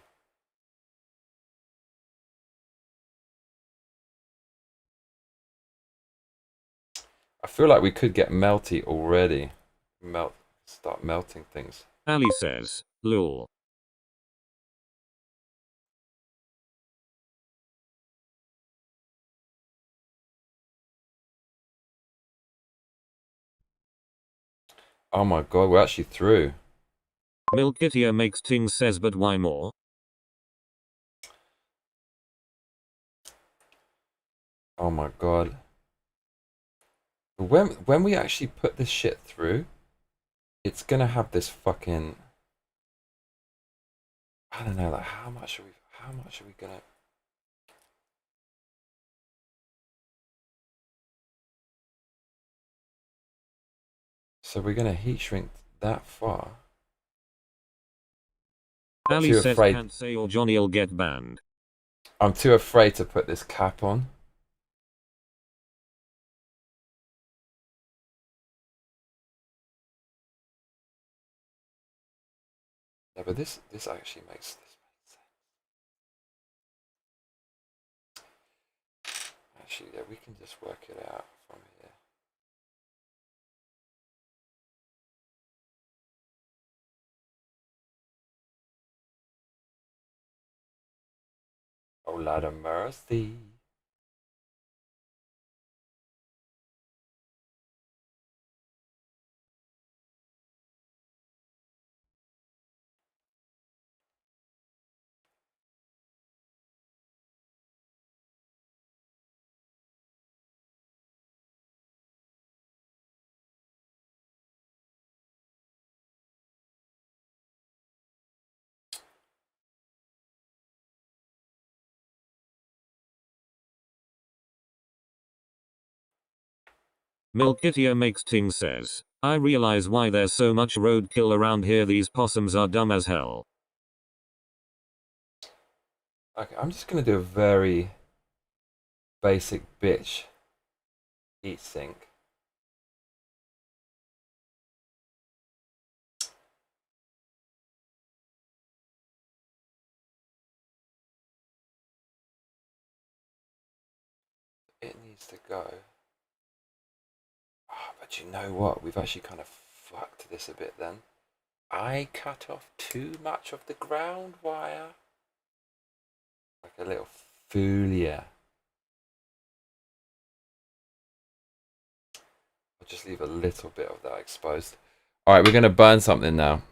I feel like we could get melty already. Start melting things. Ali says, lol. Oh my god, we're actually through. Milkitia makes ting says but why more? Oh my god. When we actually put this shit through, it's gonna have this fucking, I don't know, like how much are we gonna, so we're gonna heat shrink that far. Ali Too says afraid. can't say or Johnny'll get banned. I'm too afraid to put this cap on. Yeah, but this actually makes sense. Actually, yeah, we can just work it out from here. Oh, Lord of mercy. Milkitia Makes Ting says, I realize why there's so much roadkill around here. These possums are dumb as hell. Okay, I'm just gonna do a very basic bitch heat sink. It needs to go. Oh, but you know what? We've actually kind of fucked this a bit then. I cut off too much of the ground wire. Like a little fool, yeah. I'll just leave a little bit of that exposed. Alright, we're going to burn something now.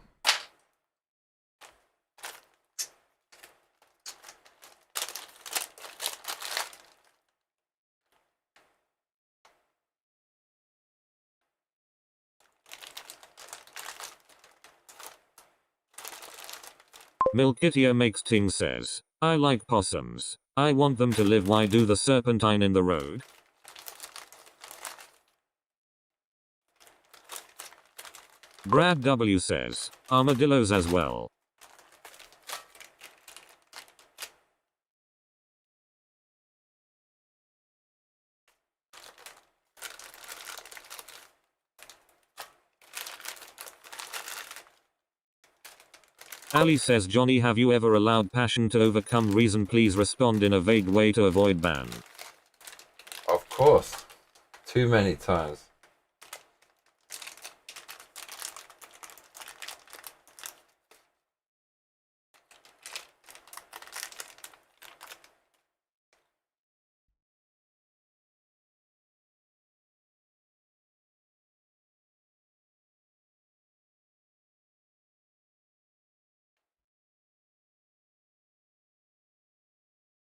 Milkitia Makes Ting says, I like possums. I want them to live. Why do the serpentine in the road? Brad W says, armadillos as well. Ali says, Johnny, have you ever allowed passion to overcome reason? Please respond in a vague way to avoid ban. Of course. Too many times.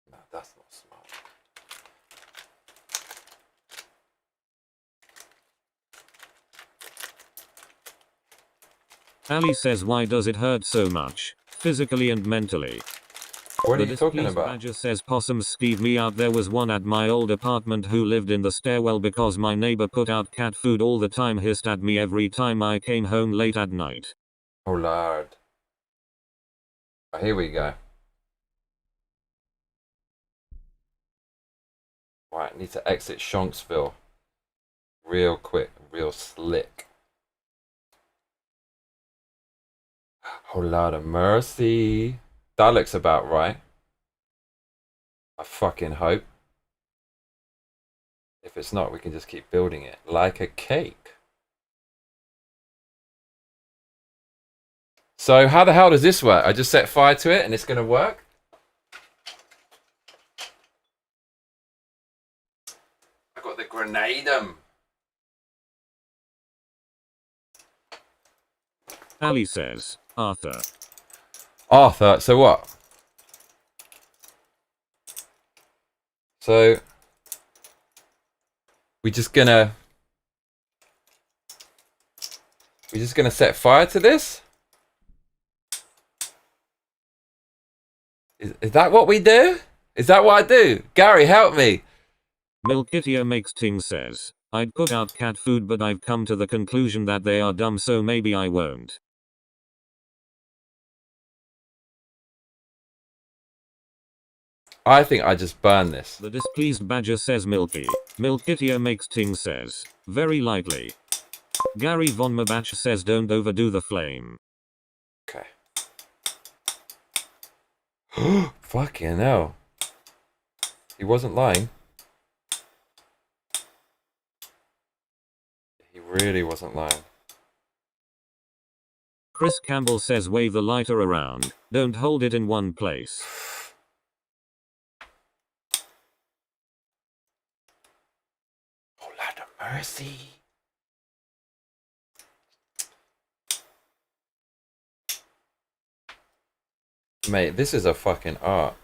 No, that's not smart. Ali says, why does it hurt so much, physically and mentally? What are The you talking displeased about? Badger says, possums skeeve me out. There was one at my old apartment who lived in the stairwell because my neighbor put out cat food all the time. Hissed at me every time I came home late at night. Oh lord. Oh, here we go. Right, need to exit Shonksville. Real quick, real slick. Oh Lord of mercy. That looks about right. I fucking hope. If it's not, we can just keep building it like a cake. So how the hell does this work? I just set fire to it and it's gonna work? I got the grenadum. Ali says, Arthur. Arthur, so what? So we're just gonna set fire to this? Is that what we do? Is that what I do? Gary, help me. Milkitia Makes Ting says, I'd put out cat food but I've come to the conclusion that they are dumb, so maybe I won't. I think I just burn this. The displeased Badger says, Milkitia Makes Ting says, very lightly. Gary Von Mabach says, don't overdo the flame. Okay. Fucking hell. He wasn't lying. He really wasn't lying. Chris Campbell says, wave the lighter around, don't hold it in one place. Oh, Lord of mercy. Mate, this is a fucking art.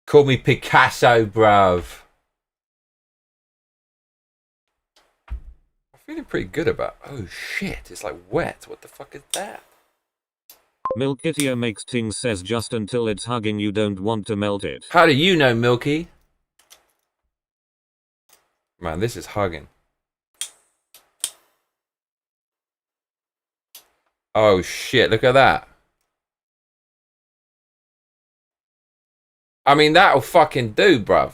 Call me Picasso, bruv. I'm feeling pretty good about. Oh shit, it's like wet. What the fuck is that? Milkitia Makes Ting says, just until it's hugging you don't want to melt it. How do you know, Milky? Man, this is hugging. Oh shit, look at that. I mean, that'll fucking do, bruv.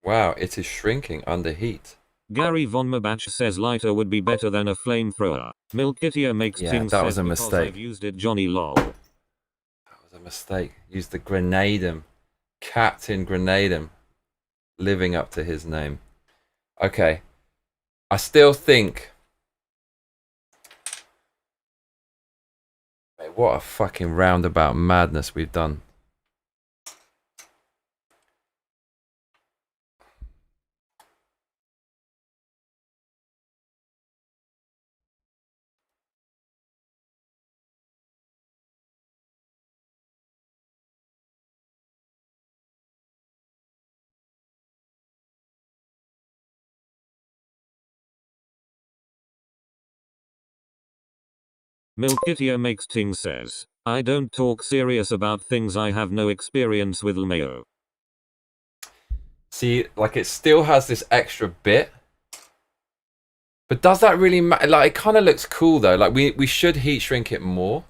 Wow, it is shrinking under heat. Gary Von Mabach says lighter would be better than a flamethrower. Milkitia makes Yeah, things that was says a because mistake. I've used it, Johnny lol. That was a mistake. Use the Grenadum. Captain Grenadum. Living up to his name. Okay. I still think... Mate, what a fucking roundabout madness we've done. Milkitia makes things says, I don't talk serious about things I have no experience with LMAO. See, like it still has this extra bit. But does that really matter? Like, it kind of looks cool though. Like, we should heat shrink it more.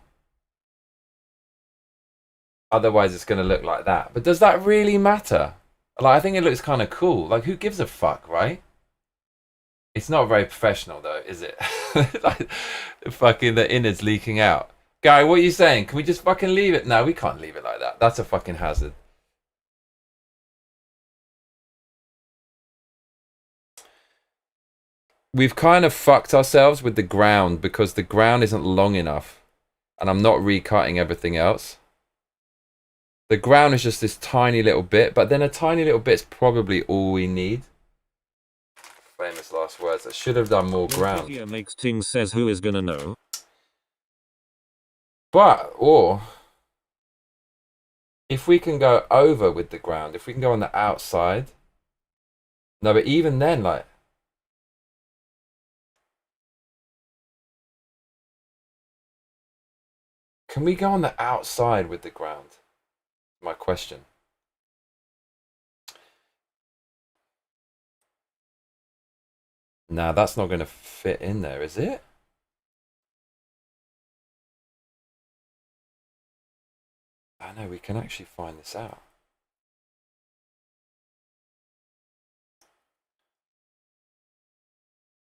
Otherwise, it's going to look like that. But does that really matter? Like, I think it looks kind of cool. Like, who gives a fuck, right? It's not very professional though, is it? Like, fucking the innards leaking out. Guy, what are you saying? Can we just fucking leave it? No, we can't leave it like that. That's a fucking hazard. We've kind of fucked ourselves with the ground because the ground isn't long enough. And I'm not recutting everything else. The ground is just this tiny little bit, but then a tiny little bit's probably all we need. Famous last words. I should have done more ground. Milkitia makes things says who is gonna know? But, or, if we can go over with the ground, if we can go on the outside. No, but even then, like, can we go on the outside with the ground? My question. Nah, that's not going to fit in there, is it? I know, we can actually find this out.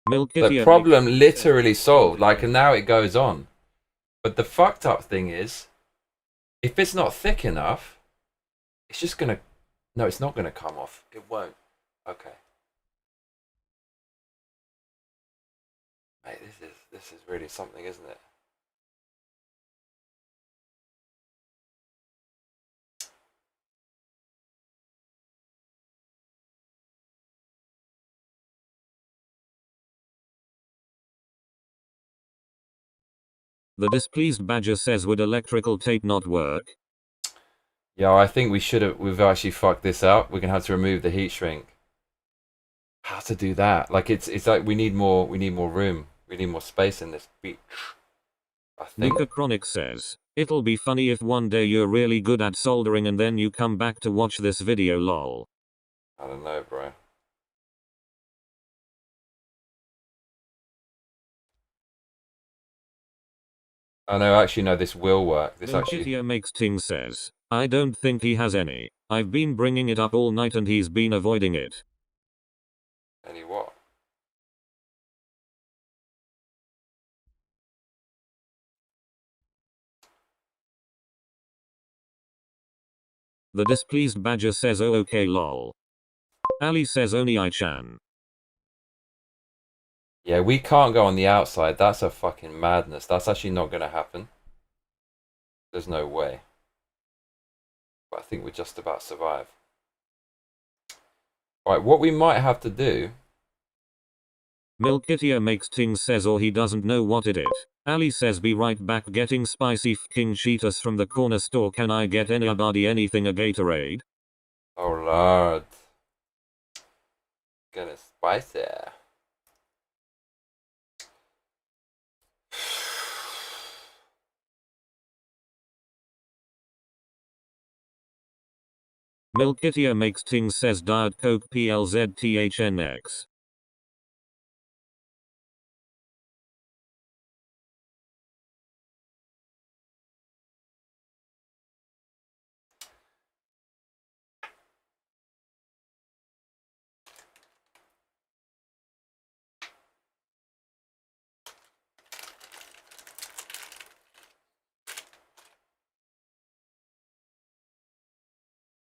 The problem literally solved. Like, and now it goes on. But the fucked up thing is, if it's not thick enough, it's just going to... No, it's not going to come off. It won't. Okay. Mate, this is really something, isn't it? The displeased badger says would electrical tape not work? Yeah, I think we've actually fucked this up. We're gonna have to remove the heat shrink. How to do that? Like it's like we need more room. We need more space in this beach. I think. Luca Chronic says, it'll be funny if one day you're really good at soldering and then you come back to watch this video lol. I don't know, bro. Oh no, actually no, this will work. This actually... Milkitia makes things says, I don't think he has any. I've been bringing it up all night and he's been avoiding it. Any what? The displeased badger says oh okay lol. Ali says only I-chan. Yeah, we can't go on the outside. That's a fucking madness. That's actually not going to happen. There's no way. But I think we just about survive. Right, what we might have to do... Milkitia makes things says or he doesn't know what it is. Ali says be right back getting spicy f***ing Cheetos from the corner store. Can I get anybody anything a Gatorade? Oh lord. Getting spicy. Milkitia makes things says Diet Coke PLZTHNX.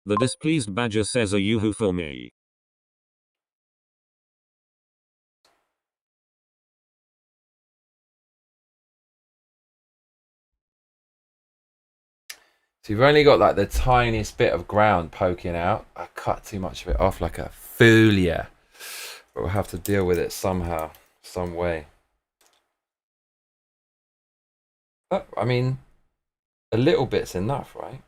The displeased badger says a yoo-hoo for me. So you've only got like the tiniest bit of ground poking out. I cut too much of it off like a fool, yeah. But we'll have to deal with it somehow, some way. But, I mean, a little bit's enough, right?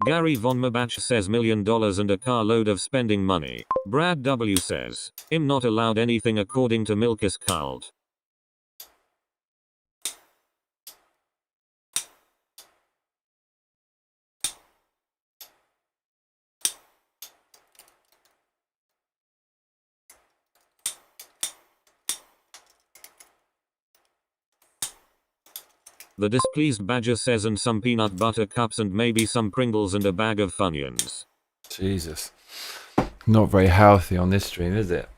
Gary Von Mabach says $1 million and a carload of spending money. Brad W says, I'm not allowed anything according to Milkis cult. The displeased badger says and some peanut butter cups and maybe some Pringles and a bag of Funyuns. Jesus. Not very healthy on this stream, is it?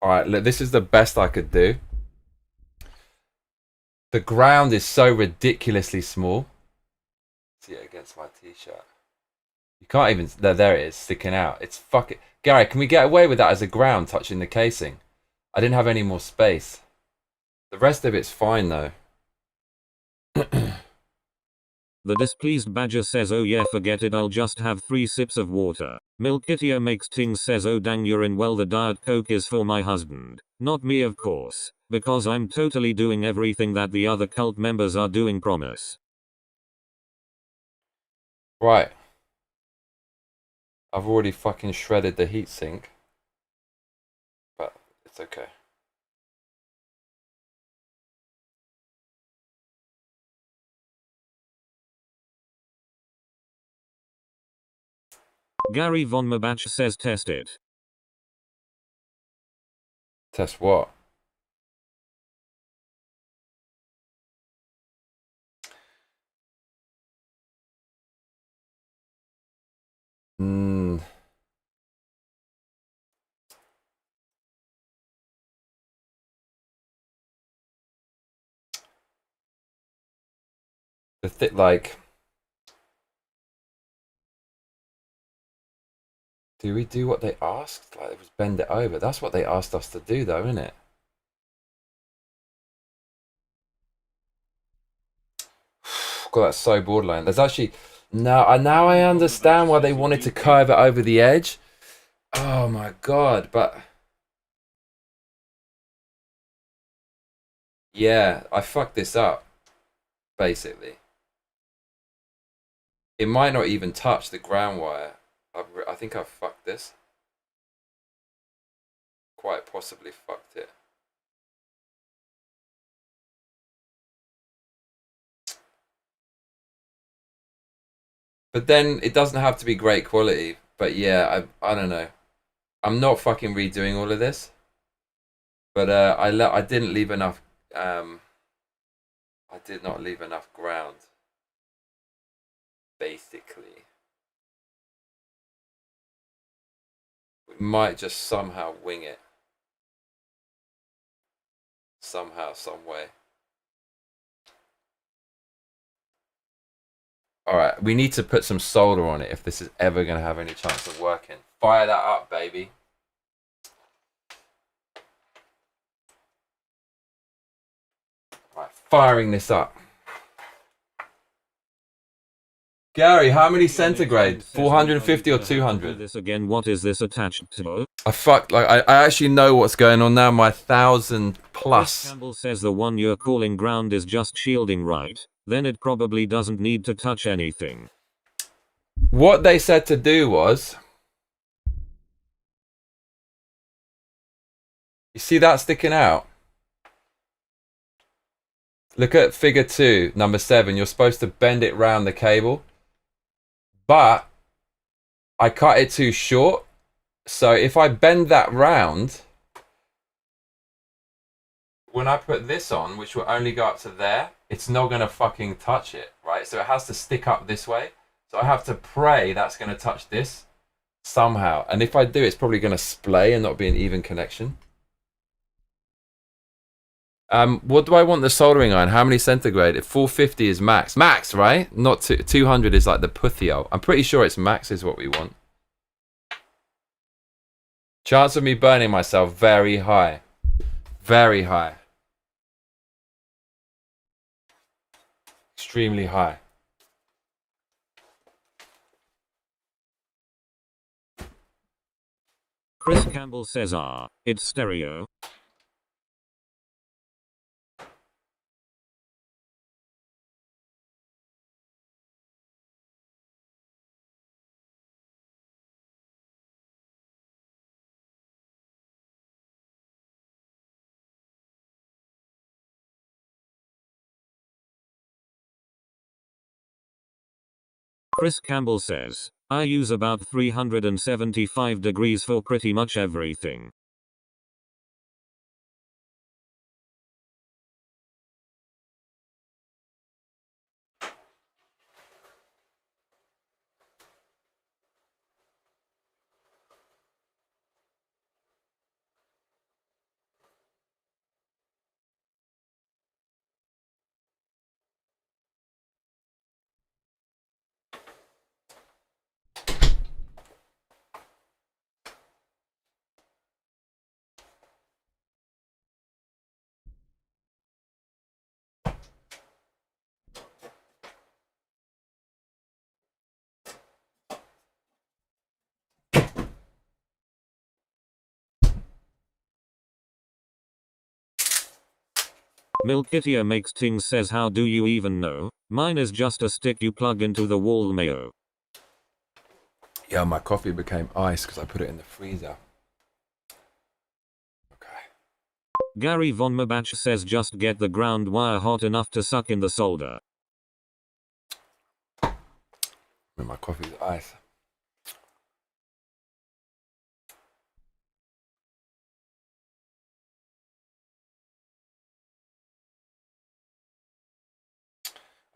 Alright, look, this is the best I could do. The ground is so ridiculously small. See it against my t-shirt. You can't even... There it is, sticking out. It's fucking... Gary, can we get away with that as a ground touching the casing? I didn't have any more space. The rest of it's fine, though. The displeased badger says oh yeah forget it I'll just have 3 sips of water. Milkitia makes things says oh dang you're in well the Diet Coke is for my husband. Not me of course. Because I'm totally doing everything that the other cult members are doing promise. Right. I've already fucking shredded the heatsink. But it's okay. Gary Von Mabach says test it. Test what? Like, do we do what they asked? Like, it was bend it over. That's what they asked us to do, though, isn't it? God, that's so borderline. There's actually now I understand why they wanted to curve it over the edge. Oh my god! But yeah, I fucked this up. Basically, it might not even touch the ground wire. I think I've fucked this. Quite possibly fucked it. But then it doesn't have to be great quality. But yeah, I don't know. I'm not fucking redoing all of this. But I didn't leave enough. I did not leave enough ground. Basically. We might just somehow wing it. Somehow, some way. Alright, we need to put some solder on it if this is ever going to have any chance of working. Fire that up, baby. Right, firing this up. Gary, how many centigrade? 450 or Do 200? this again. What is this attached to? I actually know what's going on now. My 1,000 Chris plus. Campbell says the one you're calling ground is just shielding, right? Then it probably doesn't need to touch anything. What they said to do was, you see that sticking out? Look at figure 2, number 7. You're supposed to bend it round the cable. But I cut it too short. So if I bend that round, when I put this on, which will only go up to there, it's not going to fucking touch it, right? So it has to stick up this way. So I have to pray that's going to touch this somehow. And if I do, it's probably going to splay and not be an even connection. What do I want the soldering iron? How many centigrade? 450 is max. Max, right? Not 200 is like the puthio. I'm pretty sure it's max is what we want. Chance of me burning myself, very high. Very high. Extremely high. Chris Campbell says, it's stereo. Chris Campbell says, I use about 375 degrees for pretty much everything. Milkitia makes things says, how do you even know? Mine is just a stick you plug into the wall, mayo. Yeah, my coffee became ice because I put it in the freezer. Gary Von Mabach says, just get the ground wire hot enough to suck in the solder. My coffee's ice.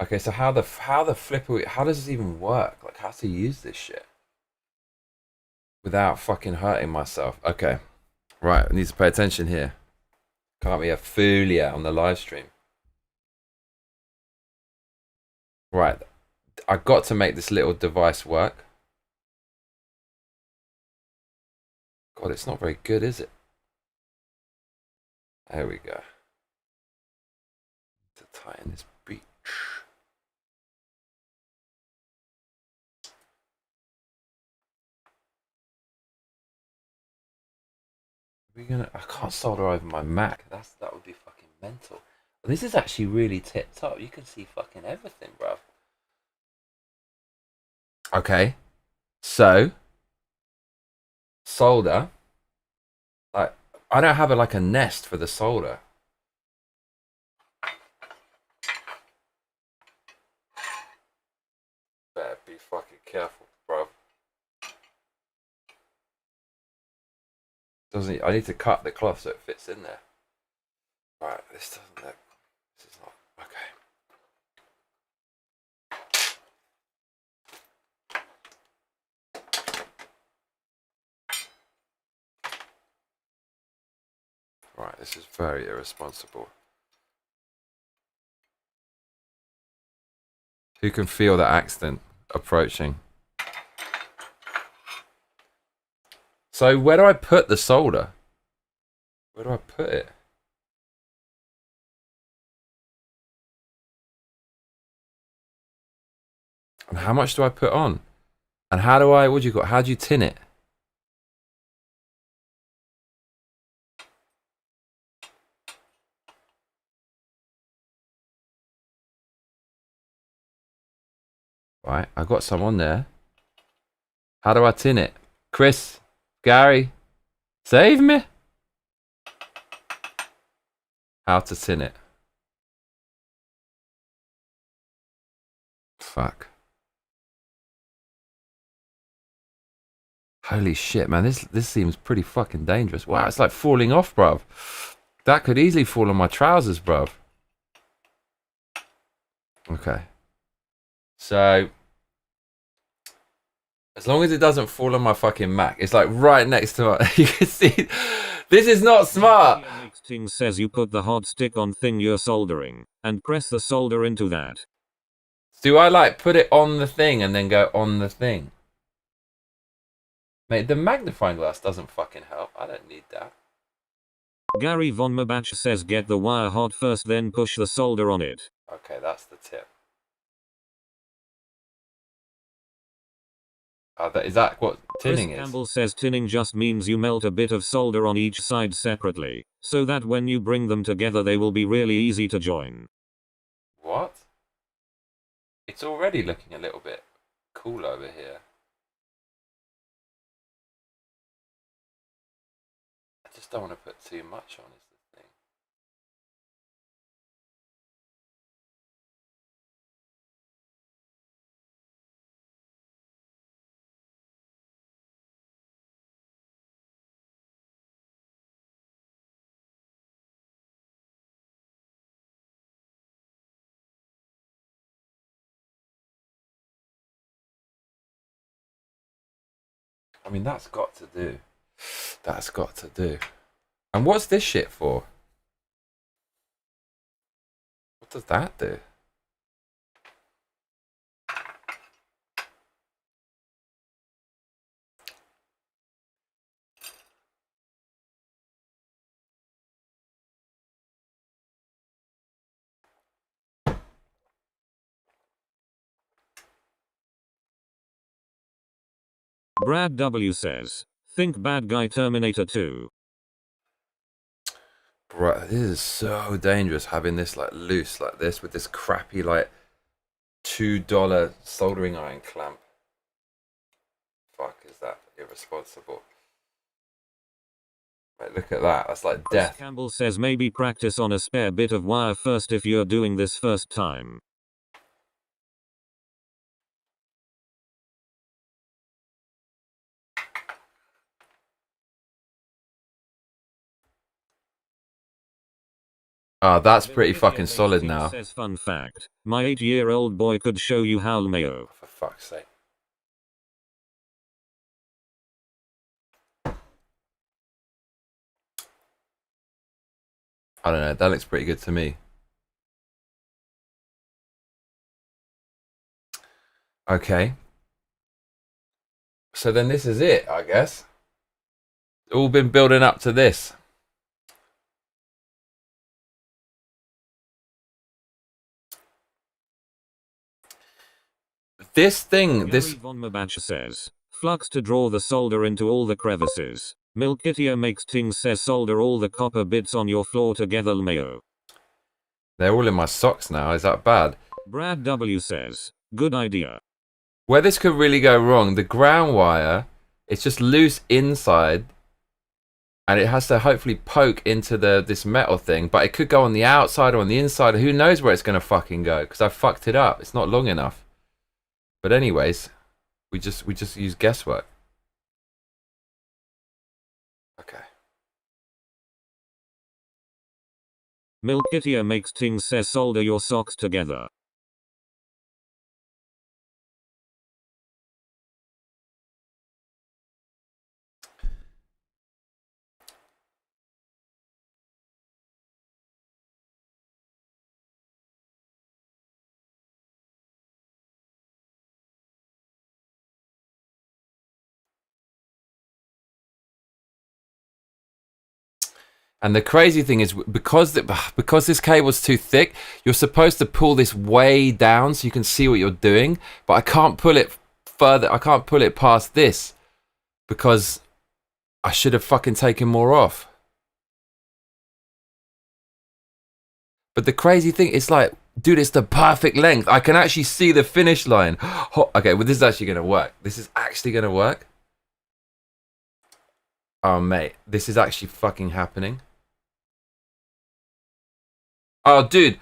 Okay, so how the flipper, how does this even work? Like, how to use this shit without fucking hurting myself? Okay, right, I need to pay attention here. Can't be a foolia on the live stream. Right, I got to make this little device work. God, it's not very good, is it? There we go. To tighten this beach. I can't solder over my Mac. That would be fucking mental. This is actually really tip top. You can see fucking everything, bruv. Okay. So solder. Like, I don't have like a nest for the solder. Better be fucking careful, bruv. Doesn't, I need to cut the cloth so it fits in there. Right, this doesn't look, this is not, okay. Right, this is very irresponsible. Who can feel the accident approaching? So where do I put the solder? Where do I put it? And how much do I put on? And how do I, how do you tin it? Right, I got some on there. How do I tin it? Chris, Gary, save me. How to tin it. Fuck. Holy shit, man. This seems pretty fucking dangerous. Wow, it's like falling off, bruv. That could easily fall on my trousers, bruv. Okay. So, as long as it doesn't fall on my fucking Mac, it's like right next to my... You can see, this is not smart. Ting says you put the hot stick on thing you're soldering, and press the solder into that. Do I like put it on the thing and then go on the thing? Mate, the magnifying glass doesn't fucking help. I don't need that. Gary Von Mabach says get the wire hot first, then push the solder on it. Okay, that's the tip. Is that what tinning Chris is? Campbell says tinning just means you melt a bit of solder on each side separately, so that when you bring them together they will be really easy to join. What? It's already looking a little bit cool over here. I just don't want to put too much on, is the thing. I mean, that's got to do. That's got to do. And what's this shit for? What does that do? Brad W says, think bad guy Terminator 2. Bro, this is so dangerous having this like loose like this with this crappy like $2 soldering iron clamp. Fuck, is that irresponsible? Right, look at that. That's like death. Campbell says maybe practice on a spare bit of wire first if you're doing this first time. Ah, that's pretty fucking solid now. Says fun fact, my 8-year-old boy could show you how Mayo. For fuck's sake. I don't know, that looks pretty good to me. Okay. So then this is it, I guess. All been building up to this. This thing, this... Gary Von Mabach says, flux to draw the solder into all the crevices. Milkitia makes things says solder all the copper bits on your floor together Mayo. They're all in my socks now, is that bad? Brad W says, good idea. Where this could really go wrong, the ground wire, it's just loose inside, and it has to hopefully poke into this metal thing, but it could go on the outside or on the inside. Who knows where it's going to fucking go, because I fucked it up. It's not long enough. But anyways, we just use guesswork. Okay. Milkitia makes things says solder your socks together. And the crazy thing is, because this cable's too thick, you're supposed to pull this way down so you can see what you're doing. But I can't pull it further. I can't pull it past this because I should have fucking taken more off. But the crazy thing, it's like, dude, it's the perfect length. I can actually see the finish line. Okay, well, this is actually going to work. This is actually going to work. Oh, mate, this is actually fucking happening. Oh, dude.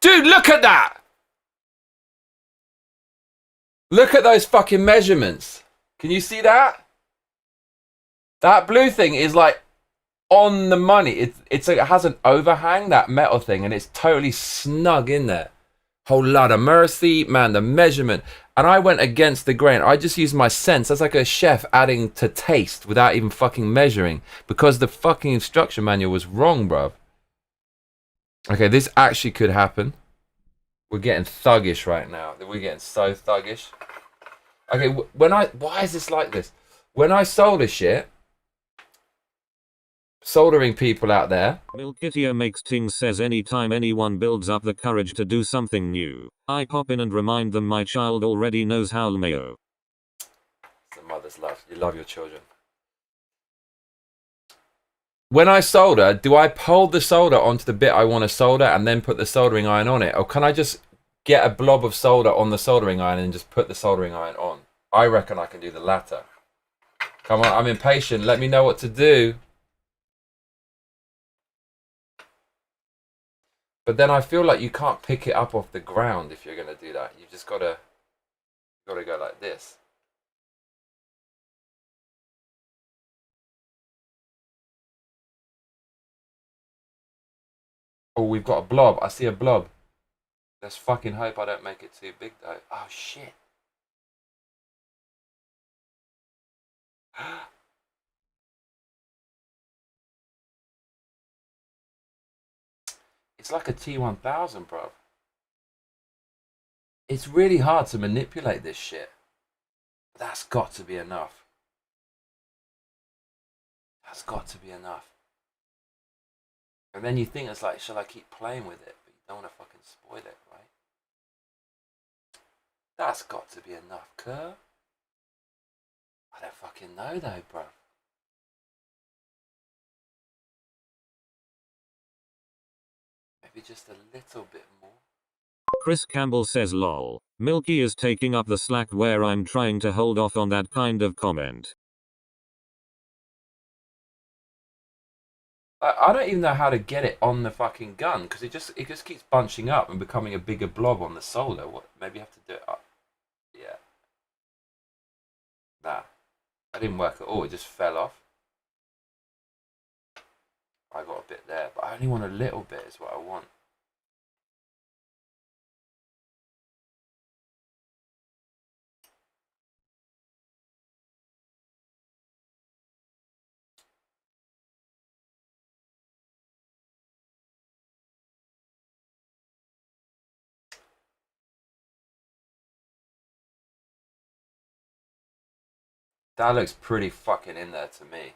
Dude, look at that! Look at those fucking measurements. Can you see that? That blue thing is like on the money. It has an overhang, that metal thing, and it's totally snug in there. Whole lot of mercy, man, the measurement. And I went against the grain. I just used my sense. That's like a chef adding to taste without even fucking measuring. Because the fucking instruction manual was wrong, bruv. Okay, this actually could happen. We're getting thuggish right now. We're getting so thuggish. Okay, why is this like this? When I solder shit, soldering people out there. Milkitia makes things says anytime anyone builds up the courage to do something new, I pop in and remind them my child already knows how mayo. It's the mother's love. You love your children. When I solder, do I hold the solder onto the bit I want to solder and then put the soldering iron on it? Or can I just get a blob of solder on the soldering iron and just put the soldering iron on? I reckon I can do the latter. Come on, I'm impatient. Let me know what to do. But then I feel like you can't pick it up off the ground if you're going to do that. You just gotta go like this. Oh, we've got a blob. I see a blob. Let's fucking hope I don't make it too big though. Oh shit. It's like a T1000, bro. It's really hard to manipulate this shit. That's got to be enough. That's got to be enough. And then you think it's like, shall I keep playing with it? But you don't want to fucking spoil it, right? That's got to be enough, Kerr. I don't fucking know though, bro. Maybe just a little bit more. Chris Campbell says lol. Milky is taking up the slack where I'm trying to hold off on that kind of comment. I don't even know how to get it on the fucking gun because it just keeps bunching up and becoming a bigger blob on the solder. What? Maybe you have to do it up. Yeah. Nah, that didn't work at all. It just fell off. I got a bit there, but I only want a little bit is what I want. That looks pretty fucking in there to me.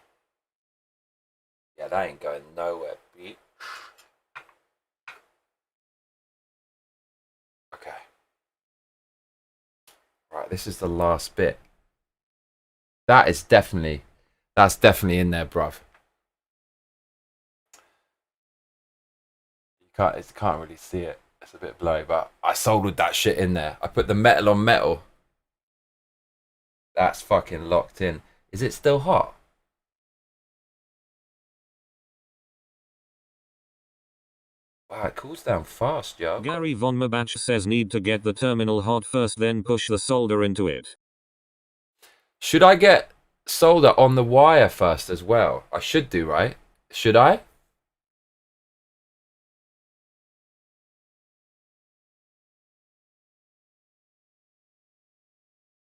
Yeah, that ain't going nowhere, beat. Okay. Right, this is the last bit. That's definitely in there, bruv. You can't really see it. It's a bit blurry, but I soldered that shit in there. I put the metal on metal. That's fucking locked in. Is it still hot? Wow, it cools down fast, yo. Gary Von Mabach says need to get the terminal hot first, then push the solder into it. Should I get solder on the wire first as well? I should do, right? Should I?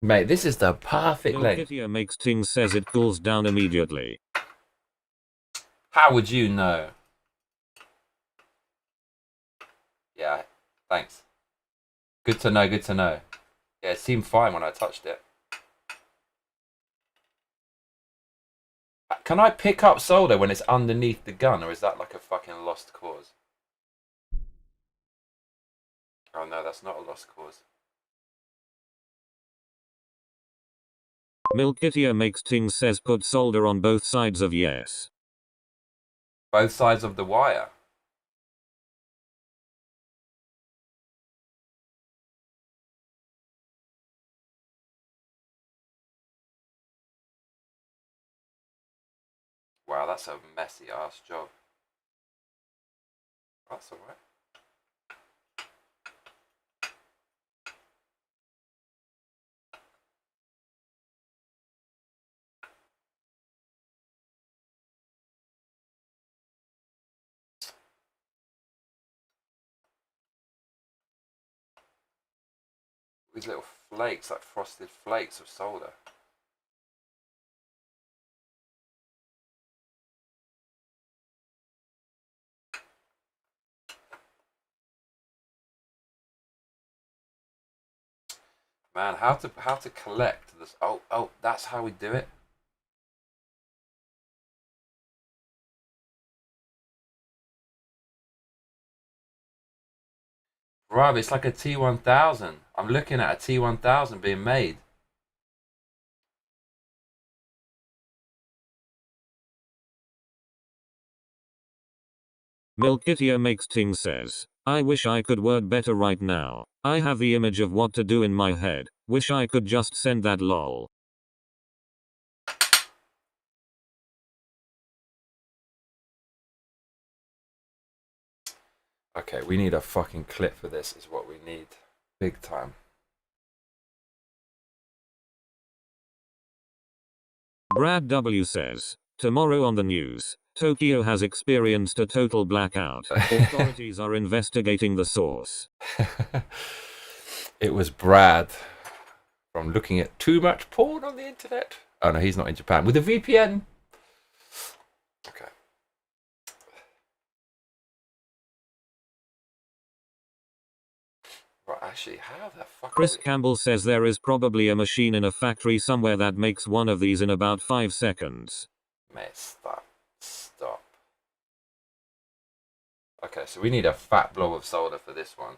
Mate, this is the perfect length. Milkitia makes things says it cools down immediately. How would you know? Yeah, thanks. Good to know, good to know. Yeah, it seemed fine when I touched it. Can I pick up solder when it's underneath the gun, or is that like a fucking lost cause? Oh no, that's not a lost cause. Milkitia makes things says put solder on both sides of yes. Both sides of the wire. Wow, that's a messy ass job. That's alright. These little flakes, like frosted flakes of solder. Man, how to collect this? Oh, that's how we do it. Rob, it's like a T1000. I'm looking at a T1000 being made. Milkitia makes things says, I wish I could word better right now. I have the image of what to do in my head. Wish I could just send that lol. Okay, we need a fucking clip for this, is what we need. Big time. Brad W says, tomorrow on the news, Tokyo has experienced a total blackout. Authorities are investigating the source. It was Brad from looking at too much porn on the internet. Oh no, he's not in Japan. With a VPN. Okay. Right, actually, how the fuck... Chris Campbell says there is probably a machine in a factory somewhere that makes one of these in about 5 seconds. Mate, stop. Stop. Okay, so we need a fat blob of solder for this one.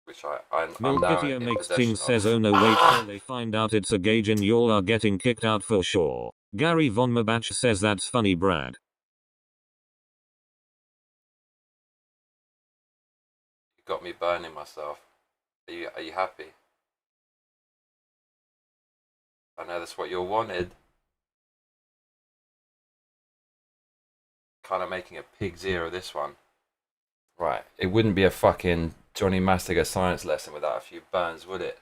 Which I'm now Milkitia in makes possession things of. says, oh no wait till they find out it's a gauge and y'all are getting kicked out for sure. Gary Von Mabach says that's funny Brad. You got me burning myself. Are you happy? I know that's what you wanted. Kind of making a pig's ear of this one. Right, it wouldn't be a fucking Johnny Massacre science lesson without a few burns, would it?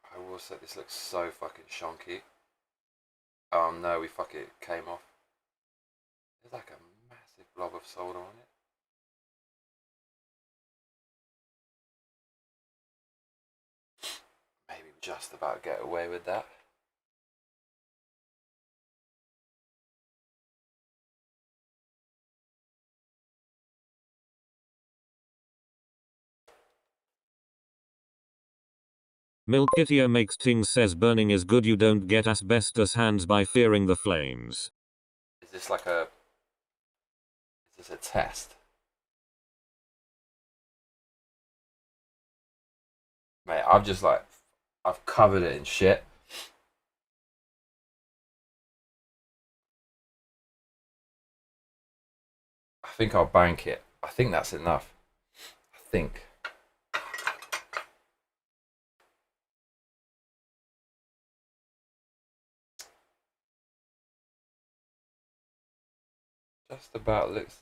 I will say this looks so fucking shonky. Oh no, we fuck it came off. There's like a massive blob of solder on it. Maybe just about get away with that. Milkitia makes things says burning is good, you don't get asbestos hands by fearing the flames. Is this like a... Is this a test? Mate, I've covered it in shit. I think I'll bank it. I think that's enough. I think. Just about looks...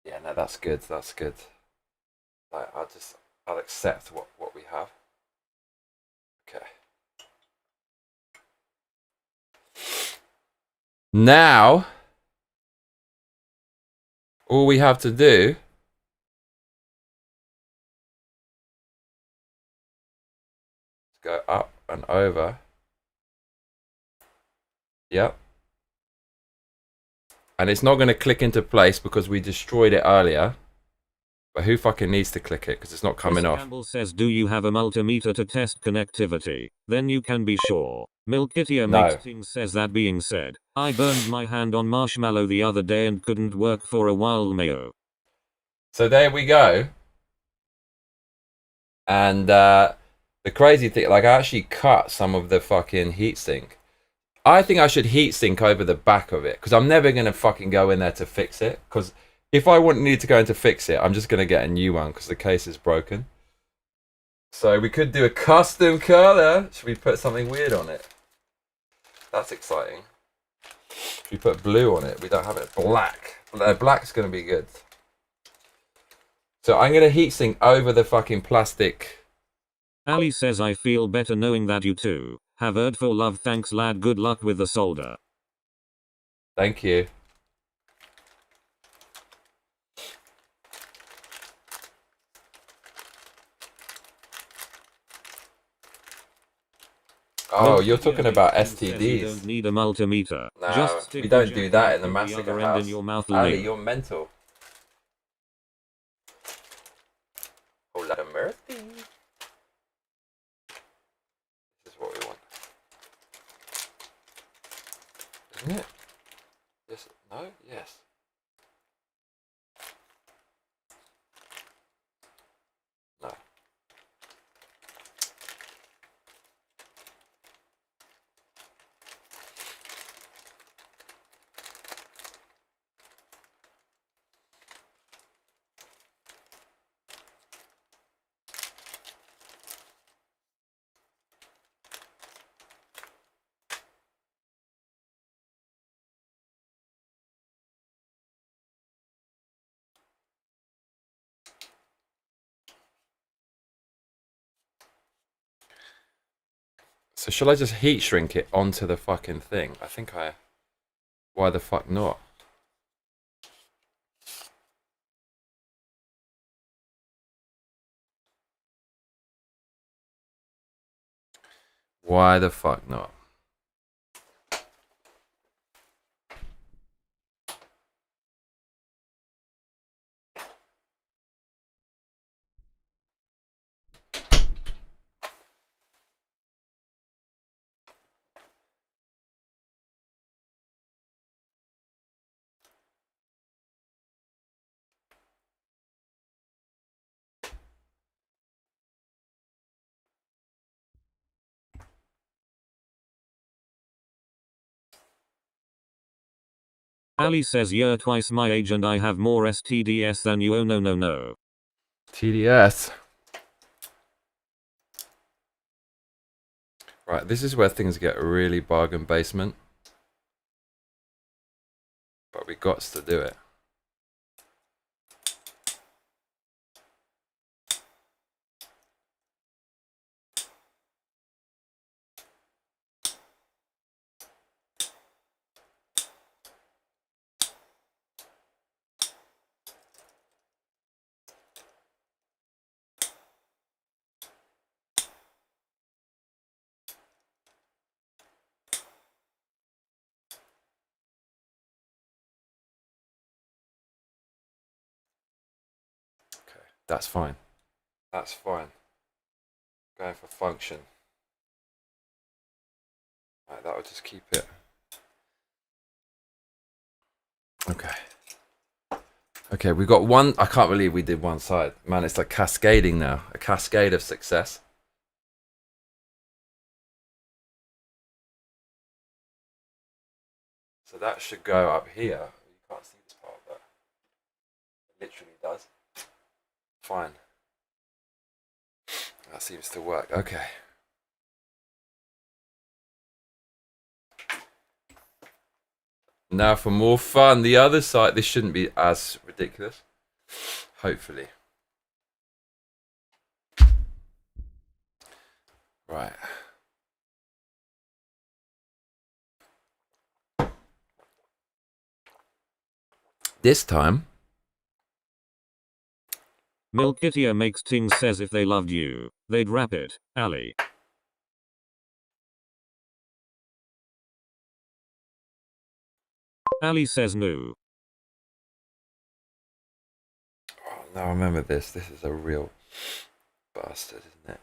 Yeah, no, that's good. That's good. Like, I'll accept what we have. Okay. Now all we have to do is go up and over. Yep. And it's not going to click into place because we destroyed it earlier. But who fucking needs to click it because it's not coming off. Campbell says, do you have a multimeter to test connectivity? Then you can be sure. Milkitia No. makes things says, that being said, I burned my hand on marshmallow the other day and couldn't work for a while, mayo. So there we go. And the crazy thing, like I actually cut some of the fucking heatsink. I think I should heatsink over the back of it because I'm never going to fucking go in there to fix it. Because if I need to go in to fix it, I'm just going to get a new one because the case is broken. So we could do a custom color. Should we put something weird on it? That's exciting. Should we put blue on it? We don't have it. Black. Black's going to be good. So I'm going to heatsink over the fucking plastic. Ali says, I feel better knowing that you two have heard for love. Thanks lad, good luck with the solder. Thank you. Oh, you're talking about STDs. You don't need a multimeter. No, Just we don't do that in the Massacre house. In your mouth, Ali, you're mental. Whole lot of mercy. This is what we want. Isn't it? Yes. No? Yes. No. So shall I just heat shrink it onto the fucking thing? I think I... Why the fuck not? Why the fuck not? Ali says, you're twice my age and I have more STDs than you. Oh no no no. TDS. Right, this is where things get really bargain basement. But we got to do it. That's fine. That's fine. Going for function. Right, that'll just keep it. Okay. Okay, we got one. I can't believe we did one side. Man, it's like cascading now. A cascade of success. So that should go up here. You can't see this part, but it literally does. Fine. That seems to work. Okay. Now for more fun, the other side. This shouldn't be as ridiculous. Hopefully. Right. This time, Milkitia makes things says if they loved you, they'd rap it. Ali. Ali says no. Oh, now I remember this. This is a real bastard, isn't it?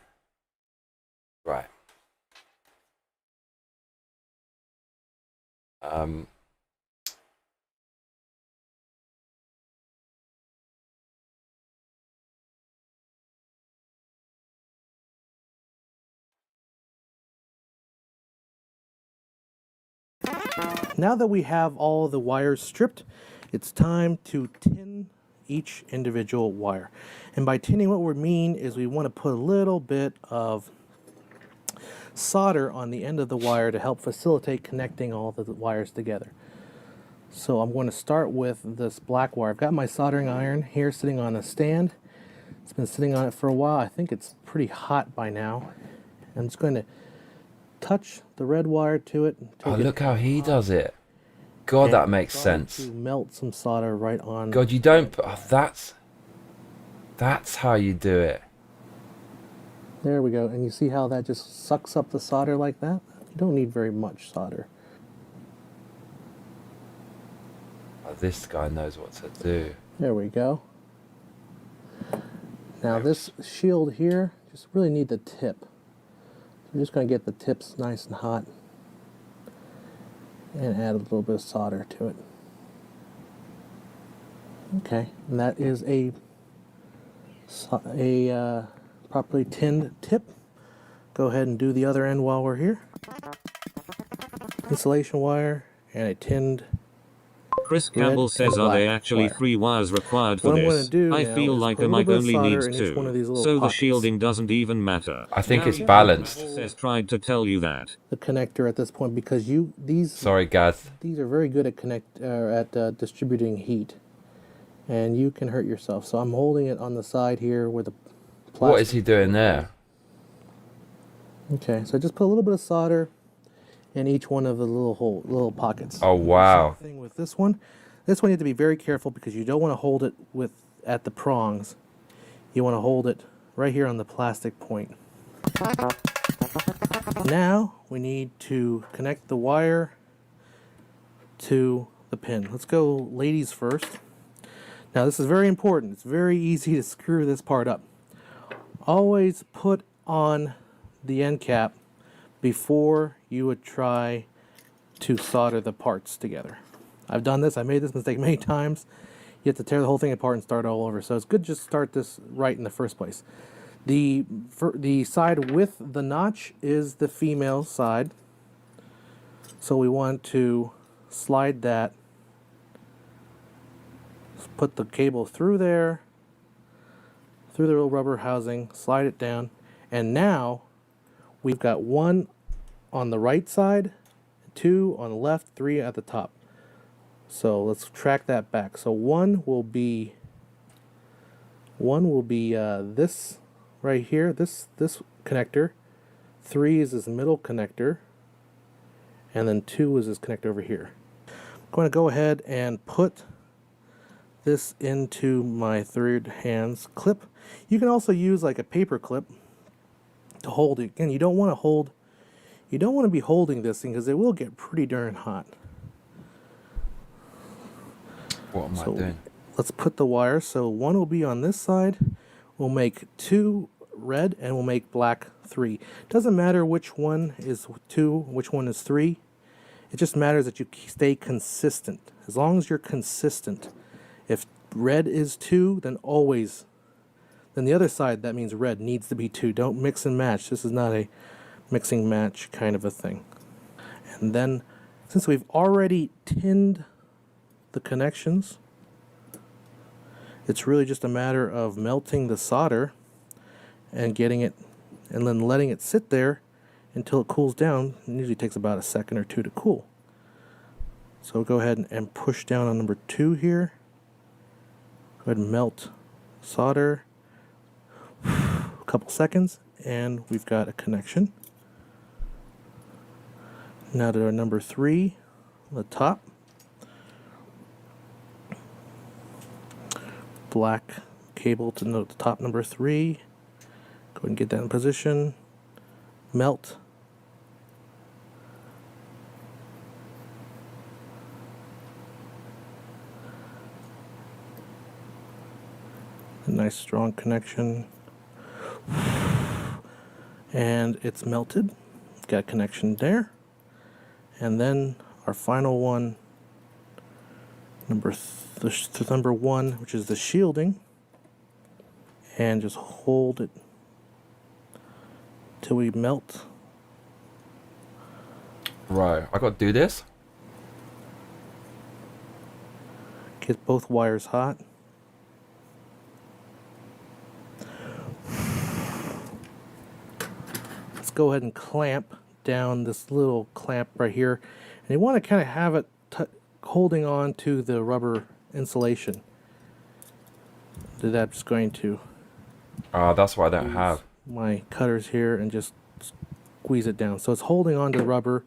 Right. Now that we have all the wires stripped, it's time to tin each individual wire. And by tinning, what we mean is we want to put a little bit of solder on the end of the wire to help facilitate connecting all the wires together. So I'm going to start with this black wire. I've got my soldering iron here sitting on a stand. It's been sitting on it for a while. I think it's pretty hot by now. I'm just going to touch the red wire to it. Oh, look how he does it. God, that makes sense. To melt some solder right on. God, you don't put... Oh, that's how you do it. There we go. And you see how that just sucks up the solder like that? You don't need very much solder. Oh, this guy knows what to do. There we go. Now this shield here, just really need the tip. I'm just going to get the tips nice and hot and add a little bit of solder to it. Okay, and that is a properly tinned tip. Go ahead and do the other end while we're here. Insulation wire and a tinned. Chris Campbell says, are there actually 3 wires required for this? I feel like a mic only needs 2, so the shielding doesn't even matter. I think it's balanced. Says tried to tell you that. The connector at this point, because these. Sorry, Gaz. These are very good at distributing heat, and you can hurt yourself. So I'm holding it on the side here where the plastic. What is he doing there? Okay, so just put a little bit of solder in each one of the little pockets. Oh wow! Same thing with this one. This one you have to be very careful because you don't want to hold it at the prongs. You want to hold it right here on the plastic point. Now we need to connect the wire to the pin. Let's go ladies first. Now this is very important. It's very easy to screw this part up. Always put on the end cap before you would try to solder the parts together. I've done this. I made this mistake many times. You have to tear the whole thing apart and start all over. So it's good to just start this right in the first place. The side with the notch is the female side. So we want to slide that. Put the cable through there, through the little rubber housing, slide it down, and now we've got 1 on the right side, 2 on the left, 3 at the top. So let's track that back. So one will be this right here, this connector. 3 is this middle connector, and then 2 is this connector over here. I'm going to go ahead and put this into my third hands clip. You can also use like a paper clip to hold it. Again, you don't want to be holding this thing because it will get pretty darn hot. What am I doing? Let's put the wire. So 1 will be on this side. We'll make 2 red and we'll make black 3. Doesn't matter which one is 2, which one is 3. It just matters that you stay consistent. As long as you're consistent. If red is 2, then the other side, that means red needs to be 2. Don't mix and match. This is not a mixing match kind of a thing. And then, since we've already tinned the connections, it's really just a matter of melting the solder and getting it, and then letting it sit there until it cools down. It usually takes about a second or 2 to cool. So go ahead and push down on number 2 here. Go ahead and melt solder. A couple seconds, and we've got a connection. Now to our number 3, the top. Black cable to the top number 3. Go ahead and get that in position. Melt. A nice strong connection. And it's melted. Got a connection there. And then our final one, number 1, which is the shielding. And just hold it till we melt. Right, I got to do this. Get both wires hot. Let's go ahead and clamp down this little clamp right here. And you want to kind of have it holding on to the rubber insulation. I'm just going to that's what I don't have. my cutters here and just squeeze it down. So it's holding on to the rubber.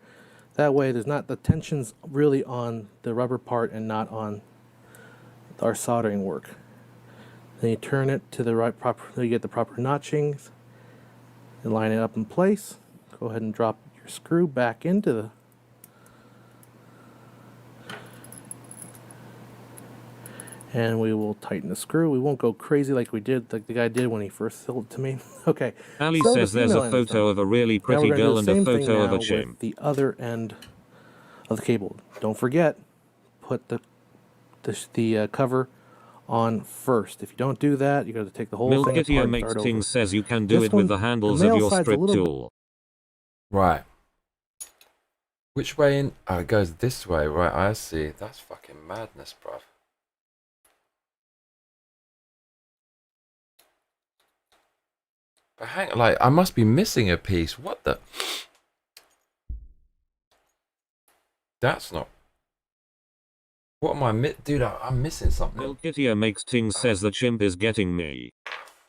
That way there's not, the tension's really on the rubber part and not on our soldering work. Then you turn it to the right proper, you get the proper notchings and line it up in place. Go ahead and drop your screw back into the and we will tighten the screw. We won't go crazy like we did, like the guy did when he first sold it to me. Okay. Ali so says there's a photo of a really pretty girl and a photo of a chimp. The other end of the cable. Don't forget, put the cover on first. If you don't do that, you got to take the whole thing apart Milkitio and makes start things over. says you can do This it with one, the handles the of male your side's a strip little tool. Right. Which way in? Oh, it goes this way. Right, I see. That's fucking madness, bruv. But hang on, like, I must be missing a piece. What the? That's not... What am I Dude, I'm missing something. Milkitio makes things says the chimp is getting me.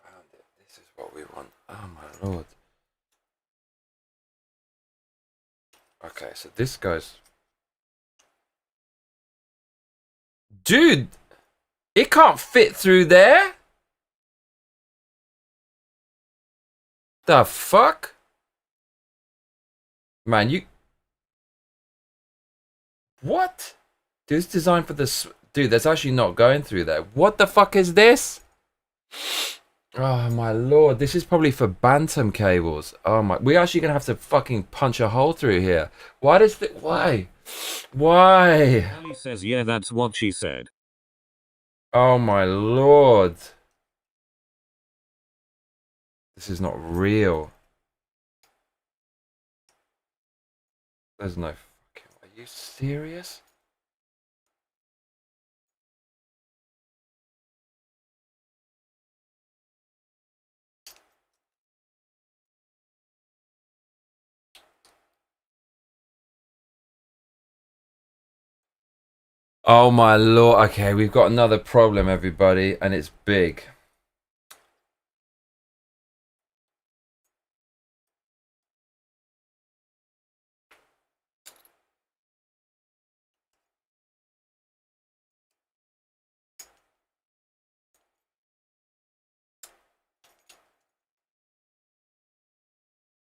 Found it. This is what we want. Oh my lord. Okay, so this goes... Dude! It can't fit through there! The fuck? Man, you... What? Dude, it's designed for this... Dude, that's actually not going through there. What the fuck is this? Oh my lord, this is probably for bantam cables. Oh my... We're actually gonna have to fucking punch a hole through here. Why does the... Why? Why? Ali says yeah, that's what she said. Oh my lord. This is not real. There's no fucking... Are you serious? Oh my lord. Okay, we've got another problem, everybody, and it's big.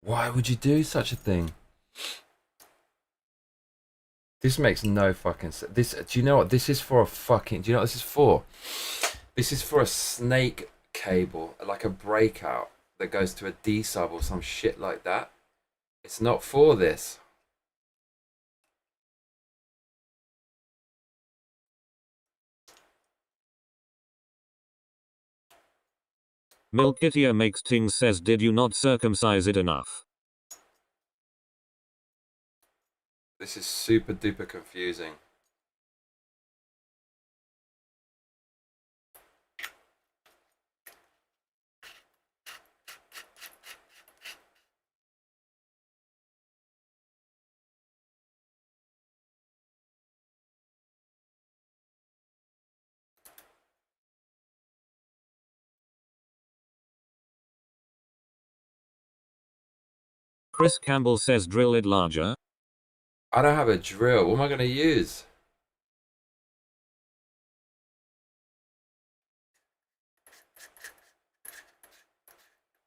Why would you do such a thing? This makes no fucking sense. This, do you know what? This is for a fucking... Do you know what this is for? This is for a snake cable, like a breakout that goes to a D-sub or some shit like that. It's not for this. Milkitio makes things says did you not circumcise it enough? This is super duper confusing. Chris Campbell says drill it larger. I don't have a drill. What am I going to use?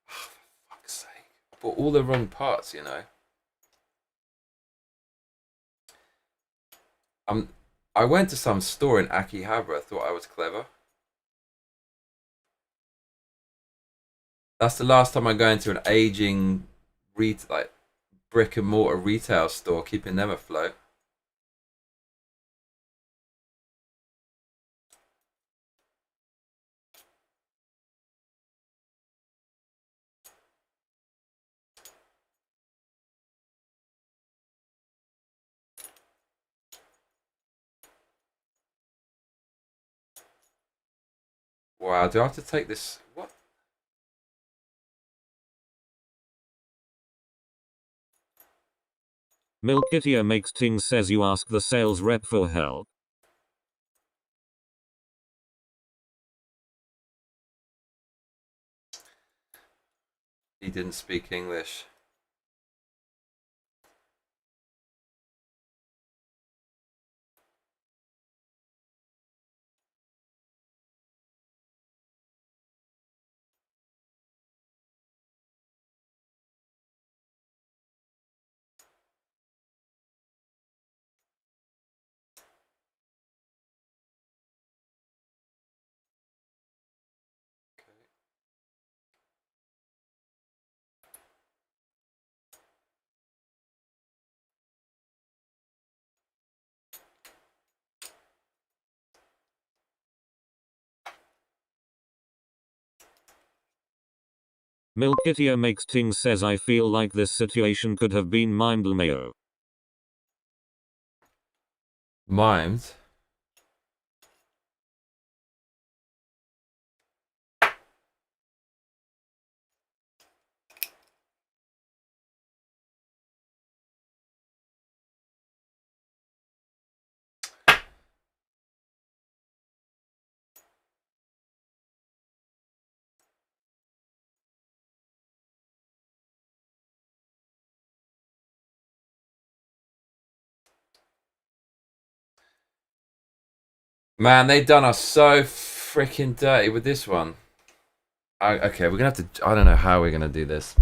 For fuck's sake. I bought all the wrong parts, you know. I went to some store in Akihabara, thought I was clever. That's the last time I go into an aging like brick and mortar retail store, keeping them afloat. Wow, do I have to take this? What? Milkitia makes ting says you ask the sales rep for help. He didn't speak English. Milkitia makes ting says I feel like this situation could have been mimed Mayo. Mimed? Man, they done us so freaking dirty with this one. Okay, we're gonna have to. I don't know how we're gonna do this.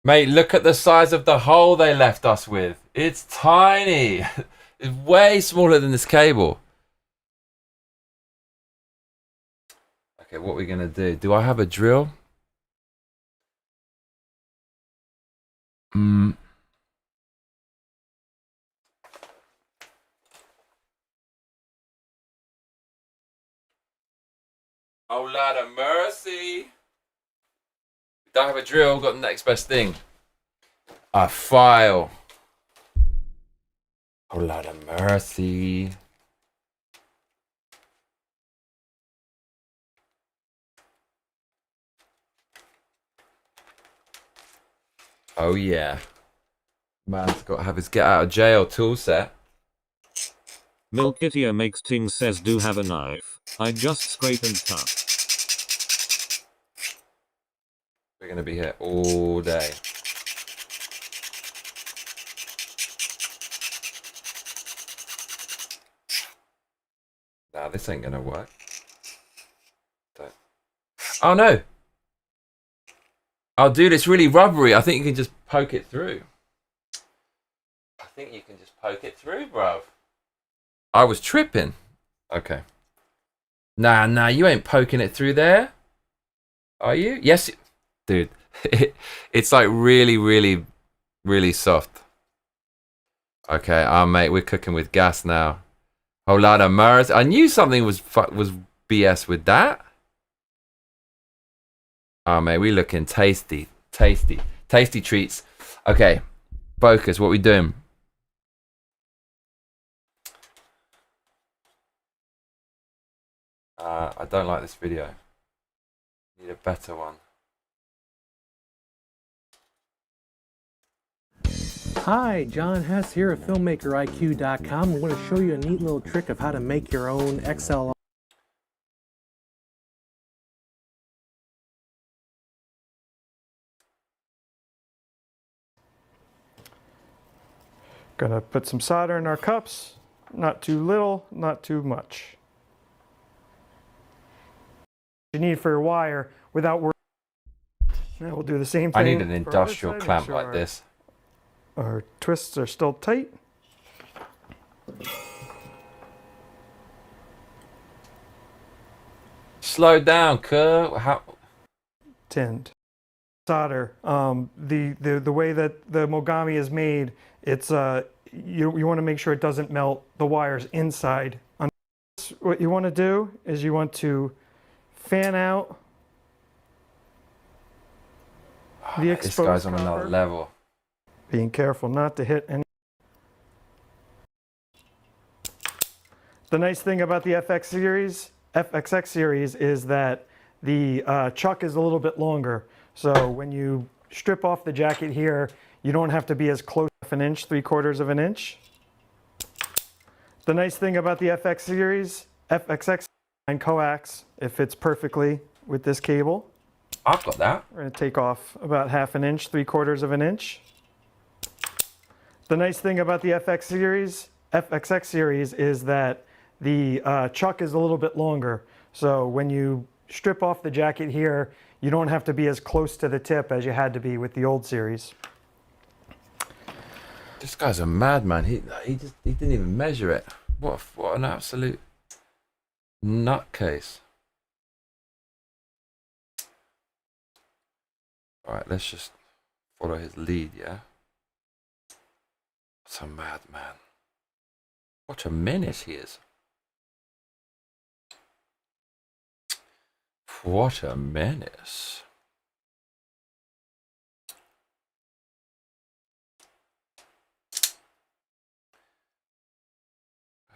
Mate, look at the size of the hole they left us with. It's tiny. It's way smaller than this cable. Okay, what are we gonna do? Do I have a drill? Oh, Lord of mercy. Don't have a drill, got the next best thing. A file. Oh, Lord of mercy. Oh, yeah. Man's got to have his get out of jail tool set. Milkitia makes ting says do have a knife. I just scrape and cut. We're going to be here all day. Nah, this ain't going to work. Don't. Oh, no. Oh, dude, it's really rubbery. I think you can just poke it through. I think you can just poke it through, bruv. I was tripping. Okay. Nah, you ain't poking it through there. Are you? Yes. Dude, it's like really, really, really soft. Okay, mate, we're cooking with gas now. Whole lot of mercy. I knew something was BS with that. Oh, mate, we looking tasty. Tasty treats. Okay, focus. What we doing? I don't like this video. Need a better one. Hi, John Hess here at FilmmakerIQ.com. I want to show you a neat little trick of how to make your own XLR. Gonna put some solder in our cups. not too little, not too much. You need for your wire without worrying. Now we'll do the same thing. I need an for our industrial side. Make clamp sure like this. Our twists are still tight. Slow down, Kurt. How? Tinned. Solder. The way that the mogami is made, it's you want to make sure it doesn't melt the wires inside. What you want to do is you want to fan out the exposed This guy's on copper, another level. being careful not to hit any. The nice thing about the FXX series is that the chuck is a little bit longer. So when you strip off the jacket here, you don't have to be as close to an inch, 3/4 of an inch. The nice thing about the FXX and coax, it fits perfectly with this cable. I've got that. We're going to take off about 1/2 inch, 3/4 of an inch. The nice thing about the FXX series is that the chuck is a little bit longer. So when you strip off the jacket here, you don't have to be as close to the tip as you had to be with the old series. This guy's a madman. He didn't even measure it. What an absolute nutcase. All right, let's just follow his lead, yeah? What's a madman? What a menace he is. What a menace.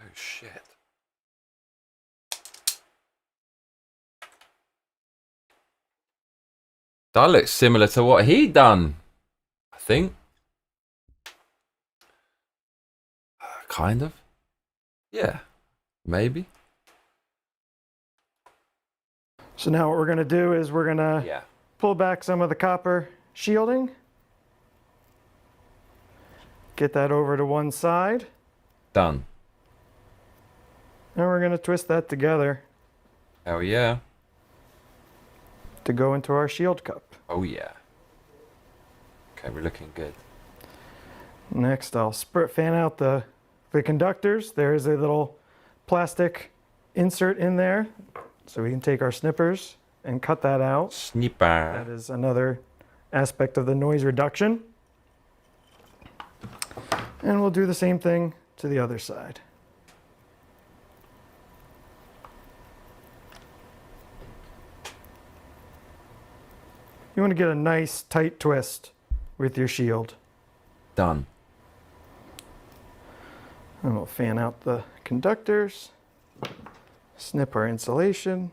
Oh shit. That looks similar to what he done, I think. Kind of. Yeah, maybe. So now what we're going to do is we're going to pull back some of the copper shielding. Get that over to one side. Done. And we're going to twist that together. Hell yeah. To go into our shield cup. Oh yeah. Okay, we're looking good. Next, I'll fan out the conductors. There's a little plastic insert in there, so we can take our snippers and cut that out. Snipper. That is another aspect of the noise reduction. And we'll do the same thing to the other side. You want to get a nice tight twist with your shield. Done. And we'll fan out the conductors, snip our insulation,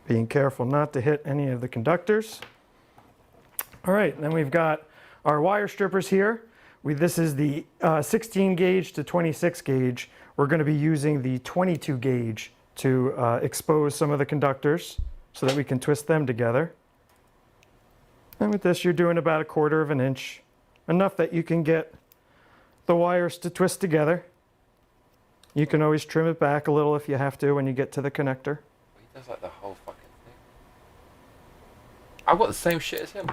being careful not to hit any of the conductors. All right, then we've got our wire strippers here. This is the 16 gauge to 26 gauge. We're going to be using the 22 gauge to expose some of the conductors so that we can twist them together. And with this, you're doing about 1/4 of an inch, enough that you can get the wires to twist together. You can always trim it back a little if you have to when you get to the connector. He does like the whole fucking thing. I've got the same shit as him.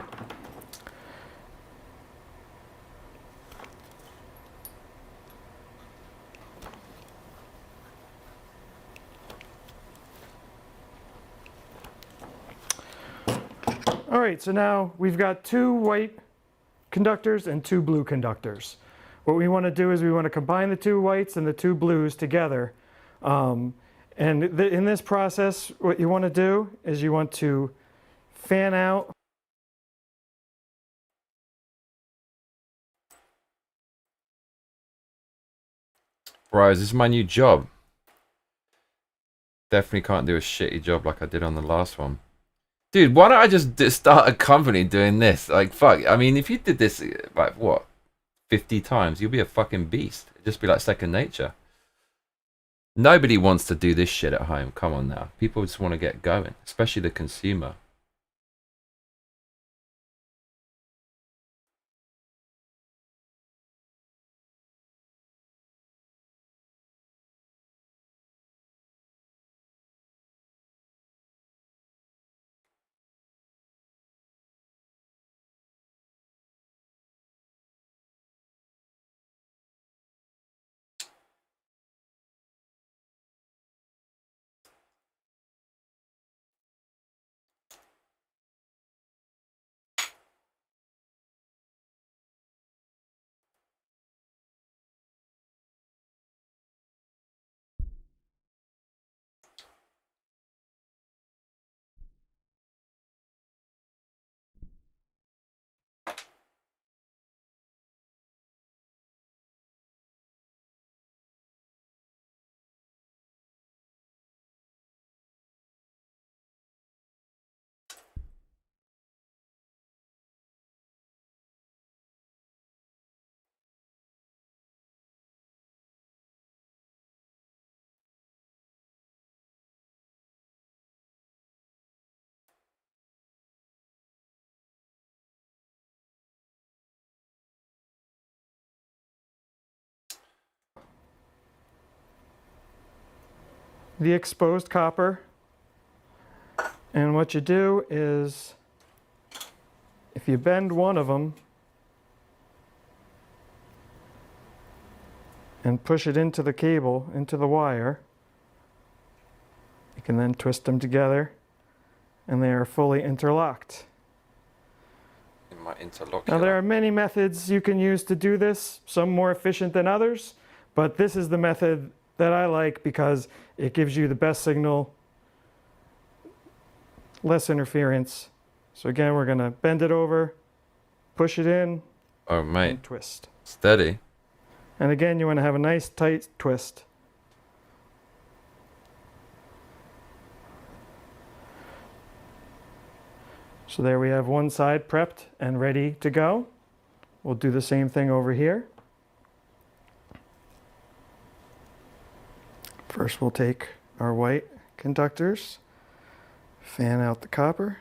All right, so now we've got 2 white conductors and 2 blue conductors. What we want to do is we want to combine the 2 whites and the 2 blues together. In this process, what you want to do is you want to fan out Bro, this is my new job. Definitely can't do a shitty job like I did on the last one. Dude, why don't I just start a company doing this? Like, fuck. I mean, if you did this, like, what? 50 times, you'll be a fucking beast. It'd just be like second nature. Nobody wants to do this shit at home. Come on now. People just want to get going, especially the consumer. the exposed copper. And what you do is, if you bend one of them and push it into the cable, into the wire, you can then twist them together and they are fully interlocked. In my interlock. Now there are many methods you can use to do this, some more efficient than others, but this is the method that I like because it gives you the best signal, less interference. So again, we're gonna bend it over, push it in, oh mate, and twist. Steady. And again, you want to have a nice tight twist. So there we have one side prepped and ready to go. We'll do the same thing over here. First we'll take our white conductors, fan out the copper.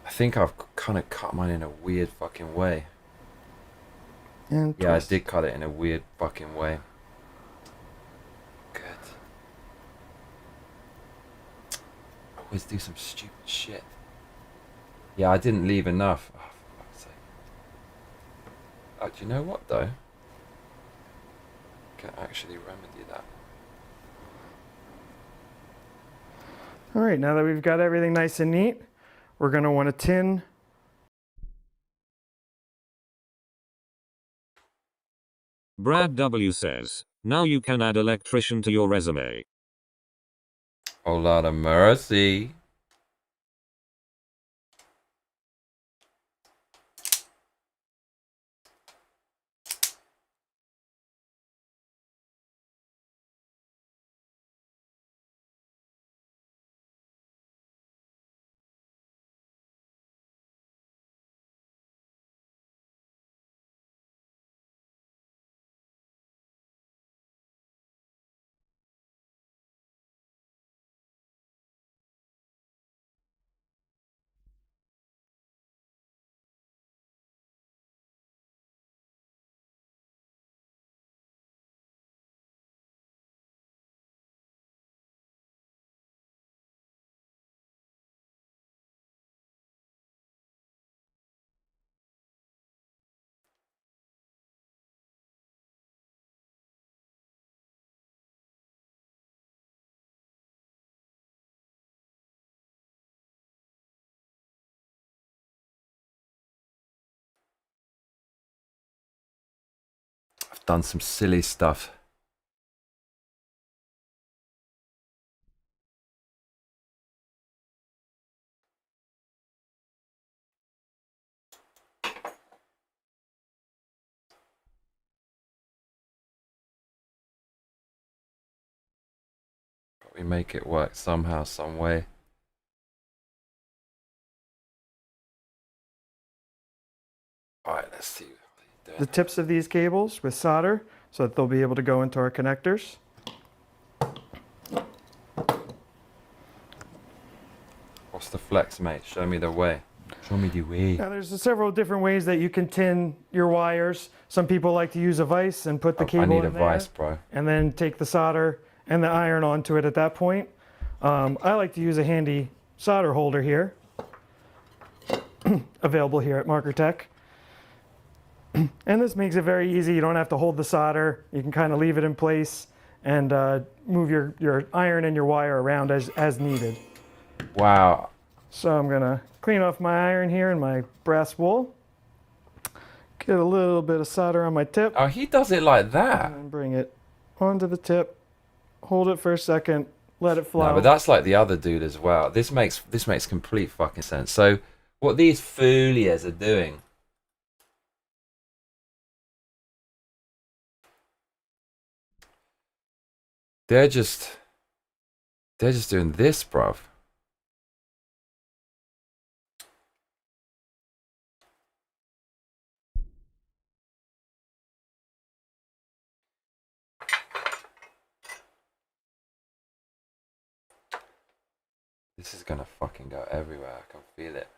I think I've kind of cut mine in a weird fucking way. And yeah, twist. I did cut it in a weird fucking way. Good. I always do some stupid shit. Yeah, I didn't leave enough. Oh, for fuck's sake. Oh, do you know what though? Can actually remedy that. All right, now that we've got everything nice and neat, we're going to want to tin. Brad W says, now you can add electrician to your resume. Oh, Lord of mercy. I've done some silly stuff. But we make it work somehow, some way. Alright, let's see. The tips of these cables with solder so that they'll be able to go into our connectors. What's the flex, mate? Show me the way. Show me the way. Now there's several different ways that you can tin your wires. Some people like to use a vise and put the cable in there. I need a vise, bro. And then take the solder and the iron onto it at that point. I like to use a handy solder holder here. Available here at MarkerTech. And this makes it very easy. You don't have to hold the solder. You can kind of leave it in place and move your iron and your wire around as needed. Wow. So I'm gonna clean off my iron here and my brass wool. Get a little bit of solder on my tip. Oh, he does it like that. And bring it onto the tip. Hold it for a second. Let it flow. No, but that's like the other dude as well. This makes complete fucking sense. So what these fooliers are doing. They're just doing this, bruv. This is gonna fucking go everywhere. I can feel it.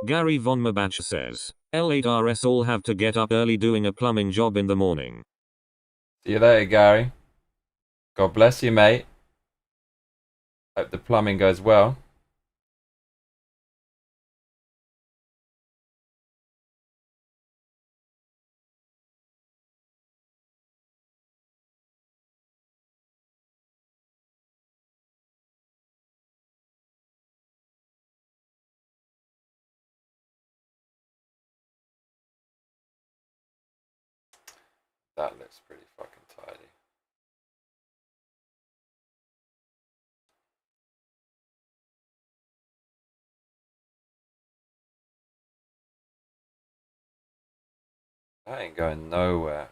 Gary Von Mabach says, L8RS all have to get up early doing a plumbing job in the morning. See you later, Gary. God bless you, mate. Hope the plumbing goes well. That looks pretty fucking tidy. That ain't going nowhere.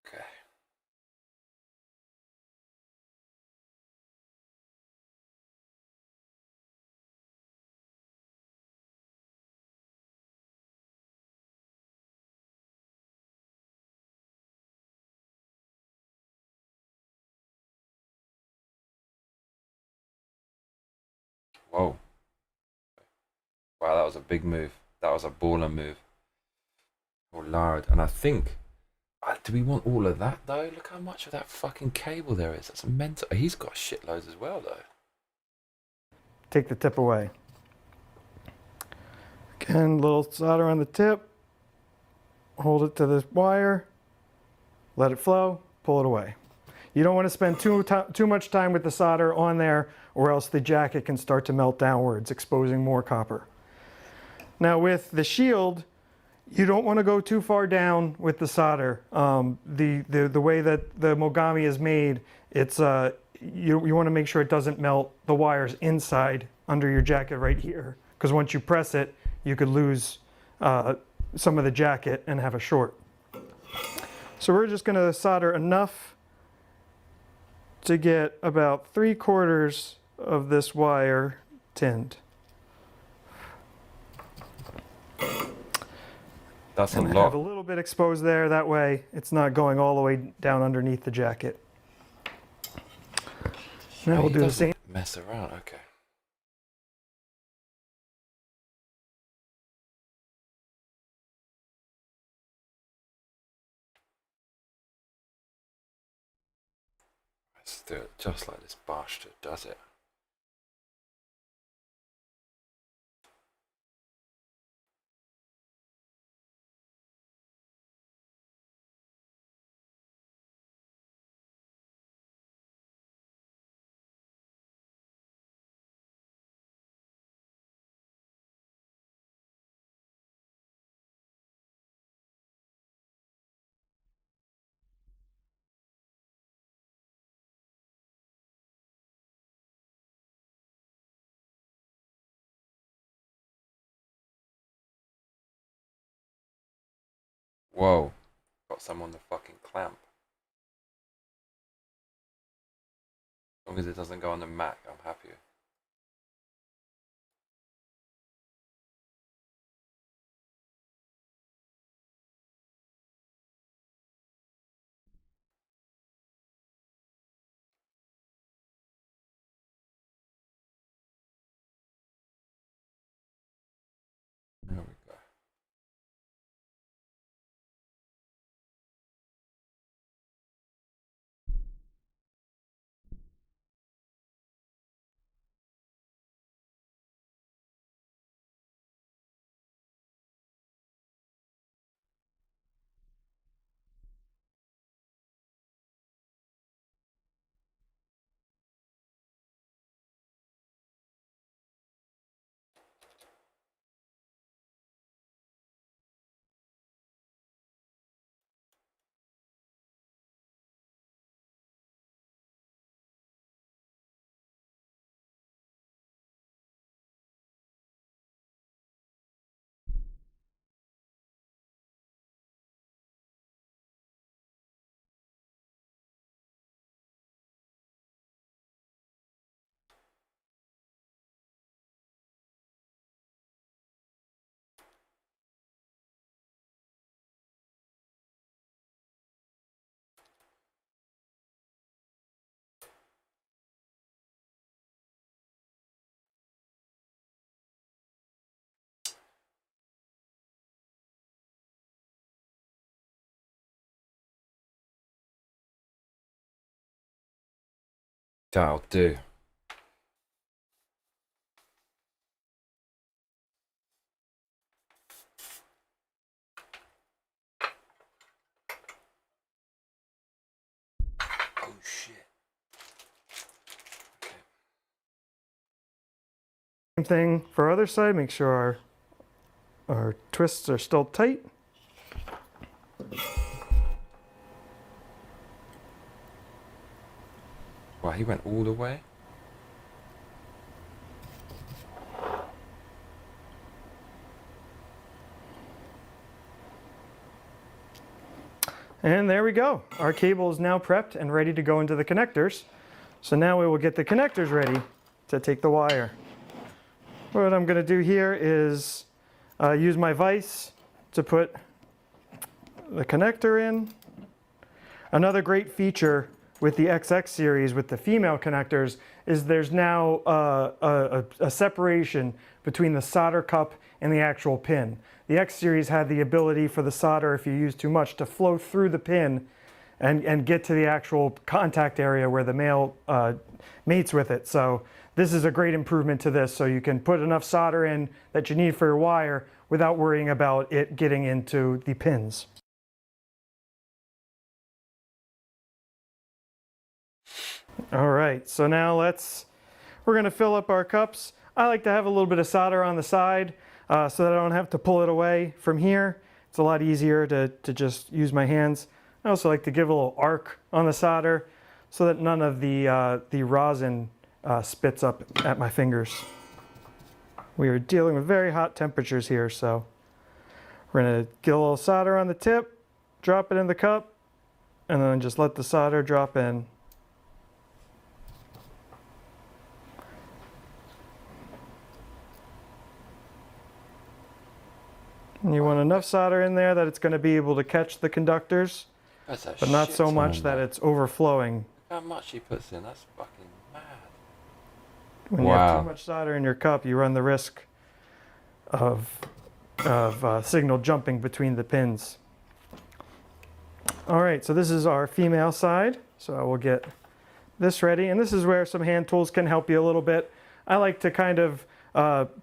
Okay. Whoa. Wow, that was a big move. That was a baller move. Oh, Lord. And I think... do we want all of that, though? Look how much of that fucking cable there is. That's mental. He's got shitloads as well, though. Take the tip away. Again, little solder on the tip. Hold it to this wire. Let it flow. Pull it away. You don't want to spend too much time with the solder on there, or else the jacket can start to melt downwards, exposing more copper. Now with the shield, you don't want to go too far down with the solder. The way that the Mogami is made, it's you want to make sure it doesn't melt the wires inside under your jacket right here, because once you press it, you could lose some of the jacket and have a short. So we're just going to solder enough to get about 3/4 of this wire tinned. That's a and lot. Have a little bit exposed there, that way it's not going all the way down underneath the jacket. Now we'll do the same. Mess around, okay. Let's do it just like this bastard does it. Whoa, got some on the fucking clamp. As long as it doesn't go on the Mac, I'm happy. There we go. That'll do. Oh shit. Same thing for other side. Make sure our twists are still tight. Wow, he went all the way. And there we go. Our cable is now prepped and ready to go into the connectors. So now we will get the connectors ready to take the wire. What I'm going to do here is use my vise to put the connector in. Another great feature with the XX series with the female connectors is there's now a separation between the solder cup and the actual pin. The X series had the ability for the solder, if you use too much, to flow through the pin and get to the actual contact area where the male mates with it. So this is a great improvement to this. So you can put enough solder in that you need for your wire without worrying about it getting into the pins. All right, so now we're gonna fill up our cups. I like to have a little bit of solder on the side so that I don't have to pull it away from here. It's a lot easier to just use my hands. I also like to give a little arc on the solder so that none of the rosin spits up at my fingers. We are dealing with very hot temperatures here, so we're gonna get a little solder on the tip, drop it in the cup, and then just let the solder drop in. And you want enough solder in there that it's going to be able to catch the conductors, but not so much that it's overflowing. Look how much he puts in. That's fucking mad. When you have too much solder in your cup, you run the risk of signal jumping between the pins. All right, so this is our female side. So I will get this ready, and this is where some hand tools can help you a little bit. I like to kind of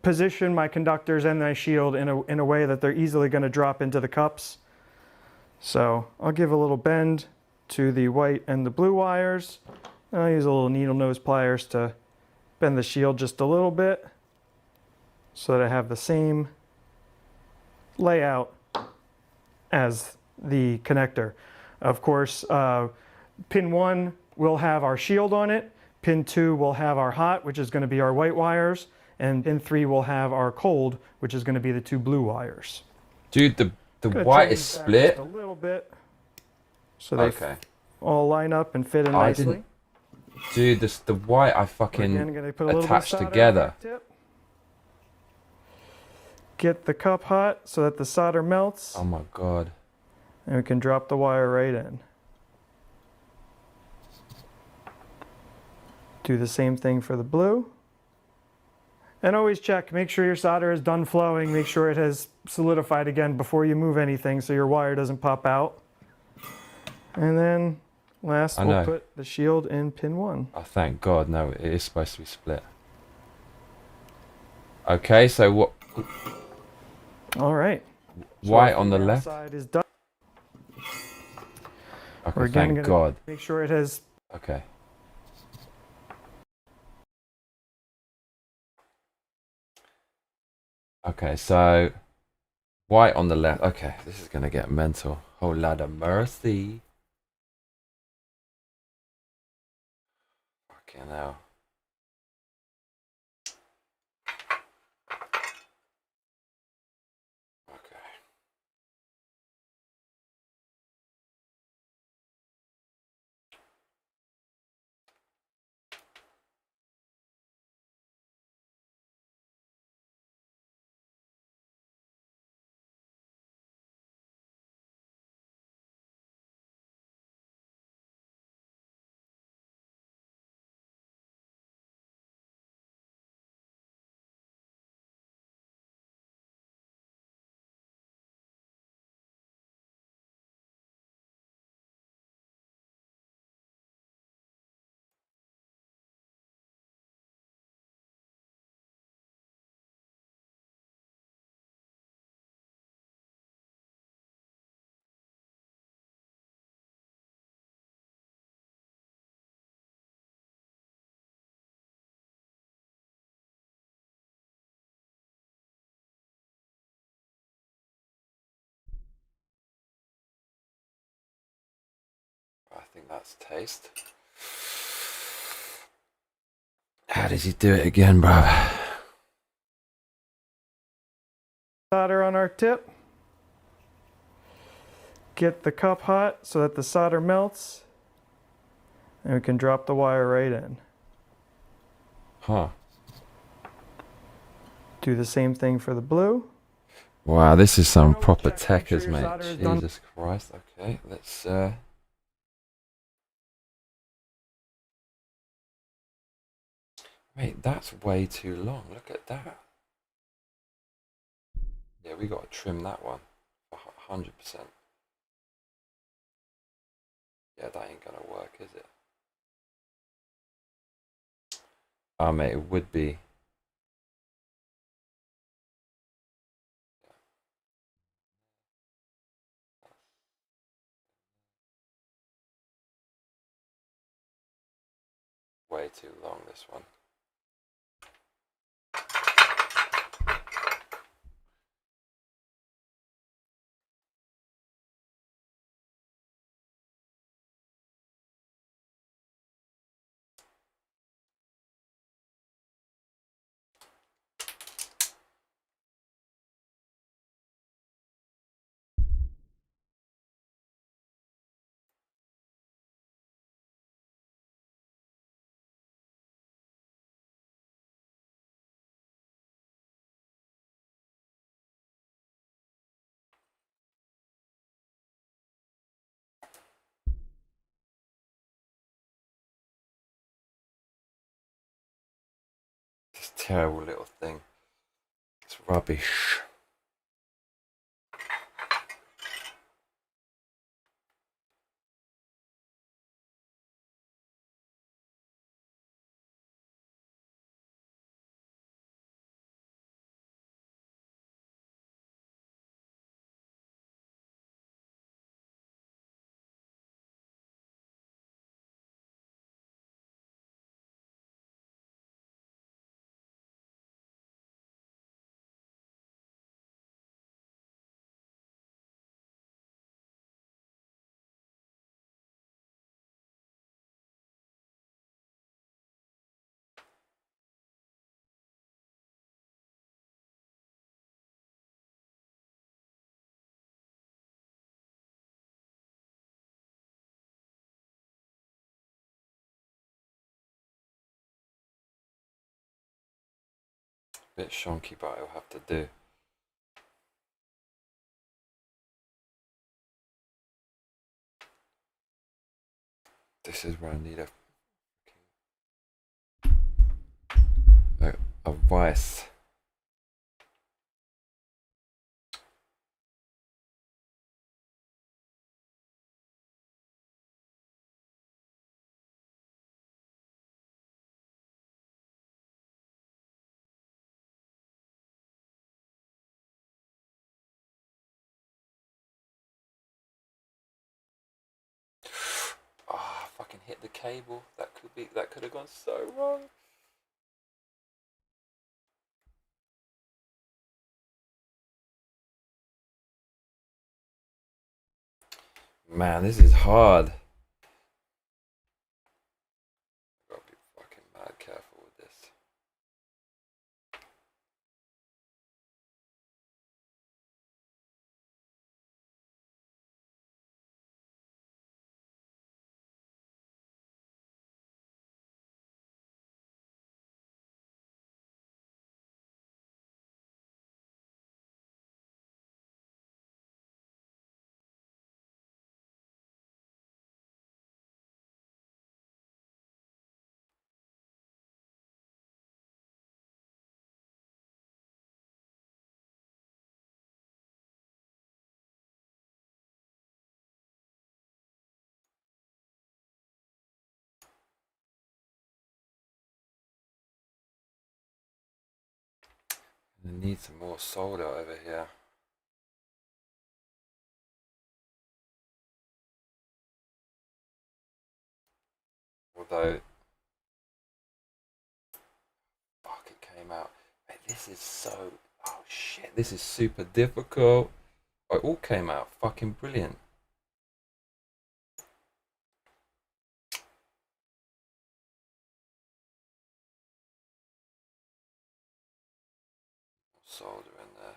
position my conductors and my shield in a way that they're easily going to drop into the cups. So I'll give a little bend to the white and the blue wires. And I'll use a little needle nose pliers to bend the shield just a little bit so that I have the same layout as the connector. Of course, pin 1 will have our shield on it. Pin 2 will have our hot, which is going to be our white wires. And pin 3 will have our cold, which is going to be the 2 blue wires. Dude, the white is split. A little bit, so they all line up and fit in nicely. Dude, the white I fucking attached together. Get the cup hot so that the solder melts. Oh my god. And we can drop the wire right in. Do the same thing for the blue. And always check, make sure your solder is done flowing, make sure it has solidified again before you move anything so your wire doesn't pop out. And then last we'll put the shield in pin 1. Oh, thank God, no, it is supposed to be split. Okay, so what? All right. White on the left. Side is done. Okay, We're again thank God. Make sure it has. Okay. Okay, so white on the left. Okay, this is gonna get mental. Oh, lad of mercy. Fucking hell. think that's taste. How does he do it again, bruv? Solder on our tip. Get the cup hot so that the solder melts. And we can drop the wire right in. Huh. Do the same thing for the blue. Wow, this is some proper techers, mate. Jesus Christ. Okay, let's Mate, that's way too long. Look at that. Yeah, we got to trim that one. 100%. Yeah, that ain't gonna work, is it? Oh, mate, it would be. Way too long, this one. This terrible little thing. It's rubbish. Bit shonky, but I'll have to do. This is where I need a vice. Oh, fucking hit the cable. That could have gone so wrong. Man, this is hard. Gotta be fucking mad careful with this. I need some more solder over here. Although, fuck, it came out. Mate, this is so, oh shit, this is super difficult. Oh, it all came out fucking brilliant. solder in there.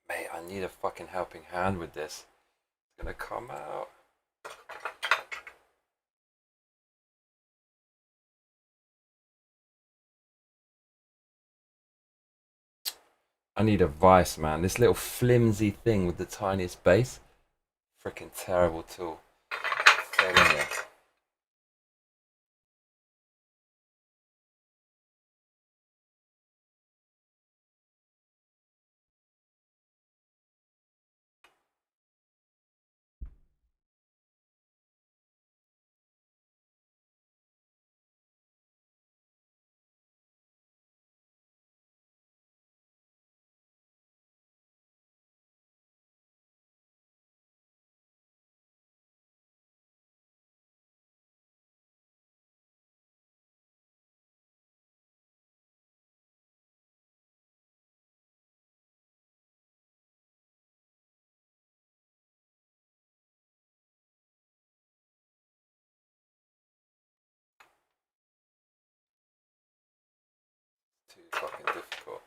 Mate, I need a fucking helping hand with this. It's gonna come out. I need a vice, man. This little flimsy thing with the tiniest base. Freaking terrible tool. Telling you. Too fucking difficult.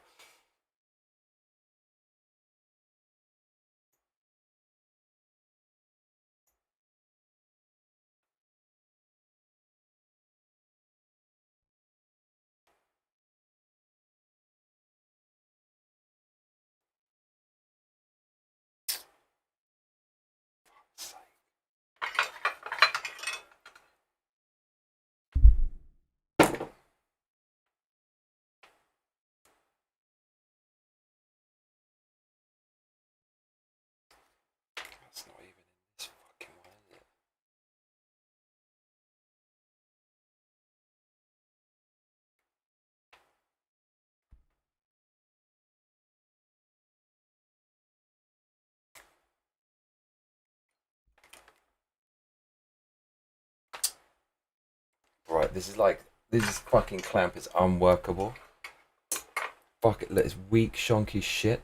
That's not even in this fucking one, is it? Right, this fucking clamp is unworkable. Fuck it, it's weak, shonky shit.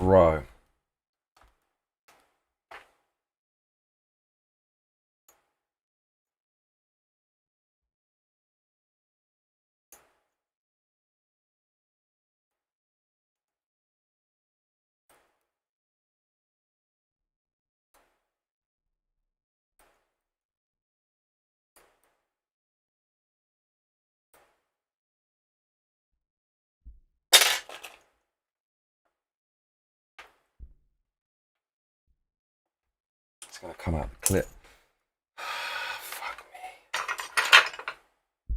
Bro. It's gonna come out the clip. Fuck me.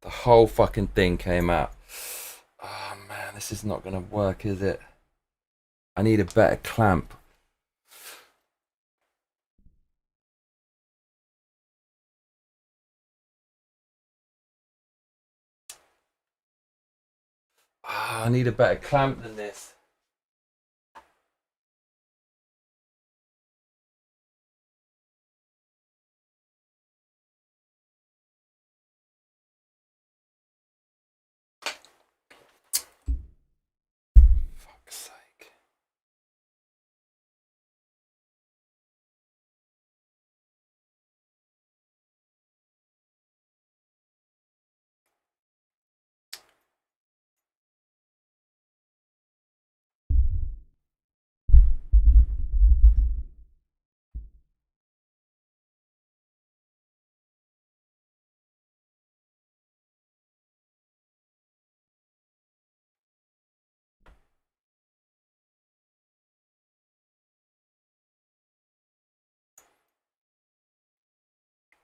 The whole fucking thing came out. Oh man, this is not gonna work, is it? I need a better clamp. I need a better clamp than this. Fuck's sake.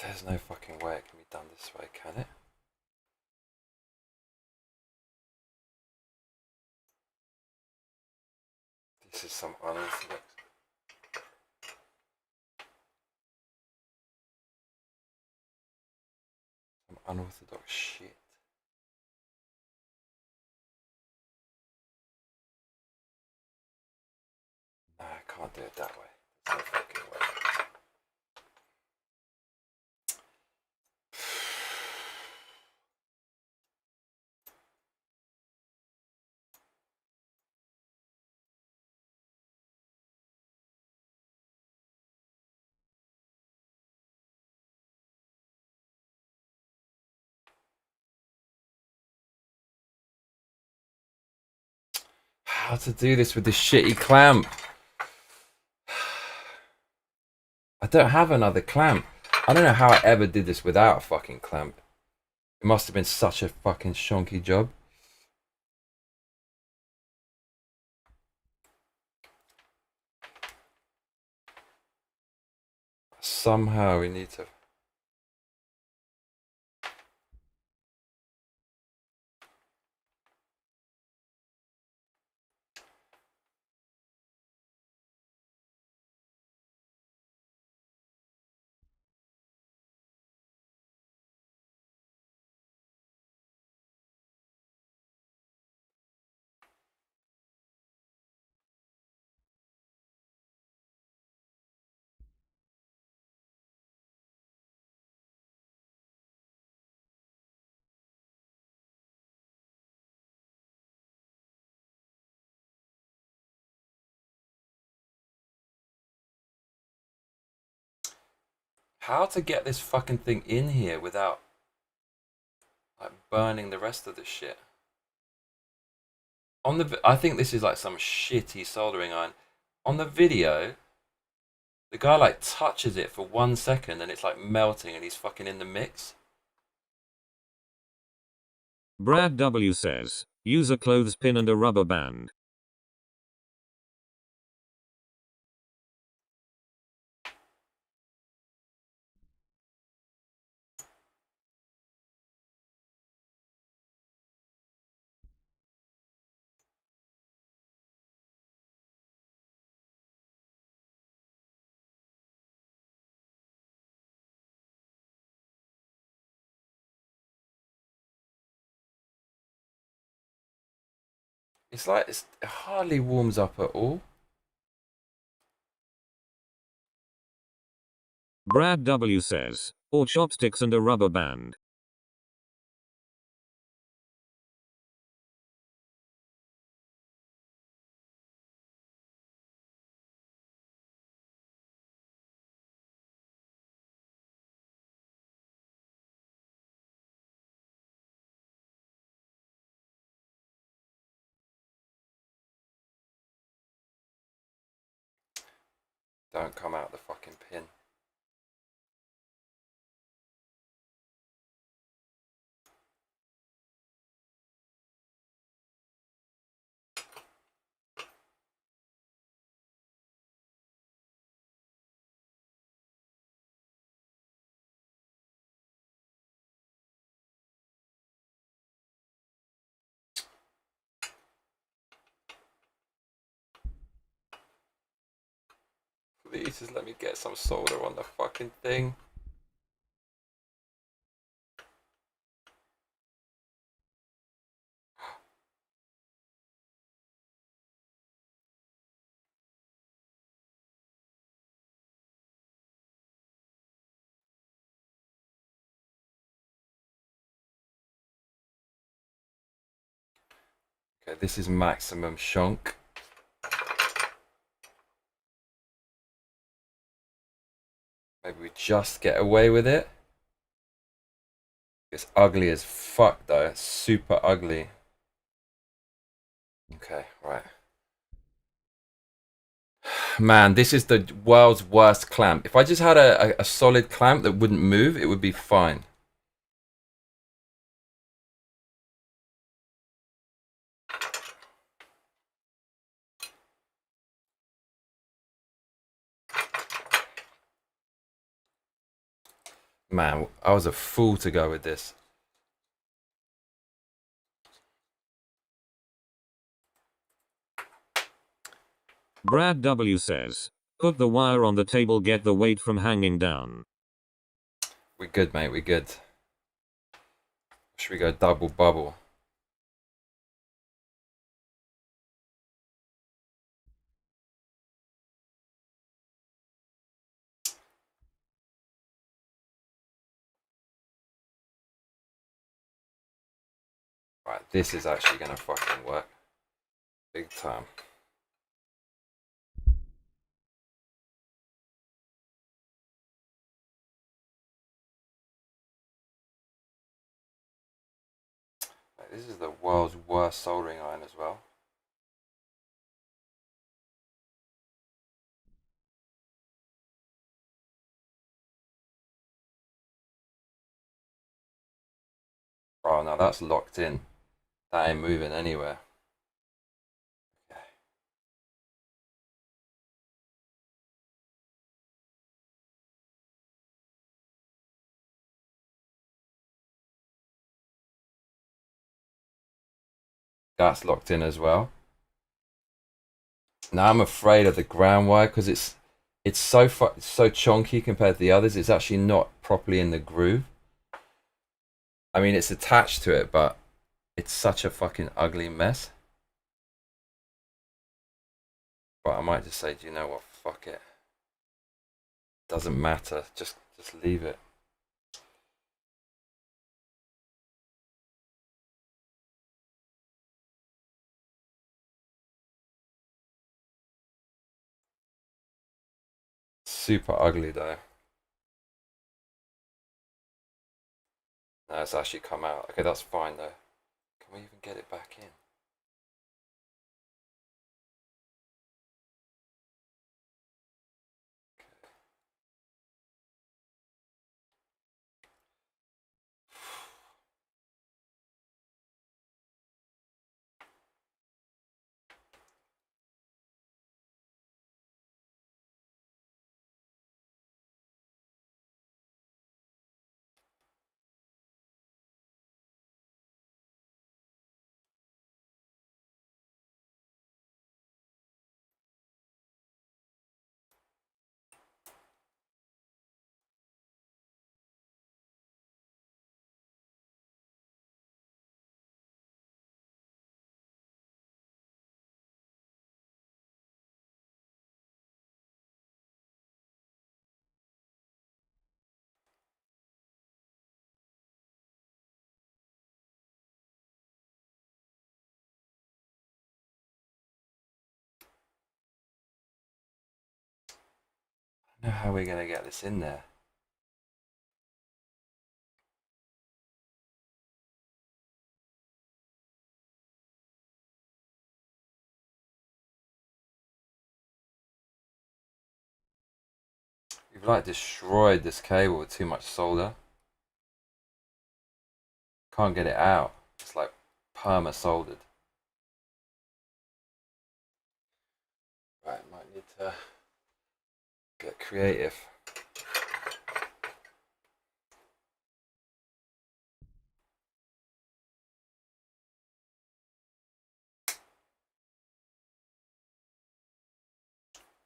There's no fucking way it can be done this way, can it? This is some unorthodox. Some unorthodox shit. No, I can't do it that way. There's no fucking way. How to do this with this shitty clamp? I don't have another clamp. I don't know how I ever did this without a fucking clamp. It must have been such a fucking shonky job. Somehow we need to... How to get this fucking thing in here without like burning the rest of the shit? On the, I think this is like some shitty soldering iron. On the video, the guy like touches it for 1 second and it's like melting and he's fucking in the mix. Brad W says, use a clothespin and a rubber band. It's like it hardly warms up at all. Brad W says, or chopsticks and a rubber band. Don't come out the fucking pin. Please just let me get some solder on the fucking thing. Okay, this is maximum shunk. Maybe we just get away with it. It's ugly as fuck though. It's super ugly. Okay, right. Man, this is the world's worst clamp. If I just had a solid clamp that wouldn't move, it would be fine. Man, I was a fool to go with this. Brad W says, put the wire on the table, get the weight from hanging down. We're good, mate, we're good. Should we go double bubble? Right, this is actually gonna fucking work. Big time. This is the world's worst soldering iron as well. Oh no, that's locked in. That ain't moving anywhere. Okay. That's locked in as well. Now I'm afraid of the ground wire because it's so chonky compared to the others. It's actually not properly in the groove. I mean, it's attached to it, but it's such a fucking ugly mess. But I might just say, do you know what? Fuck it. Doesn't matter. Just leave it. Super ugly though. No, it's actually come out. Okay, that's fine though. Can we even get it back in? I don't know how we're gonna get this in there. We've like destroyed this cable with too much solder. Can't get it out. It's like perma soldered. Right, might need to get creative.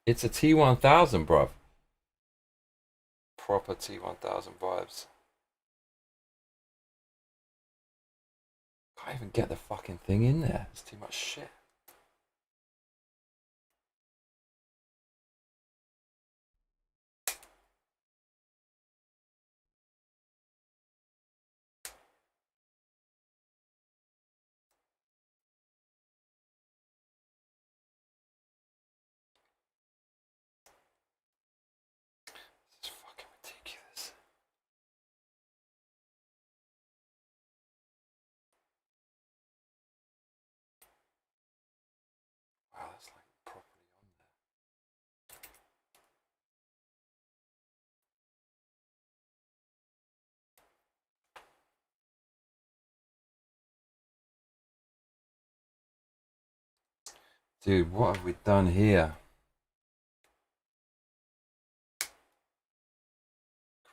It's a T1000, bruv. Proper T1000 vibes. Can't even get the fucking thing in there. It's too much shit. This is fucking ridiculous. Wow, that's like properly on there. Dude, what have we done here?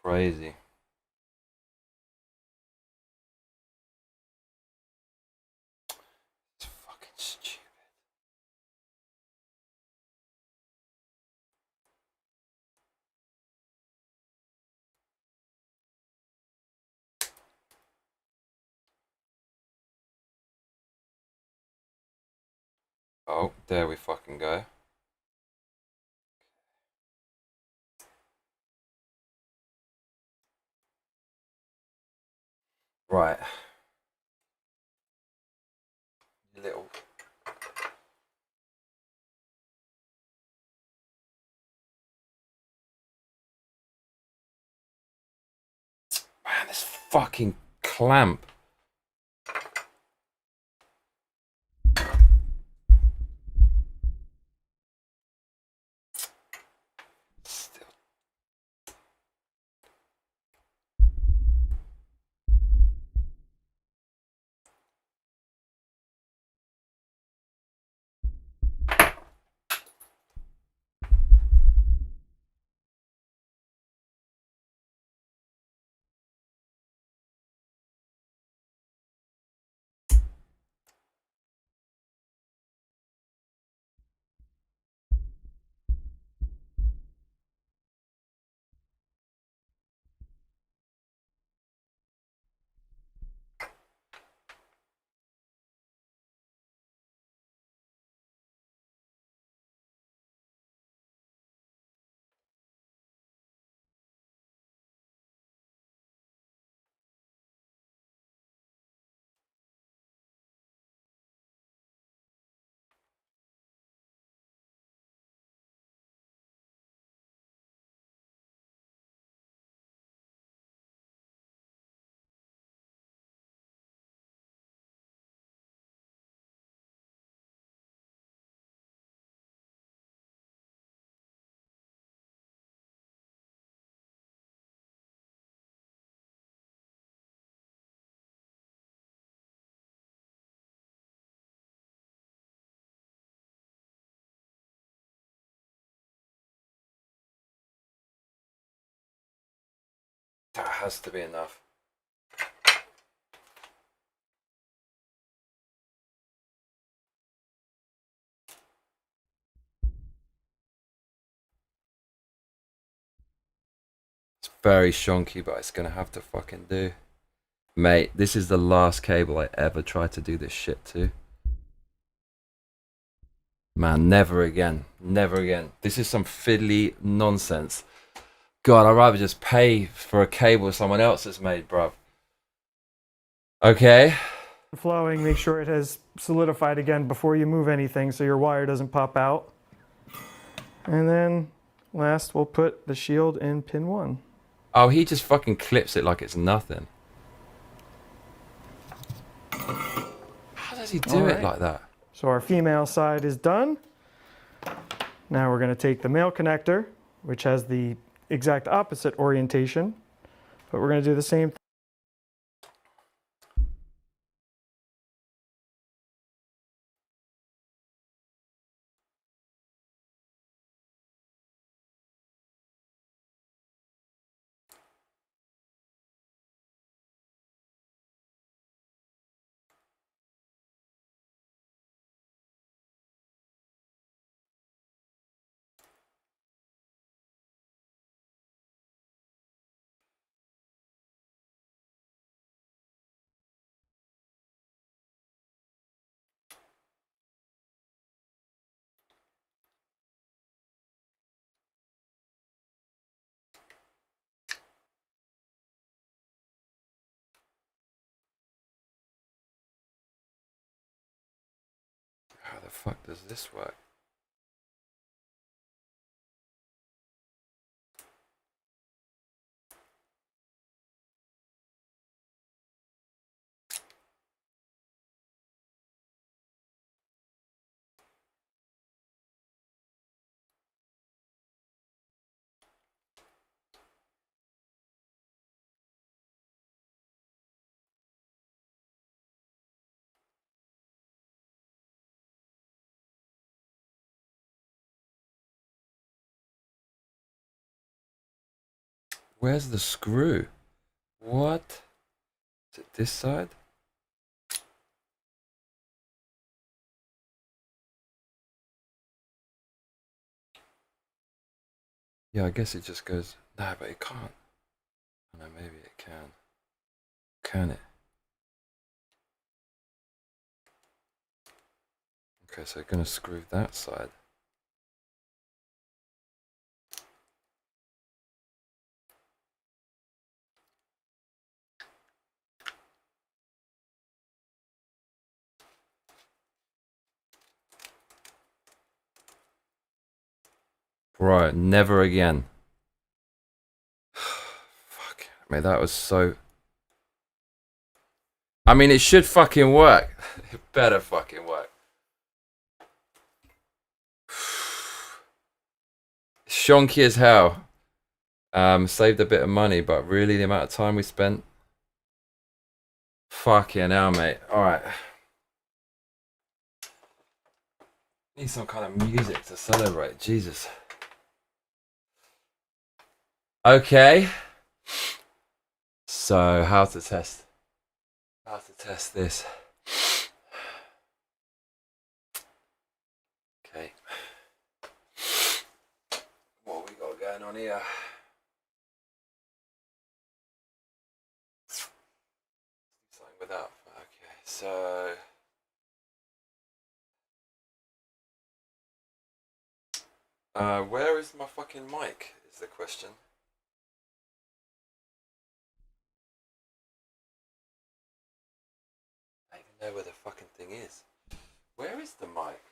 Crazy. It's fucking stupid. Oh, there we fucking go. Right. You little... Man, this fucking clamp. Still. That has to be enough. It's very shonky, but it's gonna have to fucking do. Mate, this is the last cable I ever tried to do this shit to. Man, never again. Never again. This is some fiddly nonsense. God, I'd rather just pay for a cable someone else has made, bruv. Okay. Flowing, make sure it has solidified again before you move anything so your wire doesn't pop out. And then last we'll put the shield in pin 1. Oh, he just fucking clips it like it's nothing. How does he do it like that? So our female side is done. Now we're going to take the male connector, which has the exact opposite orientation, but we're going to do the same thing. How the fuck does this work? Where's the screw? What? Is it this side? Yeah, I guess it just goes. Nah, but it can't. Oh, no, maybe it can. Can it? Okay, so I'm gonna screw that side. Right, never again. Fuck. I mean, that was so... I mean, it should fucking work. It better fucking work. Shonky as hell. Saved a bit of money, but really the amount of time we spent... Fucking hell, mate. Alright. Need some kind of music to celebrate. Jesus. Okay. So, how to test this. Okay. What we got going on here? Something without. Okay, so where is my fucking mic? Is the question. I don't even know where the fucking thing is. Where is the mic?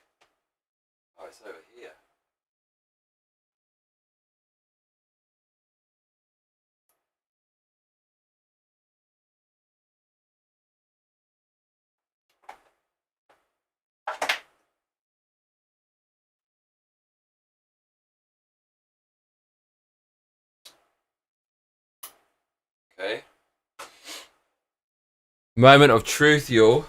Oh, it's over here. Okay. Moment of truth, y'all.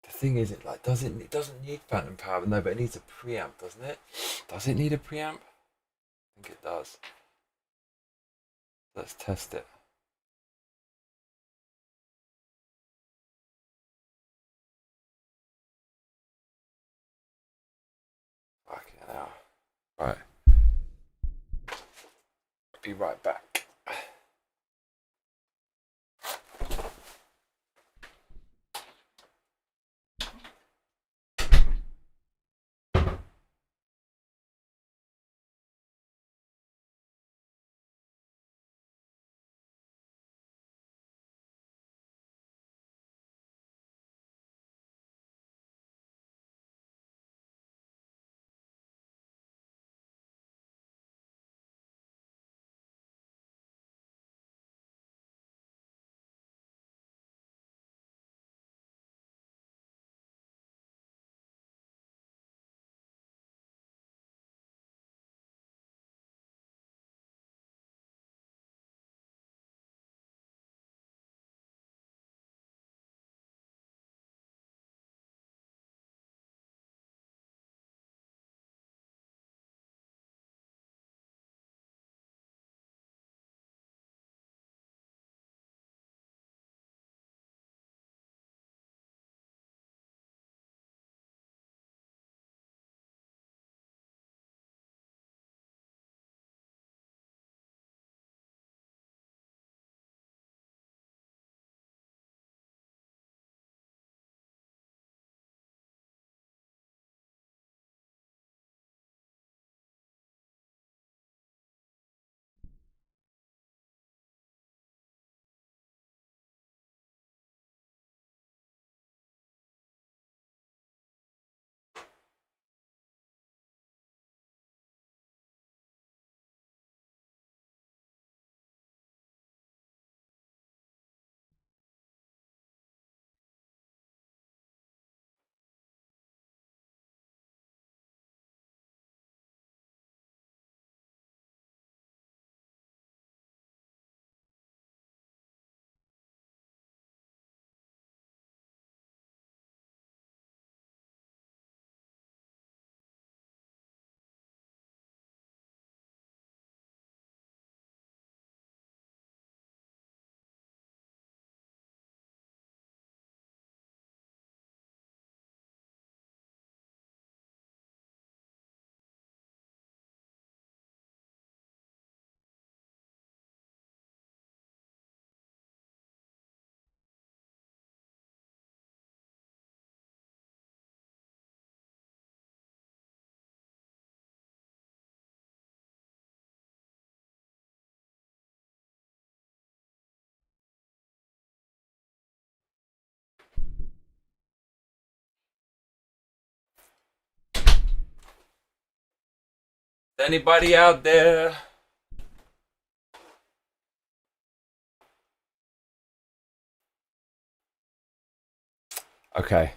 The thing is, it doesn't need phantom power, no, but it needs a preamp, doesn't it? Does it need a preamp? I think it does. Let's test it. Fucking hell. Right. Be right back. Anybody out there? Okay.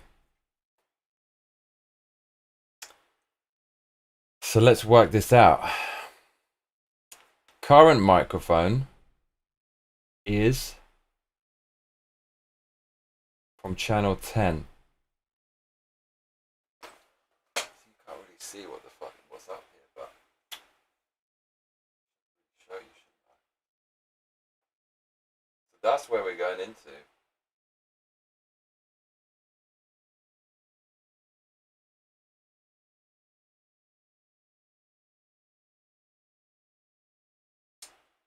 So let's work this out. Current microphone is from channel 10. You can't really see what the fuck what's up here, but show you should know. So that's where we're going into.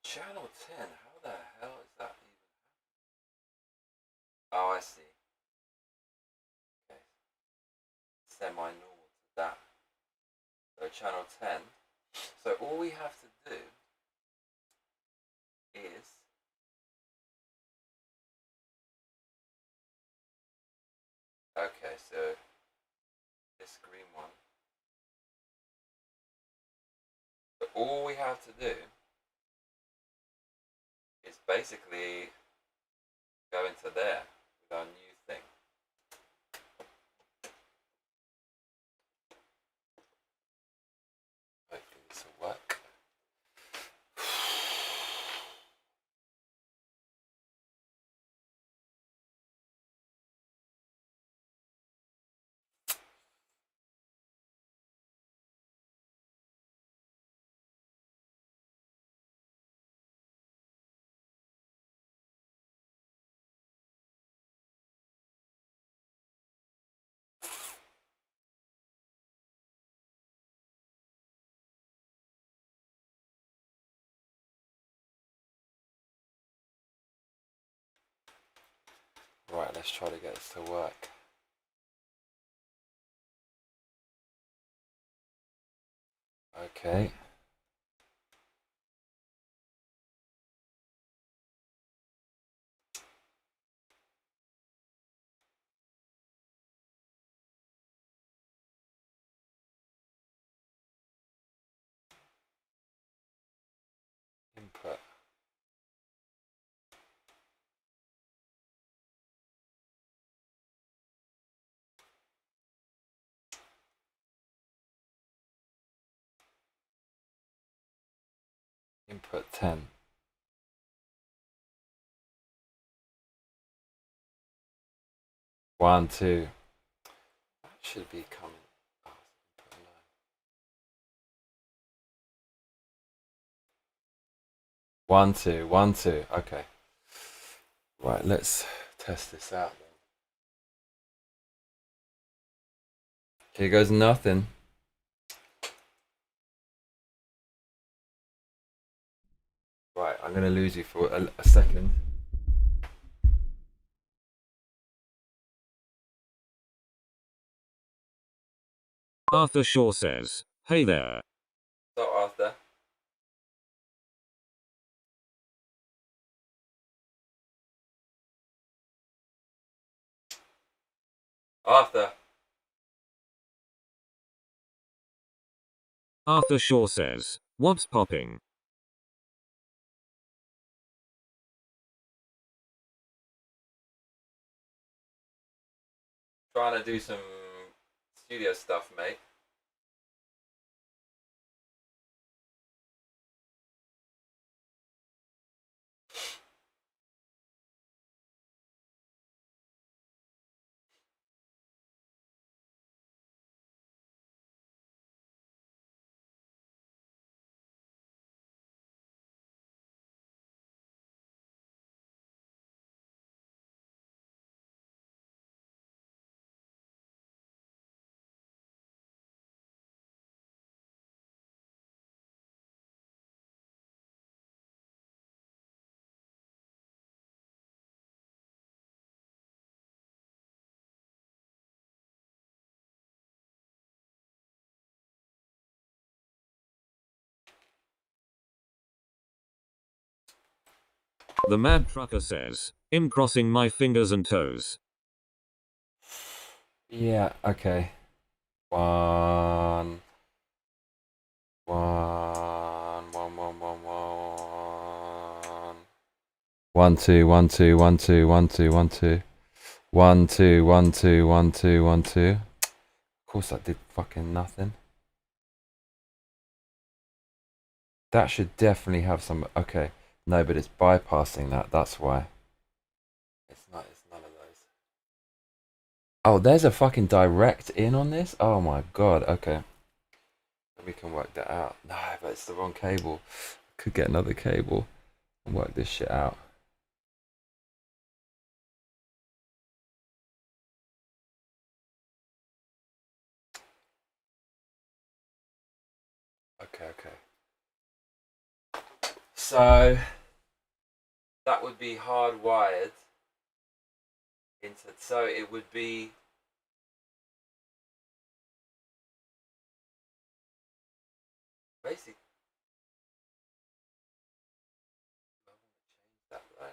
Channel 10, how the hell is that even? Oh, I see. Okay. Semi-normal to that. So channel 10. So all we have to do is okay, so this green one. So all we have to do is basically go into there with our new thing. Hopefully this will work. Right, let's try to get this to work. Okay. Input. Input 10. One, two. That should be coming. Oh, input 9. 1, 2, 1, 2. Okay. Right, let's test this out then. Here goes nothing. Right, I'm going to lose you for a second. Arthur Shaw says, hey there. So Arthur. Arthur. Arthur Shaw says, what's popping? Trying to do some studio stuff, mate. The Mad Trucker says, I'm crossing my fingers and toes. Yeah, okay. 1, 1 2 1 2 1 2 1 2 1 2 1 2 1 2 1 2 1 2. Of course that did fucking nothing. That should definitely have some. Okay, no, but it's bypassing that. That's why. It's none of those. Oh, there's a fucking direct in on this. Oh my god. Okay, we can work that out. No, but it's the wrong cable. Could get another cable and work this shit out. Okay. So that would be hardwired into. So it would be. Basically. That there.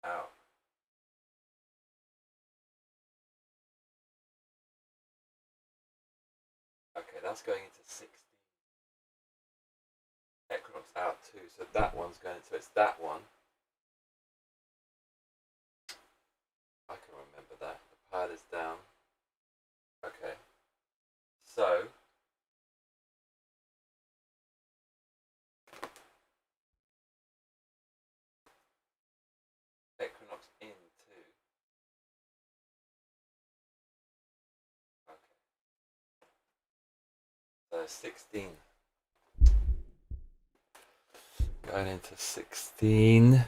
Out. Okay, that's going into 16. Equinox out too, so that one's going to. It's that one. I can remember that. The pad is down. Okay. So. Equinox in too. Okay. So 16. Going into 16.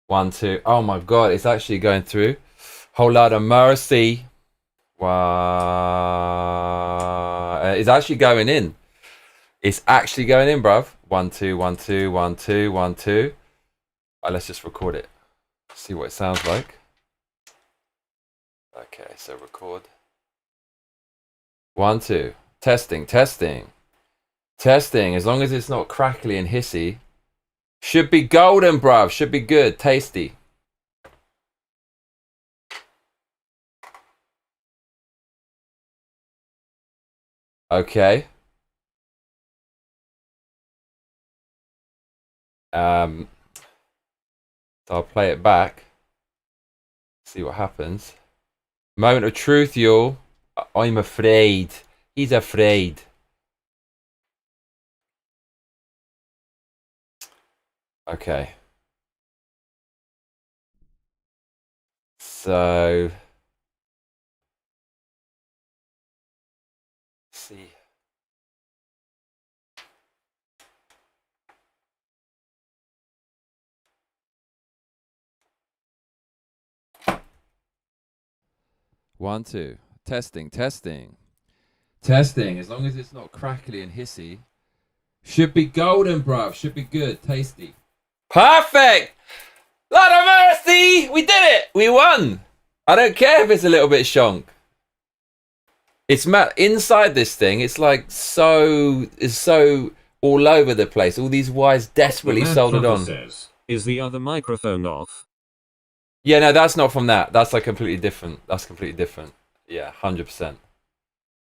One, two. Oh my god, it's actually going through. Whole lot of mercy. Wow. It's actually going in. It's actually going in, bruv. 1 2 1 2 1 2 1 2. Let's just record it. See what it sounds like. Okay, so record. 1 2. Testing. As long as it's not crackly and hissy. Should be golden, bruv. Should be good. Tasty. Okay. So I'll play it back. See what happens. Moment of truth, y'all. I'm afraid. He's afraid. Okay. So. Let's see. One, two. Testing. As long as it's not crackly and hissy. Should be golden, bruv. Should be good. Tasty. Perfect! Lot of mercy! We did it! We won! I don't care if it's a little bit shonk. It's inside this thing, it's like it's so all over the place. All these wires desperately soldered on. Says, is the other microphone off? Yeah, no, that's not from that. That's like completely different. That's completely different. Yeah, 100%.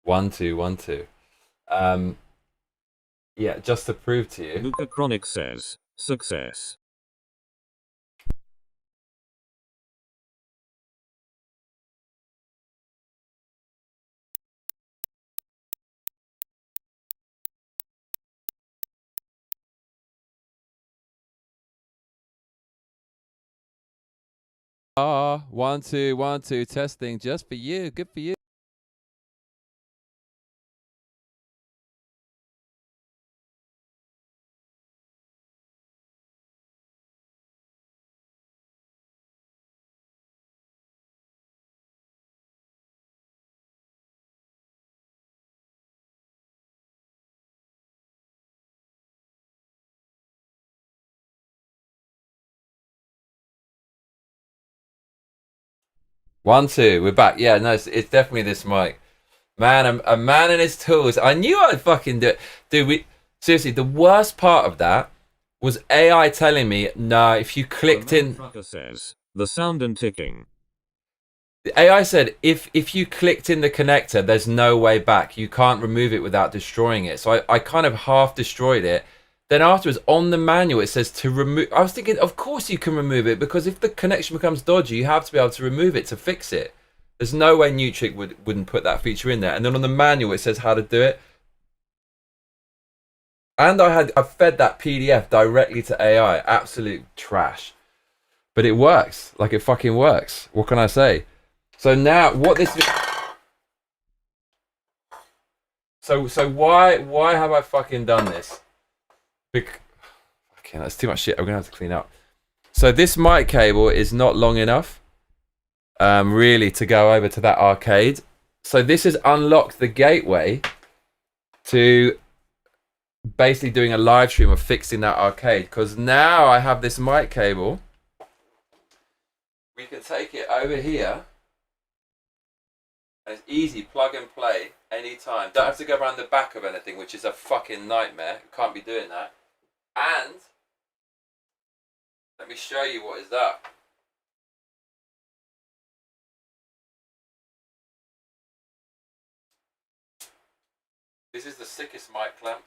1 2 1 2. Yeah, just to prove to you. Luca Chronic says, success. Ah, 1 2 1 2 testing just for you. Good for you. 1, 2, we're back. Yeah, no, it's definitely this mic. Man, a man and his tools. I knew I'd fucking do it. Dude, seriously, the worst part of that was AI telling me, no, if you clicked in... Trucker says, the sound and ticking. The AI said, if you clicked in the connector, there's no way back. You can't remove it without destroying it. So I kind of half destroyed it. Then afterwards, on the manual, it says to remove... I was thinking, of course you can remove it, because if the connection becomes dodgy, you have to be able to remove it to fix it. There's no way Nutric wouldn't put that feature in there. And then on the manual, it says how to do it. And I fed that PDF directly to AI. Absolute trash. But it works. Like, it fucking works. What can I say? So now, what this... So why have I fucking done this? Okay, that's too much shit. I'm gonna have to clean up. So this mic cable is not long enough, really, to go over to that arcade. So this has unlocked the gateway to basically doing a live stream of fixing that arcade. Because now I have this mic cable. We can take it over here. And it's easy, plug and play, anytime. Don't have to go around the back of anything, which is a fucking nightmare. Can't be doing that. And let me show you what is up. This is the sickest mic clamp.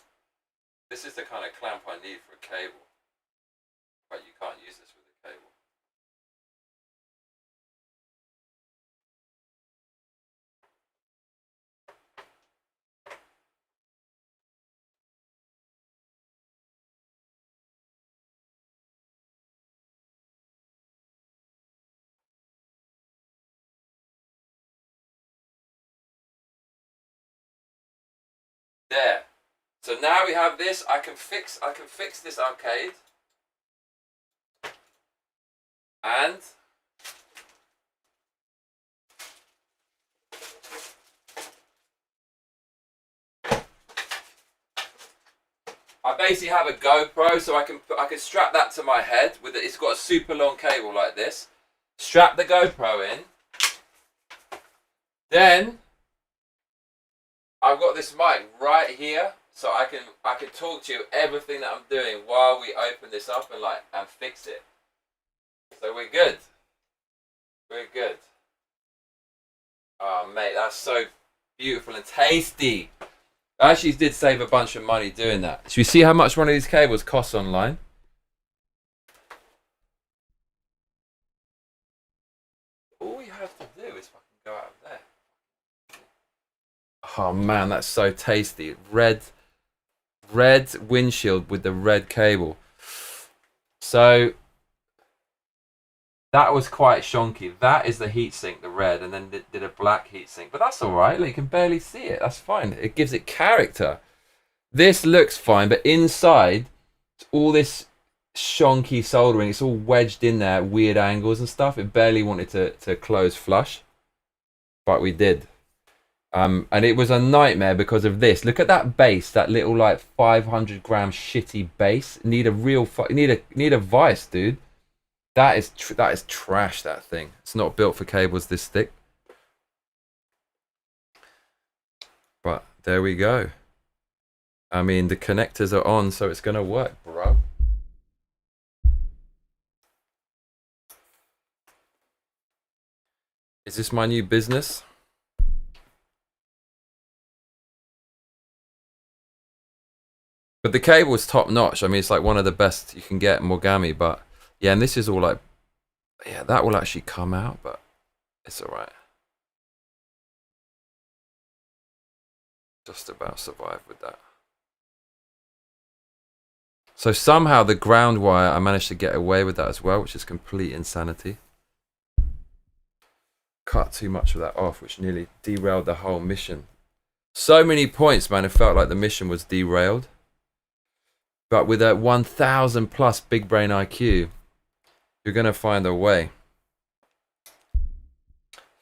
This is the kind of clamp I need for a cable. But you can't use this with a cable. There. So now we have this. I can fix this arcade. And I basically have a GoPro, so I can strap that to my head with it. It's got a super long cable like this. Strap the GoPro in. Then I've got this mic right here, so I can talk to you everything that I'm doing while we open this up and fix it. So we're good. We're good. Oh mate, that's so beautiful and tasty. I actually did save a bunch of money doing that. Should we see how much one of these cables costs online? All we have to do is fucking go out of there. Oh man, that's so tasty. Red windshield with the red cable. So that was quite shonky. That is the heatsink, the red, and then did a black heatsink. But that's alright, like, you can barely see it. That's fine. It gives it character. This looks fine, but inside, all this shonky soldering, it's all wedged in there, weird angles and stuff. It barely wanted to close flush. But we did. And it was a nightmare because of this. Look at that base, that little like 500 gram shitty base. Need a real need a vice, dude. That is trash. That thing. It's not built for cables this thick. But there we go. I mean, the connectors are on, so it's gonna work, bro. Is this my new business? But the cable is top notch. I mean, it's like one of the best you can get, Morgami. But yeah, and this is all like, yeah, that will actually come out, but it's alright. Just about survive with that. So somehow the ground wire, I managed to get away with that as well, which is complete insanity. Cut too much of that off, which nearly derailed the whole mission. So many points, man. It felt like the mission was derailed. But with a 1,000 plus big brain IQ, you're going to find a way.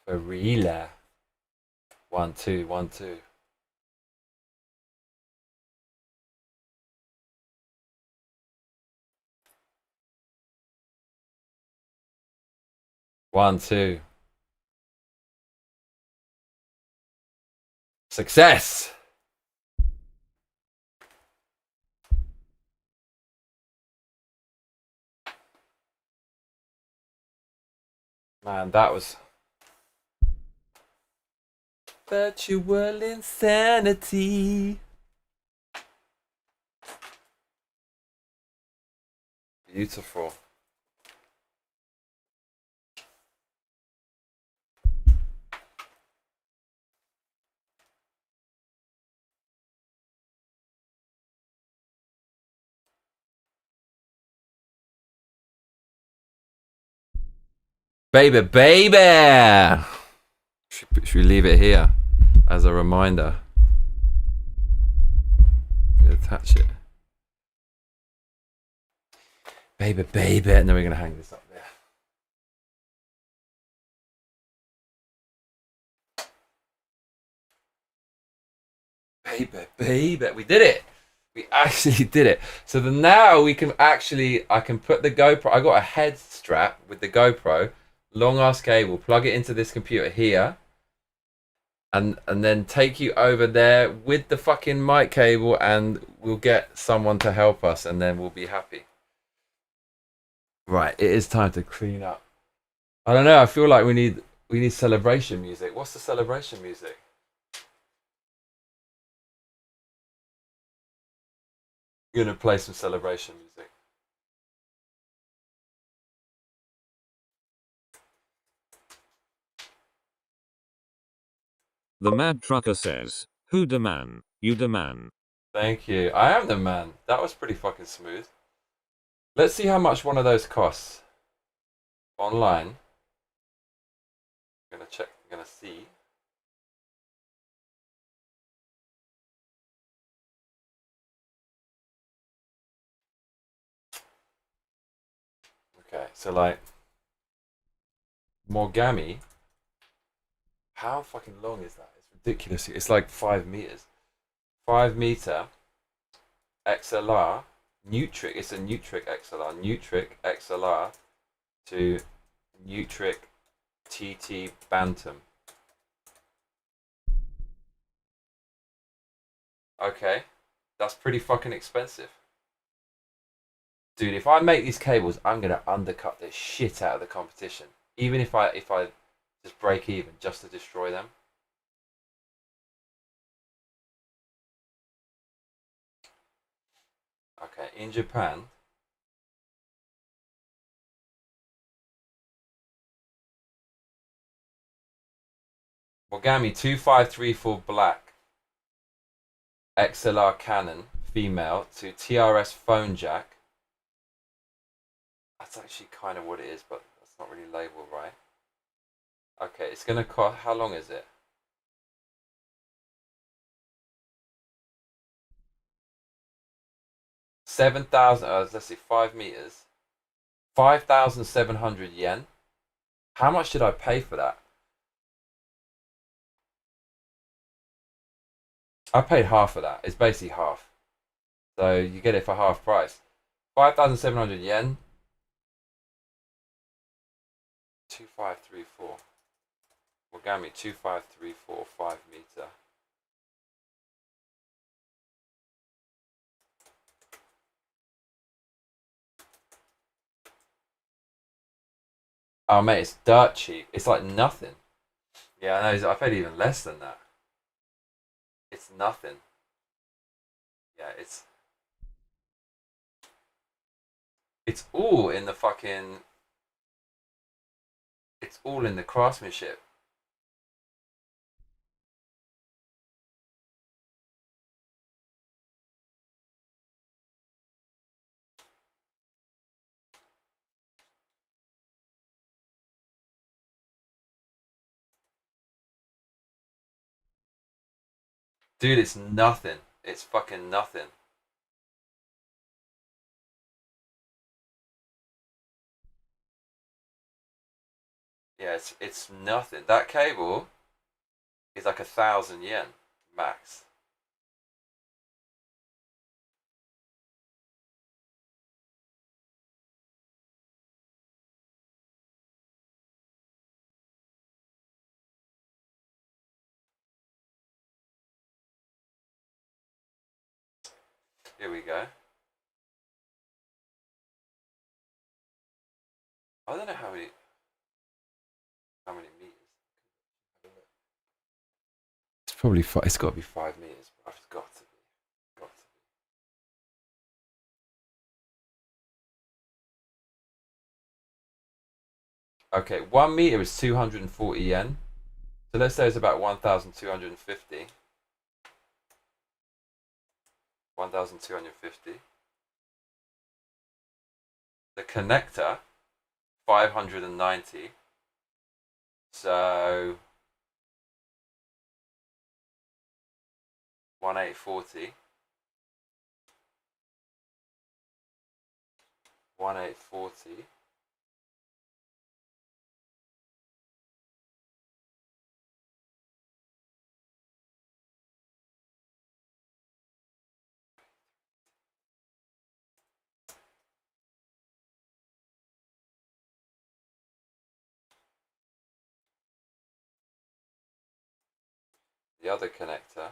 For real. 1, 2, 1, 2. One, two. Success! Man, that was virtual insanity. Beautiful. Baby, baby! Should we leave it here as a reminder? Attach it. Baby, baby. And then we're going to hang this up there. Baby, baby. We did it. We actually did it. So now we can actually, I can put the GoPro, I got a head strap with the GoPro, long ass cable, plug it into this computer here, and then take you over there with the fucking mic cable, and we'll get someone to help us, and then we'll be happy. Right, it is time to clean up. I don't know, I feel like we need celebration music. What's the celebration music? I'm gonna play some celebration music. The Mad Trucker says, "Who the man? You the man." Thank you. I am the man. That was pretty fucking smooth. Let's see how much one of those costs. Online. I'm gonna check, I'm gonna see. Okay, so like Morgami. How fucking long is that? It's ridiculous. It's like 5 meters. 5 meter XLR Nutric. It's a Nutric XLR. Nutric XLR to Nutric TT Bantam. Okay, that's pretty fucking expensive. Dude, if I make these cables, I'm gonna undercut the shit out of the competition. Even if I just break even just to destroy them. Okay, in Japan. Morgami 2534 black. XLR Canon female to TRS phone jack. That's actually kind of what it is, but that's not really labeled right. Okay, it's gonna cost, how long is it? 7,000, let's see, 5 meters. 5,700 yen. How much did I pay for that? I paid half of that. It's basically half. So you get it for half price. 5,700 yen. 2534. Morgami 2534 5 meter. Oh mate, it's dirt cheap. It's like nothing. Yeah, I know. I paid even less than that. It's nothing. Yeah, it's all in the fucking. It's all in the craftsmanship. Dude, it's nothing. It's fucking nothing. Yeah, it's nothing. That cable is like 1,000 yen max. Here we go. I don't know how many meters. It's probably five. It's got to be 5 meters. But it's got to be. Okay, 1 meter is 240 yen. So let's say it's about 1,250. 1,250. The connector, 590. So 1840. 1840. The other connector,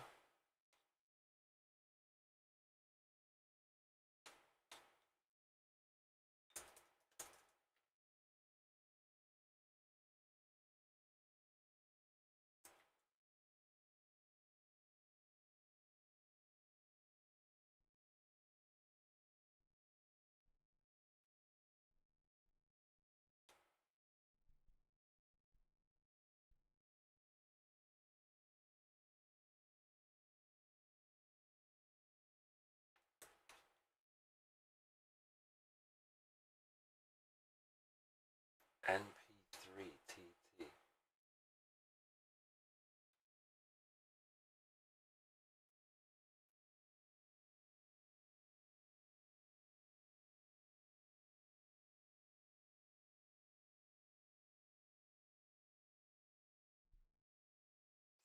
NP3TT.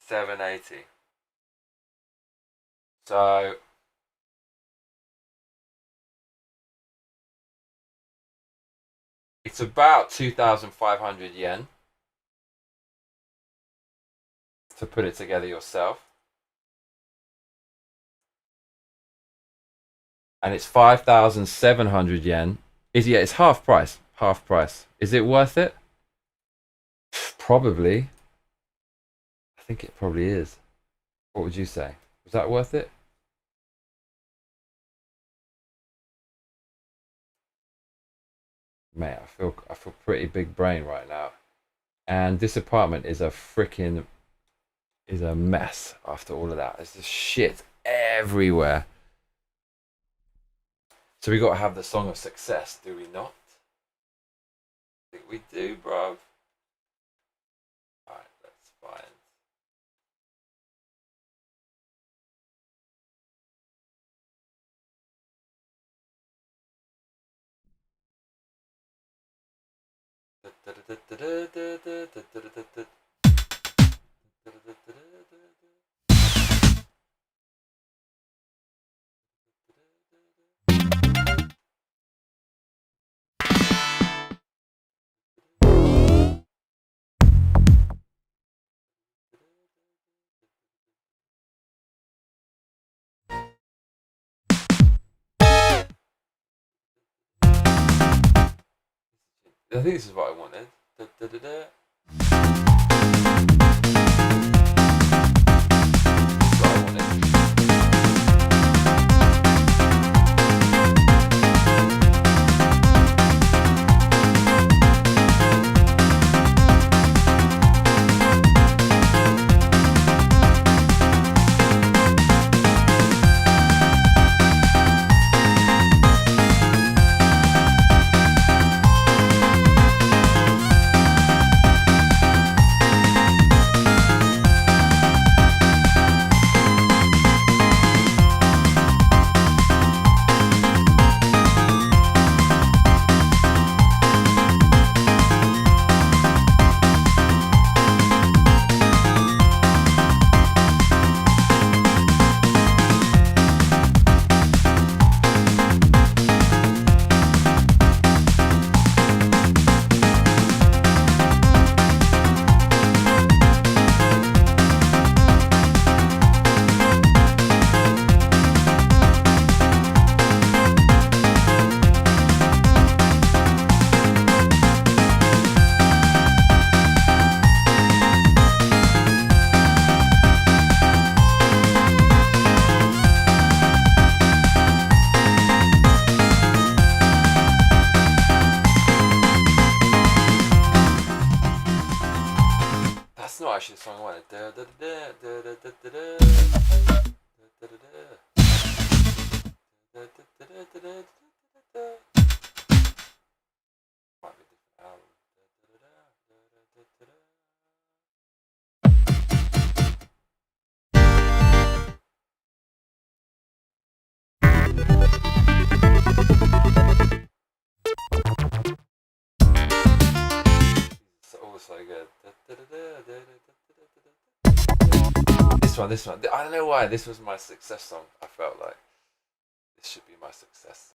$780. So it's about 2,500 yen to put it together yourself. And it's 5,700 yen. It's half price. Half price. Is it worth it? Probably. I think it probably is. What would you say? Was that worth it? Mate, I feel pretty big brain right now. And this apartment is a mess after all of that. There's just shit everywhere. So we got to have the song of success, do we not? I think we do, bruv. Alright, that's fine. I think this is what I wanted. Oh, actually, the song I wanted. Da, da, da, da, da, da, da, da. Da, da, da. Da, da, da, da, da, da, da. Might be a different album. Da, da, da, da, da, da, da. It's always so good. This one. I don't know why. This was my success song. I felt like this should be my success.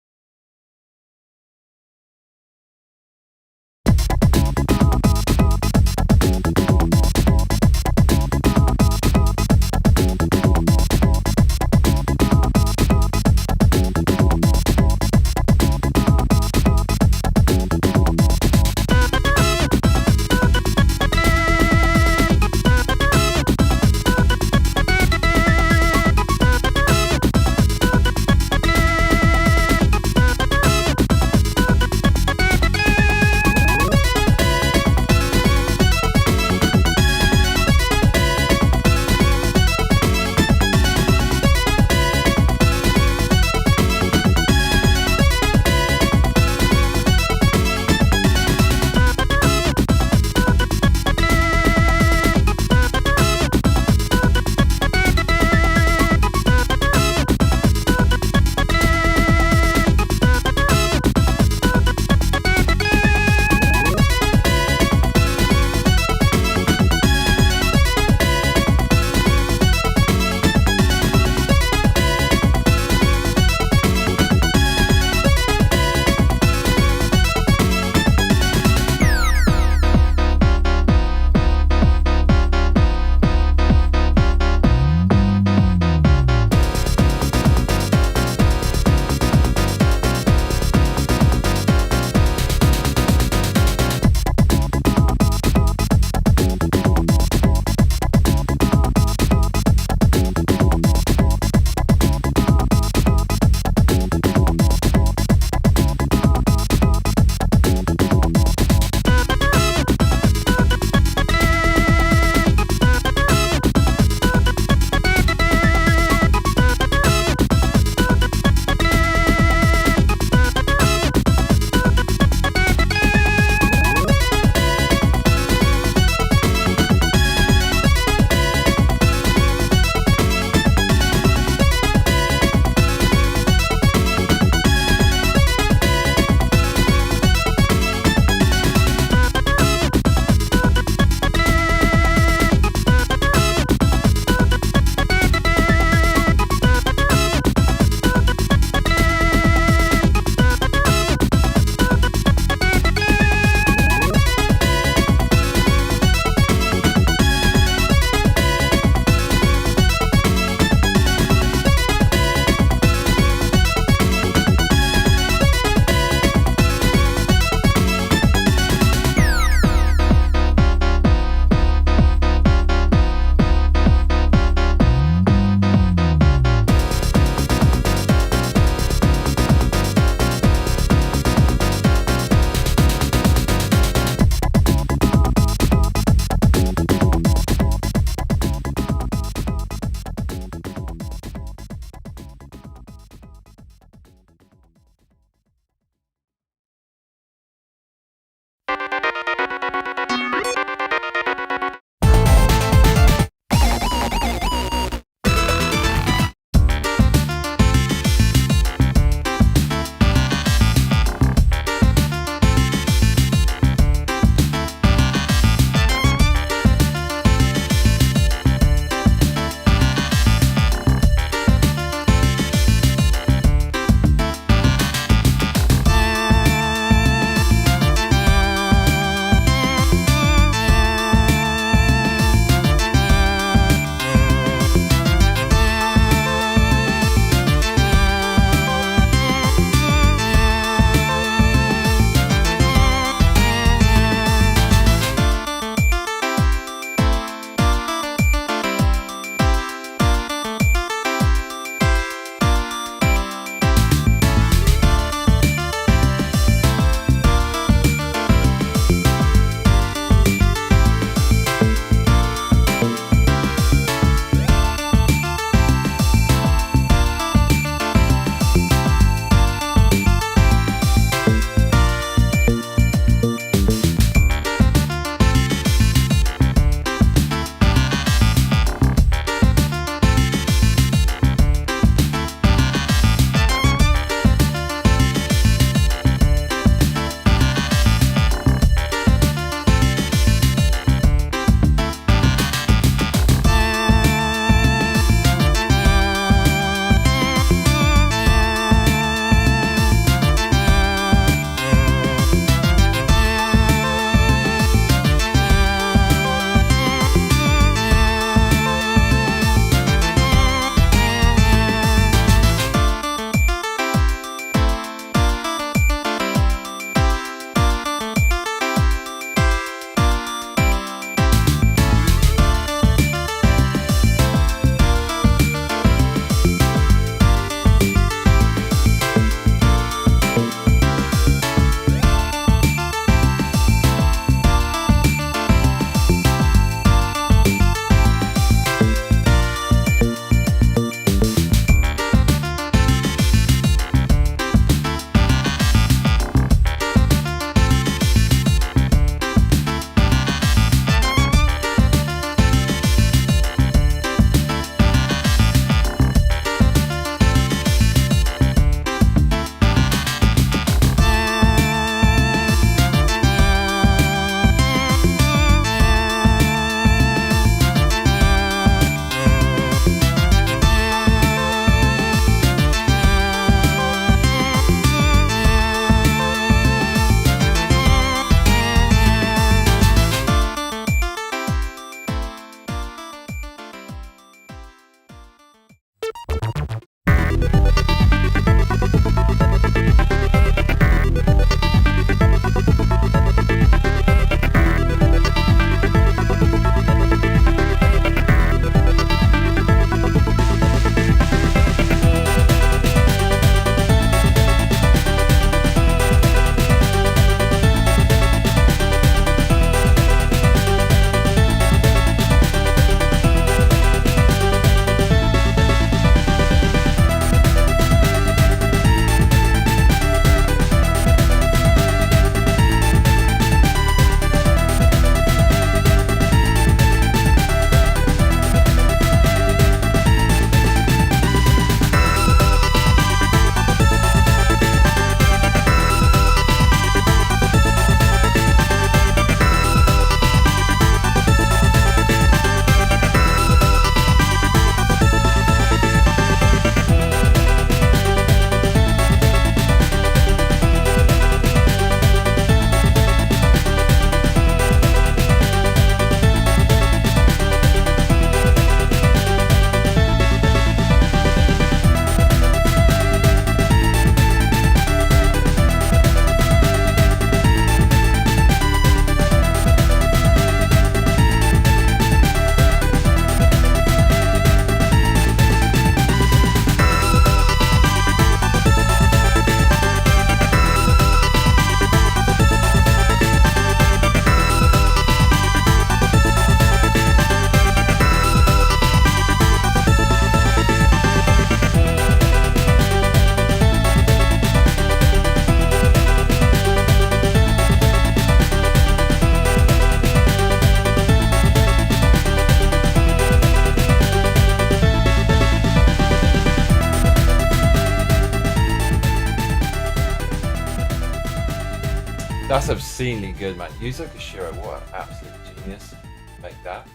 That's obscenely good, man. Yuzo Koshiro, what an absolute genius. Make that.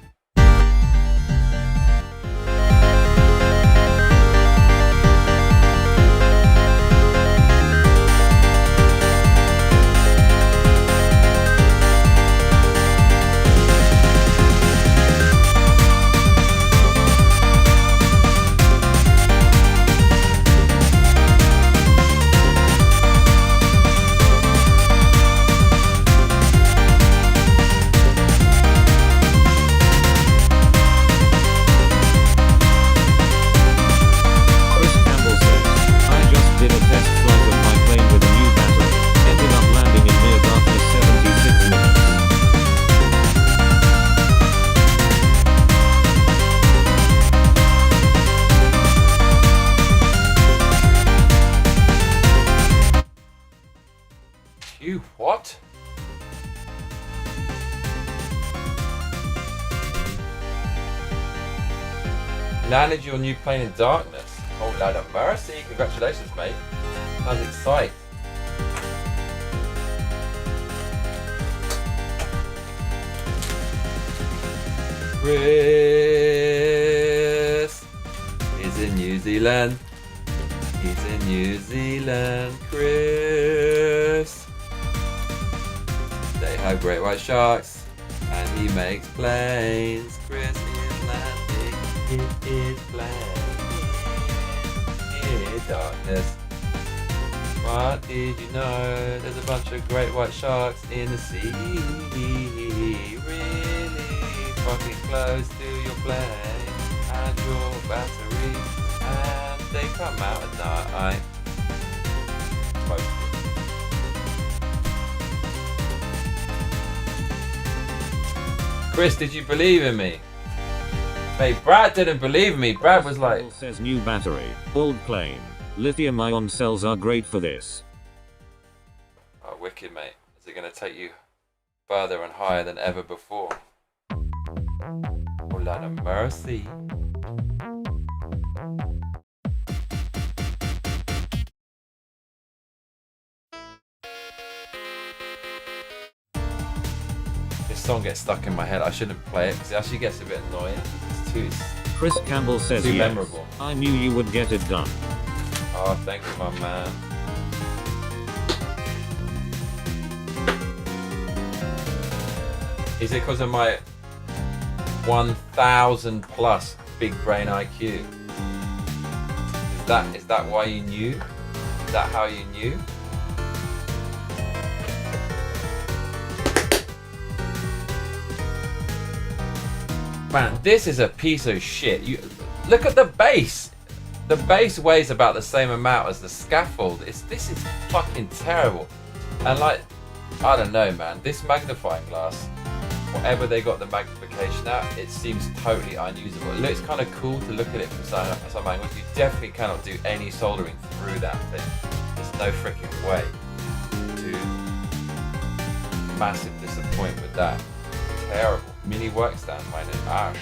What? Landed your new plane in darkness. Oh, Lord of mercy. Congratulations, mate. Sounds exciting. Chris is in New Zealand. He's in New Zealand, Chris. They have great white sharks, and he makes planes. Chris is landing, it is flying in darkness. What did you know? There's a bunch of great white sharks in the sea. Really fucking close to your plane and your battery. And they come out at night. Chris, did you believe in me? Mate, Brad didn't believe me. Brad was like... Says new battery, old plane. Lithium-ion cells are great for this. Oh, wicked, mate. Is it going to take you further and higher than ever before? Oh, Lord of mercy. This song gets stuck in my head. I shouldn't play it because it actually gets a bit annoying. It's too... Chris Campbell says too yes. memorable. I knew you would get it done. Oh, thank you, my man. Is it because of my 1,000 plus big brain IQ? Is that why you knew? Is that how you knew? Man, this is a piece of shit. You look at the base. The base weighs about the same amount as the scaffold. This is fucking terrible. And like, I don't know, man. This magnifying glass, whatever they got the magnification at, it seems totally unusable. It looks kind of cool to look at it from some angles. You definitely cannot do any soldering through that thing. There's no freaking way. Dude, massive disappointment with that. Terrible. Mini work stand, mine is ash.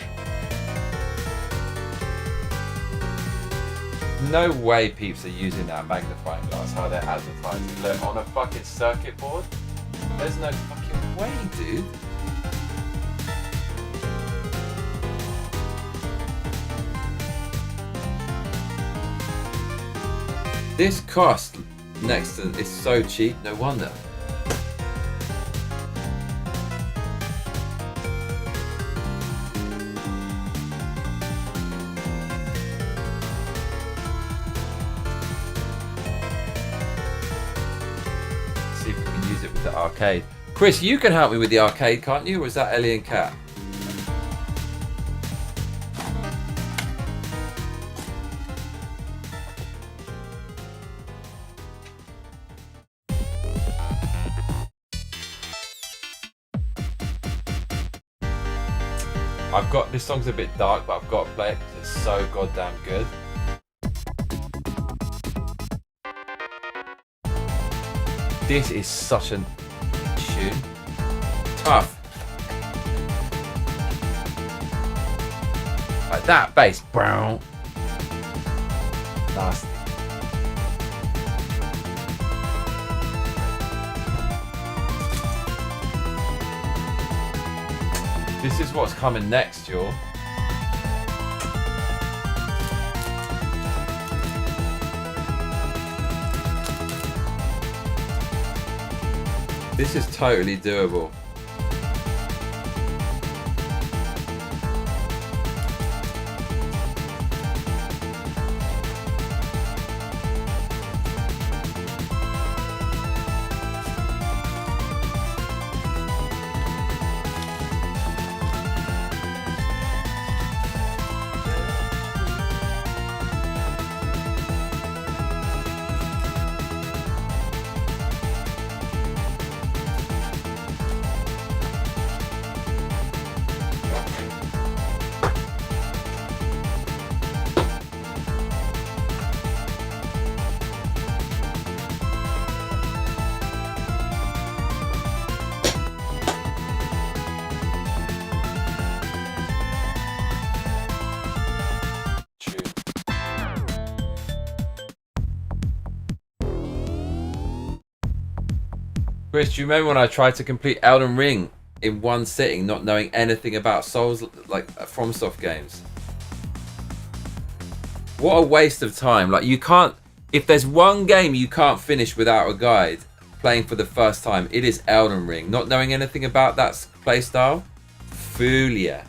No way peeps are using that magnifying glass, how they're advertising. Look, on a fucking circuit board? There's no fucking way, dude. This cost next to is so cheap, no wonder. See if we can use it with the arcade. Chris, you can help me with the arcade, can't you? Or is that Ellie and Kat? I've got, this song's a bit dark, but I've got to play it because it's so goddamn good. This is such a tune. Tough. Like that bass. Brown. Nasty. This is what's coming next, y'all. This is totally doable. Chris, do you remember when I tried to complete Elden Ring in one sitting, not knowing anything about Souls, like FromSoft games? What a waste of time. Like, you can't, if there's one game you can't finish without a guide, playing for the first time, it is Elden Ring. Not knowing anything about that playstyle, fool ya.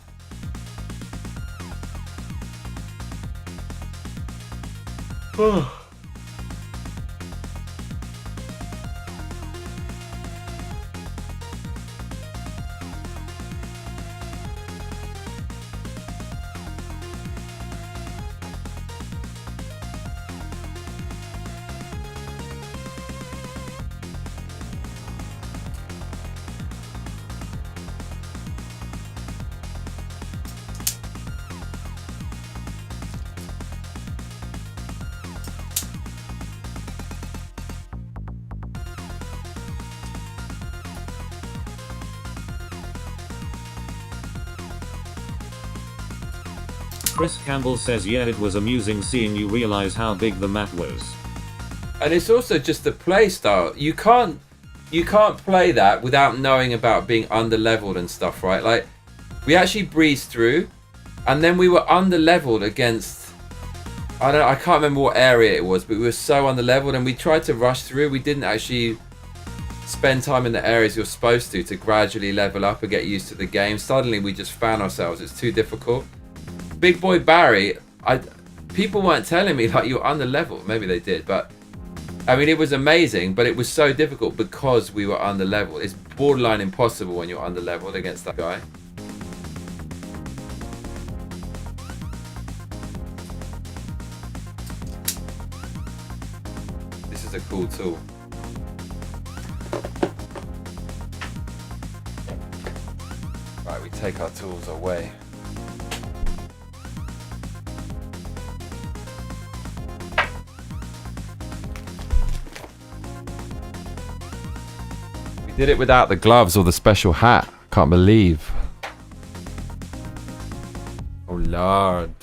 Chris Campbell says, yeah, it was amusing seeing you realize how big the map was. And it's also just the play style. You can't play that without knowing about being under-leveled and stuff, right? Like, we actually breezed through, and then we were under-leveled against, I can't remember what area it was, but we were so under-leveled, and we tried to rush through. We didn't actually spend time in the areas you're supposed to gradually level up and get used to the game. Suddenly we just found ourselves, it's too difficult. Big Boy Barry, people weren't telling me like you're under-leveled. Maybe they did, but I mean, it was amazing, but it was so difficult because we were under-leveled. It's borderline impossible when you're under-leveled against that guy. This is a cool tool. Right, we take our tools away. Did it without the gloves or the special hat. Can't believe. Oh Lord.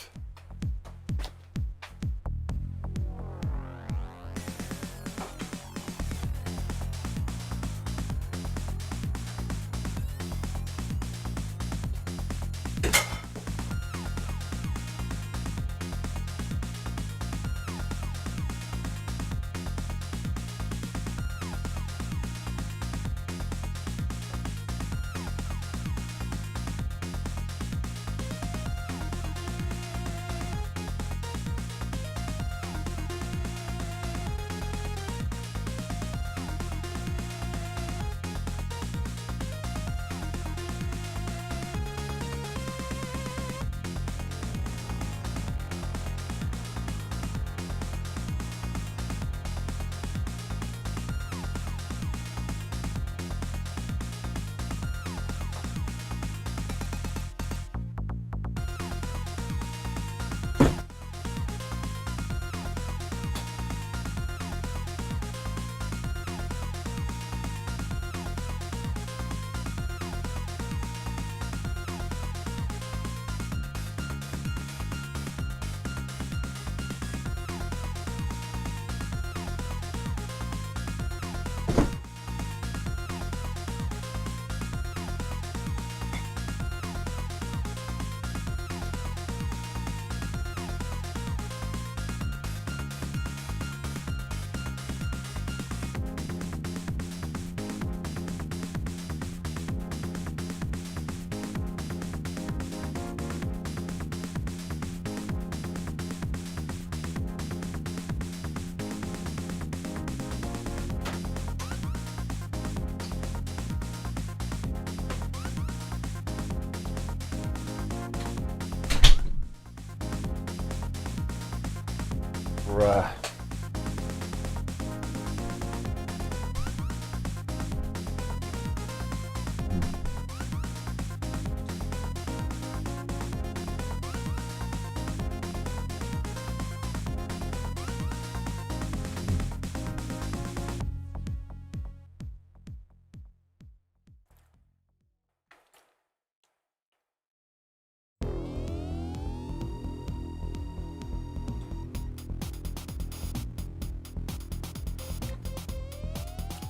Bruh.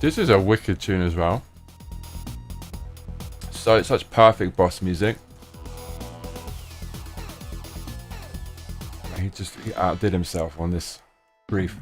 This is a wicked tune as well. So such perfect boss music. He outdid himself on this brief.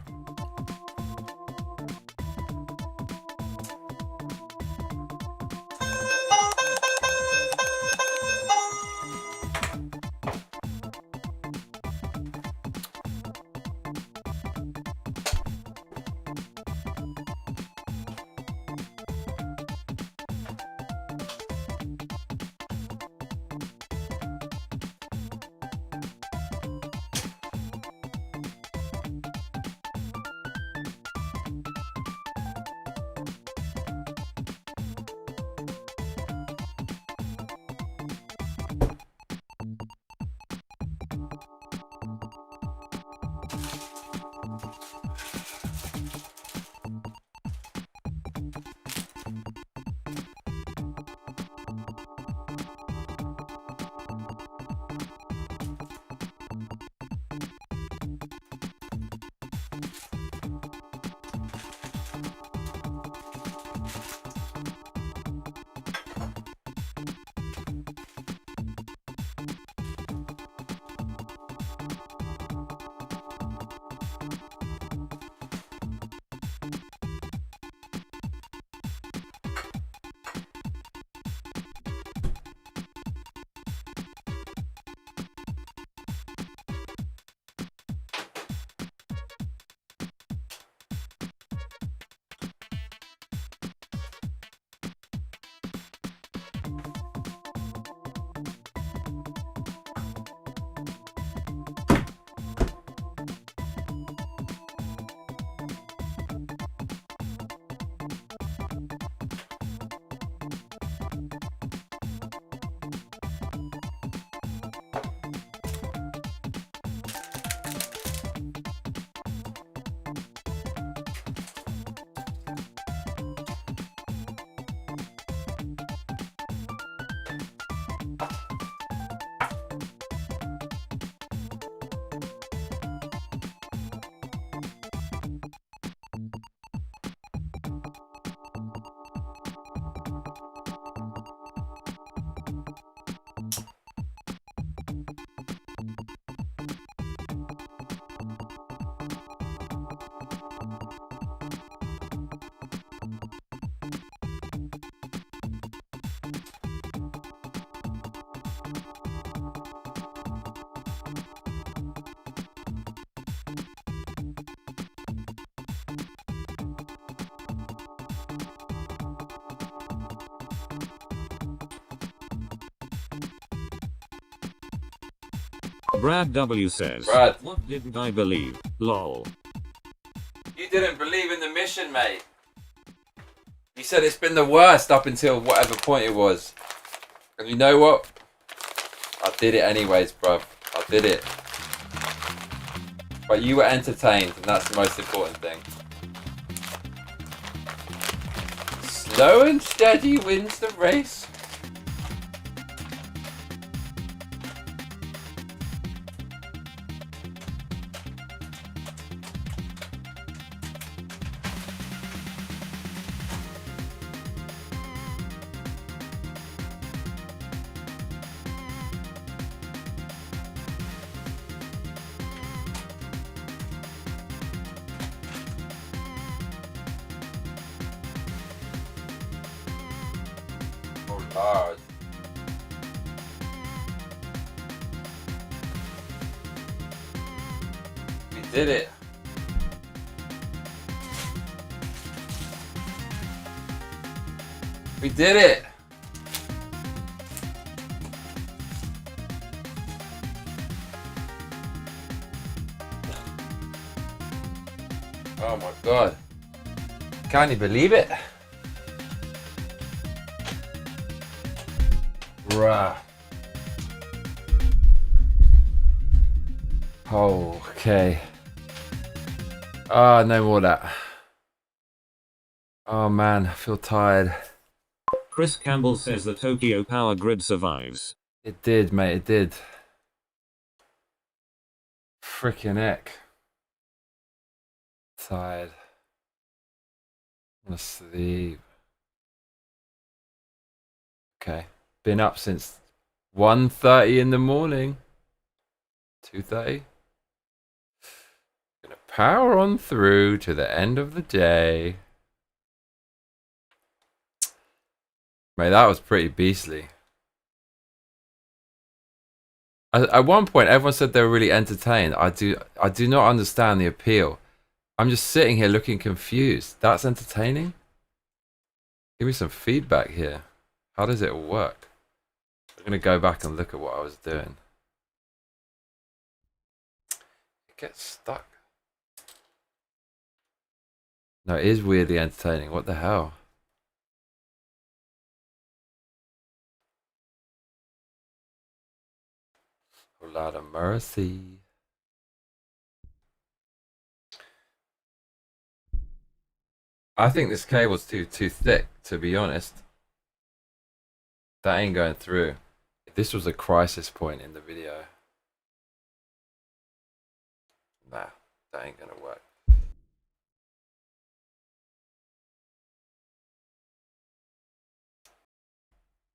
Brad W says, Brad. What didn't I believe? Lol. You didn't believe in the mission, mate. You said it's been the worst up until whatever point it was. And you know what? I did it anyways, bruv. I did it. But you were entertained, and that's the most important thing. Slow and steady wins the race. Lord. We did it. We did it. Oh my god. Can you believe it? Bruh. Oh, okay. Ah, no more of that. Oh man, I feel tired. Chris Campbell says the Tokyo power grid survives. It did, mate, it did. Frickin' heck. Tired. Wanna sleep. Okay. Been up since 1:30 in the morning. 2:30. Gonna power on through to the end of the day. Mate, that was pretty beastly. At one point, everyone said they were really entertained. I do not understand the appeal. I'm just sitting here looking confused. That's entertaining? Give me some feedback here. How does it work? I'm gonna go back and look at what I was doing. It gets stuck. No, it is weirdly entertaining. What the hell? A lot of mercy. I think this cable's too thick, to be honest. That ain't going through. This was a crisis point in the video. Nah, that ain't gonna work.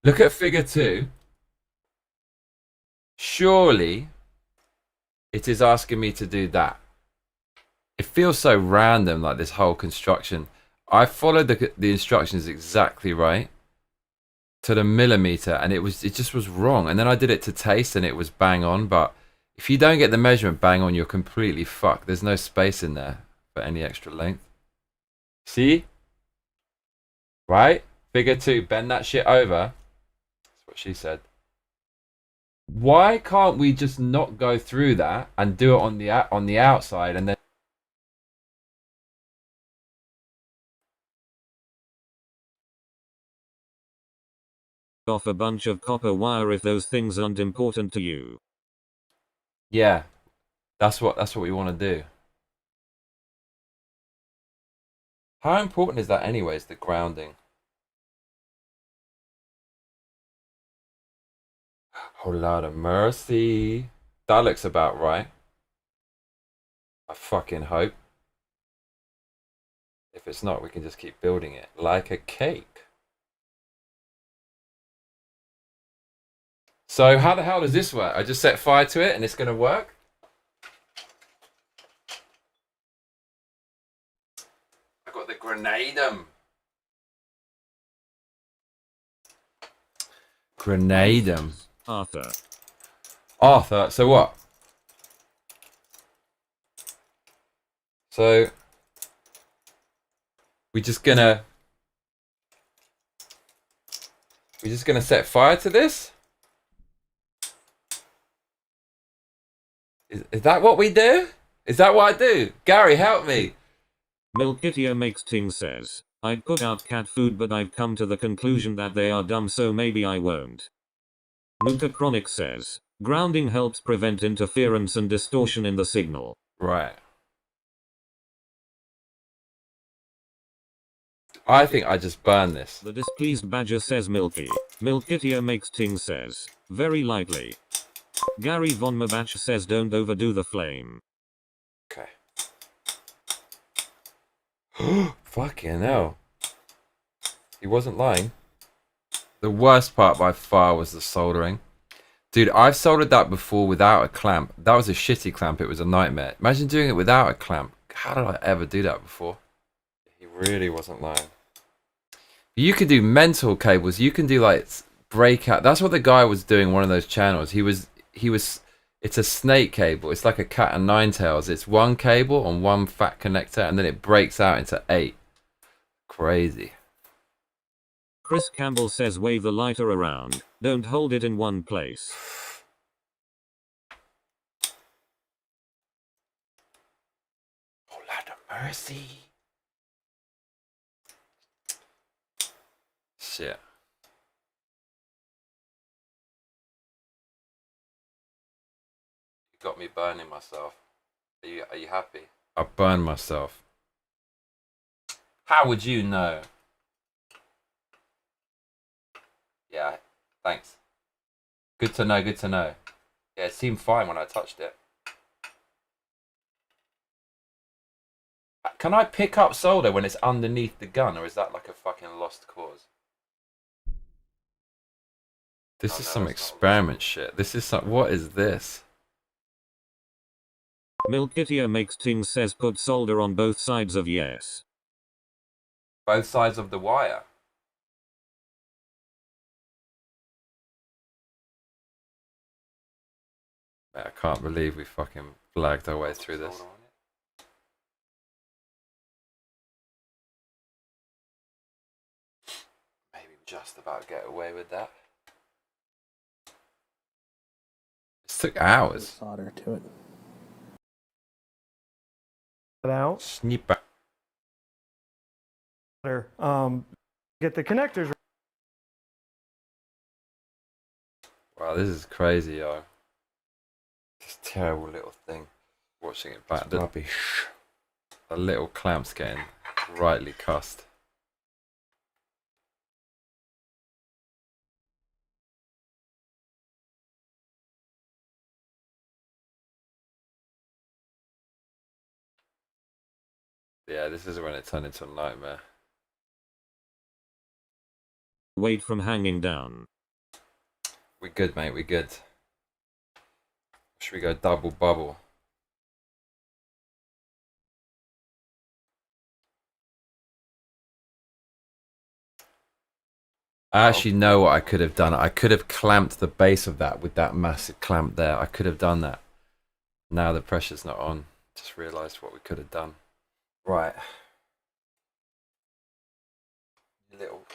Look at figure 2. Surely it is asking me to do that. It feels so random, like this whole construction. I followed the instructions exactly right to the millimeter, and it just was wrong. And then I did it to taste, and it was bang on. But if you don't get the measurement bang on, you're completely fucked. There's no space in there for any extra length. See? Right? Figure 2, bend that shit over. That's what she said. Why can't we just not go through that and do it on the outside and then off a bunch of copper wire if those things aren't important to you? Yeah, that's what we want to do. How important is that anyways, the grounding? Whole lot of mercy. That looks about right. I fucking hope. If it's not, we can just keep building it like a cake. So how the hell does this work? I just set fire to it and it's gonna work? I got the grenadum. Grenadum. Arthur, so what? So we're just gonna set fire to this? Is that what we do? Is that what I do? Gary, help me. Milkitia Makes Ting says, I'd put out cat food but I've come to the conclusion that they are dumb so maybe I won't. Mutachronic says, grounding helps prevent interference and distortion in the signal. Right. I think I just burn this. The displeased badger says Milky. Milkitia Makes Ting says, very lightly. Gary von Mabach says don't overdo the flame. Okay. Fucking hell. He wasn't lying. The worst part by far was the soldering. Dude, I've soldered that before without a clamp. That was a shitty clamp. It was a nightmare. Imagine doing it without a clamp. How did I ever do that before? He really wasn't lying. You can do mental cables. You can do like breakout. That's what the guy was doing. One of those channels. It's a snake cable. It's like a cat and nine tails. It's one cable on one fat connector, and then it breaks out into 8. Crazy. Chris Campbell says wave the lighter around. Don't hold it in one place. Oh, Lord of mercy. Shit. You got me burning myself. Are you happy? I burned myself. How would you know? Yeah, thanks. Good to know, good to know. Yeah, it seemed fine when I touched it. Can I pick up solder when it's underneath the gun, or is that like a fucking lost cause? This is some experiment shit. This is some. What is this? Milkitia makes ting says put solder on both sides of yes. Both sides of the wire. Man, I can't believe we fucking flagged our way through this. Maybe just about get away with that. It took hours. Solder to it. Out. Snipper. Get the connectors. Wow, this is crazy, yo. This terrible little thing. Watching it back. Rubbish. The little clamp's getting rightly cussed. Yeah, this is when it turned into a nightmare. Weight from hanging down. We good, mate, we good. Should we go double bubble? I actually know what I could have done. I could have clamped the base of that with that massive clamp there. I could have done that. Now the pressure's not on. Just realised what we could have done. Right. Little.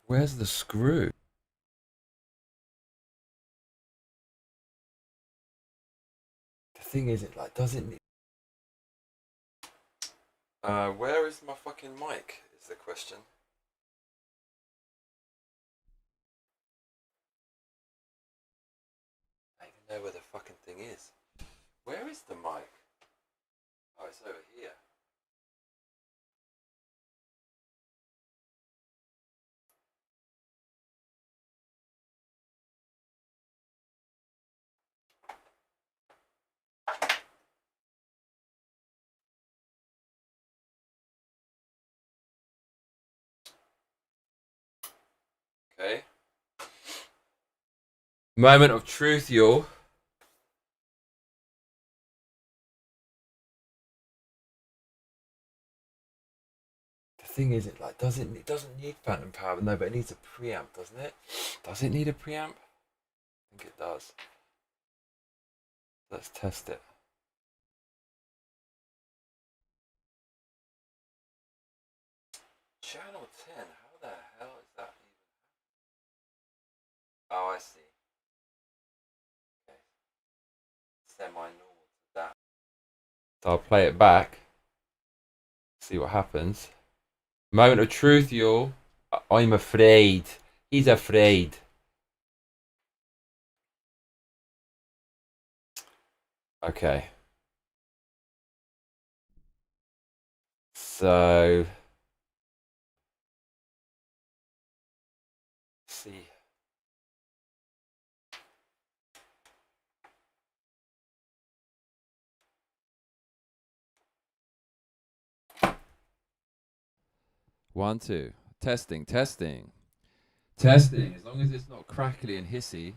Where's the screw? The thing is, it like doesn't need. Where is my fucking mic? Is the question. I don't even know where the fucking thing is. Where is the mic? Oh, it's over here. Okay. Moment of truth, y'all. The thing is, it like doesn't need phantom power, no, but it needs a preamp, doesn't it? Does it need a preamp? I think it does. Let's test it. Channel 10, how the hell is that even? Oh, I see. Okay. Semi-normal to that. So I'll play it back. See what happens. Moment of truth, y'all. I'm afraid. He's afraid. Okay. So. See. One, two. Testing. As long as it's not crackly and hissy.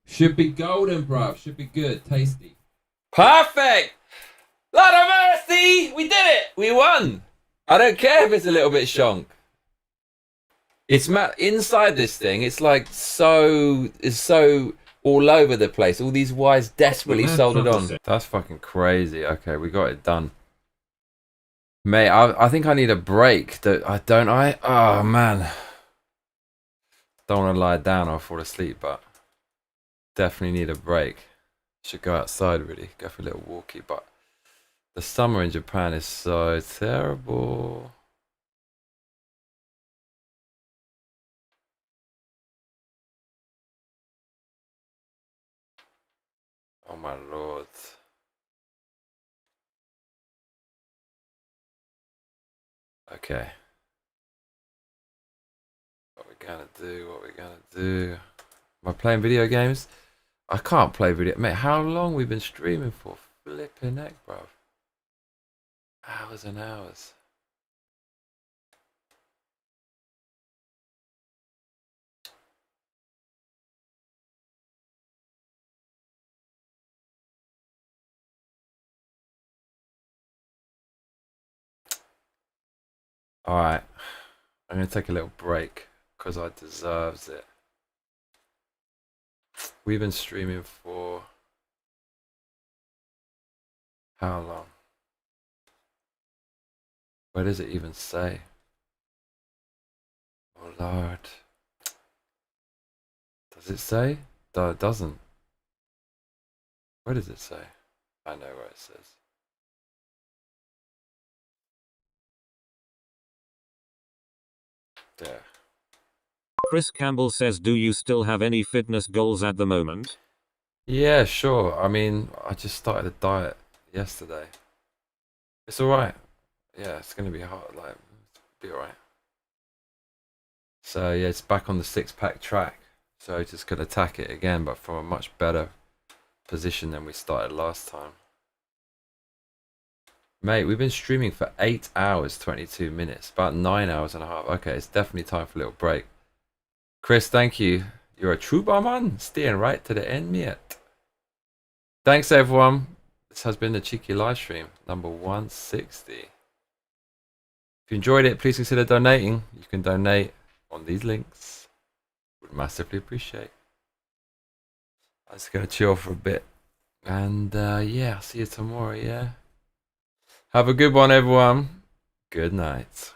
Should be golden, bruv. Should be good. Tasty. Perfect! Lord of mercy! We did it! We won! I don't care if it's a little bit shonk. It's inside this thing. It's like it's so all over the place. All these wires desperately soldered on. That's fucking crazy. Okay, we got it done. Mate, I think I need a break. Oh man. Don't want to lie down or fall asleep, but definitely need a break. Should go outside really, go for a little walkie, but the summer in Japan is so terrible. Oh my lord. Okay. What we gonna do? Am I playing video games? I can't play video. Mate, how long we been streaming for? Flipping heck, bro. Hours and hours. Alright. I'm gonna take a little break because I deserves it. We've been streaming for how long? Where does it even say? Oh Lord. Does it say? No, it doesn't. Where does it say? I know where it says. There. Chris Campbell says, do you still have any fitness goals at the moment? Yeah, sure. I mean, I just started a diet yesterday. It's alright. Yeah, it's gonna be hard, like, be alright. So yeah, it's back on the 6-pack track. So just gonna attack it again, but from a much better position than we started last time. Mate, we've been streaming for 8 hours, 22 minutes, about 9 hours and a half. Okay, it's definitely time for a little break. Chris, thank you. You're a true barman, staying right to the end, mate. Thanks, everyone. This has been the Cheeky live stream, number 160. If you enjoyed it, please consider donating. You can donate on these links. Would massively appreciate. I'm just going to chill for a bit. And yeah, I'll see you tomorrow, yeah? Have a good one, everyone. Good night.